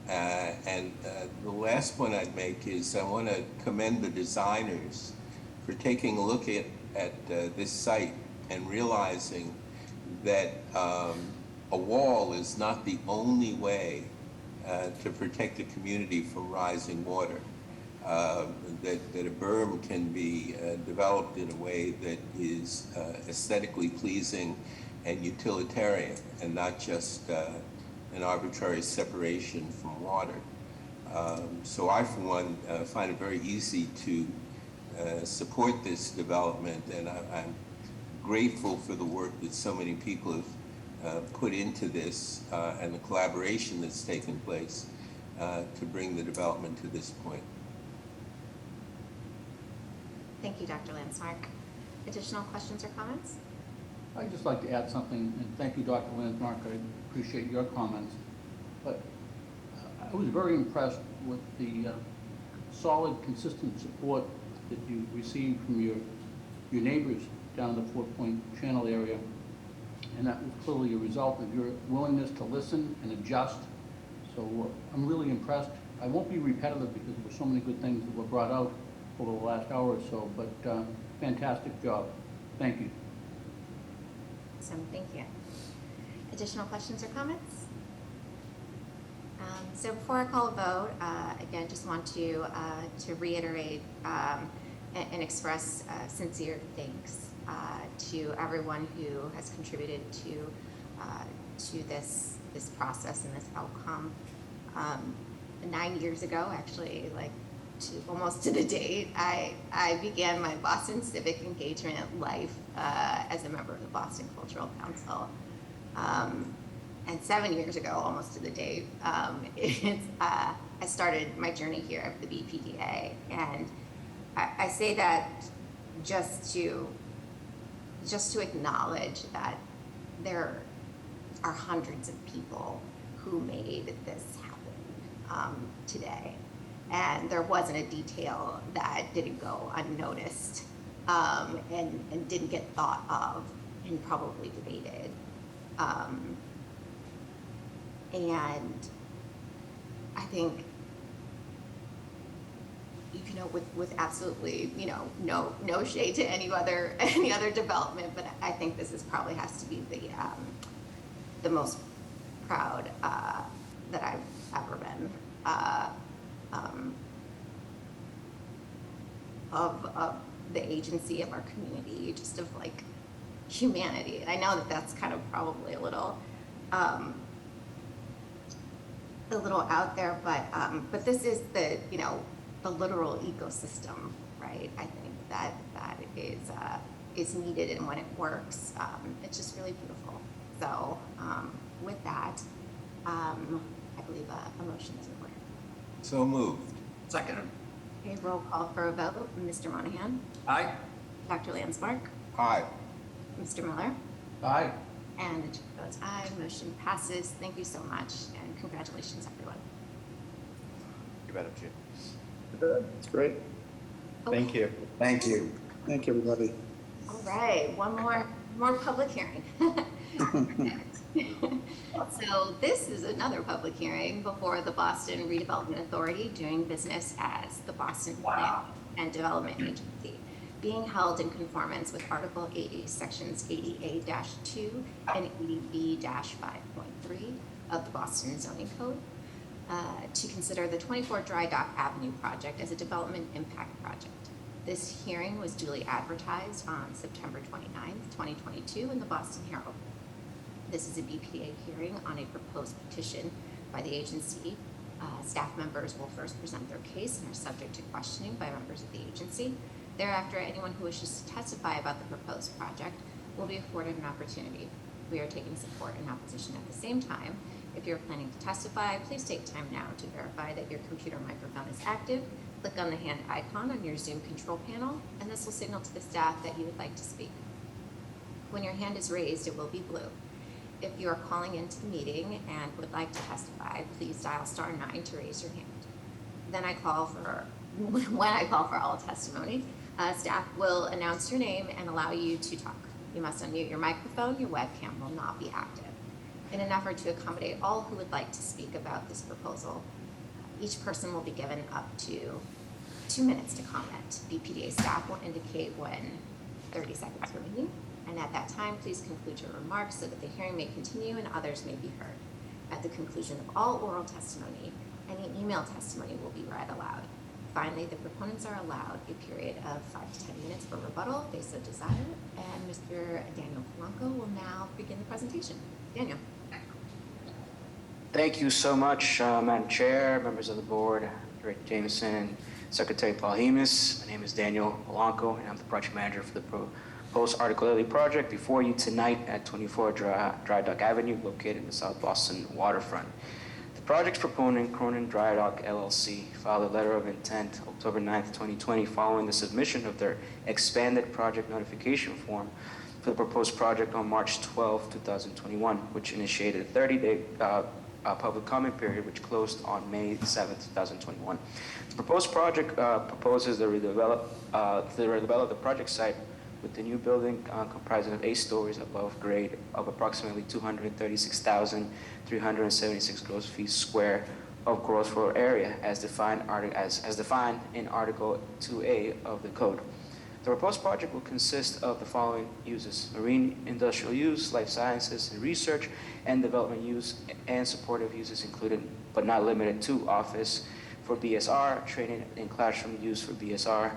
And the last point I'd make is I want to commend the designers for taking a look at this site and realizing that a wall is not the only way to protect the community from rising water. That a berm can be developed in a way that is aesthetically pleasing and utilitarian, and not just an arbitrary separation from water. So I, for one, find it very easy to support this development, and I'm grateful for the work that so many people have put into this and the collaboration that's taken place to bring the development to this point. Thank you, Dr. Landsmark. Additional questions or comments? I'd just like to add something, and thank you, Dr. Landsmark. I appreciate your comments. But I was very impressed with the solid, consistent support that you received from your neighbors down the Fort Point Channel area. And that was clearly a result of your willingness to listen and adjust. So I'm really impressed. I won't be repetitive because there were so many good things that were brought out over the last hour or so, but fantastic job. Thank you. Awesome, thank you. Additional questions or comments? So before I call a vote, again, just want to reiterate and express sincere thanks to everyone who has contributed to this process and this outcome. 9 years ago, actually, like almost to the date, I began my Boston civic engagement life as a member of the Boston Cultural Council. And 7 years ago, almost to the date, I started my journey here at the BPDA. And I say that just to acknowledge that there are hundreds of people who made this happen today. And there wasn't a detail that didn't go unnoticed and didn't get thought of and probably debated. And I think, with absolutely, no shade to any other development, but I think this probably has to be the most proud that I've ever been of the agency, of our community, just of like humanity. And I know that that's kind of probably a little out there, but this is the literal ecosystem, right? I think that is needed, and when it works, it's just really beautiful. So with that, I believe a motion is in order. So moved. Second. Okay, roll call for a vote. Mr. Monahan? Aye. Dr. Landsmark? Aye. Mr. Miller? Aye. And the chair votes aye. Motion passes. Thank you so much, and congratulations, everyone. Thank you, Madam Chair. That's great. Thank you. Thank you. Thank you, everybody. All right, one more public hearing. So this is another public hearing before the Boston Redevelopment Authority, doing business as the Boston Plan and Development Agency, being held in conformance with Article 80, Sections 80A-2 and 80B-5.3 of the Boston Zoning Code, to consider the 24 Dry Dock Avenue project as a development impact project. This hearing was duly advertised on September 29th, 2022 in the Boston Herald. This is a BPDA hearing on a proposed petition by the agency. Staff members will first present their case and are subject to questioning by members of the agency. Thereafter, anyone who wishes to testify about the proposed project will be afforded an opportunity. We are taking support and opposition at the same time. If you're planning to testify, please take time now to verify that your computer microphone is active. Click on the hand icon on your Zoom control panel, and this will signal to the staff that you would like to speak. When your hand is raised, it will be blue. If you are calling into the meeting and would like to testify, please dial *9 to raise your hand. Then when I call for all testimony, staff will announce your name and allow you to talk. You must unmute your microphone. Your webcam will not be active. In an effort to accommodate all who would like to speak about this proposal, each person will be given up to 2 minutes to comment. BPDA staff will indicate when 30 seconds remaining, and at that time, please conclude your remarks so that the hearing may continue and others may be heard. At the conclusion of all oral testimony, any email testimony will be read aloud. Finally, the proponents are allowed a period of 5 to 10 minutes for rebuttal if they so desire, and Mr. Daniel Polanco will now begin the presentation. Daniel. Thank you so much, Madam Chair, members of the board, Director Jameson, Secretary Paul Hemus. My name is Daniel Polanco, and I'm the project manager for the proposed Article 80 project before you tonight at 24 Dry Dock Avenue, located in the South Boston waterfront. The project's proponent, Cronin Dry Dock LLC, filed a letter of intent October 9th, 2020, following the submission of their expanded project notification form for the proposed project on March 12, 2021, which initiated a 30-day public comment period, which closed on May 7, 2021. The proposed project proposes to redevelop the project site with the new building comprising of 8 stories above grade of approximately 236,376 gross feet square of gross floor area as defined in Article 2A of the Code. The proposed project will consist of the following uses: marine industrial use, life sciences and research and development use, and supportive uses included but not limited to office for BSR, training and classroom use for BSR,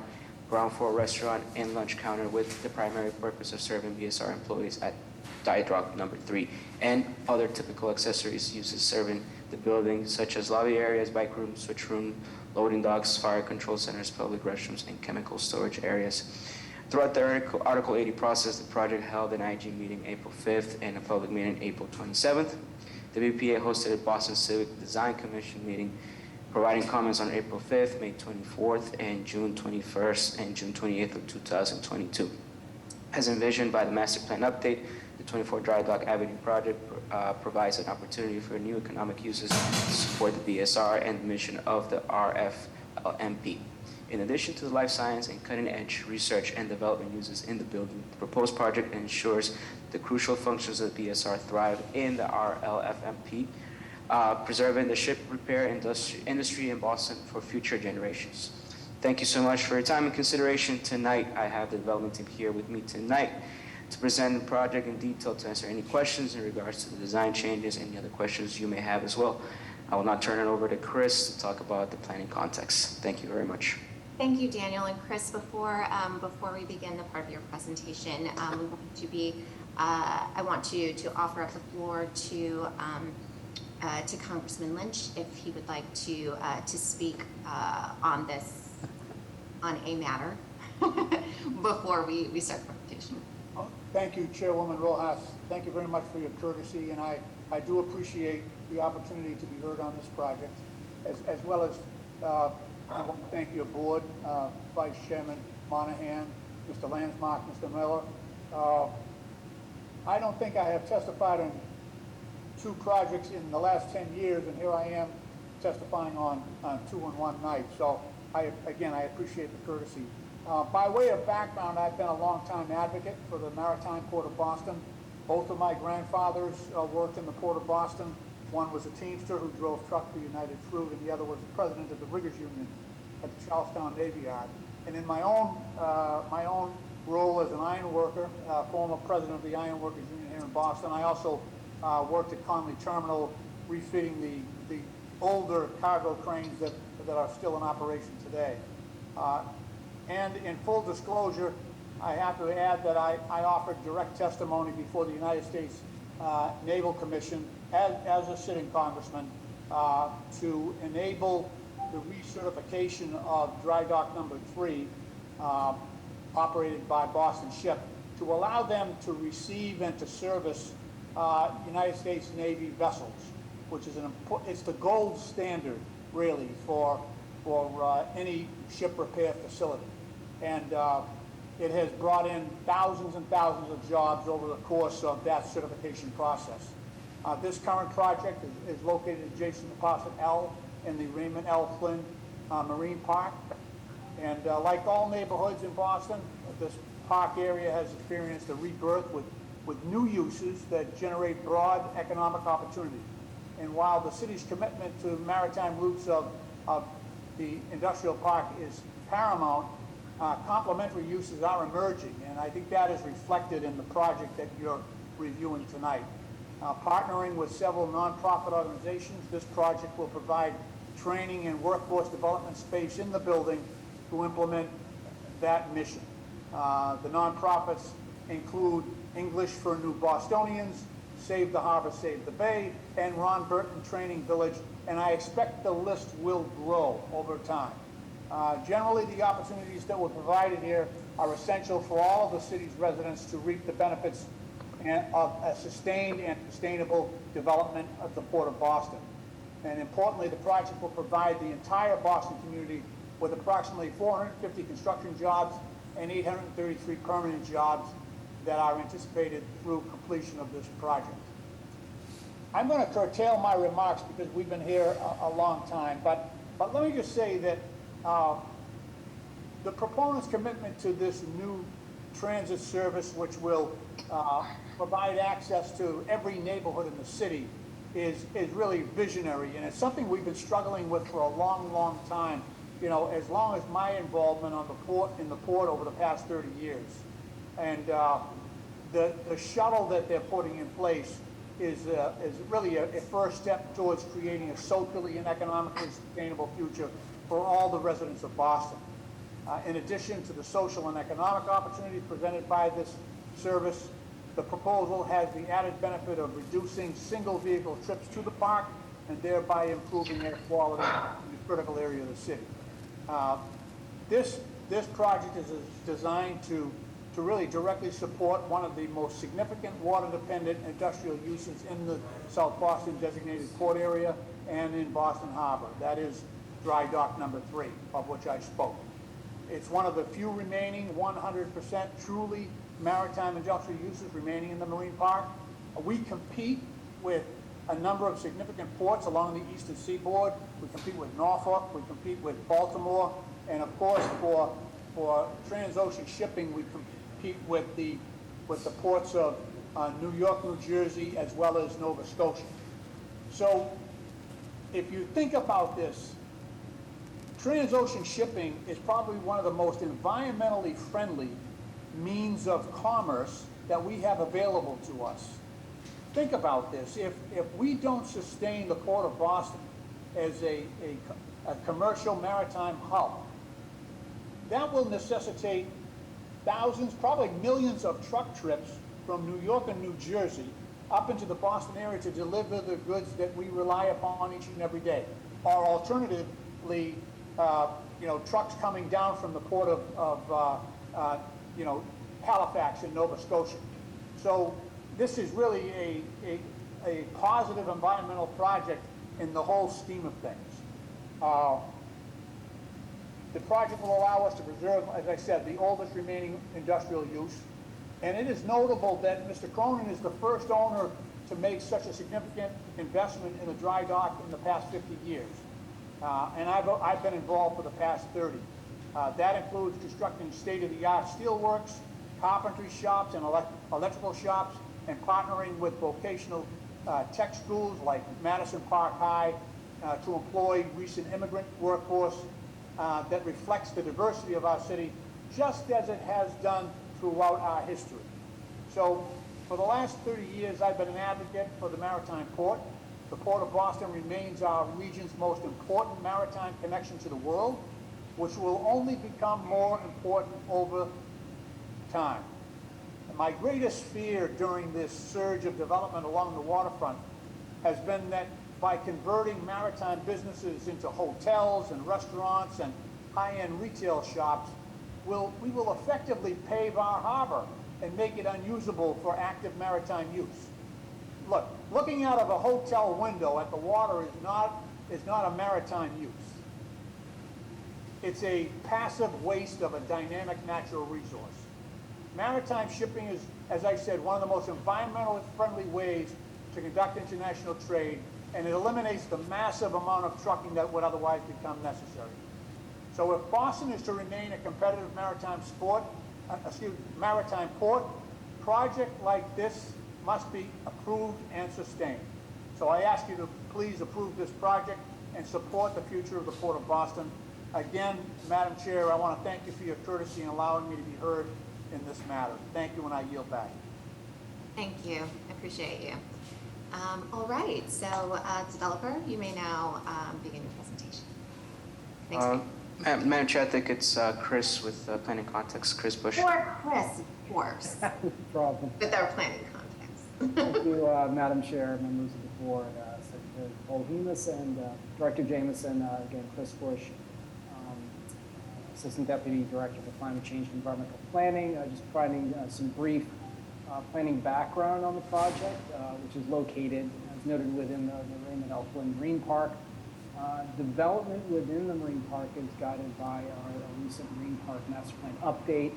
ground floor restaurant and lunch counter with the primary purpose of serving BSR employees at Dry Dock number 3, and other typical accessories uses serving the building, such as lobby areas, bike room, switch room, loading docks, fire control centers, public restrooms, and chemical storage areas. Throughout the Article 80 process, the project held an IG meeting April 5th and a public meeting April 27th. The BPA hosted a Boston Civic Design Commission meeting, providing comments on April 5th, May 24th, and June 21st and June 28th of 2022. As envisioned by the Master Plan Update, the 24 Dry Dock Avenue project provides an opportunity for new economic uses to support the BSR and the mission of the RFLMP. In addition to the life science and cutting-edge research and development uses in the building, the proposed project ensures the crucial functions of the BSR thrive in the RLFMP, preserving the ship repair industry in Boston for future generations. Thank you so much for your time and consideration tonight. I have the development team here with me tonight to present the project in detail, to answer any questions in regards to the design changes, any other questions you may have as well. I will now turn it over to Chris to talk about the planning context. Thank you very much. Thank you, Daniel and Chris. Before we begin the part of your presentation, I want to offer up the floor to Congressman Lynch if he would like to speak on a matter before we start the presentation. Thank you, Chairwoman Rojas. Thank you very much for your courtesy, and I do appreciate the opportunity to be heard on this project, as well as I want to thank your board, Vice Chairman Monahan, Mr. Landsmark, Mr. Miller. I don't think I have testified on 2 projects in the last 10 years, and here I am testifying on 2 in one night. So I appreciate the courtesy. By way of background, I've been a long-time advocate for the Maritime Port of Boston. Both of my grandfathers worked in the Port of Boston. One was a teamster who drove truck for United Fruit, and the other was the president of the Riggers Union at the Charlestown Navy Yard. And in my own role as an iron worker, former president of the Iron Workers Union here in Boston, I also worked at Conley Terminal refitting the older cargo cranes that are still in operation today. And in full disclosure, I have to add that I offered direct testimony before the United States Naval Commission as a sitting congressman to enable the recertification of Dry Dock number 3, operated by Boston Ship, to allow them to receive and to service United States Navy vessels, which is it's the gold standard really for any ship repair facility. And it has brought in thousands and thousands of jobs over the course of that certification process. This current project is located adjacent to Parcel L in the Raymond L. Flynn Marine Park. And like all neighborhoods in Boston, this park area has experienced a rebirth with new uses that generate broad economic opportunity. And while the city's commitment to maritime routes of the industrial park is paramount, complementary uses are emerging, and I think that is reflected in the project that you're reviewing tonight. Partnering with several nonprofit organizations, this project will provide training and workforce development space in the building to implement that mission. The nonprofits include English for New Bostonians, Save the Harbor, Save the Bay, and Ron Burton Training Village, and I expect the list will grow over time. Generally, the opportunities that were provided here are essential for all of the city's residents to reap the benefits of a sustained and sustainable development of the Port of Boston. And importantly, the project will provide the entire Boston community with approximately 450 construction jobs and 833 permanent jobs that are anticipated through completion of this project. I'm going to curtail my remarks because we've been here a long time, but let me just say that the proponents' commitment to this new transit service, which will provide access to every neighborhood in the city, is really visionary, and it's something we've been struggling with for a long, long time. You know, as long as my involvement on in the port over the past 30 years. And the shuttle that they're putting in place is really a first step towards creating a socially and economically sustainable future for all the residents of Boston. In addition to the social and economic opportunity presented by this service, the proposal has the added benefit of reducing single vehicle trips to the park and thereby improving air quality in the critical area of the city. This project is designed to really directly support one of the most significant water-dependent industrial uses in the South Boston designated port area and in Boston Harbor. That is dry dock number 3, of which I spoke. It's one of the few remaining 100% truly maritime industrial uses remaining in the marine park. We compete with a number of significant ports along the eastern seaboard. We compete with Norfolk, we compete with Baltimore, and of course for transocean shipping, we compete with the ports of New York, New Jersey, as well as Nova Scotia. So if you think about this, transocean shipping is probably one of the most environmentally friendly means of commerce that we have available to us. Think about this. If we don't sustain the Port of Boston as a commercial maritime hub, that will necessitate thousands, probably millions of truck trips from New York and New Jersey up into the Boston area to deliver the goods that we rely upon each and every day. Or alternatively, trucks coming down from the port of Halifax in Nova Scotia. So this is really a positive environmental project in the whole scheme of things. The project will allow us to preserve, as I said, the oldest remaining industrial use. And it is notable that Mr. Cronin is the first owner to make such a significant investment in the dry dock in the past 50 years. And I've been involved for the past 30. That includes constructing state-of-the-art steelworks, carpentry shops, and electrical shops, and partnering with vocational tech schools like Madison Park High to employ recent immigrant workforce that reflects the diversity of our city, just as it has done throughout our history. So for the last 30 years, I've been an advocate for the maritime port. The Port of Boston remains our region's most important maritime connection to the world, which will only become more important over time. And my greatest fear during this surge of development along the waterfront has been that by converting maritime businesses into hotels and restaurants and high-end retail shops, we will effectively pave our harbor and make it unusable for active maritime use. Look, looking out of a hotel window at the water is not a maritime use. It's a passive waste of a dynamic natural resource. Maritime shipping is, as I said, one of the most environmentally friendly ways to conduct international trade, and it eliminates the massive amount of trucking that would otherwise become necessary. So if Boston is to remain a competitive maritime port, project like this must be approved and sustained. So I ask you to please approve this project and support the future of the Port of Boston. Again, Madam Chair, I want to thank you for your courtesy in allowing me to be heard in this matter. Thank you, and I yield back. Thank you. I appreciate you. All right, so developer, you may now begin your presentation. Thanks. Madam Chair, I think it's Chris with Planning Context, Chris Bush. Or Chris, of course, No problem. with our planning context. Thank you, Madam Chair, members of the board, Secretary Polhemus and Director Jameson, again, Chris Bush, Assistant Deputy Director for Climate Change and Environmental Planning, just providing some brief planning background on the project, which is located, as noted, within the Raymond L. Flynn Marine Park. Development within the Marine Park is guided by our recent Marine Park Master Plan update,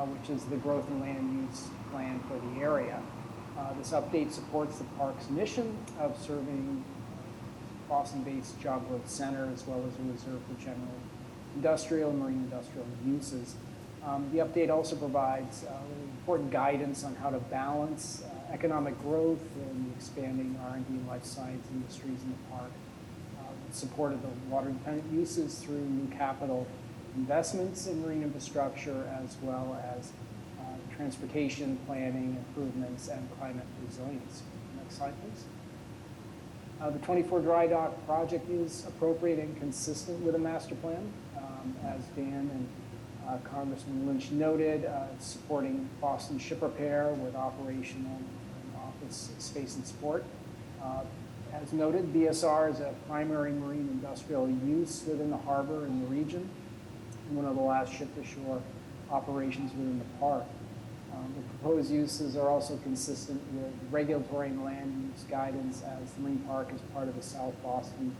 which is the growth and land use plan for the area. This update supports the park's mission of serving Boston-based job growth center, as well as a reserve for general industrial and marine industrial uses. The update also provides important guidance on how to balance economic growth and the expanding R&D and life science industries in the park, support of the water-dependent uses through new capital investments in marine infrastructure, as well as transportation planning improvements and climate resilience. Next slide, please. The 24 dry dock project is appropriate and consistent with a master plan. As Dan and Congressman Lynch noted, supporting Boston ship repair with operational and office space and support. As noted, BSR is a primary marine industrial use within the harbor and the region, and one of the last ship-to-shore operations within the park. The proposed uses are also consistent with regulatory and land use guidance, as the Marine Park is part of the South Boston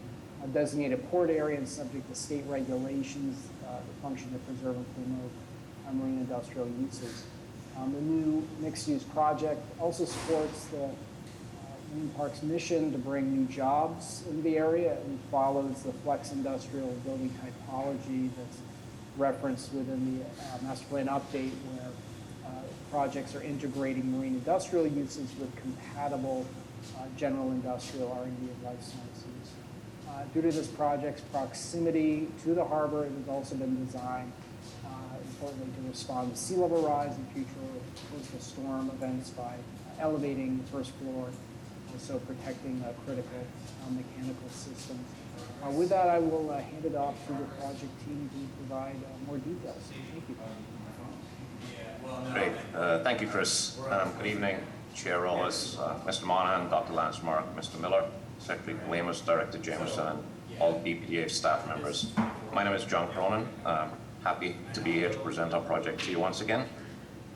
designated port area and subject to state regulations that function to preserve and promote marine industrial uses. The new mixed-use project also supports the Marine Park's mission to bring new jobs into the area and follows the flex industrial building typology that's referenced within the master plan update, where projects are integrating marine industrial uses with compatible general industrial R&D and life science use. Due to this project's proximity to the harbor, it has also been designed, importantly, to respond to sea level rise and future coastal storm events by elevating the first floor, also protecting critical mechanical systems. With that, I will hand it off to the project team to provide more details. Thank you. Great. Thank you, Chris. Good evening, Chair Rollis, Mr. Monahan, Dr. Lansmark, Mr. Miller, Secretary Lemus, Director Jameson, and all BPDA staff members. My name is John Cronin. Happy to be here to present our project to you once again.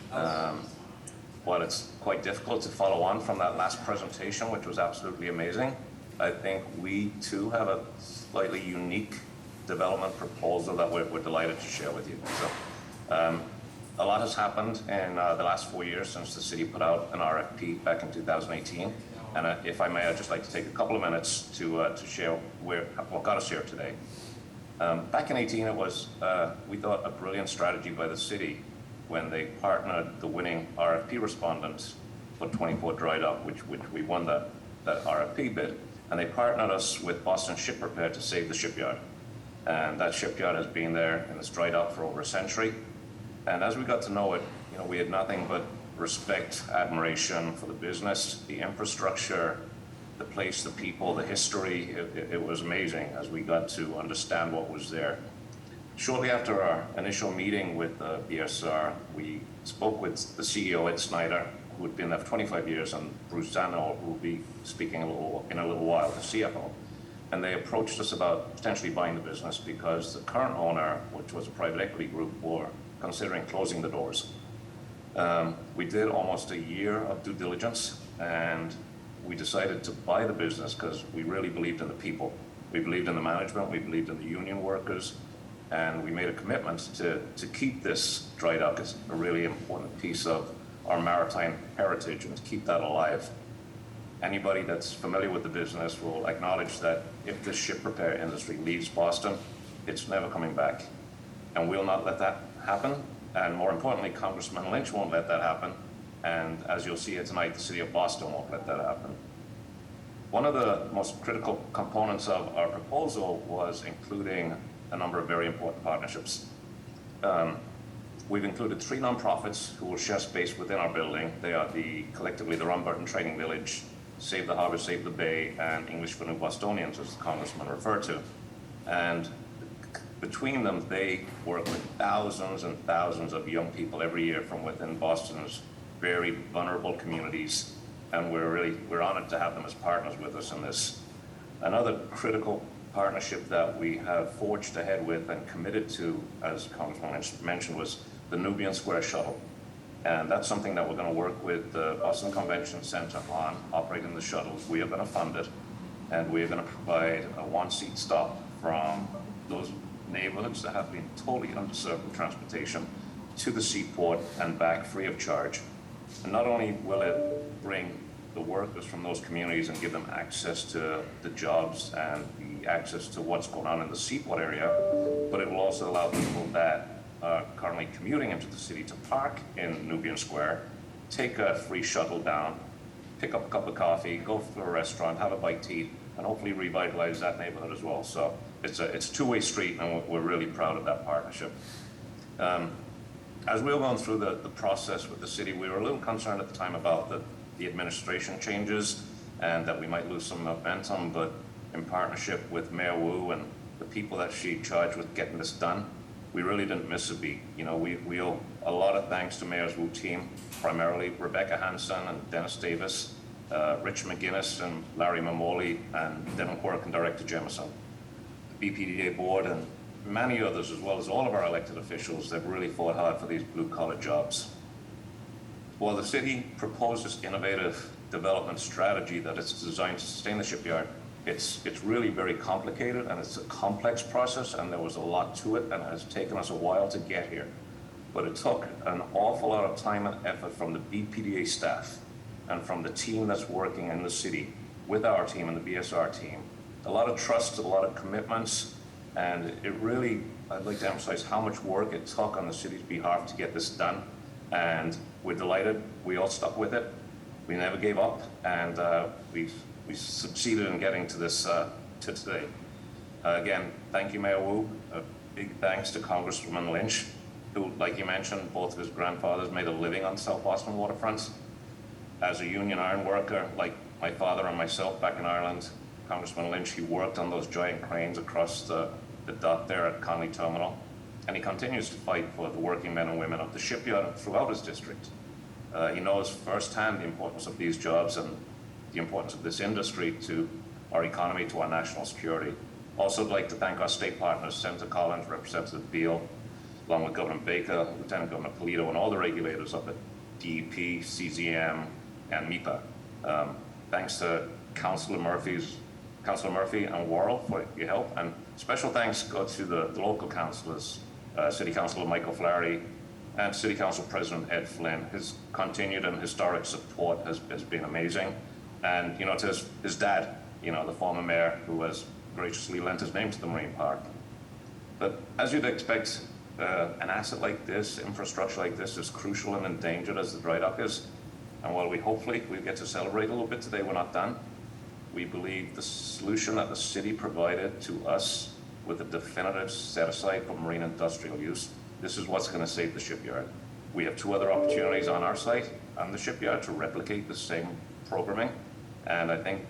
While it's quite difficult to follow on from that last presentation, which was absolutely amazing, I think we too have a slightly unique development proposal that we're delighted to share with you. So, a lot has happened in the last 4 years since the city put out an RFP back in 2018. And if I may, I'd just like to take a couple of minutes to share what got us here today. Back in 2018, it was, we thought, a brilliant strategy by the city when they partnered the winning RFP respondent for 24 Dry Dock, which we won that RFP bid. And they partnered us with Boston Ship Repair to save the shipyard. And that shipyard has been there in this dry dock for over a century. And as we got to know it, we had nothing but respect, admiration for the business, the infrastructure, the place, the people, the history. It was amazing as we got to understand what was there. Shortly after our initial meeting with BSR, we spoke with the CEO, Ed Snyder, who had been there for 25 years, and Bruce Zano, who will be speaking in a little while, the CFO. And they approached us about potentially buying the business because the current owner, which was a private equity group, were considering closing the doors. We did almost a year of due diligence, and we decided to buy the business because we really believed in the people. We believed in the management, we believed in the union workers, and we made a commitment to keep this dry dock as a really important piece of our maritime heritage and to keep that alive. Anybody that's familiar with the business will acknowledge that if the ship repair industry leaves Boston, it's never coming back. And we'll not let that happen. And more importantly, Congressman Lynch won't let that happen. And as you'll see here tonight, the city of Boston won't let that happen. One of the most critical components of our proposal was including a number of very important partnerships. We've included 3 nonprofits who will share space within our building. They are collectively the Rumburton Training Village, Save the Harbor, Save the Bay, and English for New Bostonians, as the Congressman referred to. And between them, they work with thousands and thousands of young people every year from within Boston's very vulnerable communities. And we're honored to have them as partners with us in this. Another critical partnership that we have forged ahead with and committed to, as Congressman Lynch mentioned, was the Nubian Square Shuttle. And that's something that we're going to work with the Boston Convention Center on, operating the shuttles. We are going to fund it, and we are going to provide a one-seat stop from those neighborhoods that have been totally underserved with transportation to the seaport and back free of charge. And not only will it bring the workers from those communities and give them access to the jobs and the access to what's going on in the seaport area, but it will also allow people that are currently commuting into the city to park in Nubian Square, take a free shuttle down, pick up a cup of coffee, go to a restaurant, have a bite to eat, and hopefully revitalize that neighborhood as well. So it's a two-way street, and we're really proud of that partnership. As we were going through the process with the city, we were a little concerned at the time about the administration changes and that we might lose some momentum, but in partnership with Mayor Wu and the people that she charged with getting this done, we really didn't miss a beat. You know, we owe a lot of thanks to Mayor's Wu team, primarily Rebecca Hansen and Dennis Davis, Rich McGinnis and Larry Mamoli, and Devin Quirk and Director Jemison, the BPDA board, and many others, as well as all of our elected officials that really fought hard for these blue-collar jobs. While the city proposed this innovative development strategy that it's designed to sustain the shipyard, it's really very complicated, and it's a complex process, and there was a lot to it, and it has taken us a while to get here. But it took an awful lot of time and effort from the BPDA staff and from the team that's working in the city with our team and the BSR team. A lot of trust, a lot of commitments, and it really, I'd like to emphasize how much work it took on the city's behalf to get this done. And we're delighted. We all stuck with it. We never gave up, and we succeeded in getting to this to today. Again, thank you, Mayor Wu. A big thanks to Congresswoman Lynch, who, like you mentioned, both of his grandfathers made a living on South Boston waterfronts. As a union iron worker, like my father and myself back in Ireland, Congressman Lynch, he worked on those giant cranes across the dock there at Conley Terminal, and he continues to fight for the working men and women of the shipyard throughout his district. He knows firsthand the importance of these jobs and the importance of this industry to our economy, to our national security. Also, I'd like to thank our state partners, Senator Collins, Representative Beal, along with Governor Baker, Lieutenant Governor Polito, and all the regulators up at DEP, CZM, and MIPA. Thanks to Councillor Murphy and Worrell for your help, and special thanks go to the local councillors, City Councillor Michael Flaherty and City Council President Ed Flynn. His continued and historic support has been amazing. And, you know, to his dad, you know, the former mayor, who has graciously lent his name to the Marine Park. But as you'd expect, an asset like this, infrastructure like this, is crucial and endangered as the dry dock is. And while we get to celebrate a little bit today, we're not done. We believe the solution that the city provided to us with a definitive set aside for marine industrial use, this is what's going to save the shipyard. We have two other opportunities on our site and the shipyard to replicate the same programming. And I think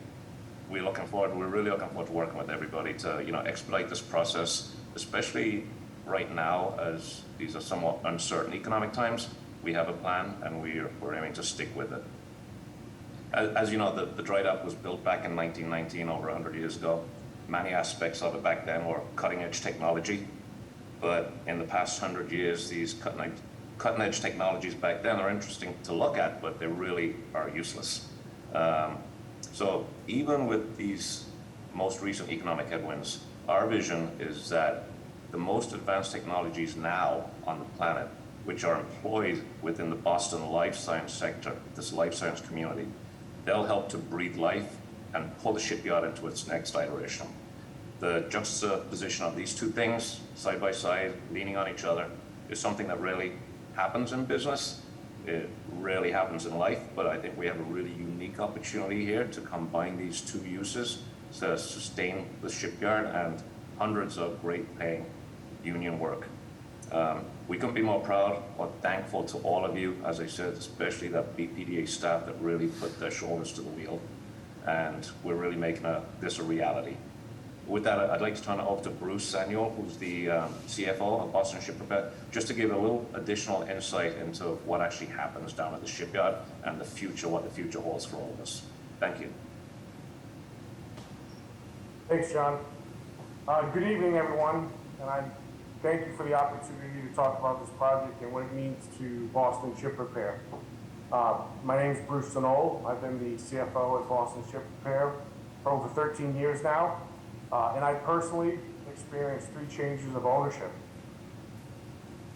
we're really looking forward to working with everybody to, you know, expedite this process, especially right now as these are somewhat uncertain economic times. We have a plan, and we're aiming to stick with it. As you know, the dry dock was built back in 1919, over 100 years ago. Many aspects of it back then were cutting-edge technology, but in the past 100 years, these cutting-edge technologies back then are interesting to look at, but they really are useless. So even with these most recent economic headwinds, our vision is that the most advanced technologies now on the planet, which are employed within the Boston life science sector, this life science community, they'll help to breathe life and pull the shipyard into its next iteration. The juxtaposition of these two things, side by side, leaning on each other, is something that rarely happens in business. It rarely happens in life, but I think we have a really unique opportunity here to combine these two uses to sustain the shipyard and hundreds of great paying union work. We couldn't be more proud or thankful to all of you, as I said, especially that BPDA staff that really put their shoulders to the wheel, and we're really making this a reality. With that, I'd like to turn it over to Bruce Samuel, who's the CFO of Boston Ship Repair, just to give a little additional insight into what actually happens down at the shipyard and the future, what the future holds for all of us. Thank you. Thanks, John. Good evening, everyone, and I'm thank you for the opportunity to talk about this project and what it means to Boston Ship Repair. My name is Bruce Sonol. I've been the CFO at Boston Ship Repair for over 13 years now, and I personally experienced 3 changes of ownership.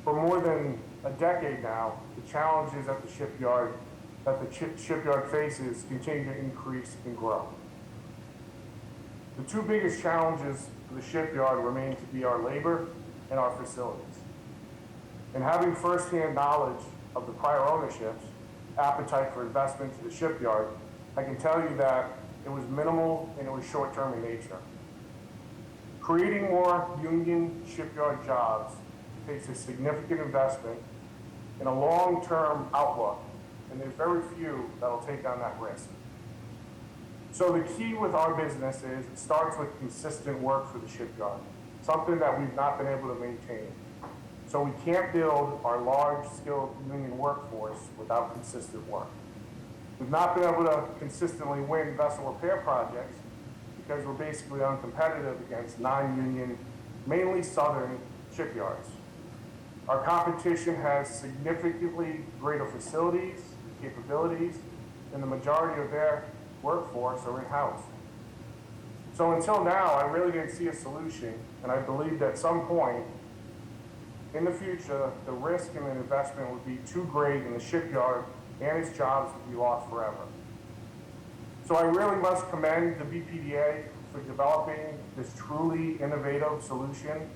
For more than a decade now, the challenges at the shipyard faces continue to increase and grow. The 2 biggest challenges for the shipyard remain to be our labor and our facilities. And having firsthand knowledge of the prior ownership's appetite for investment to the shipyard, I can tell you that it was minimal and it was short-term in nature. Creating more union shipyard jobs takes a significant investment and a long-term outlook, and there's very few that'll take on that risk. So the key with our business is it starts with consistent work for the shipyard, something that we've not been able to maintain. So we can't build our large skilled union workforce without consistent work. We've not been able to consistently win vessel repair projects because we're basically uncompetitive against non-union, mainly southern shipyards. Our competition has significantly greater facilities, capabilities, and the majority of their workforce are in-house. So until now, I really didn't see a solution, and I believed at some point in the future, the risk and the investment would be too great in the shipyard and its jobs would be lost forever. So I really must commend the BPDA for developing this truly innovative solution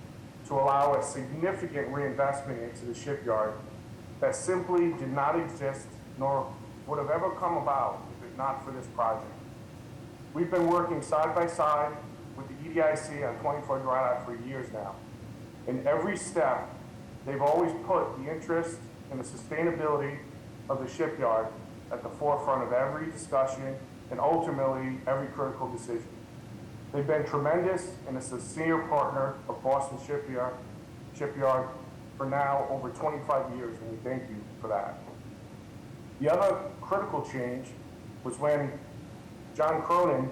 to allow a significant reinvestment into the shipyard that simply did not exist nor would have ever come about if it not for this project. We've been working side by side with the EDIC on 24 Dry Dock for years now. In every step, they've always put the interest and the sustainability of the shipyard at the forefront of every discussion and ultimately every critical decision. They've been tremendous and a sincere partner of Boston Shipyard for now over 25 years, and we thank you for that. The other critical change was when John Cronin,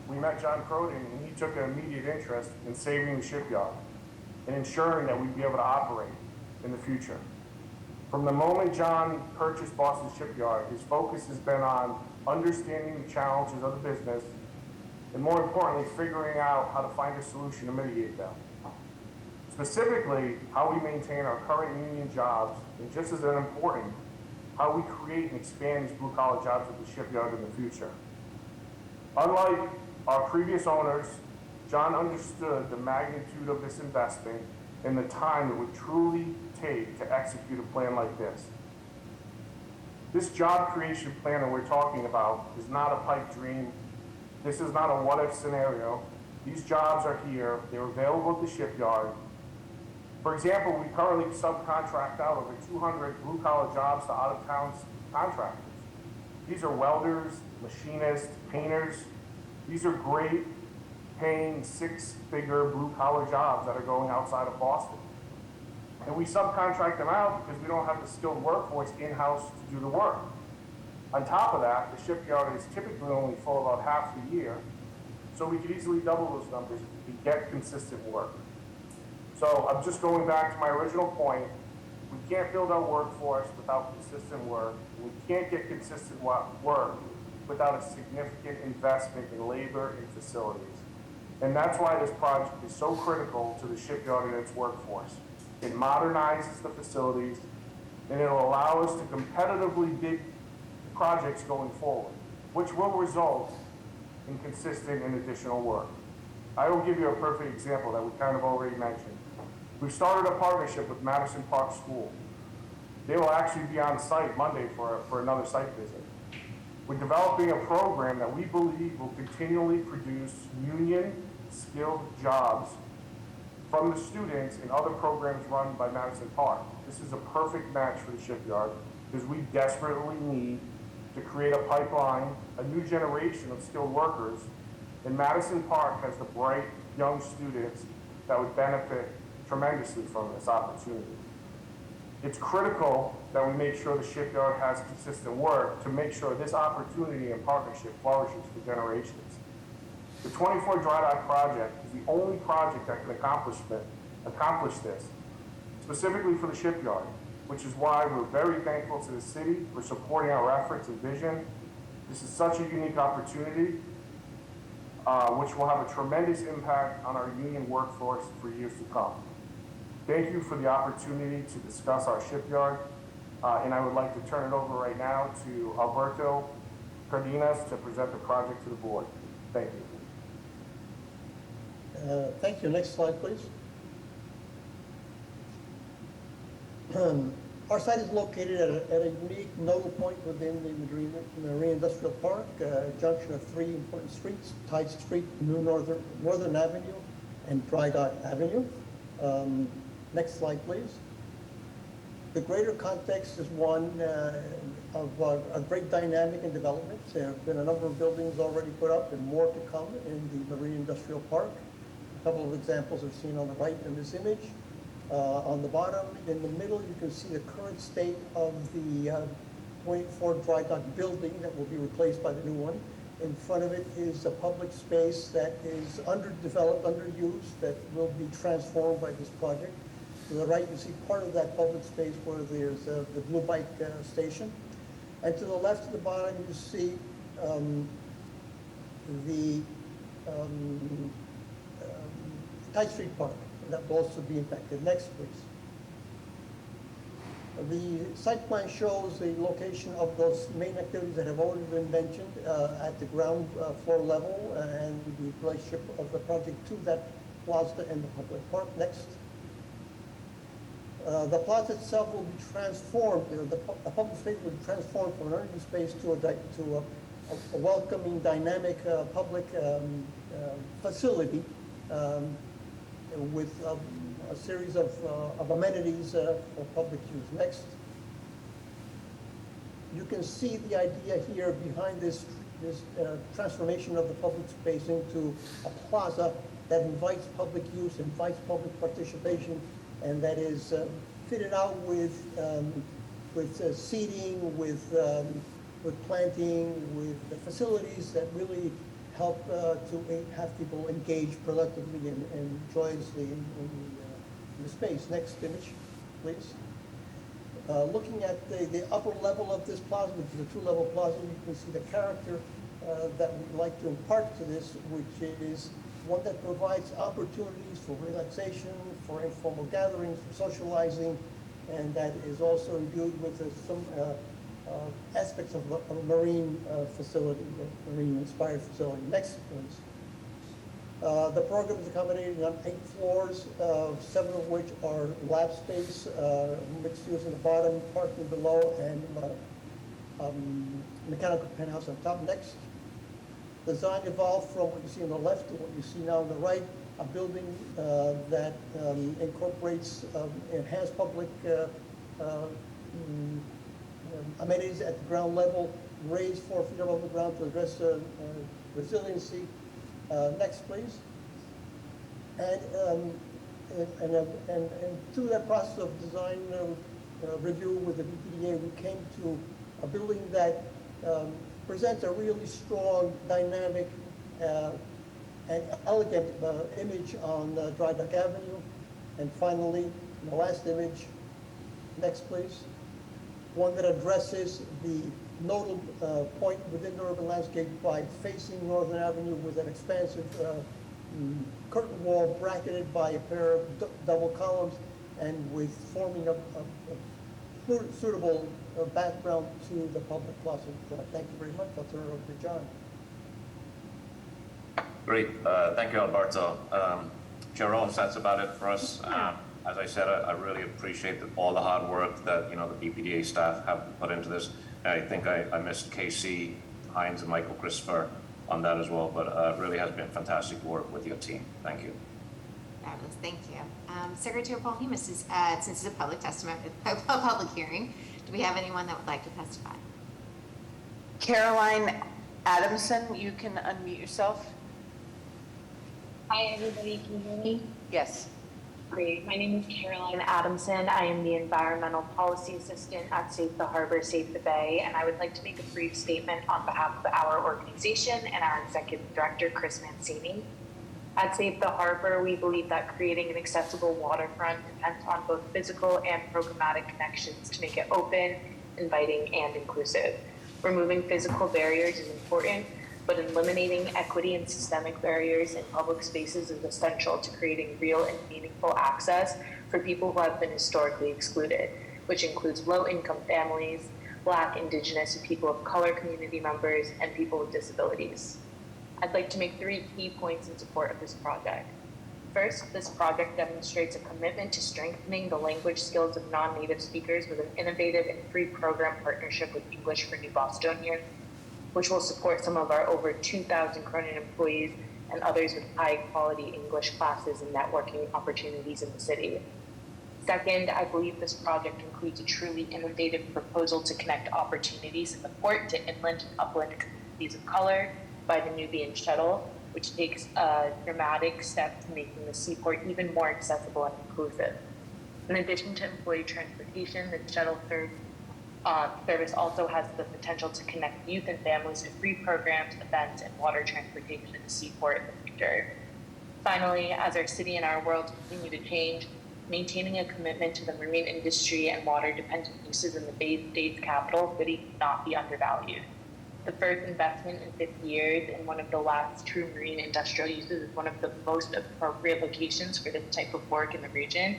we met John Cronin, and he took an immediate interest in saving the shipyard and ensuring that we'd be able to operate in the future. From the moment John purchased Boston Shipyard, his focus has been on understanding the challenges of the business and more importantly, figuring out how to find a solution to mitigate them. Specifically, how we maintain our current union jobs, and just as important, how we create and expand these blue-collar jobs at the shipyard in the future. Unlike our previous owners, John understood the magnitude of this investment and the time it would truly take to execute a plan like this. This job creation plan that we're talking about is not a pipe dream. This is not a what-if scenario. These jobs are here. They're available at the shipyard. For example, we currently subcontract out over 200 blue-collar jobs to out-of-town contractors. These are welders, machinists, painters. These are great paying 6-figure blue-collar jobs that are going outside of Boston. And we subcontract them out because we don't have the skilled workforce in-house to do the work. On top of that, the shipyard is typically only full about half the year, so we could easily double those numbers if we could get consistent work. So I'm just going back to my original point. We can't build our workforce without consistent work. We can't get consistent work without a significant investment in labor and facilities. And that's why this project is so critical to the shipyard and its workforce. It modernizes the facilities, and it'll allow us to competitively bid projects going forward, which will result in consistent and additional work. I will give you a perfect example that we kind of already mentioned. We've started a partnership with Madison Park School. They will actually be on site Monday for another site visit. We're developing a program that we believe will continually produce union skilled jobs from the students in other programs run by Madison Park. This is a perfect match for the shipyard because we desperately need to create a pipeline, a new generation of skilled workers, and Madison Park has the bright young students that would benefit tremendously from this opportunity. It's critical that we make sure the shipyard has consistent work to make sure this opportunity and partnership flourishes for generations. The 24 Dry Dock project is the only project that can accomplish accomplish this, specifically for the shipyard, which is why we're very thankful to the city for supporting our efforts and vision. This is such a unique opportunity, which will have a tremendous impact on our union workforce for years to come. Thank you for the opportunity to discuss our shipyard, and I would like to turn it over right now to Alberto Cardenas to present the project to the board. Thank you. Thank you. Next slide, please. Our site is located at a unique nodal point within the Marine Industrial Park, junction of three important streets: Tide Street, New Northern Avenue, and Dry Dock Avenue. Next slide, please. The greater context is one of a great dynamic in development. There have been a number of buildings already put up and more to come in the Marine Industrial Park. A couple of examples are seen on the right in this image. On the bottom, in the middle, you can see the current state of the 24 dry dock building that will be replaced by the new one. In front of it is a public space that is underdeveloped, underused, that will be transformed by this project. To the right, you see part of that public space where there's the blue bike station. And to the left at the bottom, you see the Tide Street Park. That will also be impacted. Next, please. The site plan shows the location of those main activities that have already been mentioned at the ground floor level and the relationship of the project to that plaza and the public park. Next. The plaza itself will be transformed. The public space will be transformed from an earning space to a welcoming, dynamic public facility. With a series of amenities for public use. Next. You can see the idea here behind this transformation of the public space into a plaza that invites public use, invites public participation, and that is fitted out with seating, with planting, with facilities that really help to have people engage productively and joyously in the space. Next image, please. Looking at the upper level of this plaza, which is a two-level plaza, you can see the character that we'd like to impart to this, which is one that provides opportunities for relaxation, for informal gatherings, for socializing, and that is also imbued with some aspects of a marine facility, a marine-inspired facility. Next, please. The program is accommodated on 8 floors, 7 of which are lab space, mixed use in the bottom, parking below, and mechanical penthouse on top. Next. Design evolved from what you see on the left to what you see now on the right, a building that incorporates enhanced public amenities at the ground level, raised 4 feet above the ground to address resiliency. Next, please. And through that process of design review with the BPDA, we came to a building that presents a really strong, dynamic, and elegant image on Dry Dock Avenue. And finally, the last image. Next, please. One that addresses the nodal point within the urban landscape by facing Northern Avenue with an expansive curtain wall bracketed by a pair of double columns and with forming a suitable background to the public plaza. Thank you very much. I'll turn it over to John. Great. Thank you, Alberto. Jerome, that's about it for us. As I said, I really appreciate all the hard work that the BPDA staff have put into this. I think I missed Casey, Hines, and Michael Christopher on that as well, but it really has been fantastic work with your team. Thank you. Fabulous, thank you. Secretary Paul Humus, since it's a public public hearing, do we have anyone that would like to testify? Caroline Adamson, you can unmute yourself. Hi, everybody. Can you hear me? Yes. Great. My name is Caroline Adamson. I am the Environmental Policy Assistant at Safe the Harbor, Safe the Bay, and I would like to make a brief statement on behalf of our organization and our Executive Director, Chris Mancini. At Save the Harbor, we believe that creating an accessible waterfront depends on both physical and programmatic connections to make it open, inviting, and inclusive. Removing physical barriers is important, but eliminating equity and systemic barriers in public spaces is essential to creating real and meaningful access for people who have been historically excluded, which includes low-income families, Black, Indigenous, and people of color community members, and people with disabilities. I'd like to make 3 key points in support of this project. First, this project demonstrates a commitment to strengthening the language skills of non-native speakers with an innovative and free program partnership with English for New Bostonians, which will support some of our over 2,000 Cronin employees and others with high-quality English classes and networking opportunities in the city. Second, I believe this project includes a truly innovative proposal to connect opportunities in the port to inland and upland communities of color by the Nubian Shuttle, which takes a dramatic step to making the seaport even more accessible and inclusive. In addition to employee transportation, the shuttle service also has the potential to connect youth and families to free programs, events, and water transportation in the seaport in the future. Finally, as our city and our world continue to change, maintaining a commitment to the marine industry and water-dependent uses in the Bay State's capital city cannot be undervalued. The first investment in 50 years and one of the last true marine industrial uses is one of the most appropriate locations for this type of work in the region,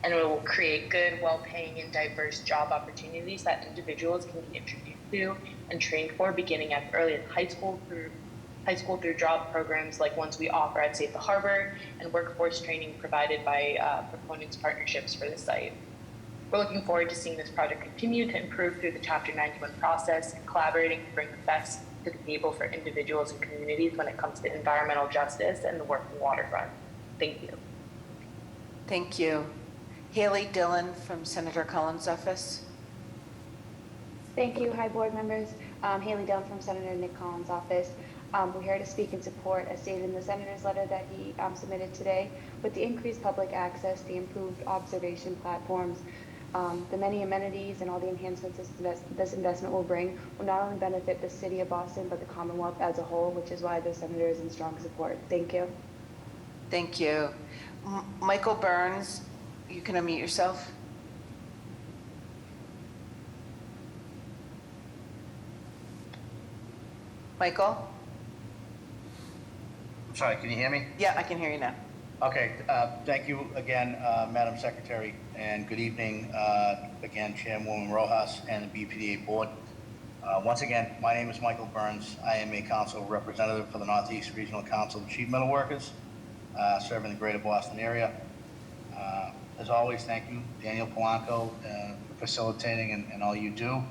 and it will create good, well-paying, and diverse job opportunities that individuals can be introduced to and trained for beginning as early as high school through job programs like ones we offer at Save the Harbor and workforce training provided by proponents partnerships for the site. We're looking forward to seeing this project continue to improve through the Chapter 91 process and collaborating to bring the best to the table for individuals and communities when it comes to environmental justice and the working waterfront. Thank you. Thank you. Haley Dillon from Senator Collins' office. Thank you. Hi, board members. Haley Dillon from Senator Nick Collins' office. We're here to speak in support, as stated in the senator's letter that he submitted today, with the increased public access, the improved observation platforms, the many amenities and all the enhancements this investment will bring will not only benefit the city of Boston, but the Commonwealth as a whole, which is why the senator is in strong support. Thank you. Thank you. Michael Burns, you can unmute yourself. Michael? I'm sorry, can you hear me? Yeah, I can hear you now. Okay, thank you again, Madam Secretary, and good evening again, Chairwoman Rojas and the BPDA Board. Once again, my name is Michael Burns. I am a council representative for the Northeast Regional Council of Sheet Metal Workers, serving the greater Boston area. As always, thank you, Daniel Polanco, for facilitating and all you do.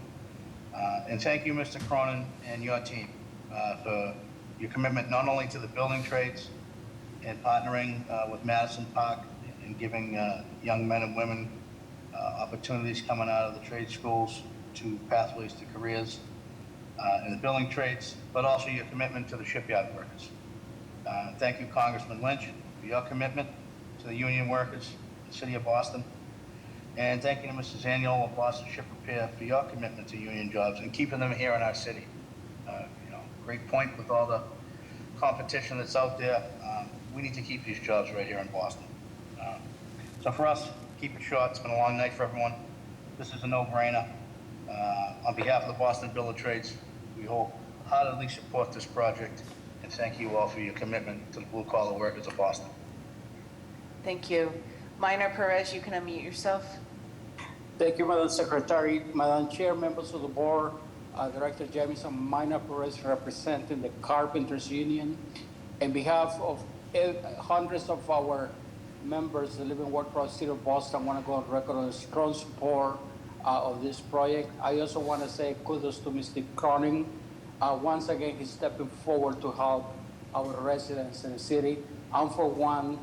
And thank you, Mr. Cronin, and your team for your commitment not only to the building trades and partnering with Madison Park and giving young men and women opportunities coming out of the trade schools to pathways to careers in the building trades, but also your commitment to the shipyard workers. Thank you, Congressman Lynch, for your commitment to the union workers in the city of Boston. And thank you to Mrs. Zaniol of Boston Ship Repair for your commitment to union jobs and keeping them here in our city. Great point with all the competition that's out there. We need to keep these jobs right here in Boston. So for us, keep it short. It's been a long night for everyone. This is a no-brainer. On behalf of the Boston Bill of Trades, we wholeheartedly support this project, and thank you all for your commitment to the blue-collar workers of Boston. Thank you. Minor Perez, you can unmute yourself. Thank you, Madam Secretary, Madam Chair, members of the board, Director Jamison, Minor Perez representing the Carpenters Union. On behalf of hundreds of our members that live and work across the city of Boston, I want to go on record on strong support of this project. I also want to say kudos to Mr. Cronin. Once again, he's stepping forward to help our residents in the city. I'm, for one,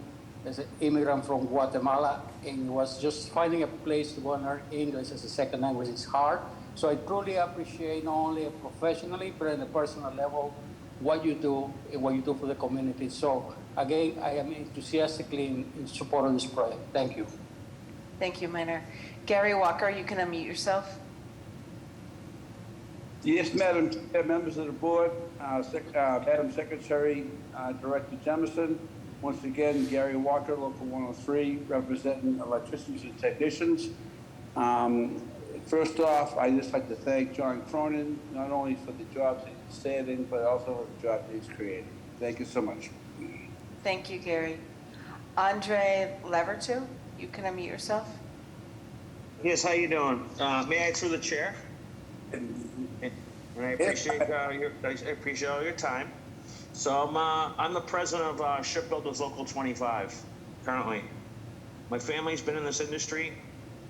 as an immigrant from Guatemala, and was just finding a place to go and learn English as a second language is hard. So I truly appreciate not only professionally, but on a personal level, what you do and what you do for the community. So again, I am enthusiastically in support of this project. Thank you. Thank you, Minor. Gary Walker, you can unmute yourself. Yes, Madam Chair, members of the board, Madam Secretary, Director Jamison. Once again, Gary Walker, Local 103, representing electricians and technicians. First off, I'd just like to thank John Cronin, not only for the jobs that he's saving, but also for the job that he's creating. Thank you so much. Thank you, Gary. Andre Levertu, you can unmute yourself. Yes, how you doing? May I through the chair? And I appreciate all your time. So I'm the president of Shipbuilders Local 25 currently. My family's been in this industry,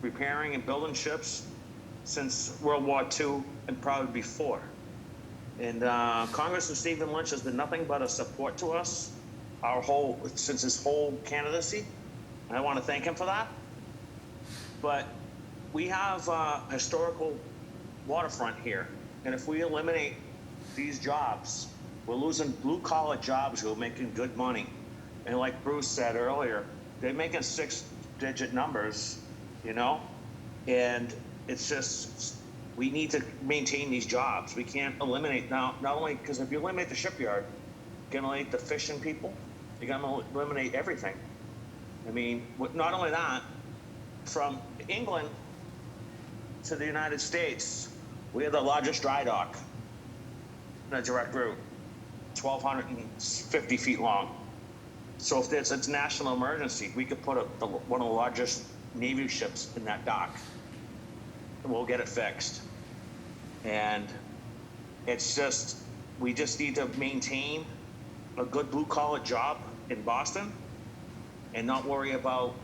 repairing and building ships since World War II and probably before. And Congressman Stephen Lynch has been nothing but a support to us since his whole candidacy. And I want to thank him for that. But we have historical waterfront here. And if we eliminate these jobs, we're losing blue-collar jobs who are making good money. And like Bruce said earlier, they're making 6-digit numbers, you know? And it's just, we need to maintain these jobs. We can't eliminate now, not only, because if you eliminate the shipyard, you're gonna eliminate the fishing people, you're gonna eliminate everything. I mean, not only that, from England to the United States, we are the largest dry dock in a direct route, 1,250 feet long. So if it's a national emergency, we could put one of the largest Navy ships in that dock, and we'll get it fixed. And it's just, we just need to maintain a good blue-collar job in Boston and not worry about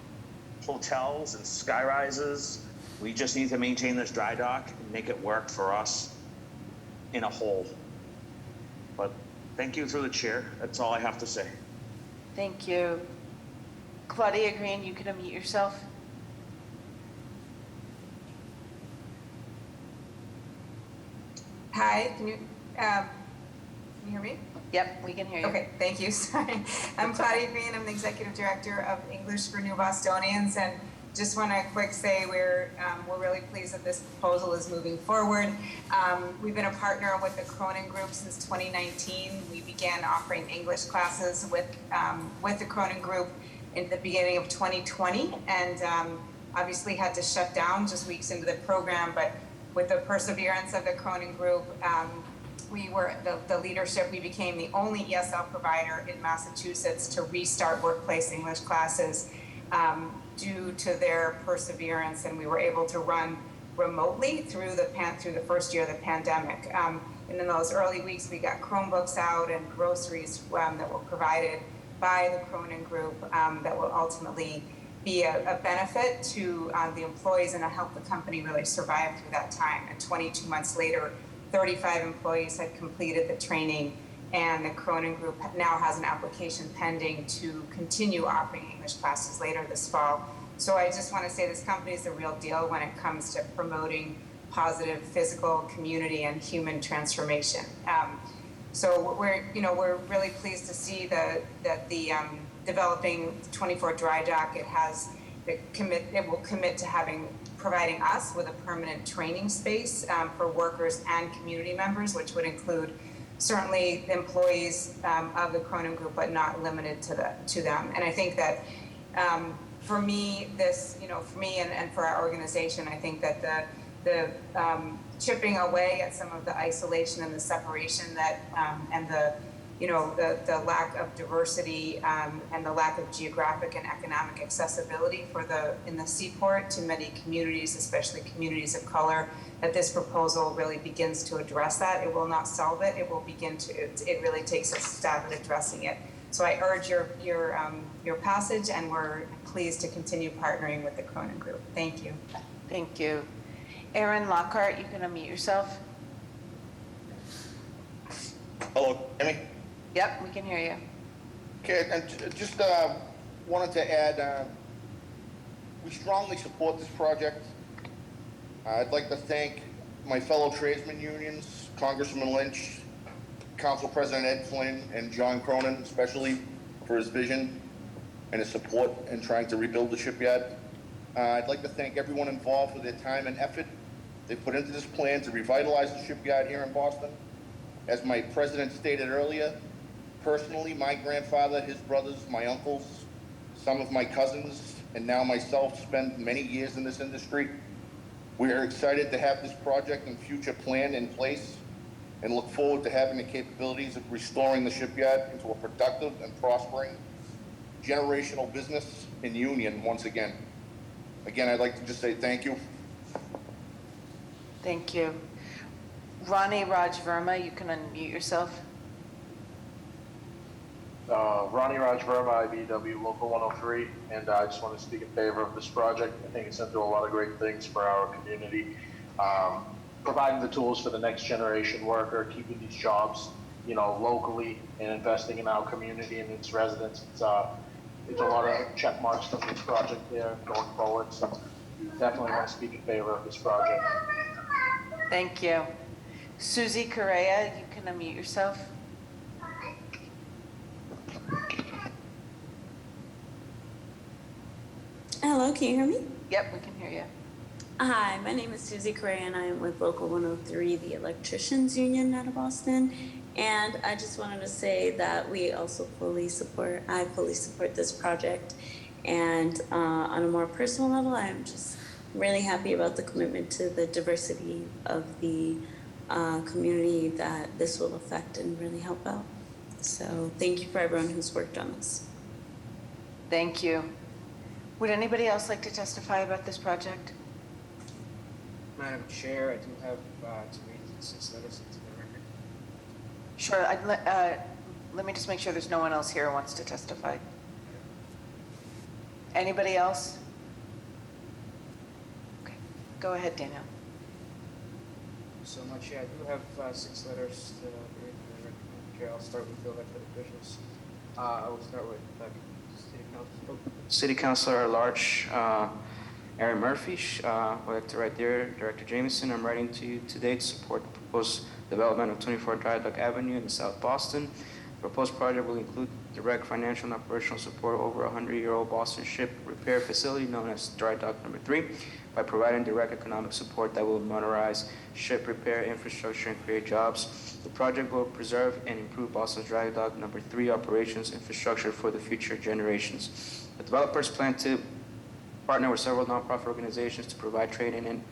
hotels and sky rises. We just need to maintain this dry dock and make it work for us in a whole. But thank you through the chair. That's all I have to say. Thank you. Claudia Green, you can unmute yourself. Hi, can you hear me? Yep, we can hear you. Okay, thank you. Sorry. I'm Claudia Green. I'm the Executive Director of English for New Bostonians, and just want to quick say we're really pleased that this proposal is moving forward. We've been a partner with the Cronin Group since 2019. We began offering English classes with the Cronin Group in the beginning of 2020, and obviously had to shut down just weeks into the program, but with the perseverance of the Cronin Group, we were the leadership. We became the only ESL provider in Massachusetts to restart workplace English classes due to their perseverance, and we were able to run remotely through the first year of the pandemic. And in those early weeks, we got Chromebooks out and groceries that were provided by the Cronin Group that will ultimately be a benefit to the employees and help the company really survive through that time. And 22 months later, 35 employees had completed the training, and the Cronin Group now has an application pending to continue offering English classes later this fall. So I just want to say this company is the real deal when it comes to promoting positive physical, community, and human transformation. So we're really pleased to see that the developing 24 dry dock, it will commit to providing us with a permanent training space for workers and community members, which would include certainly employees of the Cronin Group, but not limited to them. And I think that for me, and for our organization, I think that the chipping away at some of the isolation and the separation that and the lack of diversity and the lack of geographic and economic accessibility in the seaport to many communities, especially communities of color, that this proposal really begins to address that. It will not solve it. It will begin to. It really takes a stab at addressing it. So I urge your passage, and we're pleased to continue partnering with the Cronin Group. Thank you. Thank you. Aaron Lockhart, you can unmute yourself. Hello, hear me? Yep, we can hear you. Okay, and just wanted to add, we strongly support this project. I'd like to thank my fellow tradesmen unions, Congressman Lynch, Council President Ed Flynn, and John Cronin, especially for his vision and his support in trying to rebuild the shipyard. I'd like to thank everyone involved for their time and effort they put into this plan to revitalize the shipyard here in Boston. As my president stated earlier, Personally, my grandfather, his brothers, my uncles, some of my cousins, and now myself spent many years in this industry. We are excited to have this project and future plan in place and look forward to having the capabilities of restoring the shipyard into a productive and prospering generational business in Union once again. Again, I'd like to just say thank you. Thank you. Ronnie Raj Verma, you can unmute yourself. Ronnie Raj Verma, IBW Local 103, and I just want to speak in favor of this project. I think it's going to do a lot of great things for our community, providing the tools for the next generation worker, keeping these jobs, locally, and investing in our community and its residents. It's a lot of check marks from this project there going forward, so definitely want to speak in favor of this project. Thank you. Susie Correa, you can unmute yourself. Hello, can you hear me? Yep, we can hear you. Hi, my name is Susie Correa and I am with Local 103, the Electricians Union out of Boston. And I just wanted to say that we also I fully support this project. And on a more personal level, I'm just really happy about the commitment to the diversity of the community that this will affect and really help out. So thank you for everyone who's worked on this. Thank you. Would anybody else like to testify about this project? Madam Chair, I do have to read 6 letters into the record. Sure. Let me just make sure there's no one else here who wants to testify. Anybody else? Okay. Go ahead, Daniel. So much, I do have 6 letters to read into the record. Madam Chair, I'll start with the elected officials. I will start with City Council. City Councilor at Large, Aaron Murphy. I'd like to write there, Director Jameson, I'm writing to you today to support the proposed development of 24 Dry Dock Avenue in South Boston. The proposed project will include direct financial and operational support over a 100-year-old Boston ship repair facility known as Dry Dock Number 3 by providing direct economic support that will modernize ship repair infrastructure and create jobs. The project will preserve and improve Boston's Dry Dock Number 3 operations infrastructure for the future generations. The developers plan to partner with several nonprofit organizations to provide training and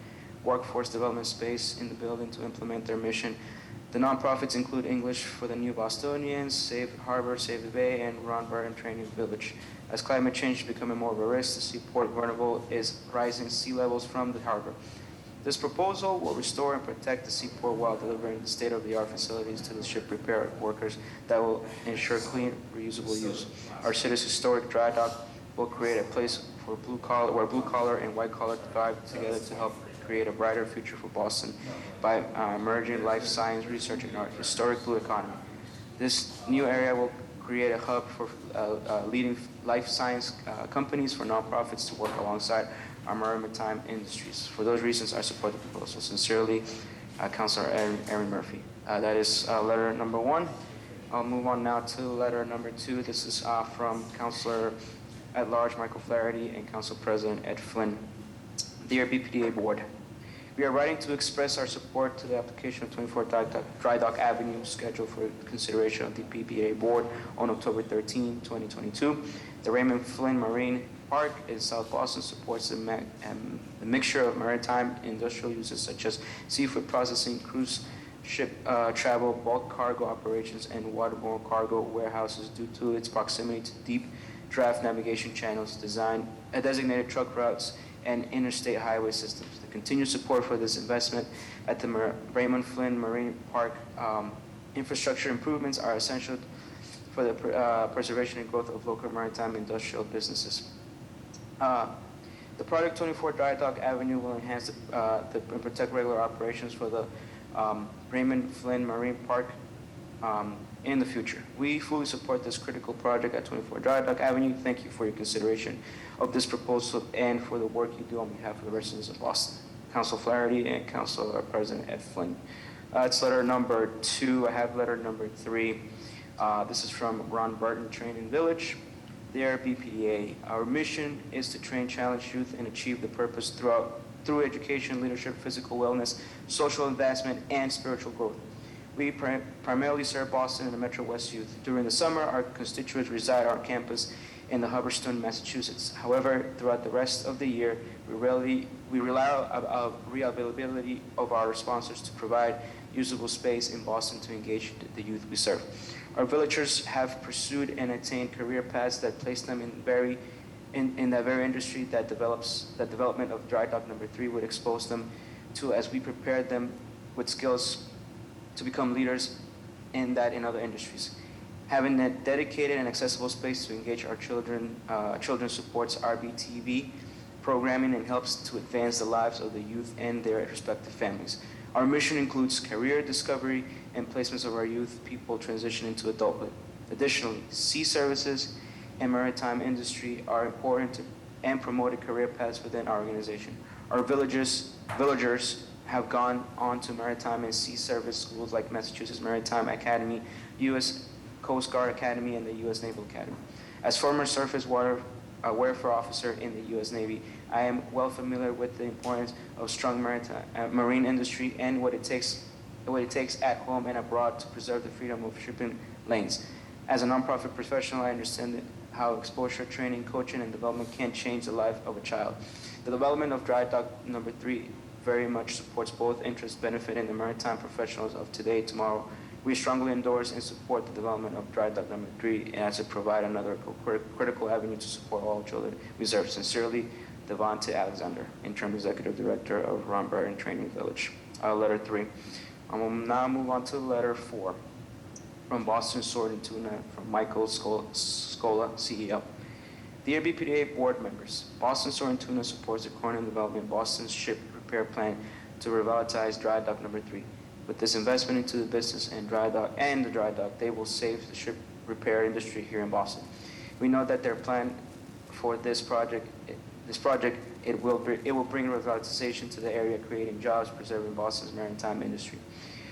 workforce development space in the building to implement their mission. The nonprofits include English for the New Bostonians, Save Harbor, Save the Bay, and Ron Burton Training Village. As climate change is becoming more of a risk, the seaport vulnerable is rising sea levels from the harbor. This proposal will restore and protect the seaport while delivering the state-of-the-art facilities to the ship repair workers that will ensure clean, reusable use. Our city's historic dry dock will create a place for where blue collar and white collar thrive together to help create a brighter future for Boston by merging life science research and our historic blue economy. This new area will create a hub for leading life science companies, for nonprofits to work alongside our maritime industries. For those reasons, I support the proposal. Sincerely, Councilor Aaron Murphy. That is letter number 1. I'll move on now to letter number 2. This is from Councilor at Large Michael Flaherty and Council President Ed Flynn. Dear BPDA Board, we are writing to express our support to the application of 24 Dry Dock Avenue scheduled for consideration of the BPDA Board on October 13, 2022. The Raymond Flynn Marine Park in South Boston supports the mixture of maritime industrial uses such as seafood processing, cruise ship travel, bulk cargo operations, and waterborne cargo warehouses due to its proximity to deep draft navigation channels, designated truck routes, and interstate highway systems. The continued support for this investment at the Raymond Flynn Marine Park infrastructure improvements are essential for the preservation and growth of local maritime industrial businesses. The project 24 Dry Dock Avenue will enhance and protect regular operations for the Raymond Flynn Marine Park in the future. We fully support this critical project at 24 Dry Dock Avenue. Thank you for your consideration of this proposal and for the work you do on behalf of the residents of Boston. Council Flaherty and Council President Ed Flynn. It's letter number 2. I have letter number 3. This is from Ron Burton Training Village. Dear BPDA, our mission is to train challenged youth and achieve the purpose through education, leadership, physical wellness, social advancement, and spiritual growth. We primarily serve Boston and the Metro West youth. During the summer, our constituents reside on campus in the Hubbardston, Massachusetts. However, throughout the rest of the year, we rely on reliability of our sponsors to provide usable space in Boston to engage the youth we serve. Our villagers have pursued and attained career paths that place them in that very industry that development of dry dock number 3 would expose them to, as we prepare them with skills to become leaders in other industries. Having a dedicated and accessible space to engage our children supports RBTV programming and helps to advance the lives of the youth and their respective families. Our mission includes career discovery and placements of our youth people transitioning to adulthood. Additionally, sea services and maritime industry are important and promoted career paths within our organization. Our villagers have gone on to maritime and sea service schools like Massachusetts Maritime Academy, U.S. Coast Guard Academy, and the U.S. Naval Academy. As former surface warfare officer in the U.S. Navy, I am well familiar with the importance of strong marine industry and what it takes at home and abroad to preserve the freedom of shipping lanes. As a nonprofit professional, I understand how exposure, training, coaching, and development can change the life of a child. The development of dry dock number 3 very much supports both interests benefiting the maritime professionals of today, tomorrow. We strongly endorse and support the development of dry dock number 3 as it provide another critical avenue to support all children. We serve sincerely, Devonte Alexander, Interim Executive Director of Ron Burton Training Village. Letter 3. I will now move on to letter 4 from Boston Sword and Tuna from Michael Scola, CEO. Dear BPDA board members, Boston Sword and Tuna supports the Corning Development Boston's ship repair plan to revitalize dry dock number 3. With this investment into the business and the dry dock, they will save the ship repair industry here in Boston. We know that their plan for this project, it will bring revitalization to the area, creating jobs, preserving Boston's maritime industry.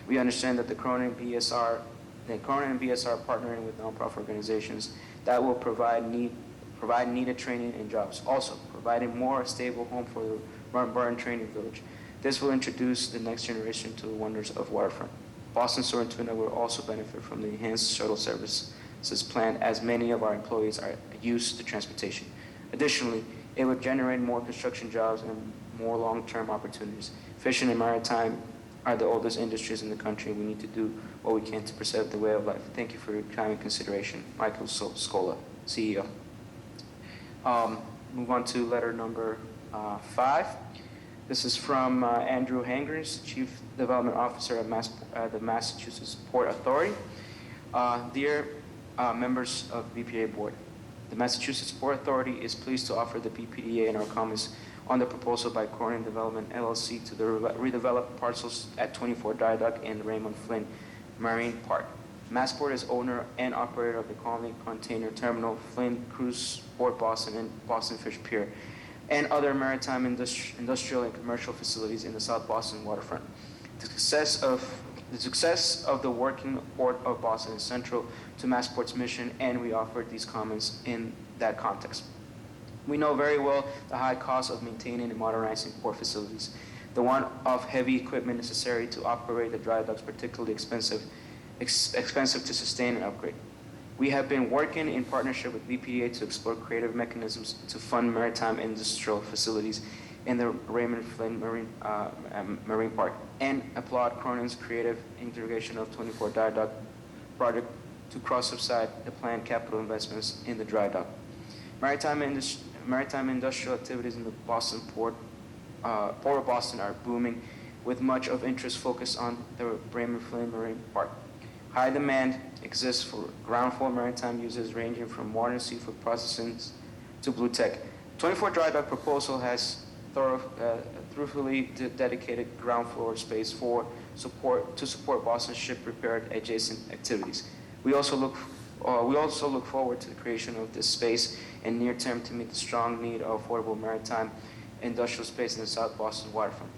We understand that the Cronin and BSR partnering with nonprofit organizations that will provide needed training and jobs. Also, providing more stable home for the Ron Burton Training Village. This will introduce the next generation to the wonders of waterfront. Boston Sword and Tuna will also benefit from the enhanced shuttle services planned, as many of our employees are used to transportation. Additionally, it would generate more construction jobs and more long-term opportunities. Fishing and maritime are the oldest industries in the country. We need to do what we can to preserve the way of life. Thank you for your time and consideration. Michael Scola, CEO. Move on to letter number 5. This is from Andrew Hangers, Chief Development Officer at the Massachusetts Port Authority. Dear members of BPDA Board, the Massachusetts Port Authority is pleased to offer the BPDA and our comments on the proposal by Corning Development LLC to the redevelop parcels at 24 Dry Dock and Raymond Flynn Marine Park. Massport is owner and operator of the Colony Container Terminal, Flynn Cruise Port Boston, and Boston Fish Pier, and other maritime industrial and commercial facilities in the South Boston waterfront. The success of the working Port of Boston is central to Massport's mission, and we offered these comments in that context. We know very well the high cost of maintaining and modernizing port facilities. The one-off heavy equipment necessary to operate the dry docks particularly expensive to sustain and upgrade. We have been working in partnership with BPDA to explore creative mechanisms to fund maritime industrial facilities in the Raymond Flynn Marine Park, and applaud Cronin's creative integration of 24 Dry Dock project to cross-subside the planned capital investments in the dry dock. Maritime industrial activities in the Boston Port of Boston are booming, with much of interest focused on the Raymond Flynn Marine Park. High demand exists for ground floor maritime uses ranging from modern seafood processing to blue tech. 24 Dry Dock proposal has thoroughly dedicated ground floor space to support Boston ship repair adjacent activities. We also look forward to the creation of this space in near term to meet the strong need of affordable maritime industrial space in the South Boston waterfront.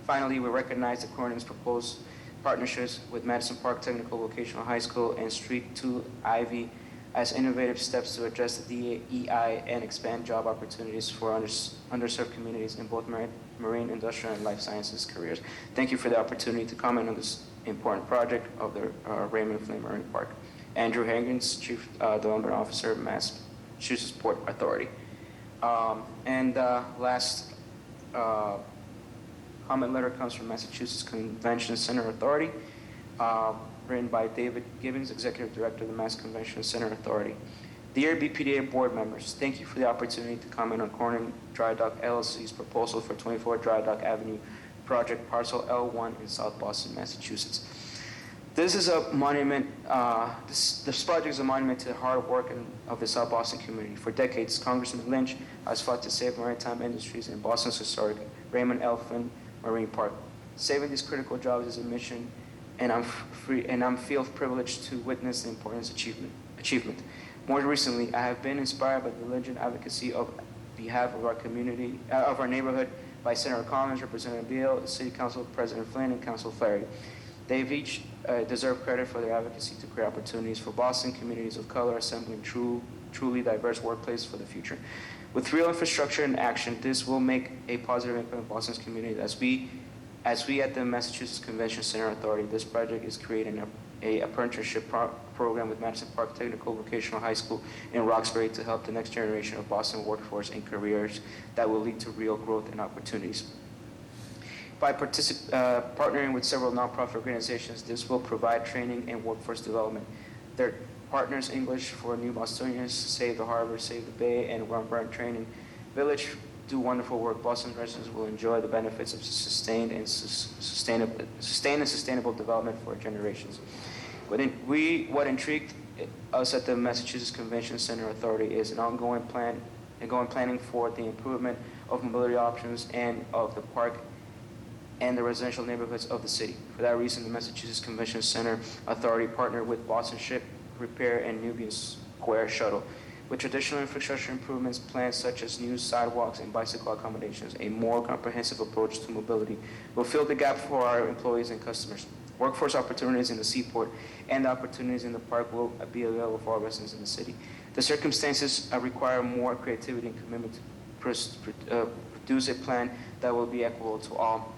Finally, we recognize the Corning's proposed partnerships with Madison Park Technical Vocational High School and Street 2 Ivy as innovative steps to address the DEI and expand job opportunities for underserved communities in both marine, industrial, and life sciences careers. Thank you for the opportunity to comment on this important project of the Raymond Flynn Marine Park. Andrew Hagens, Chief Development Officer, Massachusetts Port Authority. Last comment letter comes from Massachusetts Convention Center Authority, written by David Gibbons, Executive Director of the Mass Convention Center Authority. Dear BPDA board members, thank you for the opportunity to comment on Corning Dry Dock LLC's proposal for 24 Dry Dock Avenue project parcel L1 in South Boston, Massachusetts. This is a monument, this project is a monument to the hard work of the South Boston community. For decades, Congressman Lynch has fought to save maritime industries in Boston's historic Raymond L. Flynn Marine Park. Saving these critical jobs is a mission, and I'm feel privileged to witness the important achievement. More recently, I have been inspired by the diligent advocacy of behalf of our community, of our neighborhood, by Senator Collins, Representative Beal, City Council President Flynn, and Council Flaherty. They've each deserve credit for their advocacy to create opportunities for Boston communities of color, assembling truly diverse workplace for the future. With real infrastructure and action, this will make a positive impact on Boston's community. As we at the Massachusetts Convention Center Authority, this project is creating a apprenticeship program with Madison Park Technical Vocational High School in Roxbury to help the next generation of Boston workforce in careers that will lead to real growth and opportunities. By partnering with several nonprofit organizations, this will provide training and workforce development. Their partners, English for New Bostonians, Save the Harbor, Save the Bay, and Warren Training Village, do wonderful work. Boston residents will enjoy the benefits of sustained and sustainable development for generations. What intrigued us at the Massachusetts Convention Center Authority is an ongoing planning for the improvement of mobility options and of the park and the residential neighborhoods of the city. For that reason, the Massachusetts Convention Center Authority partnered with Boston Ship Repair and Nubian Square Shuttle. With traditional infrastructure improvements plans such as new sidewalks and bicycle accommodations, a more comprehensive approach to mobility will fill the gap for our employees and customers. Workforce opportunities in the seaport and the opportunities in the park will be available for all residents in the city. The circumstances require more creativity and commitment to produce a plan that will be equitable to all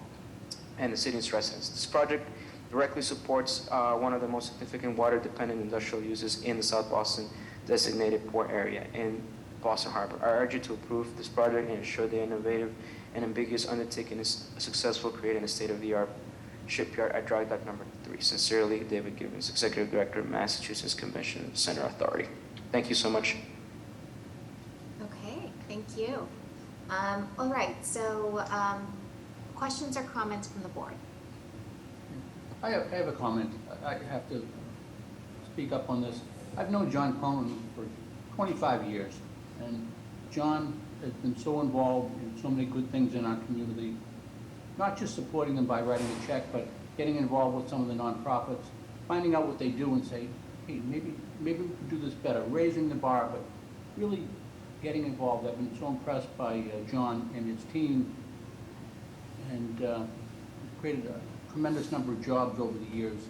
and the city's residents. This project directly supports one of the most significant water-dependent industrial uses in the South Boston designated port area in Boston Harbor. I urge you to approve this project and ensure the innovative and ambiguous undertaking is successful, creating a state-of-the-art shipyard at Dry Dock Number 3. Sincerely, David Gibbons, Executive Director of Massachusetts Convention Center Authority. Thank you so much. Okay, thank you. All right, so questions or comments from the board? I have a comment. I have to speak up on this. I've known John Cronin for 25 years, and John has been so involved in so many good things in our community, not just supporting them by writing a check, but getting involved with some of the nonprofits, finding out what they do and say, hey, maybe we could do this better, raising the bar, but really getting involved. I've been so impressed by John and his team, and created a tremendous number of jobs over the years.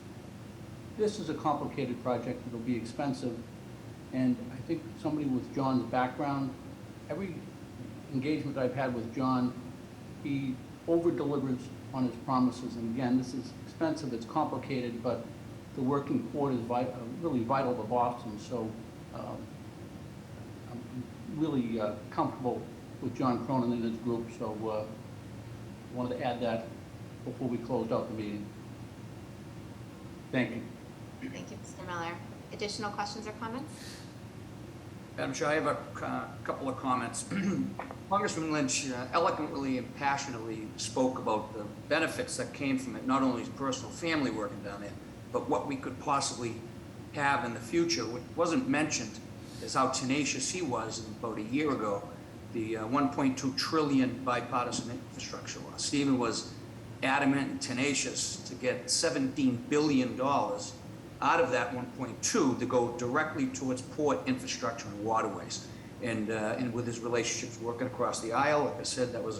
This is a complicated project. It'll be expensive, and I think somebody with John's background, every engagement I've had with John, he over-delivers on his promises. And again, this is expensive, it's complicated, but the working port is really vital to Boston. So I'm really comfortable with John Cronin and his group. So wanted to add that before we closed out the meeting. Thank you. Thank you, Mr. Miller. Additional questions or comments? Madam Chair, I have a couple of comments. Congressman Lynch eloquently and passionately spoke about the benefits that came from it, not only his personal family working down there, but what we could possibly have in the future. What wasn't mentioned is how tenacious he was about a year ago, the 1.2 trillion bipartisan infrastructure law. Stephen was adamant and tenacious to get $17 billion out of that 1.2 to go directly towards port infrastructure and waterways. And with his relationships working across the aisle, like I said, that was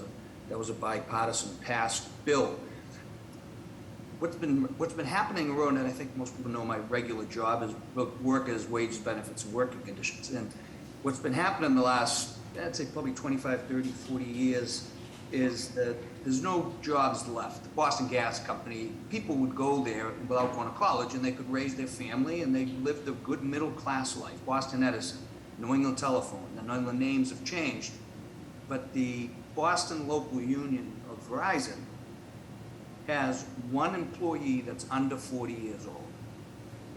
a bipartisan passed bill. What's been happening around, and I think most people know my regular job is work as wages, benefits, and working conditions. And what's been happening in the last, I'd say probably 25, 30, 40 years is that there's no jobs left. The Boston Gas Company, people would go there without going to college, and they could raise their family, and they lived a good middle-class life. Boston Edison, New England Telephone, none of the names have changed, but the Boston local union of Verizon has one employee that's under 40 years old.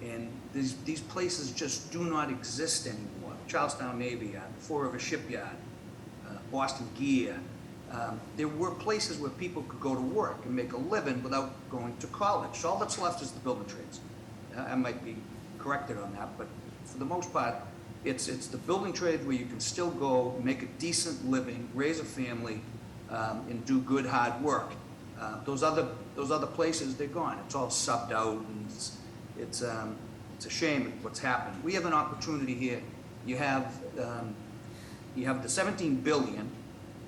And these places just do not exist anymore. Charlestown Navy Yard, Fall River Shipyard, Boston Gear. There were places where people could go to work and make a living without going to college. So all that's left is the building trades. I might be corrected on that, but for the most part, it's the building trade where you can still go, make a decent living, raise a family, and do good, hard work. Those other places, they're gone. It's all subbed out, and it's a shame what's happened. We have an opportunity here. You have the 17 billion.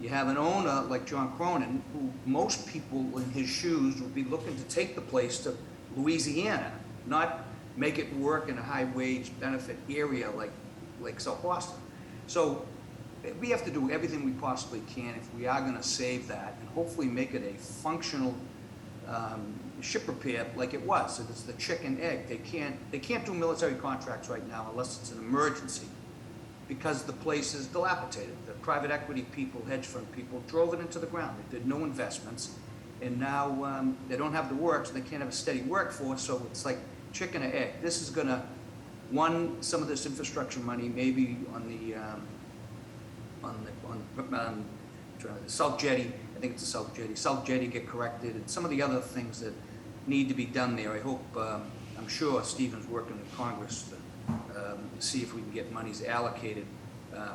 You have an owner like John Cronin, who most people in his shoes would be looking to take the place to Louisiana, not make it work in a high-wage benefit area like South Boston. So we have to do everything we possibly can if we are going to save that and hopefully make it a functional ship repair like it was. It's the chicken egg. They can't do military contracts right now unless it's an emergency, because the place is dilapidated. The private equity people, hedge fund people drove it into the ground. They did no investments, and now they don't have the work, so they can't have a steady workforce, so it's like chicken or egg. This is gonna, some of this infrastructure money maybe on the South Jetty, I think it's the South Jetty get corrected, and some of the other things that need to be done there. I hope, I'm sure Stephen's working with Congress to see if we can get monies allocated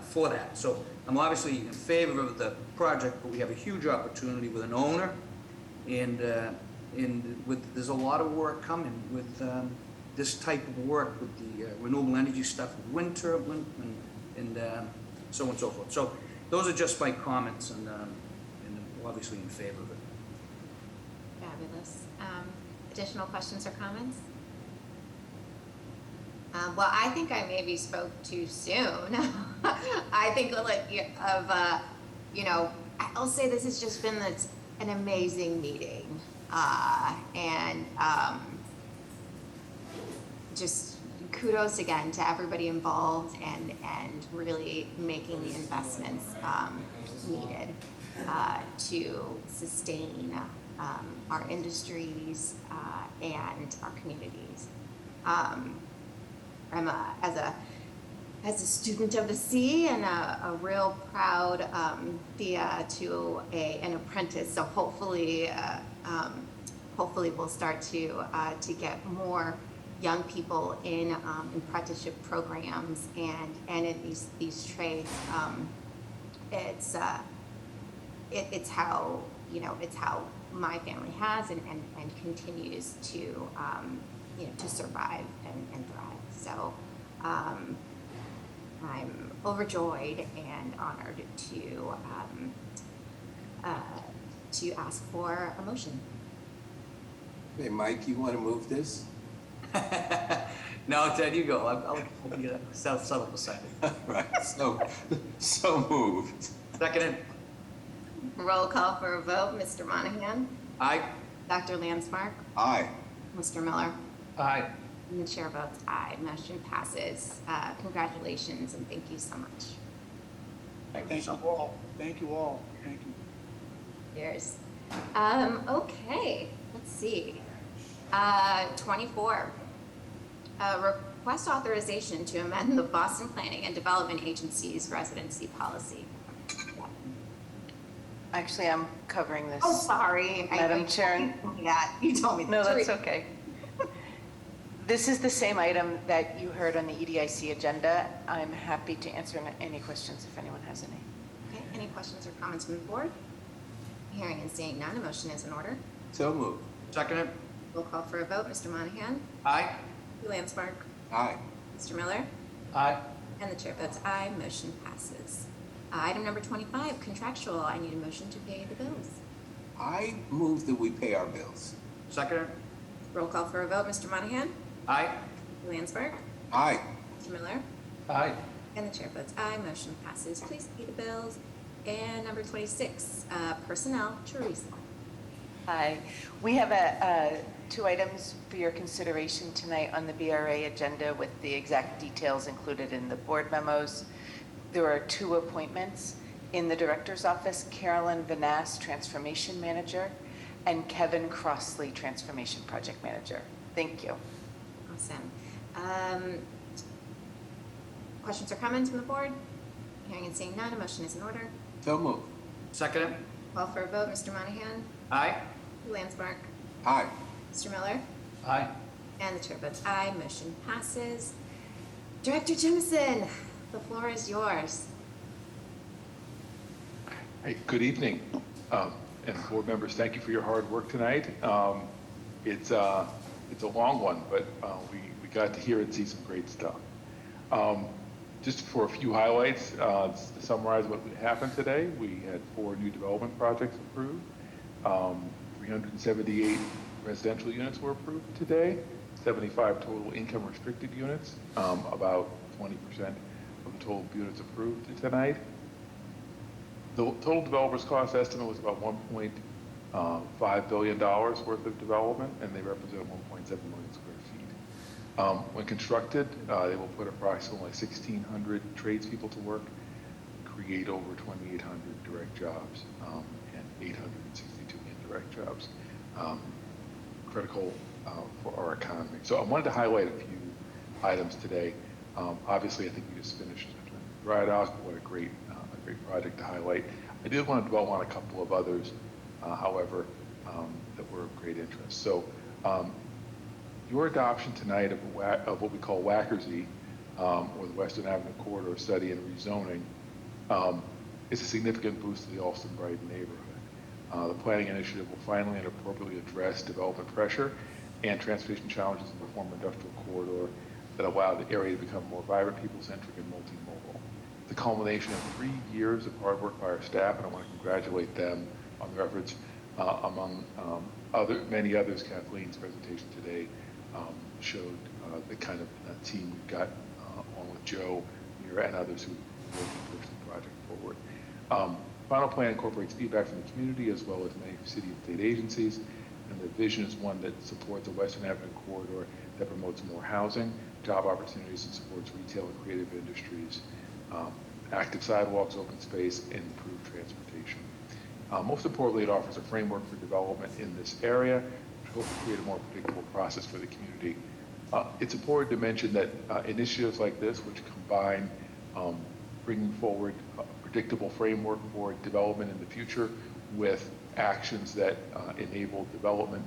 for that. So I'm obviously in favor of the project, but we have a huge opportunity with an owner, and there's a lot of work coming with this type of work with the renewable energy stuff, with wind turbine, and so on and so forth. So those are just my comments, and obviously in favor of it. Fabulous. Additional questions or comments? Well, I think I maybe spoke too soon. I think I'll say this has just been an amazing meeting. And just kudos again to everybody involved and really making the investments needed to sustain our industries and our communities. I'm as a student of the sea and a real proud to an apprentice. So hopefully we'll start to get more young people in apprenticeship programs and in these trades. It's how my family has and continues to survive and thrive. So I'm overjoyed and honored to ask for a motion. Hey, Mike, you want to move this? No, Ted, you go. I'll get a settle beside it. Right, so moved. Seconded. Roll call for a vote. Mr. Monahan? Aye. Dr. Landsmark? Aye. Mr. Miller? Aye. And the chair votes aye. Motion passes. Congratulations and thank you so much. Thank you all. Thank you all. Thank you. Cheers. Okay, let's see. 24. Request authorization to amend the Boston Planning and Development Agency's residency policy. Actually, I'm covering this. Oh, sorry. Madam Chair. Yeah, you told me. No, that's okay. This is the same item that you heard on the EDIC agenda. I'm happy to answer any questions if anyone has any. Okay, any questions or comments from the board? Hearing and seeing none, a motion is in order. So moved. Seconded. We'll call for a vote. Mr. Monahan? Aye. Mr. Landsmark? Aye. Mr. Miller? Aye. And the chair votes aye. Motion passes. Item number 25, contractual. I need a motion to pay the bills. I move that we pay our bills. Seconded. Roll call for a vote. Mr. Monahan? Aye. Mr. Landsberg? Aye. Mr. Miller? Aye. And the chair votes aye. Motion passes. Please pay the bills. And number 26, personnel, Teresa. Hi. We have two items for your consideration tonight on the BRA agenda with the exact details included in the board memos. There are two appointments. In the director's office, Carolyn Vanass, Transformation Manager, and Kevin Crossley, Transformation Project Manager. Thank you. Awesome. Questions or comments from the board? Hearing and seeing none, a motion is in order. So moved. Second it. Call for a vote. Mr. Monahan? Aye. Landsmark? Aye. Mr. Miller? Aye. And the chair votes aye. Motion passes. Director Jemison, the floor is yours. Hey, good evening, and board members, thank you for your hard work tonight. It's a long one, but we got to hear and see some great stuff. Just for a few highlights, to summarize what happened today, we had 4 new development projects approved. 378 residential units were approved today, 75 total income restricted units, about 20% of the total units approved tonight. The total developer's cost estimate was about $1.5 billion worth of development, and they represent 1.7 million square feet. When constructed, they will put approximately 1,600 tradespeople to work, create over 2,800 direct jobs, and 862 indirect jobs, critical for our economy. So I wanted to highlight a few items today. Obviously, I think we just finished Dry Dock. What a great project to highlight. I did want to dwell on a couple of others, however, that were of great interest. So your adoption tonight of what we call WACRZ, or the Western Avenue Corridor Study and Rezoning, is a significant boost to the Alston-Brighton neighborhood. The planning initiative will finally and appropriately address development pressure and transportation challenges in the former industrial corridor that allow the area to become more vibrant, people-centric, and multimodal. The culmination of 3 years of hard work by our staff, and I want to congratulate them on their efforts. Among many others, Kathleen's presentation today showed the kind of team we've got, along with Joe, Mira, and others who are working to push the project forward. Final plan incorporates feedback from the community as well as many city and state agencies, and the vision is one that supports a Western Avenue corridor that promotes more housing, job opportunities, and supports retail and creative industries, active sidewalks, open space, and improved transportation. Most importantly, it offers a framework for development in this area to hope to create a more predictable process for the community. It's important to mention that initiatives like this, which combine bringing forward a predictable framework for development in the future with actions that enable development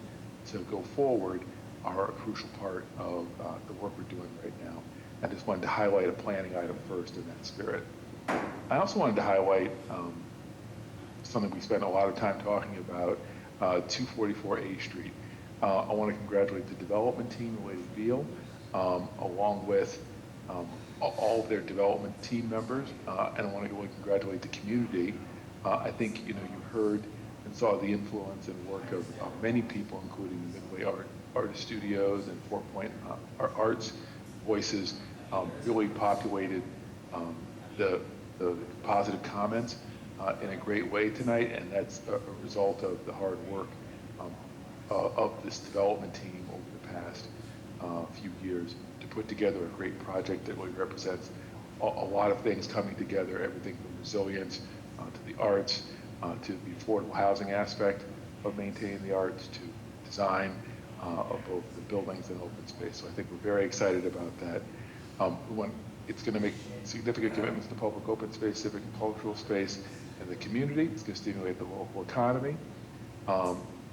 to go forward, are a crucial part of the work we're doing right now. I just wanted to highlight a planning item first in that spirit. I also wanted to highlight something we spent a lot of time talking about, 244 A Street. I want to congratulate the development team in Lady Beal, along with all of their development team members, and I want to really congratulate the community. I think you heard and saw the influence and work of many people, including the Midway Artist Studios and 4 Point Arts Voices, really populated the positive comments in a great way tonight, and that's a result of the hard work of this development team over the past few years to put together a great project that really represents a lot of things coming together, everything from resilience to the arts, to the affordable housing aspect of maintaining the arts, to design of both the buildings and open space. So I think we're very excited about that. It's going to make significant commitments to public open space, civic and cultural space, and the community. It's going to stimulate the local economy.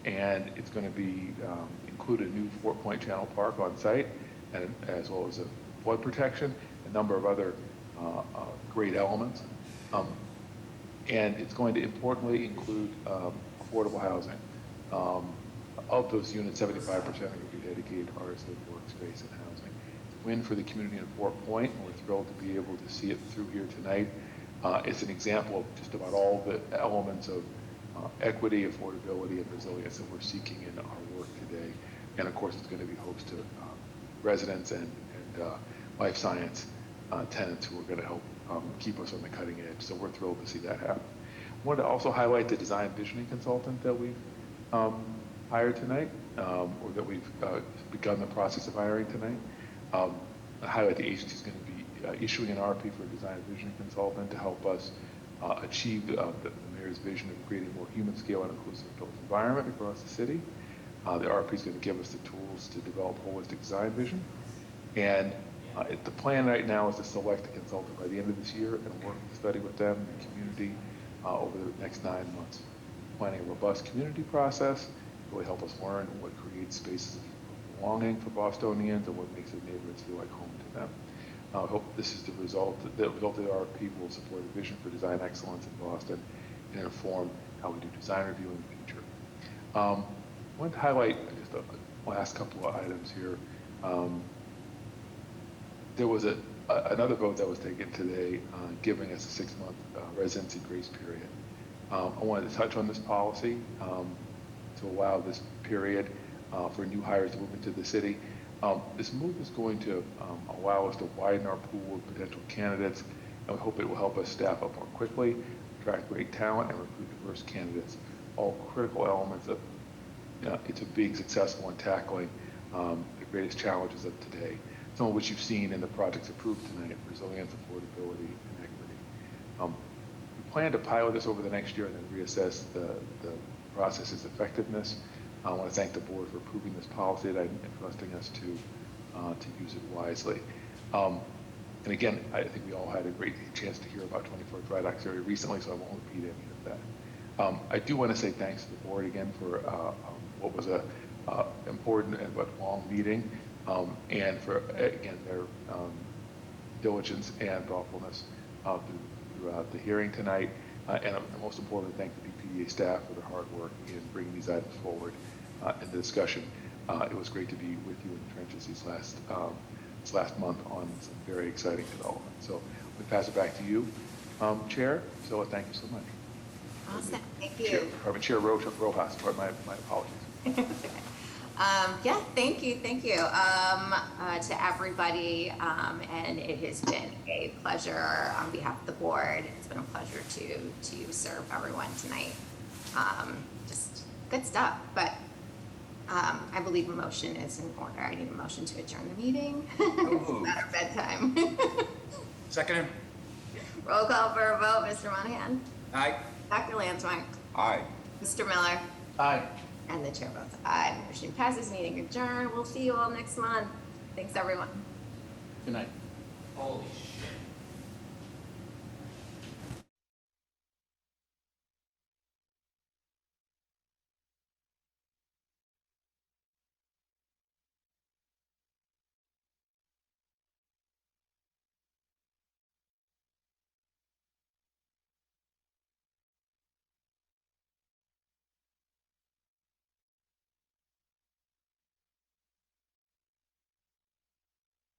And it's going to include a new 4 Point Channel Park on site, and as well as a flood protection, a number of other great elements. And it's going to importantly include affordable housing. Of those units, 75% are going to be dedicated to artist living workspace and housing. It's a win for the community in 4 Point, and we're thrilled to be able to see it through here tonight. It's an example of just about all the elements of equity, affordability, and resilience that we're seeking in our work today. And of course, it's going to be host to residents and life science tenants who are going to help keep us on the cutting edge. So we're thrilled to see that happen. Wanted to also highlight the design visioning consultant that we've hired tonight, or that we've begun the process of hiring tonight. Highlight the agency is going to be issuing an RFP for a design visioning consultant to help us achieve the mayor's vision of creating a more human scale and inclusive built environment across the city. The RFP is going to give us the tools to develop holistic design vision. And the plan right now is to select a consultant by the end of this year and work to study with them in the community over the next 9 months. Planning a robust community process really help us learn what creates spaces of belonging for Bostonians and what makes the neighborhoods feel like home to them. I hope this is the result of the RFP will support a vision for design excellence in Boston and inform how we do design review in the future. I wanted to highlight just the last couple of items here. There was another vote that was taken today giving us a 6-month residency grace period. I wanted to touch on this policy to allow this period for new hires to move into the city. This move is going to allow us to widen our pool of potential candidates, and we hope it will help us staff up more quickly, attract great talent, and recruit diverse candidates, all critical elements of to being successful in tackling the greatest challenges of today, some of which you've seen in the projects approved tonight: resilience, affordability, and equity. We plan to pilot this over the next year and then reassess the process's effectiveness. I want to thank the board for approving this policy and trusting us to use it wisely. And again, I think we all had a great chance to hear about 24th Dry Docks area recently, so I won't repeat any of that. I do want to say thanks to the board again for what was a important but long meeting, and for again their diligence and thoughtfulness throughout the hearing tonight. And most importantly, thank the BPDA staff for their hard work in bringing these items forward in the discussion. It was great to be with you in the trenches this last month on some very exciting developments. So we pass it back to you, Chair. So thank you so much. Awesome, thank you. Chair Rojas, my apologies. Yeah, thank you to everybody, and it has been a pleasure on behalf of the board. It's been a pleasure to serve everyone tonight. Just good stuff, but I believe a motion is in order. I need a motion to adjourn the meeting. It's not our bedtime. Second. Roll call for a vote. Mr. Monahan? Aye. Dr. Lansmark? Aye. Mr. Miller? Aye. And the chair votes aye. Motion passes, meeting adjourned. We'll see you all next month. Thanks, everyone. Good night. Holy shit.